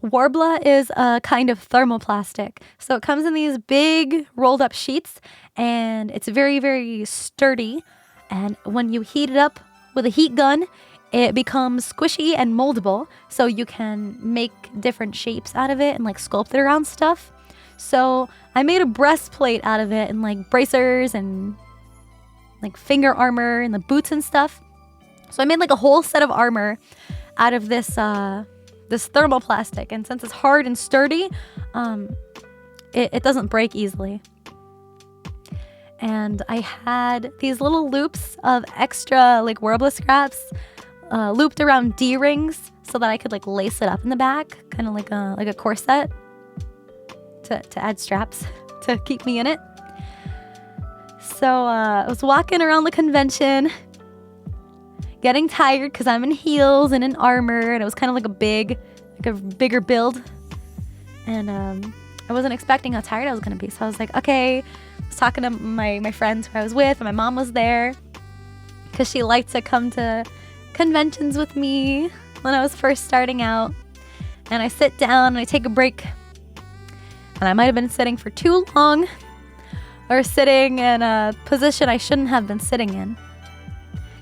Warbler is a kind of thermoplastic. So it comes in these big rolled up sheets, and it's very, very sturdy. And when you heat it up with a heat gun, it becomes squishy and moldable. So you can make different shapes out of it and like sculpt it around stuff. So I made a breastplate out of it and like bracers and like finger armor and the boots and stuff. So I made like a whole set of armor out of this this thermoplastic, and since it's hard and sturdy, it doesn't break easily. And I had these little loops of extra like Warbler scraps looped around D-rings so that I could like lace it up in the back, kind of like a corset to add straps to keep me in it. So I was walking around the convention, getting tired because I'm in heels and in armor, and it was kind of like a bigger build. And I wasn't expecting how tired I was gonna be, so I was like, okay. I was talking to my friends who I was with, and my mom was there because she liked to come to conventions with me when I was first starting out. And I sit down and I take a break, and I might have been sitting for too long or sitting in a position I shouldn't have been sitting in.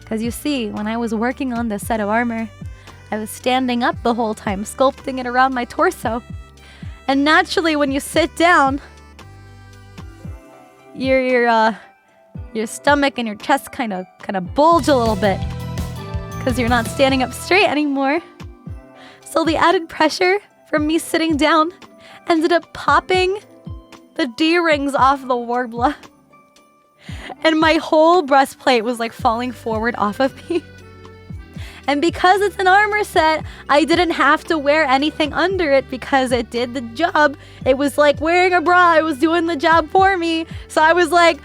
Because you see, when I was working on this set of armor, I was standing up the whole time, sculpting it around my torso. And naturally, when you sit down, your stomach and your chest kind of bulge a little bit because you're not standing up straight anymore. So the added pressure from me sitting down ended up popping the D-rings off the Warbler. And my whole breastplate was like falling forward off of me. And because it's an armor set, I didn't have to wear anything under it because it did the job. It was like wearing a bra. It was doing the job for me. So I was like,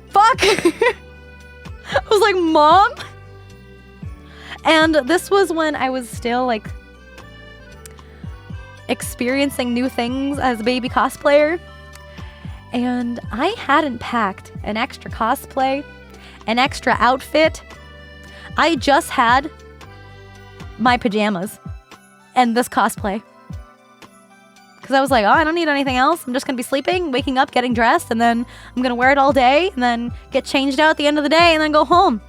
fuck. I was like, Mom? And this was when I was still like experiencing new things as a baby cosplayer. And I hadn't packed an extra cosplay, an extra outfit. I just had my pajamas and this cosplay. Because I was like, oh, I don't need anything else. I'm just going to be sleeping, waking up, getting dressed, and then I'm going to wear it all day, and then get changed out at the end of the day, and then go home.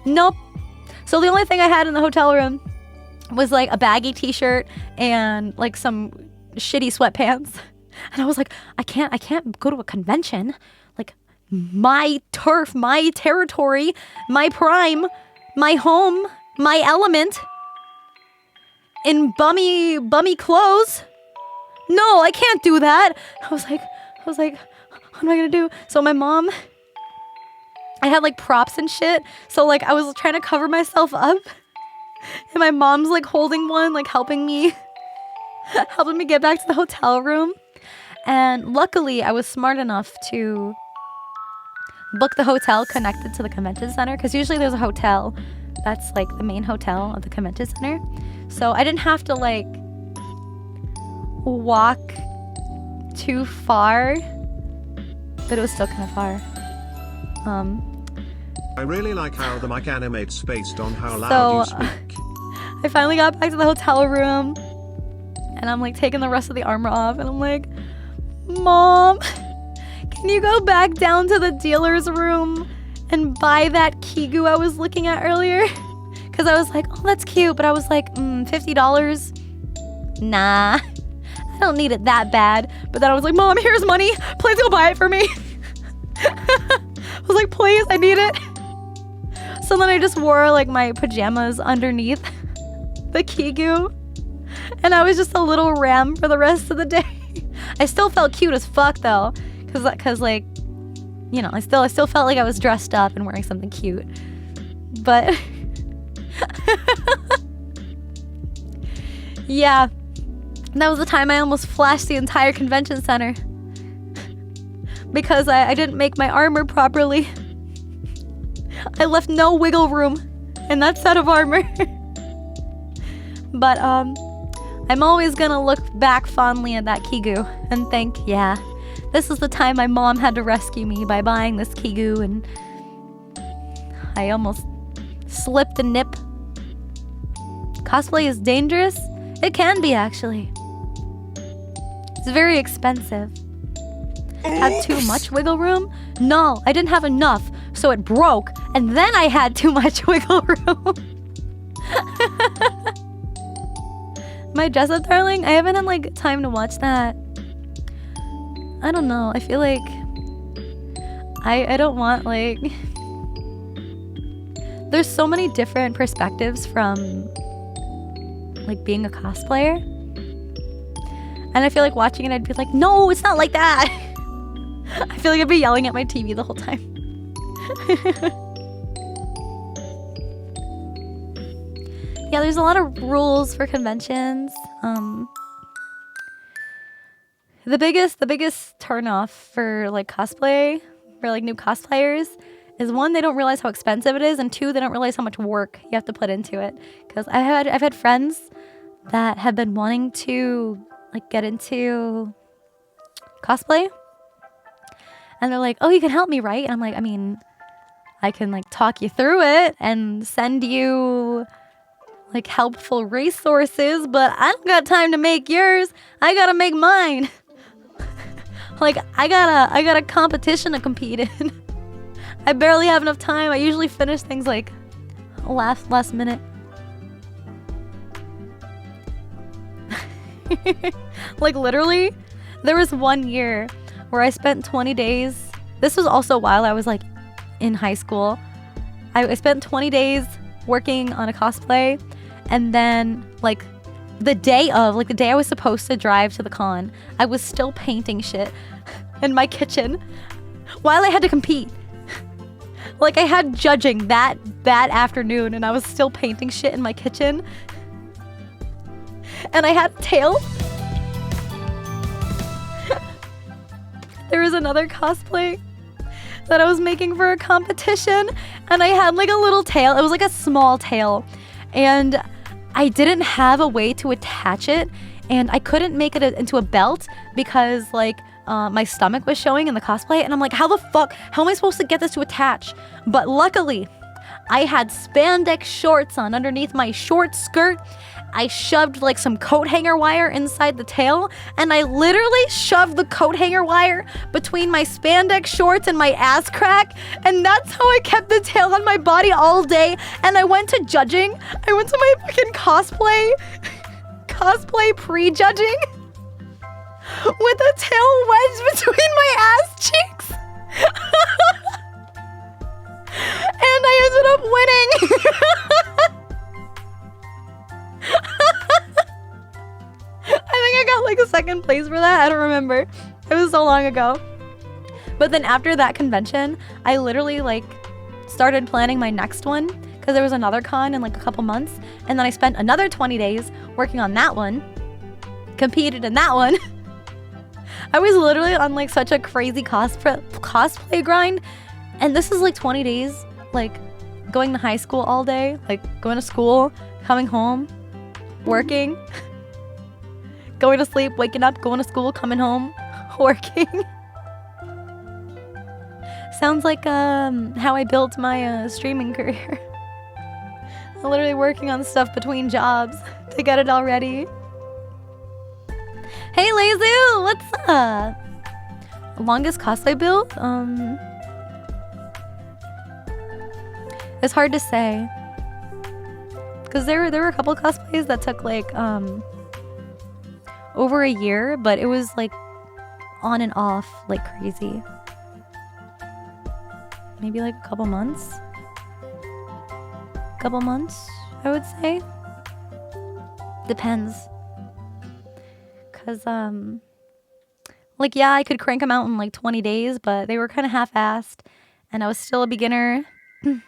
Nope. So the only thing I had in the hotel room was like a baggy t-shirt and like some shitty sweatpants. And I was like, I can't go to a convention. Like, my turf, my territory, my prime, my home, my element, in bummy clothes. No, I can't do that. I was like, what am I gonna do? So my mom, I had like props and shit. So like I was trying to cover myself up, and my mom's like holding one, like helping me get back to the hotel room. And luckily, I was smart enough to book the hotel connected to the convention center, because usually there's a hotel that's like the main hotel of the convention center. So I didn't have to like walk too far, but it was still kind of far. I really like how the mic animates based on how loud you speak. I finally got back to the hotel room, and I'm like taking the rest of the armor off, and I'm like, Mom, can you go back down to the dealer's room and buy that Kigu I was looking at earlier? Because I was like, oh, that's cute, but I was like, $50? Nah, I don't need it that bad. But then I was like, Mom, here's money. Please go buy it for me. I was like, please, I need it. So then I just wore like my pajamas underneath the Kigu. And I was just a little ram for the rest of the day. I still felt cute as fuck though. Cause like, you know, I still felt like I was dressed up and wearing something cute. But yeah, that was the time I almost flashed the entire convention center because I didn't make my armor properly. I left no wiggle room in that set of armor. But I'm always gonna look back fondly at that Kigu and think, yeah, this is the time my mom had to rescue me by buying this Kigu, and I almost slipped a nip. Cosplay is dangerous? It can be, actually. It's very expensive. Had too much wiggle room? No, I didn't have enough, so it broke, and then I had too much wiggle room. Am I dress up, darling? I haven't had like time to watch that. I don't know. I feel like I don't want like... There's so many different perspectives from like being a cosplayer. And I feel like watching it, I'd be like, no, it's not like that. I feel like I'd be yelling at my TV the whole time. Yeah, there's a lot of rules for conventions. The biggest turn off for like cosplay, for like new cosplayers, is one, they don't realize how expensive it is, and two, they don't realize how much work you have to put into it. Because I've had friends that have been wanting to like get into cosplay, and they're like, oh, you can help me, right? And I'm like, I mean, I can like talk you through it and send you like helpful resources, but I don't got time to make yours. I gotta make mine. Like I got a competition to compete in. I barely have enough time. I usually finish things like last minute. Like literally, there was one year where I spent 20 days. This was also while I was like in high school. I spent 20 days working on a cosplay, and then like the day I was supposed to drive to the con, I was still painting shit in my kitchen while I had to compete. Like I had judging that afternoon, and I was still painting shit in my kitchen. And I had a tail. There was another cosplay that I was making for a competition, and I had like a little tail. It was like a small tail, and I didn't have a way to attach it, and I couldn't make it into a belt because like my stomach was showing in the cosplay, and I'm like, how am I supposed to get this to attach? But luckily, I had spandex shorts on underneath my short skirt. I shoved like some coat hanger wire inside the tail, and I literally shoved the coat hanger wire between my spandex shorts and my ass crack, and that's how I kept the tail on my body all day. And I went to judging. I went to my fucking cosplay pre-judging with a tail wedged between my ass cheeks. And I ended up winning. I think I got like a second place for that. I don't remember. It was so long ago. But then after that convention, I literally like started planning my next one, because there was another con in like a couple months. And then I spent another 20 days working on that one, competed in that one. I was literally on like such a crazy cosplay grind. And this is like 20 days, like going to high school all day, like going to school, coming home, working, going to sleep, waking up, going to school, coming home, working. Sounds like how I built my streaming career. I'm literally working on stuff between jobs to get it all ready. Hey Lazu, what's up? Longest cosplay build? It's hard to say, because there were a couple cosplays that took like over a year, but it was like on and off like crazy. Maybe like a couple months. Couple months, I would say. Depends. Cause like yeah, I could crank them out in like 20 days, but they were kind of half-assed, and I was still a beginner. It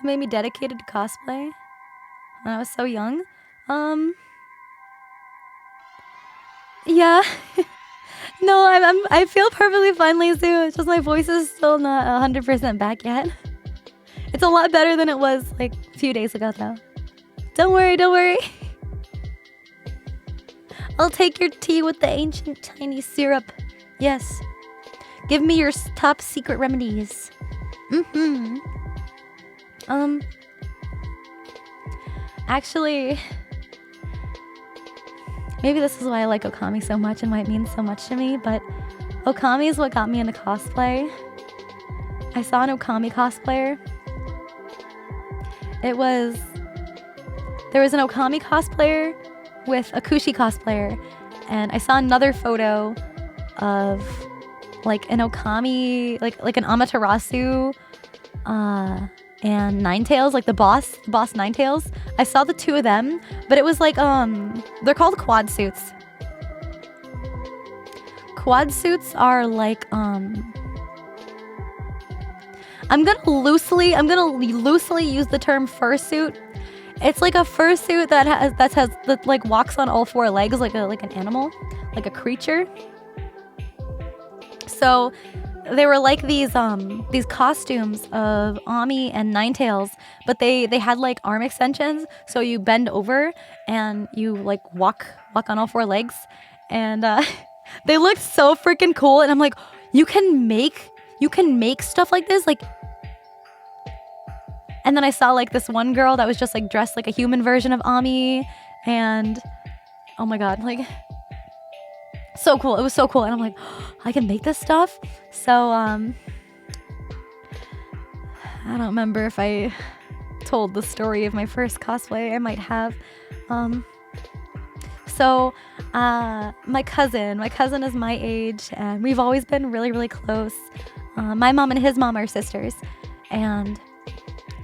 made me dedicated to cosplay when I was so young. Yeah. No, I feel perfectly fine, Lizu. It's just my voice is still not 100% back yet. It's a lot better than it was like a few days ago, though. Don't worry, don't worry. I'll take your tea with the ancient Chinese syrup. Yes. Give me your top secret remedies. Actually, maybe this is why I like Okami so much and why it means so much to me, but Okami is what got me into cosplay. I saw an Okami cosplayer. There was an Okami cosplayer with a Kushi cosplayer, and I saw another photo of like an Okami, like an Amaterasu, and Ninetales, like the boss Ninetales. I saw the two of them, but it was like they're called quad suits. Quad suits are like I'm gonna loosely use the term fursuit. It's like a fursuit that like walks on all four legs like an animal, like a creature. So they were like these costumes of Ami and Ninetales, but they had like arm extensions, so you bend over and you like walk on all four legs, and they looked so freaking cool. And I'm like, you can make stuff like this, like. And then I saw like this one girl that was just like dressed like a human version of Ami, and oh my god, like so cool. It was so cool, and I'm like, oh, I can make this stuff. So I don't remember if I told the story of my first cosplay. I might have. So my cousin is my age, and we've always been really, really close. My mom and his mom are sisters, and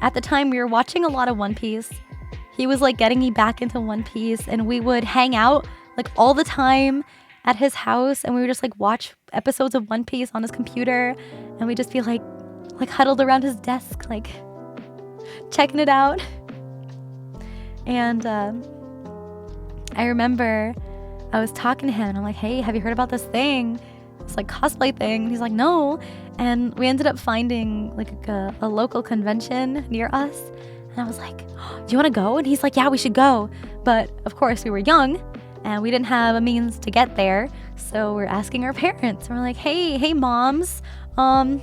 at the time we were watching a lot of One Piece. He was like getting me back into One Piece, and we would hang out like all the time at his house, and we would just like watch episodes of One Piece on his computer, and we'd just be like huddled around his desk, like checking it out. And I remember I was talking to him, and I'm like, hey, have you heard about this thing? It's like cosplay thing. And he's like, no. And we ended up finding like a local convention near us, and I was like, oh, do you want to go? And he's like, yeah, we should go. But of course we were young and we didn't have a means to get there, so we're asking our parents. And we're like, hey moms, do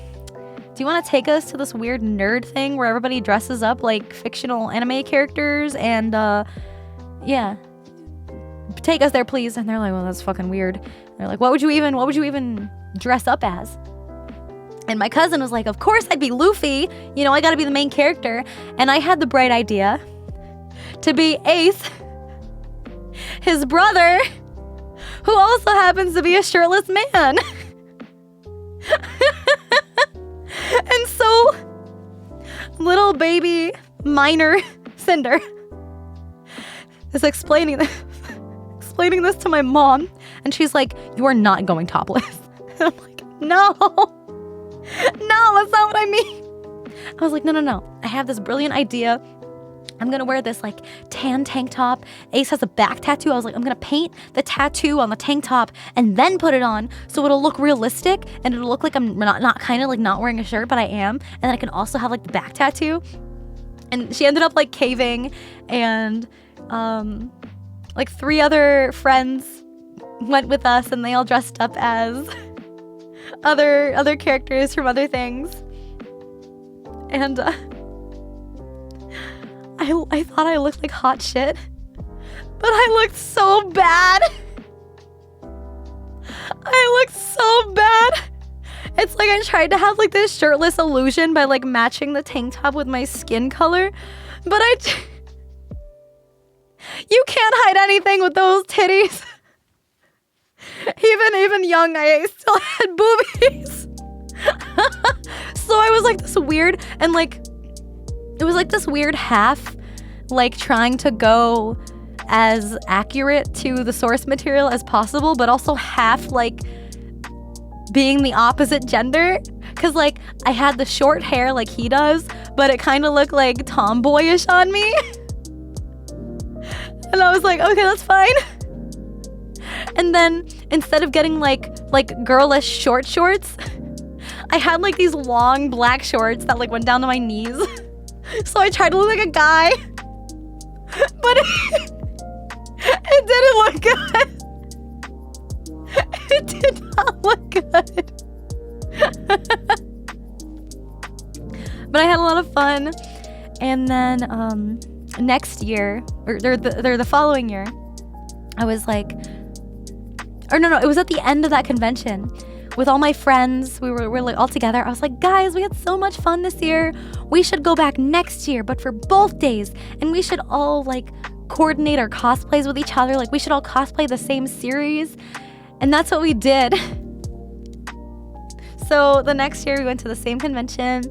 you want to take us to this weird nerd thing where everybody dresses up like fictional anime characters, and yeah, take us there, please. And they're like, well, that's fucking weird. And they're like, what would you even dress up as? And my cousin was like, of course I'd be Luffy. You know, I gotta be the main character. And I had the bright idea to be Ace, his brother, who also happens to be a shirtless man. And so, little baby minor Sinder is explaining this to my mom, and she's like, you are not going topless. And I'm like, no, that's not what I mean. I was like, no. I have this brilliant idea. I'm gonna wear this like tan tank top. Ace has a back tattoo. I was like, I'm gonna paint the tattoo on the tank top and then put it on so it'll look realistic, and it'll look like I'm not kind of like not wearing a shirt, but I am. And then I can also have like the back tattoo. And she ended up like caving, and like 3 other friends went with us, and they all dressed up as other characters from other things. And I thought I looked like hot shit, but I looked so bad. I looked so bad. It's like I tried to have like this shirtless illusion by like matching the tank top with my skin color, but You can't hide anything with those titties. Even young, I still had boobies. So I was like this weird, and like it was like this weird half, like trying to go as accurate to the source material as possible, but also half like being the opposite gender. Cause like I had the short hair like he does, but it kind of looked like tomboyish on me. And I was like, okay, that's fine. And then instead of getting like girlish short shorts, I had like these long black shorts that like went down to my knees. So I tried to look like a guy, but it didn't look good. It did not look good. But I had a lot of fun. And then next year, or the following year, I was like, or no, it was at the end of that convention with all my friends. We were like all together. I was like, guys, we had so much fun this year. We should go back next year, but for both days. And we should all like coordinate our cosplays with each other. Like we should all cosplay the same series. And that's what we did. So the next year we went to the same convention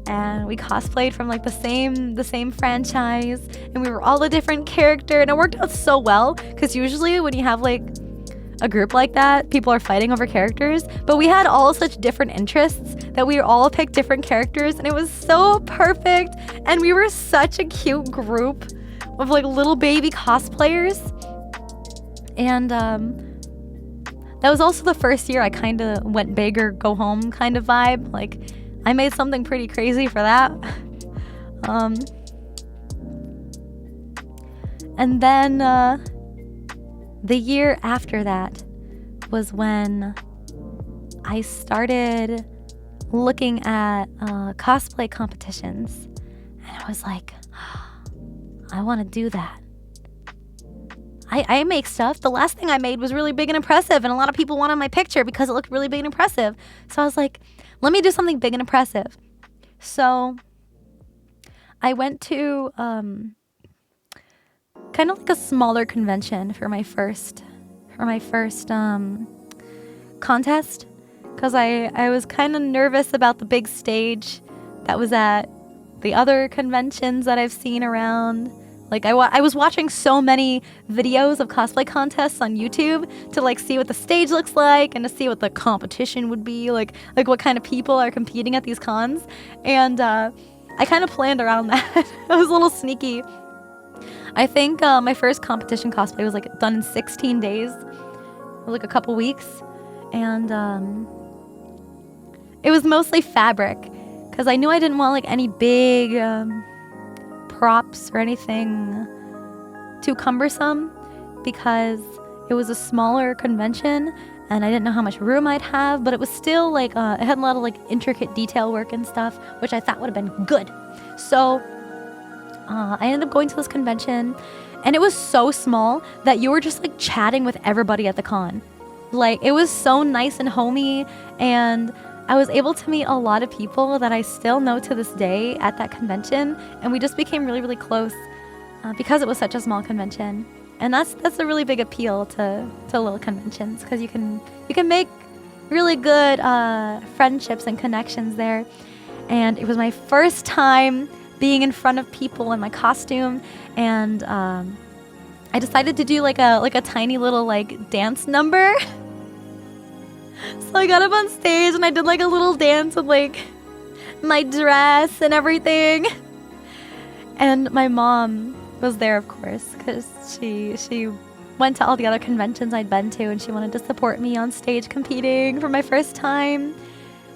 and we cosplayed from like the same franchise, and we were all a different character, and it worked out so well because usually when you have like a group like that, people are fighting over characters, but we had all such different interests that we all picked different characters, and it was so perfect, and we were such a cute group of like little baby cosplayers. And that was also the first year I kind of went big or go home kind of vibe. Like I made something pretty crazy for that. And then the year after that was when I started looking at cosplay competitions, and I was like, I want to do that. I make stuff. The last thing I made was really big and impressive, and a lot of people wanted my picture because it looked really big and impressive. So I was like, let me do something big and impressive. So I went to kind of like a smaller convention for my first contest, because I was kind of nervous about the big stage that was at the other conventions that I've seen around. Like I was watching so many videos of cosplay contests on YouTube to like see what the stage looks like and to see what the competition would be like what kind of people are competing at these cons. And I kind of planned around that. I was a little sneaky. I think my first competition cosplay was like done in 16 days, like a couple weeks, and it was mostly fabric because I knew I didn't want like any big props or anything too cumbersome, because it was a smaller convention and I didn't know how much room I'd have, but it was still like it had a lot of like intricate detail work and stuff, which I thought would have been good. So I ended up going to this convention, and it was so small that you were just like chatting with everybody at the con. Like it was so nice and homey, and I was able to meet a lot of people that I still know to this day at that convention, and we just became really, really close because it was such a small convention. And that's a really big appeal to little conventions, because you can make really good friendships and connections there. And it was my first time being in front of people in my costume, and I decided to do like a tiny little like dance number. So I got up on stage and I did like a little dance with like my dress and everything. And my mom was there, of course, because she went to all the other conventions I'd been to, and she wanted to support me on stage competing for my first time.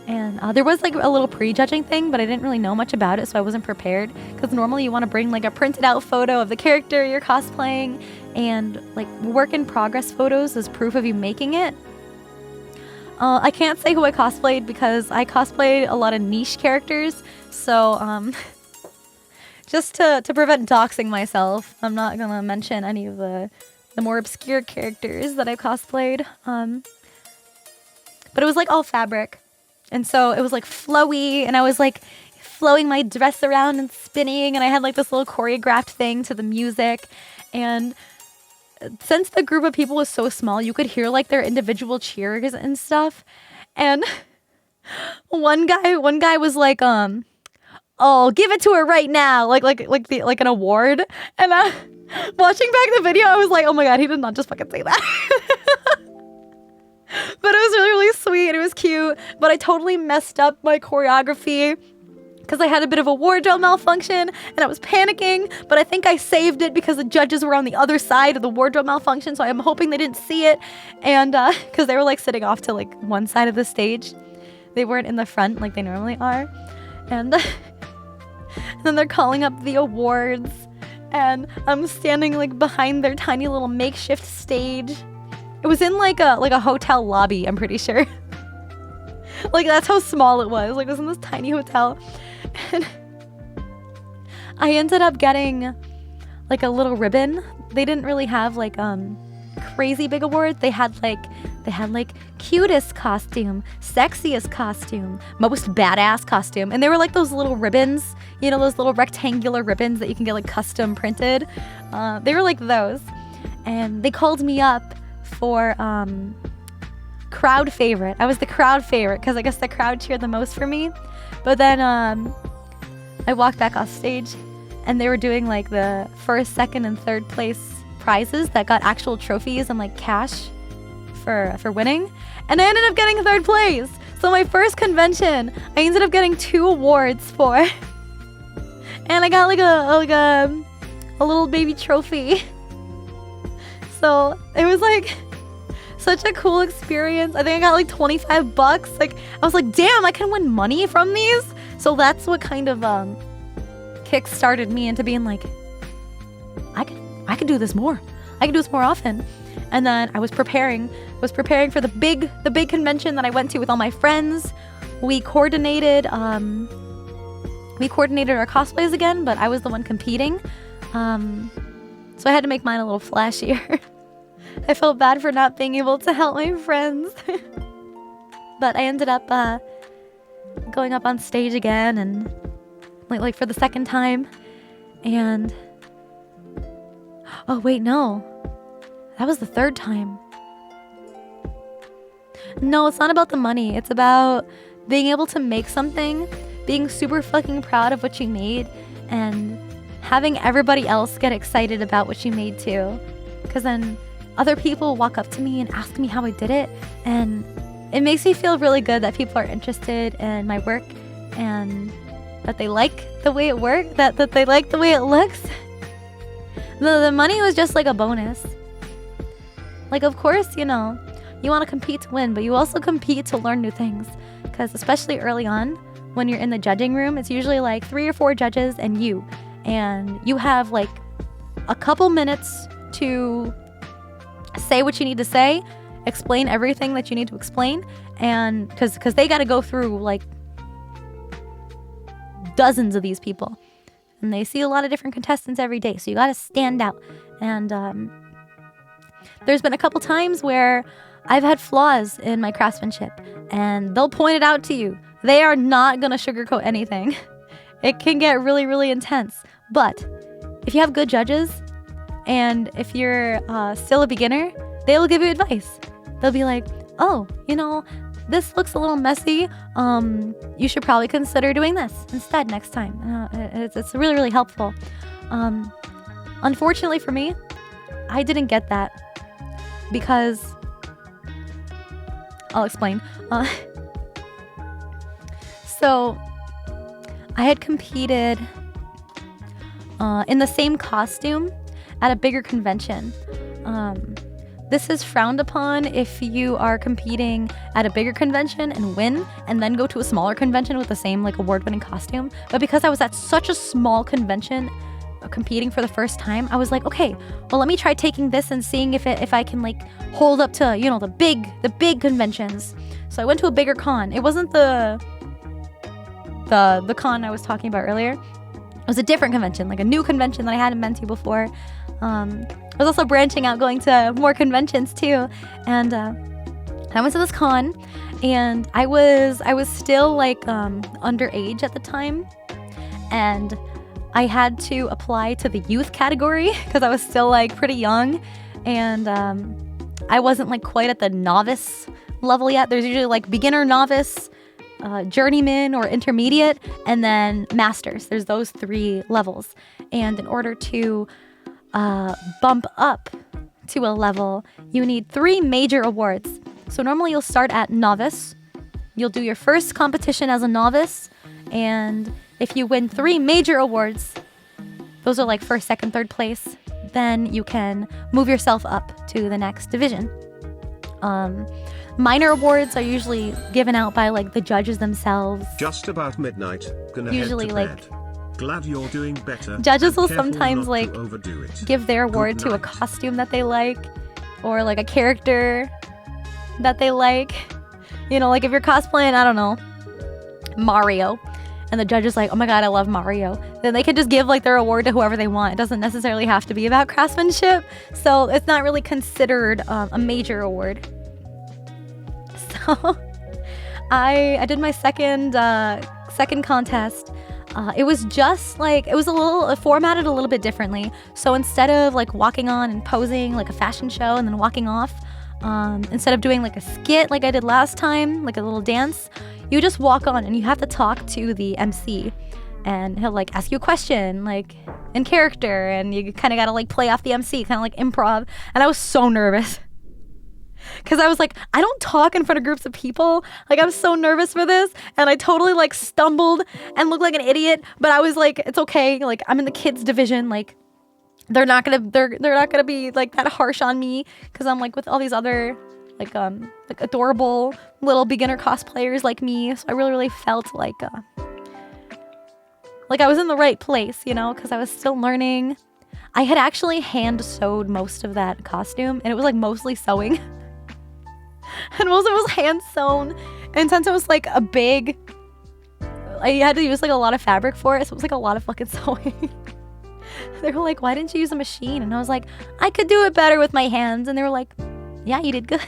And there was like a little prejudging thing, but I didn't really know much about it, so I wasn't prepared, because normally you want to bring like a printed out photo of the character you're cosplaying and like work in progress photos as proof of you making it. I can't say who I cosplayed because I cosplayed a lot of niche characters, so just to prevent doxing myself, I'm not gonna mention any of the more obscure characters that I cosplayed. But it was like all fabric, and so it was like flowy, and I was like flowing my dress around and spinning, and I had like this little choreographed thing to the music. And since the group of people was so small, you could hear like their individual cheers and stuff. And one guy was like, "Oh, give it to her right now," like an award. And watching back the video, I was like, "Oh my god, he did not just fucking say that." But it was really, really sweet and it was cute. But I totally messed up my choreography because I had a bit of a wardrobe malfunction and I was panicking. But I think I saved it because the judges were on the other side of the wardrobe malfunction. So I'm hoping they didn't see it. And because they were like sitting off to like one side of the stage. They weren't in the front like they normally are. And then they're calling up the awards. And I'm standing like behind their tiny little makeshift stage. It was in like a hotel lobby, I'm pretty sure. Like that's how small it was. Like it was in this tiny hotel. And I ended up getting like a little ribbon. They didn't really have like crazy big awards. They had like cutest costume, sexiest costume, most badass costume. And they were like those little ribbons, you know, those little rectangular ribbons that you can get like custom printed. They were like those. And they called me up for crowd favorite. I was the crowd favorite because I guess the crowd cheered the most for me. But then I walked back off stage and they were doing like the first, second, and third place prizes that got actual trophies and like cash for winning. And I ended up getting third place. So my first convention, I ended up getting 2 awards for. And I got like a little baby trophy. So it was like such a cool experience. I think I got like $25. Like I was like, damn, I can win money from these. So that's what kind of kick-started me into being like, I could do this more. I can do this more often. And then I was preparing for the big convention that I went to with all my friends. We coordinated our cosplays again, but I was the one competing. So I had to make mine a little flashier. I felt bad for not being able to help my friends. But I ended up going up on stage again and like for the second time. And oh wait, no. That was the third time. No, it's not about the money. It's about being able to make something, being super fucking proud of what you made, and having everybody else get excited about what you made too. Because then other people walk up to me and ask me how I did it, and it makes me feel really good that people are interested in my work and that they like the way it worked, that they like the way it looks. The money was just like a bonus. Like, of course, you know, you want to compete to win, but you also compete to learn new things. Because especially early on, when you're in the judging room, it's usually like 3 or 4 judges and you. And you have like a couple minutes to say what you need to say, explain everything that you need to explain. And because they got to go through like dozens of these people. And they see a lot of different contestants every day. So you got to stand out. And there's been a couple times where I've had flaws in my craftsmanship. And they'll point it out to you. They are not going to sugarcoat anything. It can get really, really intense. But if you have good judges, and if you're still a beginner, they will give you advice. They'll be like, oh, you know, this looks a little messy. You should probably consider doing this instead next time. It's really, really helpful. Unfortunately for me, I didn't get that because I'll explain. So I had competed in the same costume at a bigger convention. This is frowned upon if you are competing at a bigger convention and win, and then go to a smaller convention with the same like award-winning costume. But because I was at such a small convention competing for the first time, I was like, okay, well, let me try taking this and seeing if I can like hold up to, you know, the big conventions. So I went to a bigger con. It wasn't the con I was talking about earlier. It was a different convention, like a new convention that I hadn't been to before. I was also branching out, going to more conventions too. And I went to this con, and I was still like underage at the time. and I had to apply to the youth category because I was still like pretty young, and I wasn't like quite at the novice level yet. There's usually like beginner, novice, journeyman, or intermediate, and then masters. There's those 3 levels, and in order to bump up to a level, you need 3 major awards. So normally you'll start at novice. You'll do your first competition as a novice, and if you win 3 major awards, those are like first, second, third place, then you can move yourself up to the next division. Minor awards are usually given out by like the judges themselves. Just about midnight. Gonna Usually, head to bed. Glad you're doing better. Judges will Careful sometimes not like to overdo it. give their award Good to a night. costume that they like, or like a character that they like. You know, like if you're cosplaying, I don't know, Mario, and the judge is like, oh my god, I love Mario, then they can just give like their award to whoever they want. It doesn't necessarily have to be about craftsmanship, so it's not really considered a major award. So I did my second contest. It was just like, it was formatted a little bit differently. So instead of like walking on and posing like a fashion show and then walking off, instead of doing like a skit like I did last time, like a little dance, you just walk on and you have to talk to the MC, and he'll like ask you a question like in character, and you kind of got to like play off the MC, kind of like improv. And I was so nervous because I was like, I don't talk in front of groups of people. Like, I'm so nervous for this. And I totally like stumbled and looked like an idiot, but I was like, it's okay. Like, I'm in the kids division. Like, they're not gonna be like that harsh on me because I'm like with all these other like adorable little beginner cosplayers like me. So I really felt like I was in the right place, you know, because I was still learning. I had actually hand sewed most of that costume, and it was like mostly sewing. And most of it was hand sewn, and since it was like a big, I had to use like a lot of fabric for it, so it was like a lot of fucking sewing. They were like, why didn't you use a machine? And I was like, I could do it better with my hands. And they were like, yeah, you did good.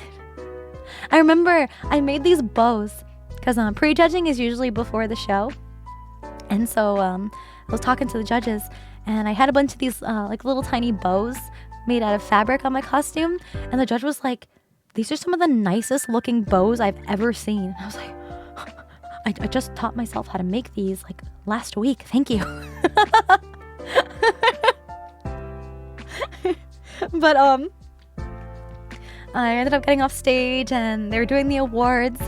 I remember I made these bows because prejudging is usually before the show. And so I was talking to the judges, and I had a bunch of these like little tiny bows made out of fabric on my costume. And the judge was like, these are some of the nicest looking bows I've ever seen. And I was like, I just taught myself how to make these like last week. Thank you. But I ended up getting off stage, and they were doing the awards,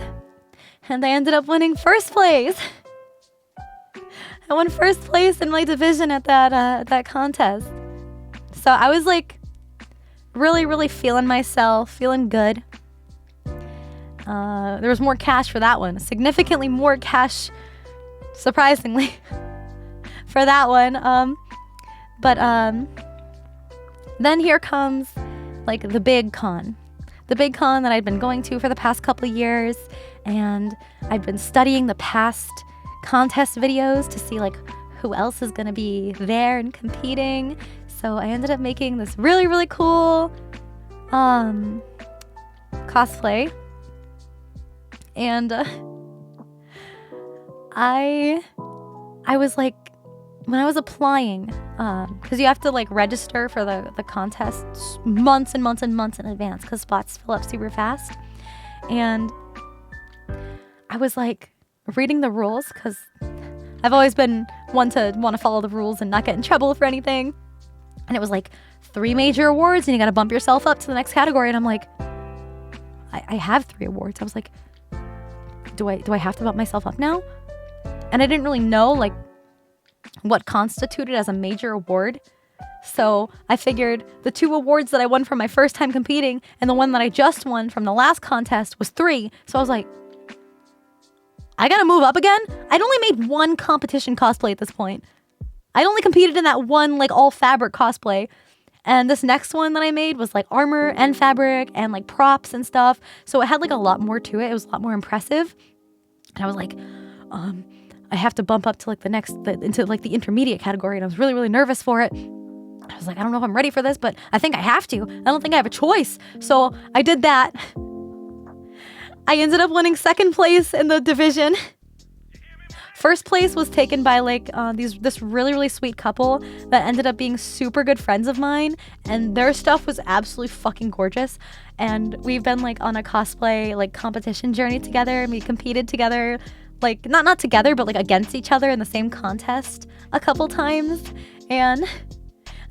and I ended up winning first place. I won first place in my division at that contest. So I was like really feeling myself, feeling good. There was more cash for that one, significantly more cash, surprisingly, for that one. But then here comes like the big con that I'd been going to for the past couple of years, and I'd been studying the past contest videos to see like who else is gonna be there and competing. So I ended up making this really cool cosplay, and I was like, when I was applying, because you have to like register for the contest months and months in advance because spots fill up super fast. And I was like reading the rules because I've always been one to want to follow the rules and not get in trouble for anything. And it was like 3 major awards, and you got to bump yourself up to the next category. And I'm like, I have 3 awards. I was like, do I have to bump myself up now? And I didn't really know like what constituted as a major award. So I figured the 2 awards that I won from my first time competing and the one that I just won from the last contest was 3. So I was like, I gotta move up again? I'd only made 1 competition cosplay at this point. I'd only competed in that one like all fabric cosplay. And this next one that I made was like armor and fabric and like props and stuff. So it had like a lot more to it. It was a lot more impressive. And I was like, I have to bump up to like into like the intermediate category, and I was really nervous for it. I was like, I don't know if I'm ready for this, but I think I have to. I don't think I have a choice. So I did that. I ended up winning 2nd place in the division. First place was taken by like this really, really sweet couple that ended up being super good friends of mine, and their stuff was absolutely fucking gorgeous. And we've been like on a cosplay like competition journey together, and we competed together, like not together, but like against each other in the same contest a couple times. And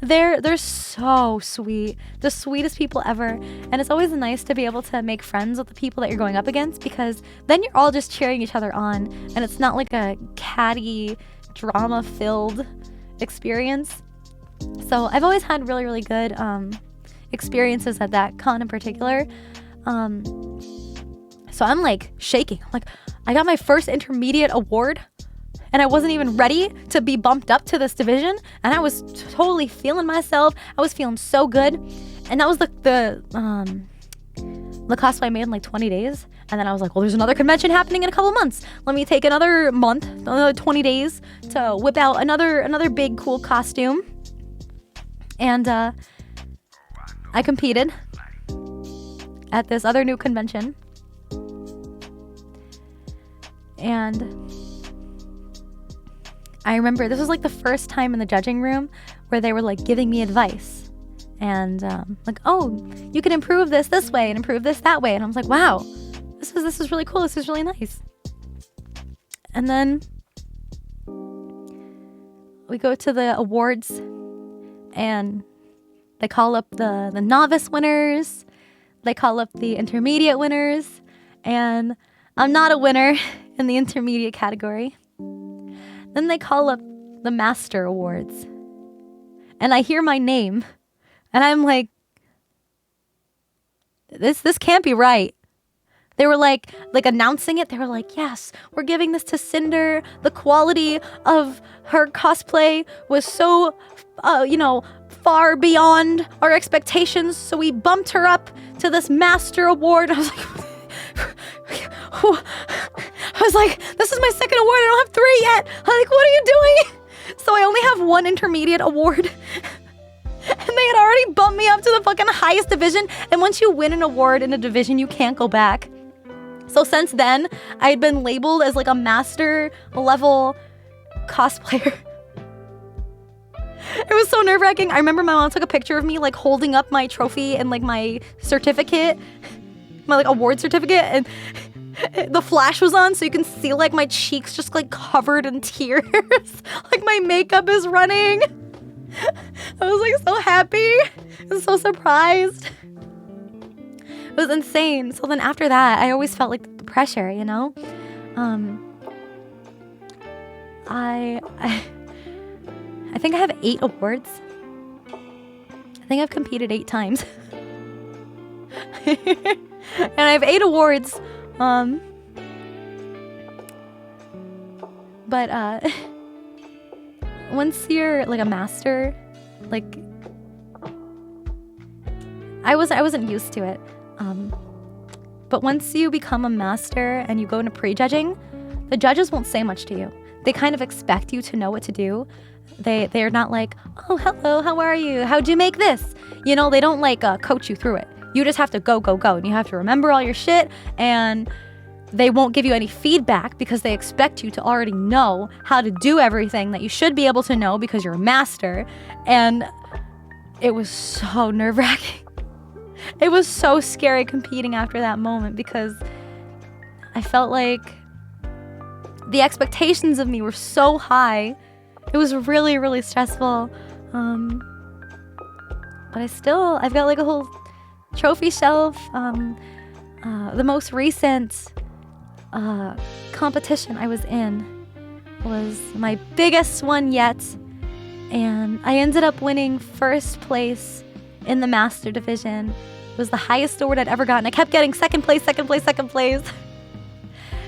they're so sweet, the sweetest people ever. And it's always nice to be able to make friends with the people that you're going up against, because then you're all just cheering each other on, and it's not like a catty, drama-filled experience. So I've always had really, really good experiences at that con in particular. So I'm like shaking. I'm like, I got my first intermediate award, and I wasn't even ready to be bumped up to this division, and I was totally feeling myself. I was feeling so good. And that was the cosplay I made in like 20 days. And then I was like, well, there's another convention happening in a couple months. Let me take another month, another 20 days to whip out another big cool costume. And I competed at this other new convention. And I remember this was like the first time in the judging room where they were like giving me advice, and like, oh, you can improve this way and improve this that way. And I was like, wow, this is really cool. This is really nice. And then we go to the awards, and they call up the novice winners. They call up the intermediate winners, and I'm not a winner in the intermediate category. Then they call up the Master Awards, and I hear my name, and I'm like, this can't be right. They were like announcing it. They were like, yes, we're giving this to Sinder. The quality of her cosplay was so, far beyond our expectations, so we bumped her up to this Master Award. I was like, this is my second award. I don't have 3 yet. I'm like, what are you doing? So I only have 1 intermediate award. And they had already bumped me up to the fucking highest division. And once you win an award in a division, you can't go back. So since then, I had been labeled as like a master level cosplayer. It was so nerve-wracking. I remember my mom took a picture of me like holding up my trophy and like my certificate, my like award certificate, and the flash was on, so you can see like my cheeks just like covered in tears. Like my makeup is running. I was like so happy and so surprised. It was insane. So then after that, I always felt like the pressure, you know? I think I have 8 awards. I think I've competed 8 times. And I have 8 awards. But once you're like a master, like I wasn't used to it. But once you become a master and you go into prejudging, the judges won't say much to you. They kind of expect you to know what to do. They're not like, oh, hello, how are you? How'd you make this? You know, they don't like coach you through it. You just have to go. And you have to remember all your shit, and they won't give you any feedback because they expect you to already know how to do everything that you should be able to know because you're a master. And it was so nerve-wracking. It was so scary competing after that moment because I felt like the expectations of me were so high. It was really, really stressful. But I've got like a whole trophy shelf. The most recent competition I was in was my biggest one yet, and I ended up winning first place in the master division. It was the highest award I'd ever gotten. I kept getting second place.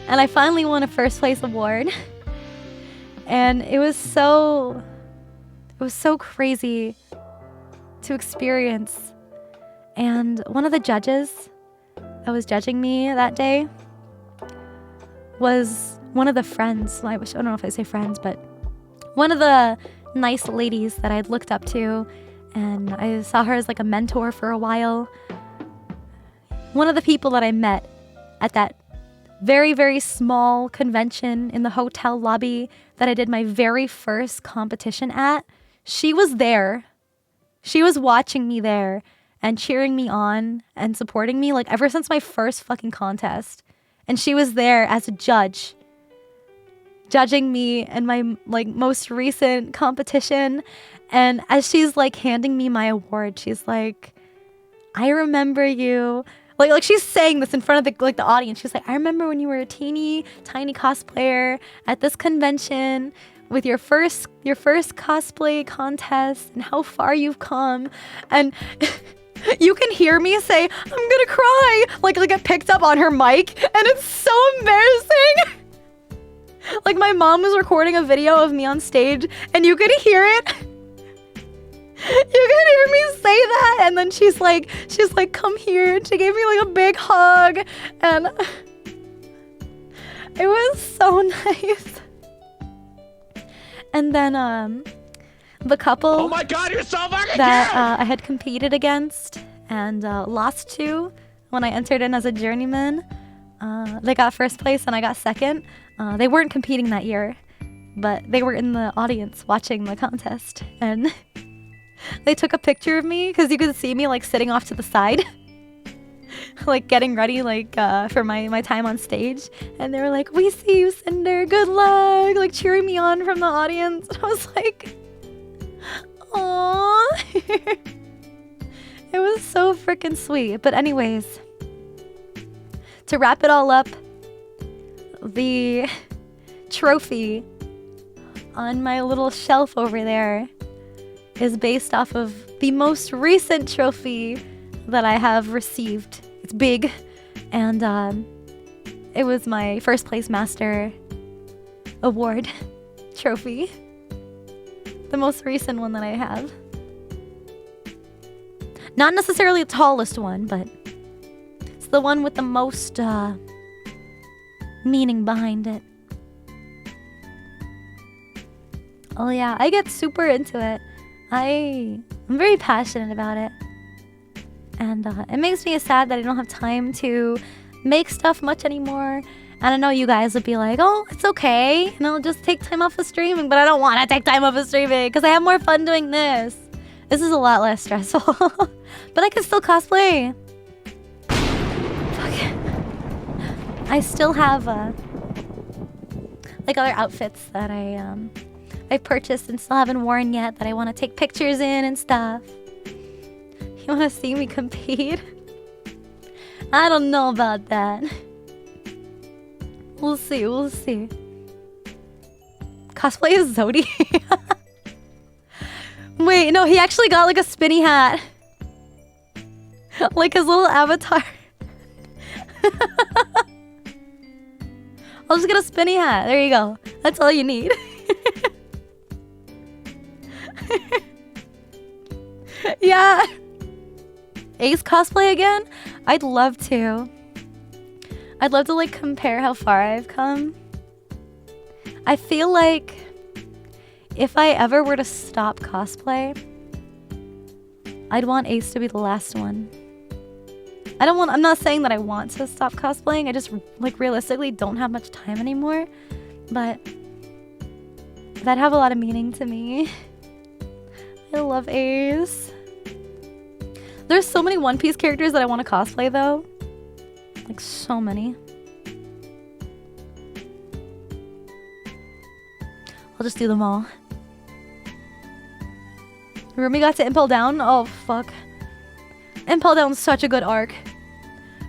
And I finally won a first place award. And it was so crazy to experience. And one of the judges that was judging me that day was one of the friends. I don't know if I say friends, but one of the nice ladies that I'd looked up to, and I saw her as like a mentor for a while. One of the people that I met at that very, very small convention in the hotel lobby that I did my very first competition at. She was there. She was watching me there and cheering me on and supporting me like ever since my first fucking contest. And she was there as a judge, judging me in my like most recent competition. And as she's like handing me my award, she's like, I remember you. Like she's saying this in front of the audience. She's like, I remember when you were a teeny tiny cosplayer at this convention with your first cosplay contest and how far you've come. And you can hear me say, I'm gonna cry. Like get picked up on her mic, and it's so embarrassing. Like my mom was recording a video of me on stage, and you could hear it. You can hear me say that, and then she's like, come here. And she gave me like a big hug, and it was so nice. And then the couple Oh my god, you're so fucking that I had competed against and lost to when I entered in as a journeyman, they got first place and I got second. They weren't competing that year, but they were in the audience watching the contest, and they took a picture of me because you could see me like sitting off to the side like getting ready like for my time on stage, and they were like, we see you, Sinder, good luck, like cheering me on from the audience. And I was like, aww. It was so freaking sweet. But anyways, to wrap it all up, the trophy on my little shelf over there is based off of the most recent trophy that I have received. It's big, and it was my first place master award trophy. The most recent one that I have. Not necessarily the tallest one, but it's the one with the most meaning behind it. Oh yeah, I get super into it. I'm very passionate about it. And it makes me sad that I don't have time to make stuff much anymore. And I know you guys would be like, oh, it's okay, and I'll just take time off of streaming. But I don't want to take time off of streaming because I have more fun doing this. This is a lot less stressful. But I can still cosplay. Fuck. I still have like other outfits that I purchased and still haven't worn yet that I want to take pictures in and stuff. You want to see me compete? I don't know about that. We'll see, we'll see. Cosplay as Zodi? Wait, no, he actually got like a spinny hat. Like his little avatar. I'll just get a spinny hat. There you go. That's all you need. Yeah. Ace cosplay again? I'd love to. I'd love to like compare how far I've come. I feel like if I ever were to stop cosplay, I'd want Ace to be the last one. I'm not saying that I want to stop cosplaying. I just like realistically don't have much time anymore. But that'd have a lot of meaning to me. I love Ace. There's so many One Piece characters that I want to cosplay though. Like so many. I'll just do them all. Rumi got to Impel Down? Oh fuck. Impel Down's such a good arc.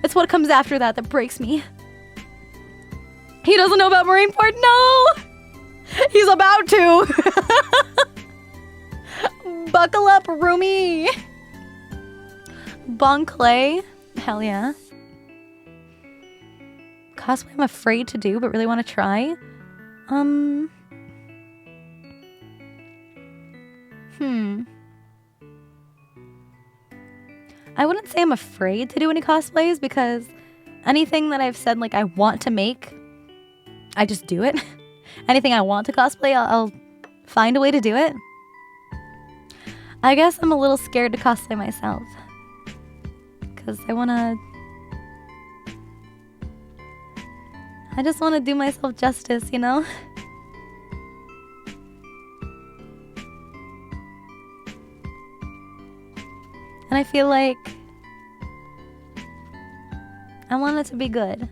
It's what comes after that that breaks me. He doesn't know about Marineford? No! He's about to! Buckle up, Rumi! Bon Clay? Hell yeah. Cosplay I'm afraid to do but really want to try? I wouldn't say I'm afraid to do any cosplays because anything that I've said like I want to make, I just do it. Anything I want to cosplay, I'll find a way to do it. I guess I'm a little scared to cosplay myself because I want to I just want to do myself justice, you know? And I feel like I want it to be good.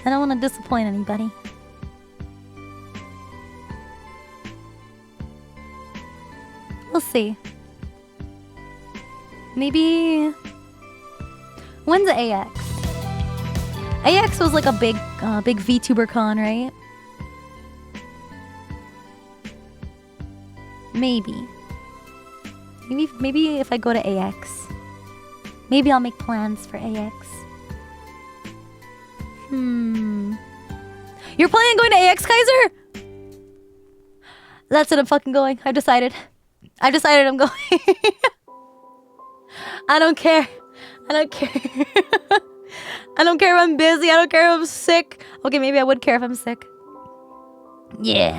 I don't want to disappoint anybody. We'll see. Maybe... When's the AX? AX was like a big VTuber con, right? Maybe. Maybe if I go to AX. Maybe I'll make plans for AX. You're planning on going to AX, Kaiser? That's it, I'm fucking going. I've decided I'm going. I don't care. I don't care. I don't care if I'm busy. I don't care if I'm sick. Okay, maybe I would care if I'm sick. Yeah.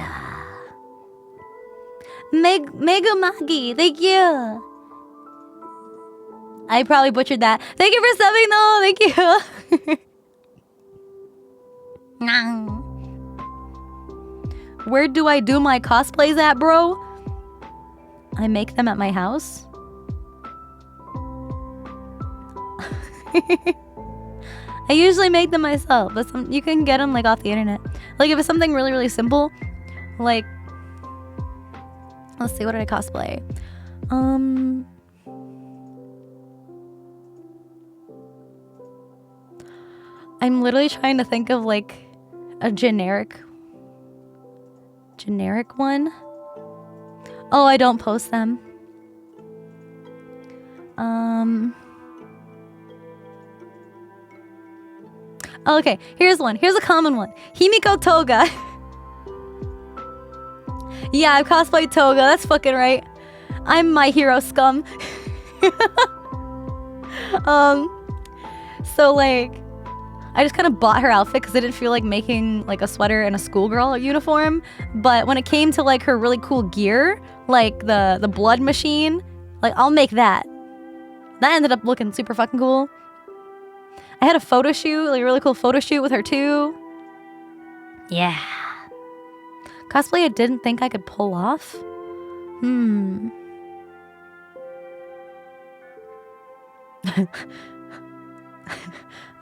Mega Magi, thank you. I probably butchered that. Thank you for subbing though. Thank you. Where do I do my cosplays at, bro? I make them at my house. I usually make them myself, but you can get them like off the internet. Like if it's something really, really simple, like let's see, what did I cosplay? I'm literally trying to think of like a generic one. Oh, I don't post them. Okay, here's one. Here's a common one. Himiko Toga. Yeah, I've cosplayed Toga. That's fucking right. I'm My Hero scum. So like, I just kind of bought her outfit because I didn't feel like making like a sweater and a schoolgirl uniform. But when it came to like her really cool gear, like the blood machine, like I'll make that. That ended up looking super fucking cool. I had a photo shoot, like a really cool photo shoot with her too. Yeah. Cosplay I didn't think I could pull off. I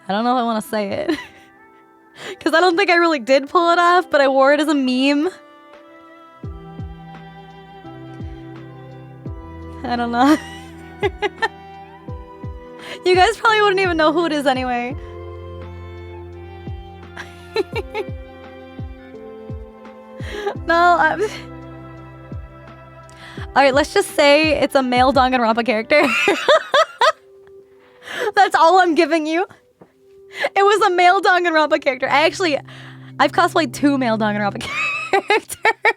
don't know if I want to say it. Because I don't think I really did pull it off, but I wore it as a meme. I don't know. You guys probably wouldn't even know who it is anyway. No, alright, let's just say it's a male Danganronpa character. That's all I'm giving you. It was a male Danganronpa character. I've cosplayed 2 male Danganronpa characters.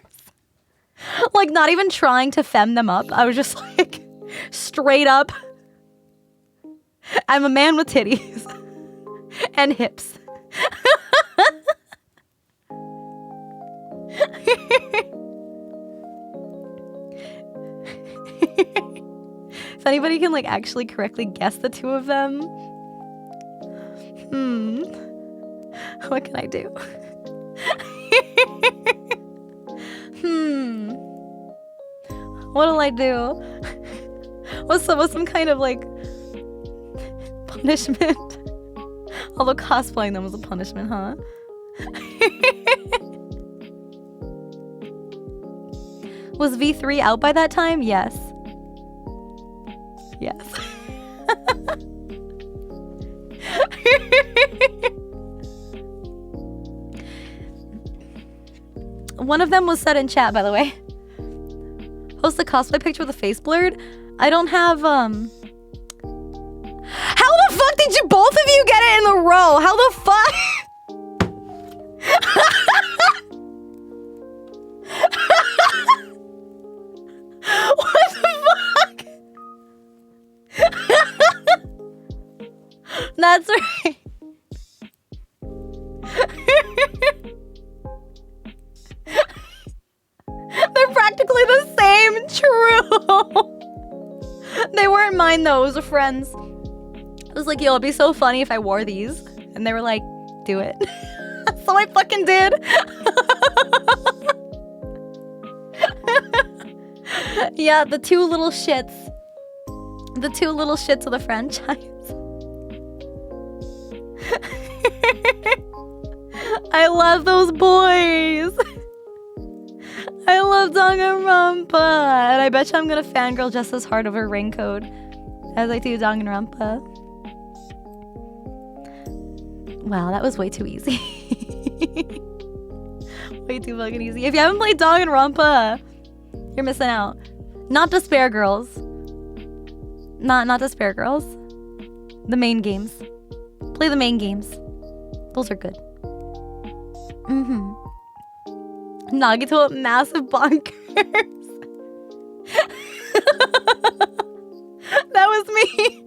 Like, not even trying to femme them up. I was just like, straight up. I'm a man with titties. And hips. If anybody can like actually correctly guess the 2 of them. What can I do? What'll I do? What's some kind of like punishment? Although cosplaying them was a punishment, huh? Was V3 out by that time? Yes. Yes. One of them was said in chat, by the way. Post a cosplay picture with a face blurred. I don't have, How the fuck did you both of you get it in a row? How the fuck? What the fuck? That's right. They're practically the same. True. They weren't mine though. It was a friend's. It was like, yo, it'd be so funny if I wore these. And they were like, do it. So I fucking did. Yeah, the two little shits. The two little shits of the franchise. I love those boys. I love Danganronpa. And I bet you I'm gonna fangirl just as hard over Raincoat as I do Danganronpa. Wow, that was way too easy. Way too fucking easy. If you haven't played Danganronpa, you're missing out. Not Despair Girls. Not Despair Girls. The main games. Play the main games. Those are good. Nagito, massive bonkers. That was me.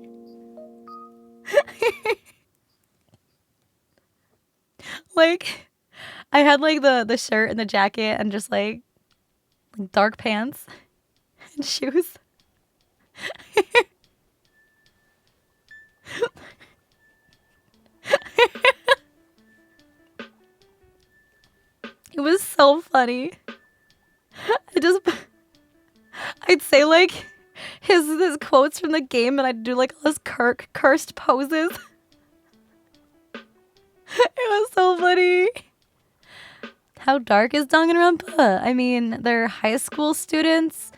Like, I had like the shirt and the jacket and just like dark pants and shoes. It was so funny. I'd say like his quotes from the game and I'd do like all his cursed poses. It was so funny. How dark is Danganronpa? I mean, they're high school students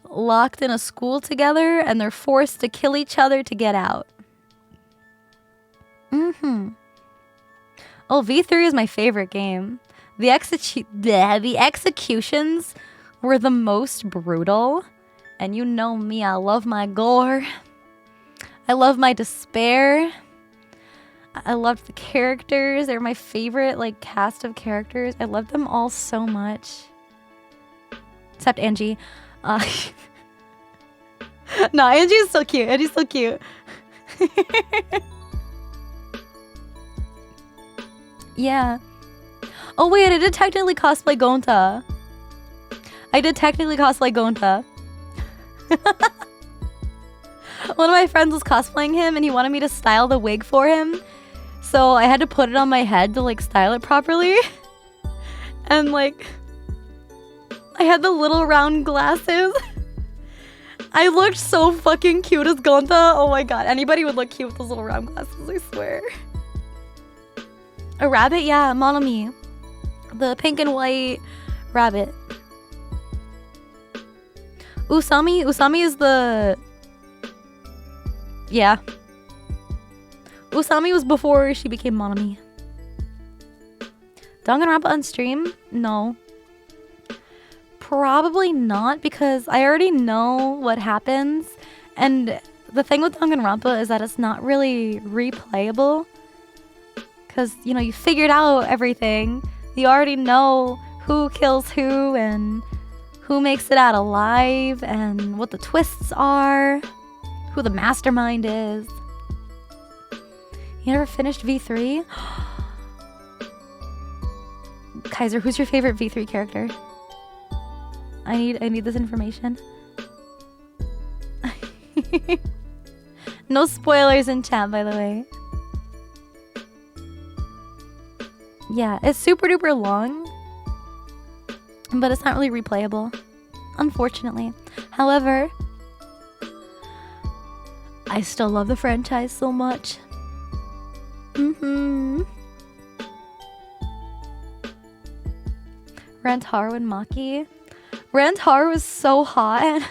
locked in a school together and they're forced to kill each other to get out. Oh, V3 is my favorite game. The executions were the most brutal. And you know me, I love my gore. I love my despair. I loved the characters. They're my favorite like cast of characters. I loved them all so much. Except Angie. No, Angie's so cute. Angie's so cute. Yeah. Oh wait, I did technically cosplay Gonta. One of my friends was cosplaying him and he wanted me to style the wig for him. So I had to put it on my head to like style it properly. And like, I had the little round glasses. I looked so fucking cute as Gonta. Oh my god, anybody would look cute with those little round glasses, I swear. A rabbit? Yeah, Monomi. The pink and white rabbit. Usami? Usami is the... Yeah. Usami was before she became Monomi. Danganronpa on stream? No. Probably not, because I already know what happens. And the thing with Danganronpa is that it's not really replayable. Because, you know, you figured out everything. You already know who kills who and who makes it out alive and what the twists are. Who the mastermind is. You never finished V3? Kaiser, who's your favorite V3 character? I need this information. No spoilers in chat, by the way. Yeah, it's super duper long, but it's not really replayable, unfortunately. However, I still love the franchise so much. Rantaro and Maki. Rantaro was so hot.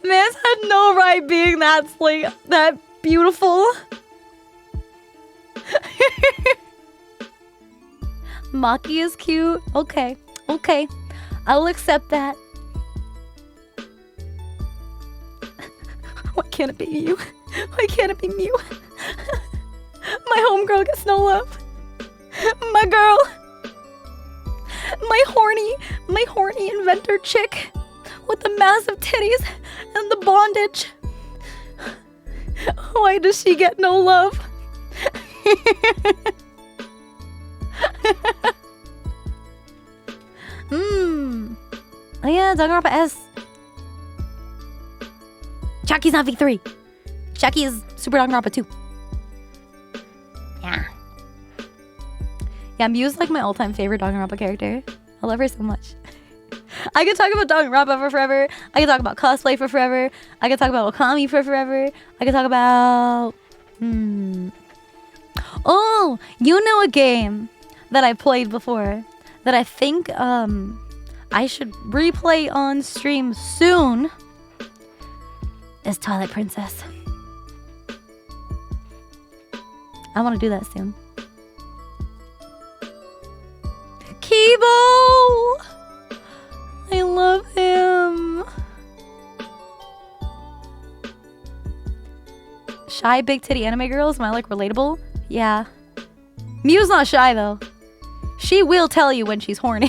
Man's had no right being that beautiful. Maki is cute. Okay. I'll accept that. Why can't it be you? Why can't it be Mew? My homegirl gets no love. My girl. My horny inventor chick with the massive titties and the bondage. Why does she get no love? Oh yeah, Danganronpa S. Chucky's not V3. Shaggy is super Danganronpa too. Yeah. Yeah, Miu's like my all-time favorite Danganronpa character. I love her so much. I could talk about Danganronpa for forever. I could talk about cosplay for forever. I could talk about Okami for forever. I could talk about... Oh, you know a game that I played before that I think I should replay on stream soon is Twilight Princess. I want to do that soon. Kibo! I love him. Shy big titty anime girls, am I like relatable? Yeah. Miu's not shy though. She will tell you when she's horny.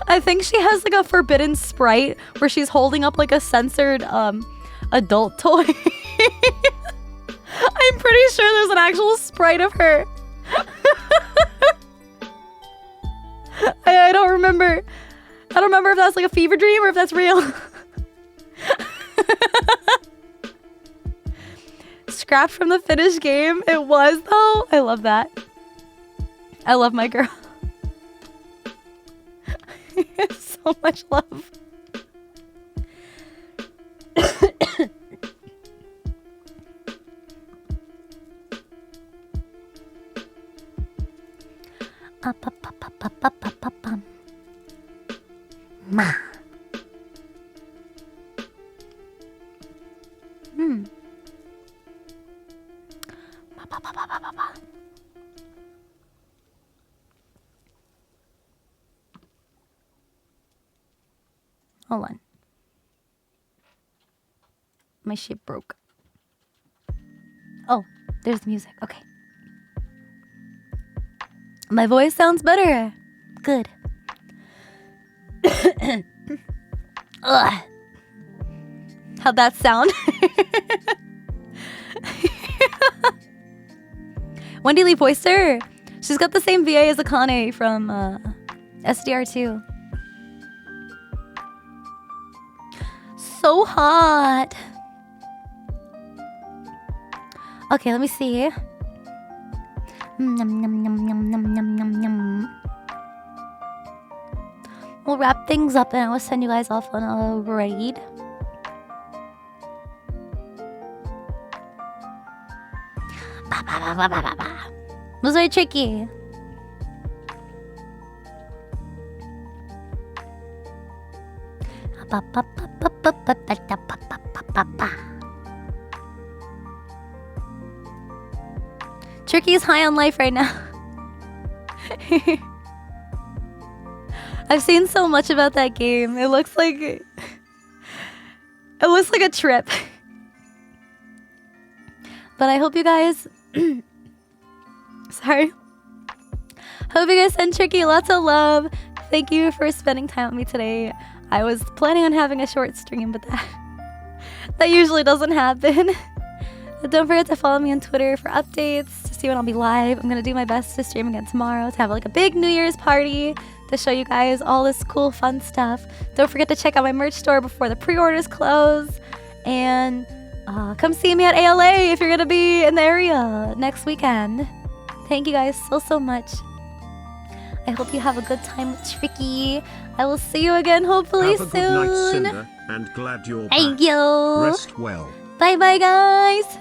I think she has like a forbidden sprite where she's holding up like a censored adult toy. I'm pretty sure there's an actual sprite of her. I don't remember. I don't remember if that's like a fever dream or if that's real. Scrapped from the finished game. It was though. I love that. I love my girl. So much love. Ma. Hold on. My shit broke. Oh, there's the music. Okay. My voice sounds better. Good. Ugh. How'd that sound? Wendy Lee Poyster. She's got the same VA as Akane from SDR2. So hot. Okay, let me see. We'll wrap things up and I will send you guys off on a raid. It was very tricky. Tricky is high on life right now. I've seen so much about that game. It looks like a trip. But I hope you guys sorry. Hope you guys send Tricky lots of love. Thank you for spending time with me today. I was planning on having a short stream, but that usually doesn't happen. But don't forget to follow me on Twitter for updates, to see when I'll be live. I'm gonna do my best to stream again tomorrow, to have like a big New Year's party, to show you guys all this cool fun stuff. Don't forget to check out my merch store before the pre-orders close. And come see me at ALA if you're gonna be in the area next weekend. Thank you guys so much. I hope you have a good time with Tricky. I will see you again hopefully soon. Have a good night, Cinder, and glad you're back. Thank you. Rest well. Bye bye guys.